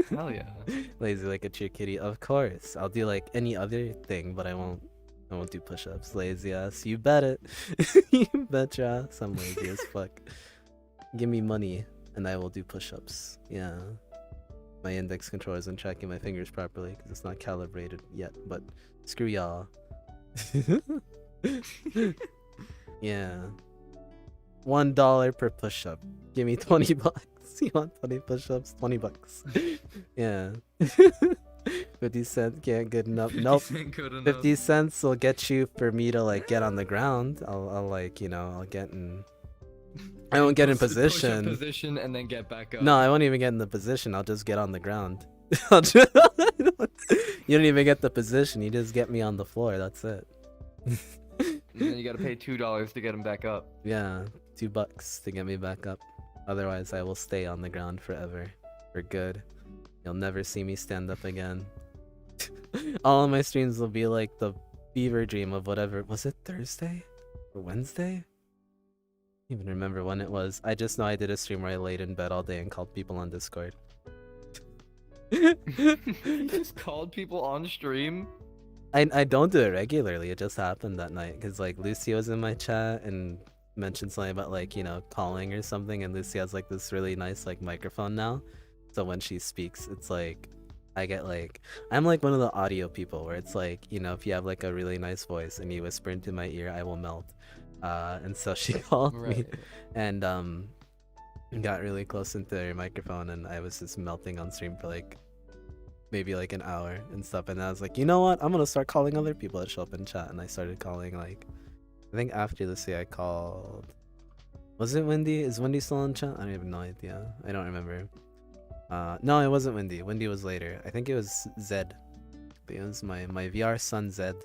[SPEAKER 3] Hell yeah.
[SPEAKER 2] Lazy like a cheer kitty. Of course. I'll do like any other thing, but I won't do push-ups. Lazy ass. You bet it. You bet your ass I'm lazy as fuck. Give me money and I will do push-ups. Yeah. My index controller isn't tracking my fingers properly because it's not calibrated yet, but screw y'all. Yeah. $1 per push-up. Give me 20 bucks. You want 20 push-ups? 20 bucks. Yeah. 50 cents can't good enough. Nope. 50 cents will get you for me to like get on the ground. I'll like, you know, I'll get in. I won't get in position.
[SPEAKER 3] Push up position and then get back up.
[SPEAKER 2] No, I won't even get in the position. I'll just get on the ground. You don't even get the position. You just get me on the floor. That's it.
[SPEAKER 3] And then you gotta pay $2 to get him back up.
[SPEAKER 2] Yeah, $2 to get me back up. Otherwise, I will stay on the ground forever. For good. You'll never see me stand up again. All of my streams will be like the fever dream of whatever. Was it Thursday? Or Wednesday? I don't even remember when it was. I just know I did a stream where I laid in bed all day and called people on Discord.
[SPEAKER 3] You just called people on stream?
[SPEAKER 2] I don't do it regularly. It just happened that night because like Lucy was in my chat and mentioned something about like, you know, calling or something, and Lucy has like this really nice like microphone now, so when she speaks it's like I get like, I'm like one of the audio people where it's like, you know, if you have like a really nice voice and you whisper into my ear, I will melt. And so she called me and got really close into her microphone, and I was just melting on stream for like maybe like an hour and stuff, and I was like, you know what, I'm gonna start calling other people that show up in chat, and I started calling like, I think after Lucy I called, was it Wendy? Is Wendy still in chat? I don't have no idea. I don't remember. No, it wasn't Wendy. Wendy was later. I think it was Zed. It was my VR son Zed.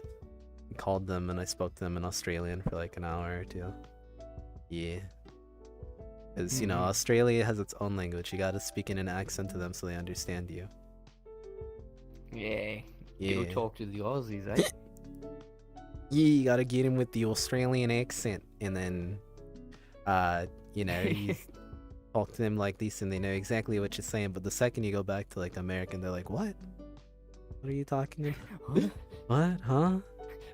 [SPEAKER 2] I called them and I spoke to them in Australian for like an hour or two. Yeah. Because, you know, Australia has its own language. You gotta speak in an accent to them so they understand you.
[SPEAKER 3] Yeah.
[SPEAKER 2] Yeah.
[SPEAKER 3] Go talk to the Aussies, eh?
[SPEAKER 2] Yeah, you gotta get him with the Australian accent, and then, you know, you talk to them like this, and they know exactly what you're saying. But the second you go back to like American, they're like, "What? What are you talking about? What? Huh?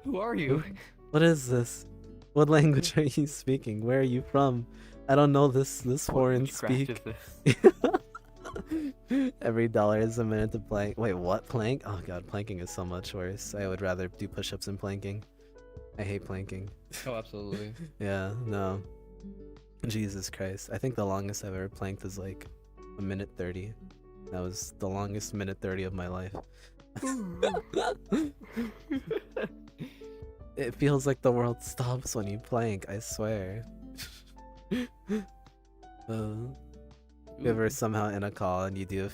[SPEAKER 3] Who are you?
[SPEAKER 2] What is this? What language are you speaking? Where are you from? I don't know this foreign speak." Every dollar is a minute to plank. Wait, what? Plank? Oh god, planking is so much worse. I would rather do push-ups than planking. I hate planking.
[SPEAKER 3] Oh, absolutely.
[SPEAKER 2] Yeah, no. Jesus Christ. I think the longest I've ever planked is like a minute 30. That was the longest minute 30 of my life. It feels like the world stops when you plank, I swear. If you're ever somehow in a call and you do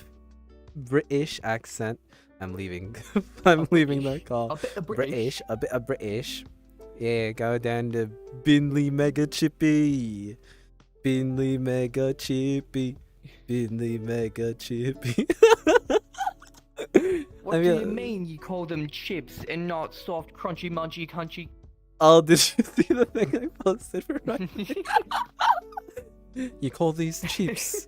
[SPEAKER 2] British accent. I'm leaving. I'm leaving that call.
[SPEAKER 3] A bit of
[SPEAKER 2] British, a bit of British. Yeah, go down to Binley Mega Chippy. Binley Mega Chippy. Binley Mega Chippy.
[SPEAKER 3] What do you mean you call them chips and not soft, crunchy, munchy, crunchy?
[SPEAKER 2] Oh, did you see the thing I posted for Ryan? You call these chips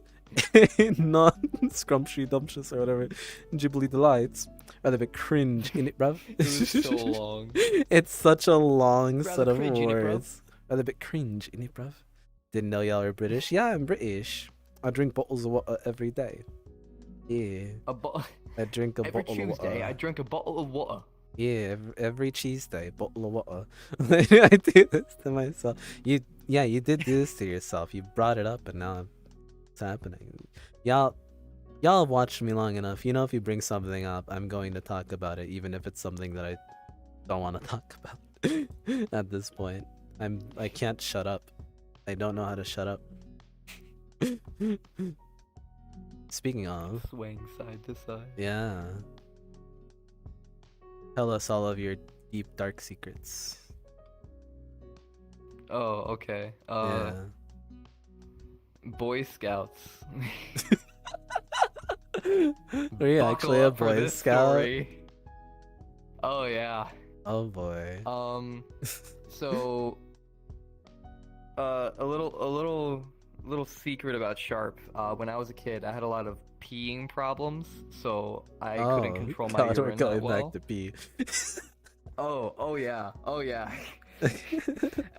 [SPEAKER 2] not scrumptious, dumptious, or whatever, Ghibli delights. Rather a bit cringe in it, bruv.
[SPEAKER 3] It was so long.
[SPEAKER 2] It's such a long
[SPEAKER 3] Rather
[SPEAKER 2] set of
[SPEAKER 3] cringe in it, bruv.
[SPEAKER 2] words. Rather a bit cringe in it, bruv. Didn't know y'all were British. Yeah, I'm British. I drink bottles of water every day. Yeah. I drink a
[SPEAKER 3] Every
[SPEAKER 2] bottle
[SPEAKER 3] Tuesday,
[SPEAKER 2] of water.
[SPEAKER 3] I drink a bottle of water.
[SPEAKER 2] Yeah, every Tuesday, bottle of water. I do this to myself. You did do this to yourself. You brought it up, and now it's happening. Y'all watched me long enough. You know, if you bring something up, I'm going to talk about it, even if it's something that I don't want to talk about. At this point, I can't shut up. I don't know how to shut up. Speaking of,
[SPEAKER 3] Swaying side to side.
[SPEAKER 2] yeah. Tell us all of your deep, dark secrets.
[SPEAKER 3] Oh, okay.
[SPEAKER 2] Yeah.
[SPEAKER 3] Boy Scouts.
[SPEAKER 2] Were you actually a
[SPEAKER 3] Buckle up for
[SPEAKER 2] Boy
[SPEAKER 3] this
[SPEAKER 2] Scout?
[SPEAKER 3] story. Oh yeah.
[SPEAKER 2] Oh boy.
[SPEAKER 3] So a little secret about Sharp. When I was a kid, I had a lot of peeing problems, so I couldn't control my
[SPEAKER 2] God, we're
[SPEAKER 3] urine
[SPEAKER 2] going
[SPEAKER 3] that well.
[SPEAKER 2] back to pee.
[SPEAKER 3] Oh yeah.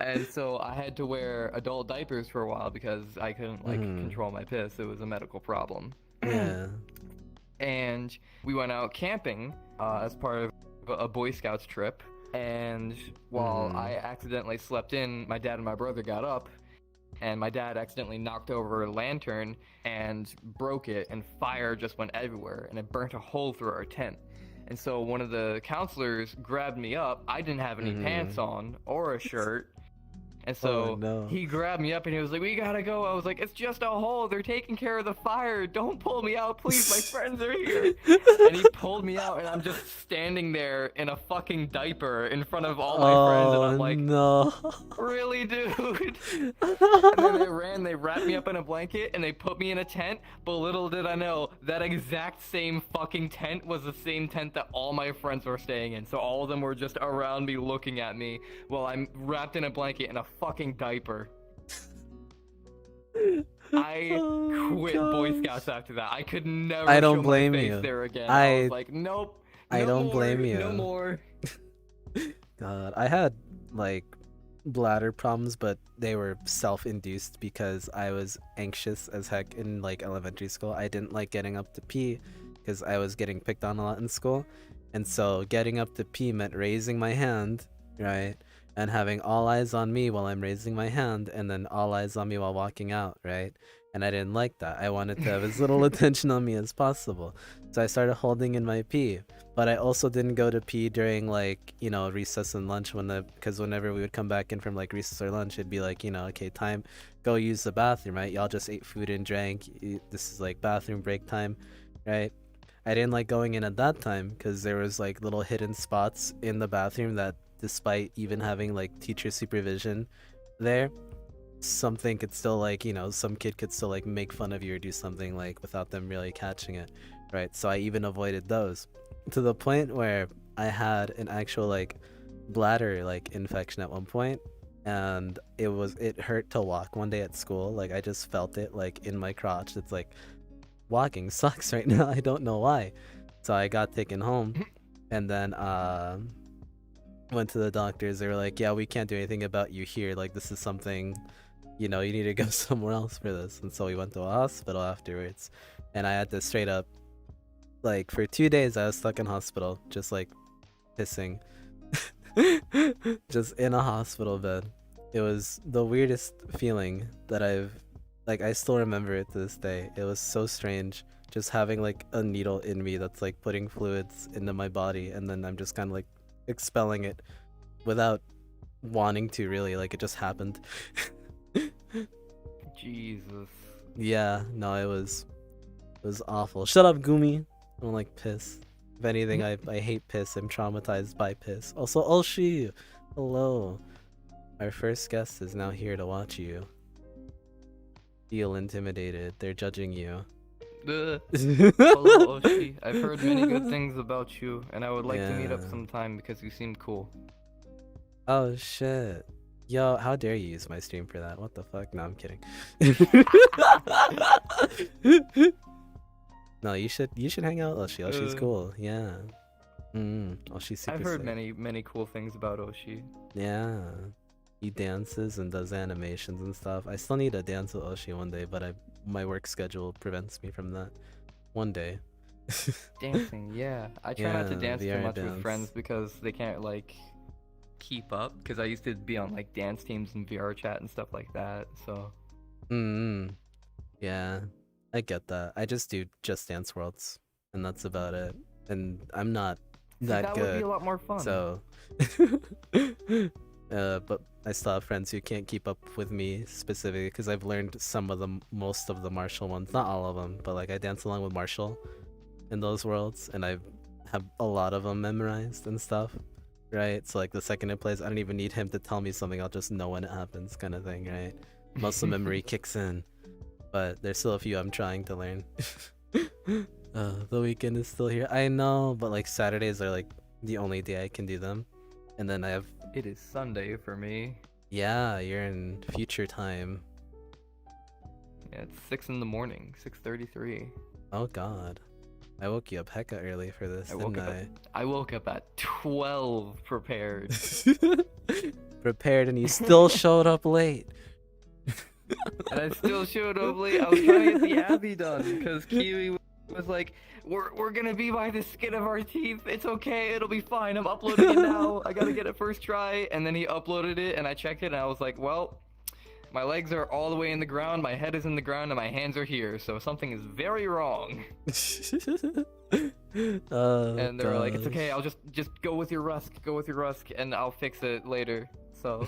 [SPEAKER 3] And so I had to wear adult diapers for a while because I couldn't control my piss. It was a medical problem.
[SPEAKER 2] Yeah.
[SPEAKER 3] And we went out camping as part of a Boy Scouts trip. And while I accidentally slept in, my dad and my brother got up, and my dad accidentally knocked over a lantern and broke it, and fire just went everywhere, and it burnt a hole through our tent. And so one of the counselors grabbed me up. I didn't have any pants on or a shirt. And so he grabbed me up and he was like, "We gotta go." I was like, "It's just a hole. They're taking care of the fire. Don't pull me out, please. My friends are here." And he pulled me out, and I'm just standing there in a fucking diaper in front of all my friends. And I'm like,
[SPEAKER 2] no.
[SPEAKER 3] "Really, dude?" And then they wrapped me up in a blanket, and they put me in a tent. But little did I know, that exact same fucking tent was the same tent that all my friends were staying in. So all of them were just around me looking at me while I'm wrapped in a blanket in a fucking diaper. I quit Boy Scouts after that. I could never
[SPEAKER 2] I don't
[SPEAKER 3] show
[SPEAKER 2] blame
[SPEAKER 3] my face
[SPEAKER 2] you.
[SPEAKER 3] there again. I was like, nope.
[SPEAKER 2] I don't blame you.
[SPEAKER 3] No more.
[SPEAKER 2] God, I had like bladder problems, but they were self-induced because I was anxious as heck in like elementary school. I didn't like getting up to pee because I was getting picked on a lot in school, and so getting up to pee meant raising my hand, right? And having all eyes on me while I'm raising my hand, and then all eyes on me while walking out, right? And I didn't like that. I wanted to have as little attention on me as possible. So I started holding in my pee. But I also didn't go to pee during like, you know, recess and lunch because whenever we would come back in from like recess or lunch, it'd be like, you know, okay, time, go use the bathroom, right? Y'all just ate food and drank. This is like bathroom break time, right? I didn't like going in at that time because there was like little hidden spots in the bathroom that, despite even having like teacher supervision there, something could still like, you know, some kid could still like make fun of you or do something like without them really catching it, right? So I even avoided those to the point where I had an actual like bladder like infection at one point, and it hurt to walk one day at school. Like I just felt it like in my crotch. It's like, walking sucks right now. I don't know why. So I got taken home, and then went to the doctors. They were like, "Yeah, we can't do anything about you here. Like this is something, you know, you need to go somewhere else for this." And so we went to a hospital afterwards, and I had to straight up, like for 2 days I was stuck in hospital, just like pissing, just in a hospital bed. It was the weirdest feeling that I still remember it to this day. It was so strange, just having like a needle in me that's like putting fluids into my body, and then I'm just kind of like expelling it without wanting to, really. Like it just happened.
[SPEAKER 3] Jesus.
[SPEAKER 2] Yeah, no, it was awful. Shut up, Gumi. I don't like piss. If anything, I hate piss. I'm traumatized by piss. Also, Olshi! Hello. Our first guest is now here to watch you. Feel intimidated. They're judging you.
[SPEAKER 3] Hello, Oshi. I've heard many good things about you, and I would like to meet up
[SPEAKER 2] Yeah. sometime
[SPEAKER 3] sometime because you seem cool.
[SPEAKER 2] Oh shit. Yo, how dare you use my stream for that? What the fuck? No, I'm kidding. No, you should hang out with Oshi. Oshi's cool. Yeah. Oshi's super
[SPEAKER 3] I've heard
[SPEAKER 2] sick.
[SPEAKER 3] many cool things about Oshi.
[SPEAKER 2] Yeah. He dances and does animations and stuff. I still need to dance with Oshi one day, but my work schedule prevents me from that. One day.
[SPEAKER 3] Dancing, yeah. I try not to
[SPEAKER 2] Yeah,
[SPEAKER 3] dance too
[SPEAKER 2] VR
[SPEAKER 3] much with
[SPEAKER 2] dance.
[SPEAKER 3] friends because they can't like keep up. Because I used to be on like dance teams and VR chat and stuff like that. So
[SPEAKER 2] Yeah, I get that. I just do Just Dance Worlds, and that's about it. And I'm not that
[SPEAKER 3] that would be
[SPEAKER 2] good.
[SPEAKER 3] a lot more fun.
[SPEAKER 2] So, but I still have friends who can't keep up with me specifically because I've learned most of the martial ones, not all of them, but like I dance along with Marshall in those worlds, and I have a lot of them memorized and stuff, right? So like the second it plays, I don't even need him to tell me something; I'll just know when it happens, kind of thing, right? Muscle memory kicks in, but there's still a few I'm trying to learn. The weekend is still here. I know, but like Saturdays are like the only day I can do them, and then I have.
[SPEAKER 3] It is Sunday for me.
[SPEAKER 2] Yeah, you're in future time.
[SPEAKER 3] Yeah, it's 6 in the morning, 6:33.
[SPEAKER 2] Oh God, I woke you up hecka early for this,
[SPEAKER 3] I woke up at 12 prepared.
[SPEAKER 2] Prepared, and you still showed up late.
[SPEAKER 3] And I still showed up late. I was trying to get the Abby done because Kiwi was like, we're gonna be by the skin of our teeth. It's okay, it'll be fine. I'm uploading it now. I gotta get it first try. And then he uploaded it, and I checked it, and I was like, well, my legs are all the way in the ground, my head is in the ground, and my hands are here. So something is very wrong. And they were like, it's okay. I'll just go with your Rusk. Go with your Rusk, and I'll fix it later. So.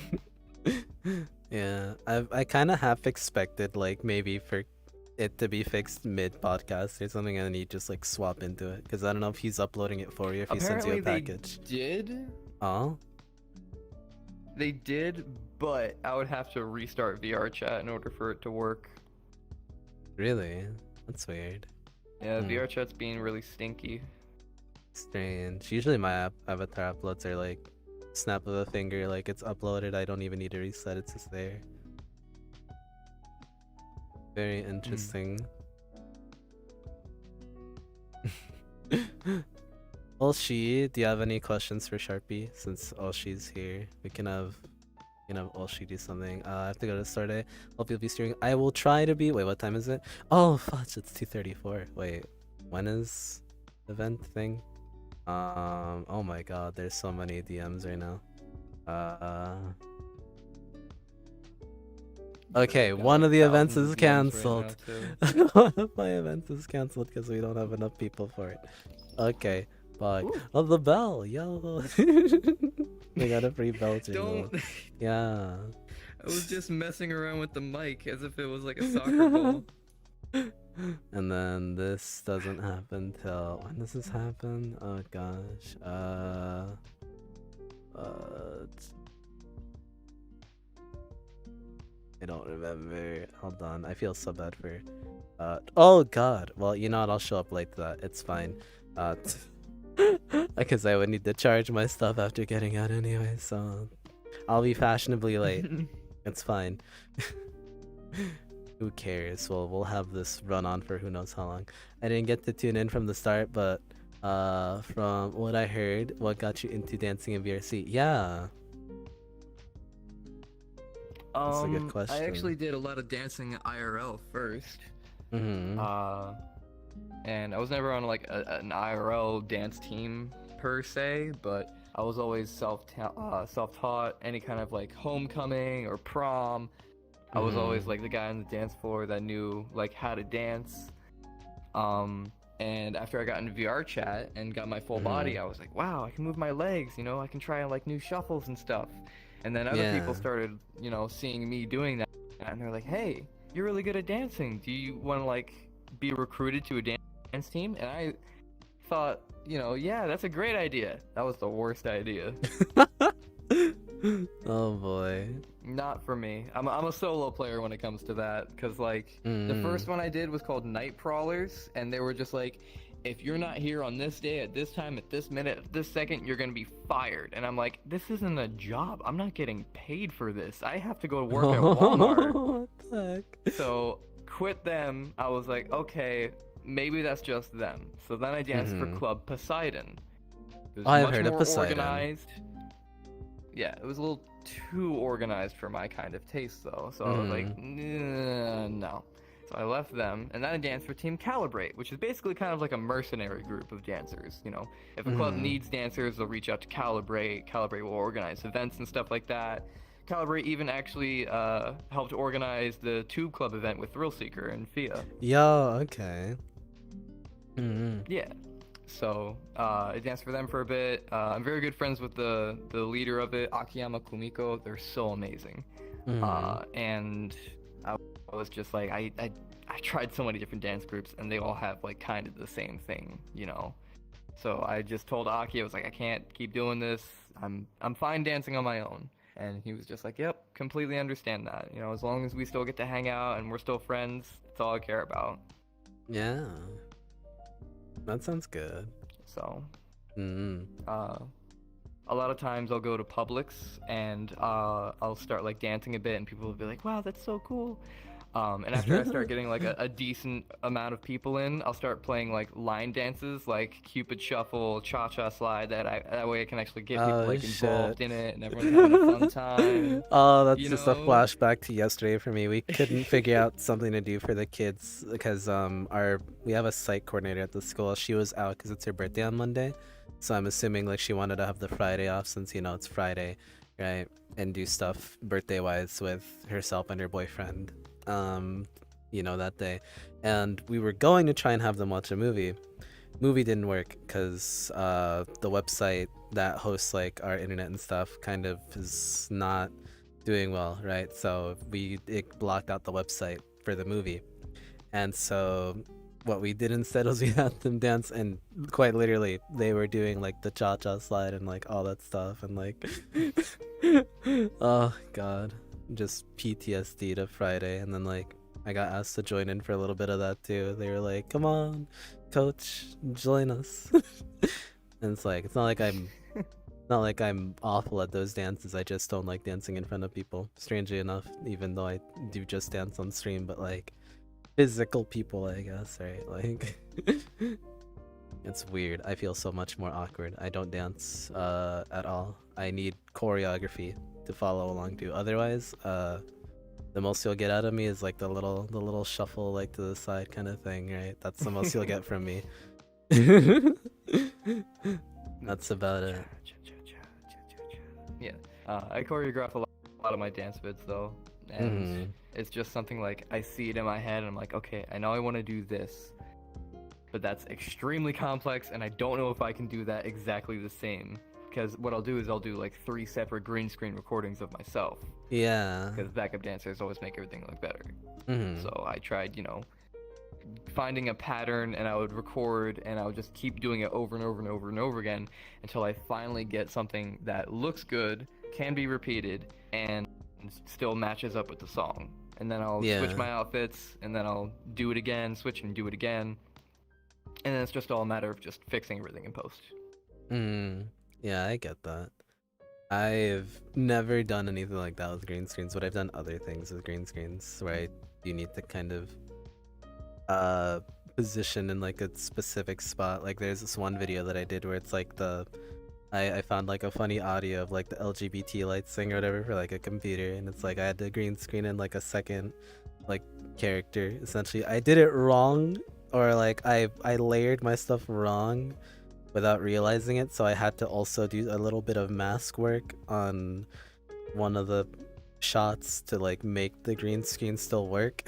[SPEAKER 2] Yeah, I kind of half expected like maybe for it to be fixed mid podcast or something, and then you just like swap into it because I don't know if he's uploading it for you if he sends you a package.
[SPEAKER 3] They did.
[SPEAKER 2] Oh,
[SPEAKER 3] They did, but I would have to restart VR chat in order for it to work.
[SPEAKER 2] really? That's weird.
[SPEAKER 3] Yeah, VR chat's being really stinky.
[SPEAKER 2] Strange. Usually my avatar uploads are like snap of a finger, like it's uploaded. I don't even need to reset. It's just there. Very interesting. Olshi, do you have any questions for Sharpie? Since Olshi's here, we can have Olshi do something. I have to go to Stardate. Hope you'll be steering. I will try to be. Wait, what time is it? Oh, fudge! It's 2:34. Wait, when is the event thing? Oh my God, there's so many DMs right now. Okay, one of the events is cancelled. One of my events is cancelled because we don't have enough people for it. Okay, bye. Oh, the bell, yo! They got a free bell too.
[SPEAKER 3] Don't.
[SPEAKER 2] Yeah.
[SPEAKER 3] I was just messing around with the mic as if it was like a soccer ball.
[SPEAKER 2] And then this doesn't happen till when does this happen? Oh gosh. I don't remember. Hold on. I feel so bad for. Oh God. Well, you know what? I'll show up late to that. It's fine. Because I would need to charge my stuff after getting out anyway. So I'll be fashionably late. It's fine. Who cares? Well, we'll have this run on for who knows how long. I didn't get to tune in from the start, but from what I heard, what got you into dancing in VRC? Yeah. That's a good question.
[SPEAKER 3] I actually did a lot of dancing IRL first.
[SPEAKER 2] Mm-hmm.
[SPEAKER 3] And I was never on like an IRL dance team per se, but I was always self-taught. Any kind of like homecoming or prom, I was always like the guy on the dance floor that knew like how to dance. And after I got into VR chat and got my full body, I was like, wow, I can move my legs, you know, I can try like new shuffles and stuff. And then other people started, you know, seeing me doing that, and they're like, hey, you're really good at dancing. Do you want to like be recruited to a dance team? And thought, yeah, that's a great idea. That was the worst idea.
[SPEAKER 2] Oh boy.
[SPEAKER 3] Not for me. I'm a solo player when it comes to that, because like the first one I did was called Night Crawlers, and they were just like, if you're not here on this day at this time at this minute at this second, you're gonna be fired. And I'm like, this isn't a job. I'm not getting paid for this. I have to go to work at Walmart.
[SPEAKER 2] What the heck?
[SPEAKER 3] So quit them. I was like, okay, maybe that's just them. So then I danced for Club Poseidon. It was
[SPEAKER 2] I've
[SPEAKER 3] much
[SPEAKER 2] heard of
[SPEAKER 3] more
[SPEAKER 2] Poseidon.
[SPEAKER 3] organized. Yeah, it was a little too organized for my kind of taste, though. So I was like, no. So I left them, and then I danced for Team Calibrate, which is basically kind of like a mercenary group of dancers. If a club needs dancers, they'll reach out to Calibrate. Calibrate will organize events and stuff like that. Calibrate even actually helped organize the Tube Club event with Thrill Seeker and Fia.
[SPEAKER 2] Yo, okay.
[SPEAKER 3] Yeah. So I danced for them for a bit. I'm very good friends with the leader of it, Akiyama Kumiko. They're so amazing. And I was just like, I tried so many different dance groups, and they all have like kind of the same thing, So I just told Aki, I was like, I can't keep doing this. I'm fine dancing on my own. And he was just like, yep, completely understand that. As long as we still get to hang out and we're still friends, that's all I care about.
[SPEAKER 2] Yeah. That sounds good.
[SPEAKER 3] So, a lot of times I'll go to Publix and I'll start like dancing a bit, and people will be like, wow, that's so cool. And after I start getting like a decent amount of people in, I'll start playing like line dances, like Cupid Shuffle, Cha-Cha Slide. That way I can actually get people like involved in it, and everyone's having a fun time.
[SPEAKER 2] Oh, that's just a flashback to yesterday for me. We couldn't figure out something to do for the kids because we have a site coordinator at the school. She was out because it's her birthday on Monday, so I'm assuming like she wanted to have the Friday off since it's Friday, right? And do stuff birthday wise with herself and her boyfriend. That day, and we were going to try and have them watch a movie. Didn't work because the website that hosts like our internet and stuff kind of is not doing well, right? So it blocked out the website for the movie, and so what we did instead was we had them dance, and quite literally they were doing like the cha-cha slide and like all that stuff, and like oh god, just PTSD to Friday. And then like I got asked to join in for a little bit of that too. They were like, come on coach, join us. And it's like, it's not like I'm awful at those dances. I just don't like dancing in front of people, strangely enough, even though I do just dance on stream. But like physical people, I guess, right? Like it's weird. I feel so much more awkward. I don't dance at all. I need choreography to follow along to. Otherwise, the most you'll get out of me is like the little shuffle like to the side kind of thing, right? That's the most you'll get from me. That's about it.
[SPEAKER 3] Yeah, I choreograph a lot of my dance vids though, and it's just something like I see it in my head and I'm like, okay, I know I want to do this, but that's extremely complex and I don't know if I can do that exactly the same. Because what I'll do is I'll do like 3 separate green screen recordings of myself.
[SPEAKER 2] Yeah.
[SPEAKER 3] Because backup dancers always make everything look better. So I tried, finding a pattern, and I would record and I would just keep doing it over and over and over and over again until I finally get something that looks good, can be repeated, and still matches up with the song. And then I'll switch my outfits, and then I'll do it again, switch and do it again. And then it's just all a matter of just fixing everything in post.
[SPEAKER 2] Yeah, I get that. I've never done anything like that with green screens, but I've done other things with green screens where you need to kind of position in like a specific spot. Like there's this one video that I did where it's like I found like a funny audio of like the LGBT lights thing or whatever for like a computer, and it's like I had to green screen in like a second like character. Essentially I did it wrong, or like I layered my stuff wrong without realizing it, so I had to also do a little bit of mask work on one of the shots to like make the green screen still work.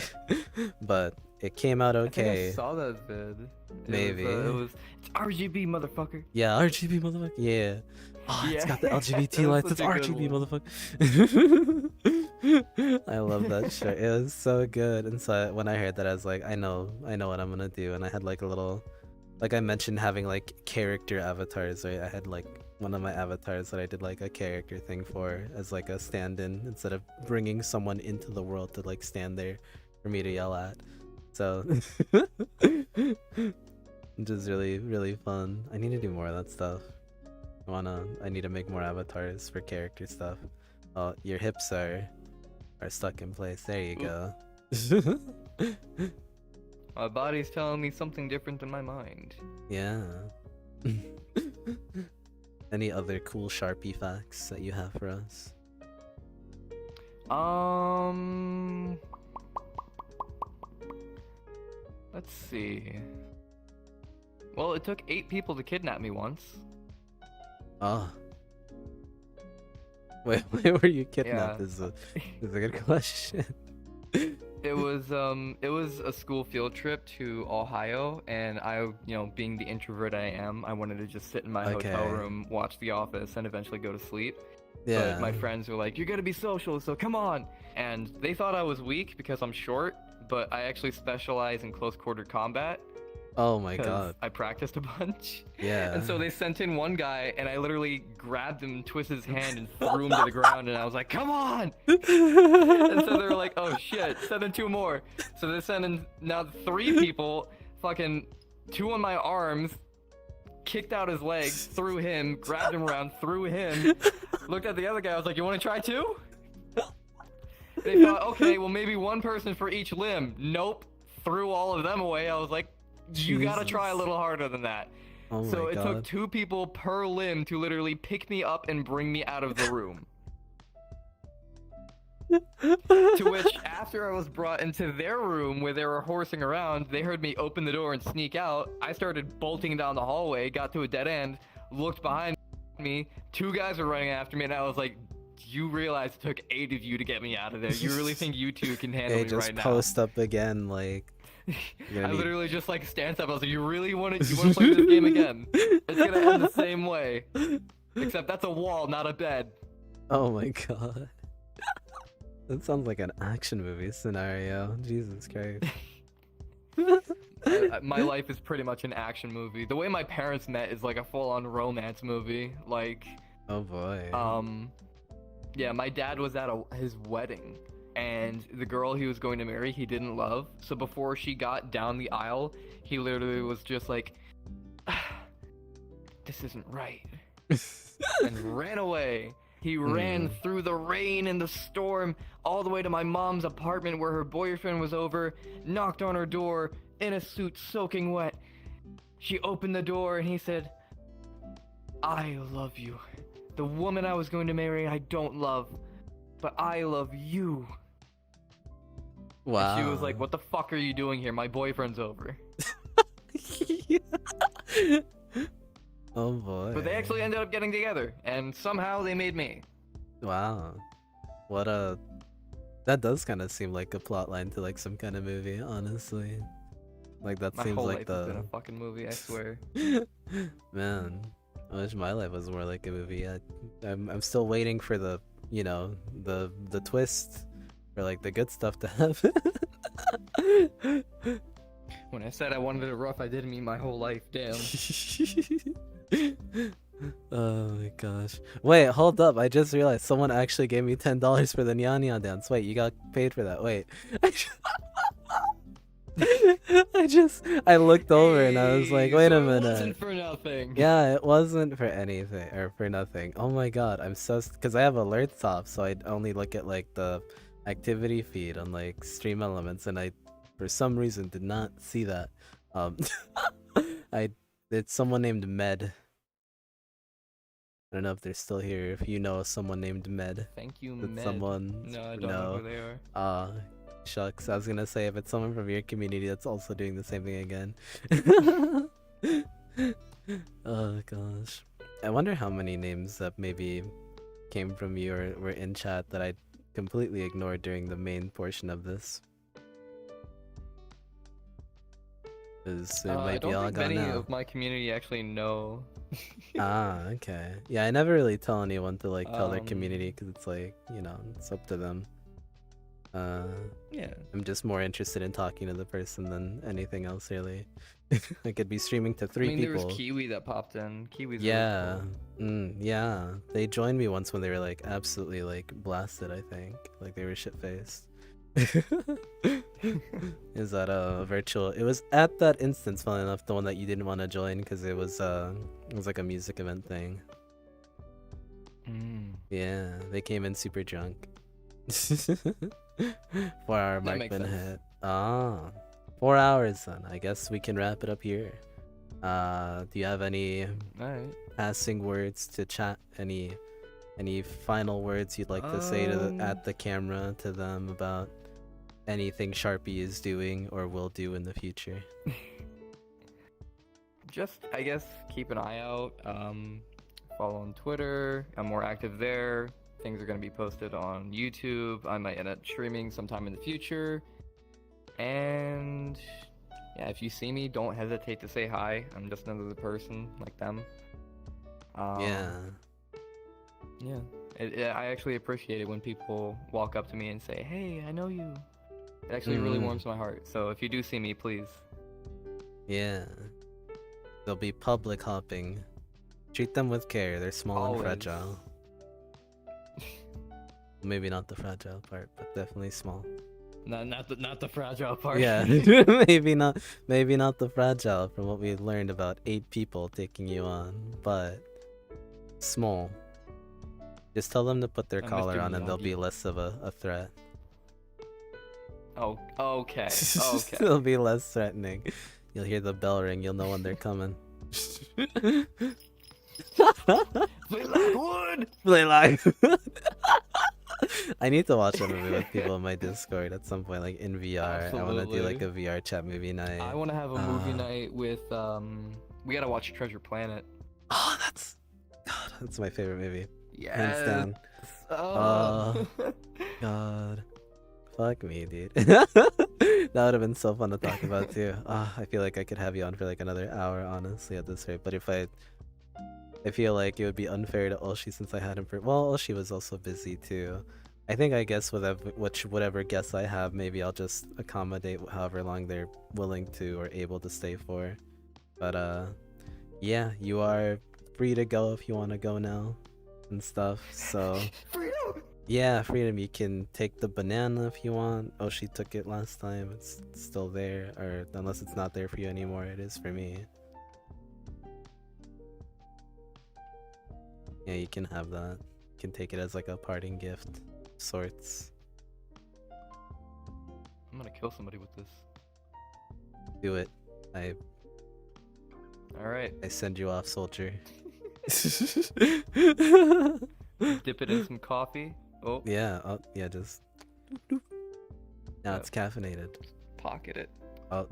[SPEAKER 2] But it came out okay.
[SPEAKER 3] I think I saw that vid.
[SPEAKER 2] Maybe
[SPEAKER 3] it's RGB, motherfucker.
[SPEAKER 2] Yeah, RGB, motherfucker. Yeah. Oh, it's got the LGBT lights. It's RGB, motherfucker. I love that shit. It was so good. And so when I heard that, I was like, I know what I'm gonna do. And I had like a little like I mentioned, having like character avatars, right? I had like one of my avatars that I did like a character thing for as like a stand-in instead of bringing someone into the world to like stand there for me to yell at. So which is really, really fun. I need to do more of that stuff. I need to make more avatars for character stuff. Oh, your hips are stuck in place. There you go.
[SPEAKER 3] My body's telling me something different than my mind.
[SPEAKER 2] Yeah. Any other cool Sharpie facts that you have for us?
[SPEAKER 3] Let's see. Well, it took 8 people to kidnap me once.
[SPEAKER 2] Oh. Wait, where were you kidnapped?
[SPEAKER 3] Yeah.
[SPEAKER 2] Is a good question.
[SPEAKER 3] It was a school field trip to Ohio, and I, being the introvert I am, I wanted to just sit in my hotel room, watch The Office, and eventually go to sleep.
[SPEAKER 2] Yeah.
[SPEAKER 3] But my friends were like, "You're gonna be social, so come on!" And they thought I was weak because I'm short, but I actually specialize in close quarter combat.
[SPEAKER 2] Oh my
[SPEAKER 3] 'cause
[SPEAKER 2] god.
[SPEAKER 3] I practiced a bunch.
[SPEAKER 2] Yeah.
[SPEAKER 3] And so they sent in one guy, and I literally grabbed him, twisted his hand, and threw him to the ground. And I was like, "Come on!" And so they were like, "Oh shit, send in 2 more." So they sent in now 3 people, fucking 2 on my arms, kicked out his legs, threw him, grabbed him around, threw him, looked at the other guy. I was like, "You want to try too?" They thought, okay, well maybe 1 person for each limb. Nope, threw all of them away. I was like, you gotta try a little harder than that.
[SPEAKER 2] Oh
[SPEAKER 3] So
[SPEAKER 2] my
[SPEAKER 3] it
[SPEAKER 2] god.
[SPEAKER 3] took 2 people per limb to literally pick me up and bring me out of the room. To which, after I was brought into their room where they were horsing around, they heard me open the door and sneak out. I started bolting down the hallway, got to a dead end, looked behind me, 2 guys were running after me, and I was like, you realize it took 8 of you to get me out of there. You really think you 2 can handle
[SPEAKER 2] Hey,
[SPEAKER 3] me
[SPEAKER 2] just
[SPEAKER 3] right now?
[SPEAKER 2] post up again, like.
[SPEAKER 3] I literally just like stand up. I was like, you really want to play this game again? It's gonna end the same way, except that's a wall, not a bed.
[SPEAKER 2] Oh my god. That sounds like an action movie scenario. Jesus Christ.
[SPEAKER 3] My life is pretty much an action movie. The way my parents met is like a full-on romance movie. Like,
[SPEAKER 2] Oh boy.
[SPEAKER 3] yeah, my dad was at his wedding, and the girl he was going to marry, he didn't love. So before she got down the aisle, he literally was just like, this isn't right, and ran away. He ran through the rain and the storm all the way to my mom's apartment where her boyfriend was over, knocked on her door in a suit soaking wet. She opened the door and he said, I love you. The woman I was going to marry I don't love, but I love you.
[SPEAKER 2] Wow.
[SPEAKER 3] And she was like, what the fuck are you doing here? My boyfriend's over.
[SPEAKER 2] Oh boy.
[SPEAKER 3] But they actually ended up getting together, and somehow they made me.
[SPEAKER 2] Wow. What a... That does kind of seem like a plot line to like some kind of movie, honestly. Like that
[SPEAKER 3] My
[SPEAKER 2] seems
[SPEAKER 3] whole
[SPEAKER 2] like
[SPEAKER 3] life has been a
[SPEAKER 2] the...
[SPEAKER 3] fucking movie, I swear.
[SPEAKER 2] Man, I wish my life was more like a movie. I'm still waiting for the, you know, the twist, for like the good stuff to happen.
[SPEAKER 3] When I said I wanted it rough, I didn't mean my whole life, damn.
[SPEAKER 2] Oh my gosh. Wait, hold up. I just realized someone actually gave me $10 for the Nya Nya dance. Wait, you got paid for that. Wait. I looked over and I was like, wait a minute.
[SPEAKER 3] It wasn't for nothing.
[SPEAKER 2] Yeah, it wasn't for anything or for nothing. Oh my god, I'm so because I have alerts off, so I only look at like the activity feed on like Stream Elements, and I for some reason did not see that. It's someone named Med. I don't know if they're still here. If you know someone named Med,
[SPEAKER 3] Thank you,
[SPEAKER 2] it's
[SPEAKER 3] Med.
[SPEAKER 2] someone.
[SPEAKER 3] No, I don't know who they are.
[SPEAKER 2] Shucks. I was gonna say if it's someone from your community that's also doing the same thing again. Oh gosh. I wonder how many names that maybe came from you or were in chat that I completely ignored during the main portion of this. Because it
[SPEAKER 3] I
[SPEAKER 2] might be
[SPEAKER 3] don't
[SPEAKER 2] all
[SPEAKER 3] think
[SPEAKER 2] gone
[SPEAKER 3] many
[SPEAKER 2] now.
[SPEAKER 3] of my community actually know.
[SPEAKER 2] Okay. Yeah, I never really tell anyone to like tell their
[SPEAKER 3] Um,
[SPEAKER 2] community because it's like, you know, it's up to them.
[SPEAKER 3] Yeah.
[SPEAKER 2] I'm just more interested in talking to the person than anything else, really. I could be streaming to
[SPEAKER 3] I
[SPEAKER 2] three
[SPEAKER 3] mean, there
[SPEAKER 2] people.
[SPEAKER 3] was Kiwi that popped in. Kiwi's
[SPEAKER 2] Yeah,
[SPEAKER 3] really
[SPEAKER 2] yeah. They joined me once when they were like absolutely like blasted. I think like they were shit faced. Is that a virtual? It was at that instance, funnily enough, the one that you didn't want to join because it was like a music event thing.
[SPEAKER 3] cool.
[SPEAKER 2] Yeah, they came in super drunk. 4-hour
[SPEAKER 3] That
[SPEAKER 2] mark
[SPEAKER 3] makes
[SPEAKER 2] been
[SPEAKER 3] sense.
[SPEAKER 2] hit. Ah, 4 hours then. I guess we can wrap it up here. Do you have any
[SPEAKER 3] Alright.
[SPEAKER 2] passing words to chat? Any final words you'd like to say to at the camera to them about anything Sharpy is doing or will do in the future?
[SPEAKER 3] Just, I guess, keep an eye out. Follow on Twitter. I'm more active there. Things are going to be posted on YouTube. I might end up streaming sometime in the future. And yeah, if you see me, don't hesitate to say hi. I'm just another person like them.
[SPEAKER 2] Yeah.
[SPEAKER 3] Yeah. I actually appreciate it when people walk up to me and say, "Hey, I know you." It actually really warms my heart. So if you do see me, please.
[SPEAKER 2] Yeah. They'll be public hopping. Treat them with care. They're small
[SPEAKER 3] Always.
[SPEAKER 2] and fragile. Maybe not the fragile part, but definitely small.
[SPEAKER 3] Not the fragile part.
[SPEAKER 2] Yeah, maybe not the fragile from what we learned about 8 people taking you on, but small. Just tell them to put their collar
[SPEAKER 3] Mr.
[SPEAKER 2] on and they'll be
[SPEAKER 3] Miyagi.
[SPEAKER 2] less of a threat.
[SPEAKER 3] Oh, okay. Okay.
[SPEAKER 2] They'll be less threatening. You'll hear the bell ring, you'll know when they're coming.
[SPEAKER 3] Play like wood.
[SPEAKER 2] Play live. I need to watch a movie with people in my Discord at some point, like in VR. I want to do like a VR chat movie night.
[SPEAKER 3] I want to have a movie night with we gotta watch Treasure Planet.
[SPEAKER 2] Oh, that's my favorite movie.
[SPEAKER 3] Yeah.
[SPEAKER 2] Hands down.
[SPEAKER 3] Oh.
[SPEAKER 2] God. Fuck me, dude. That would have been so fun to talk about too. I feel like I could have you on for like another hour, honestly, at this rate. But I feel like it would be unfair to Oshi since I had him for. Well, Oshi was also busy too. I think I guess with whatever guests I have, maybe I'll just accommodate however long they're willing to or able to stay for. But yeah, you are free to go if you want to go now and stuff. So.
[SPEAKER 3] Freedom.
[SPEAKER 2] Yeah, Freedom, you can take the banana if you want. Oh, she took it last time. It's still there. Or unless it's not there for you anymore, it is for me. Yeah, you can have that. You can take it as like a parting gift of sorts.
[SPEAKER 3] I'm gonna kill somebody with this.
[SPEAKER 2] Do it.
[SPEAKER 3] Alright.
[SPEAKER 2] I send you off, soldier.
[SPEAKER 3] Dip it in some coffee. Oh.
[SPEAKER 2] Yeah, just... Now it's caffeinated.
[SPEAKER 3] Pocket it.
[SPEAKER 2] Oh.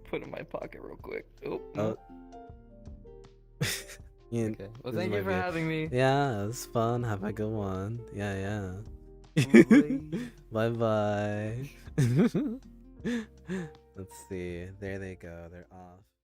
[SPEAKER 3] Put it in my pocket real quick. Oh.
[SPEAKER 2] Oh.
[SPEAKER 3] Okay. Well, thank you for having me.
[SPEAKER 2] Yeah, it was fun. Have a good one. Yeah. Bye bye. Let's see. There they go. They're off.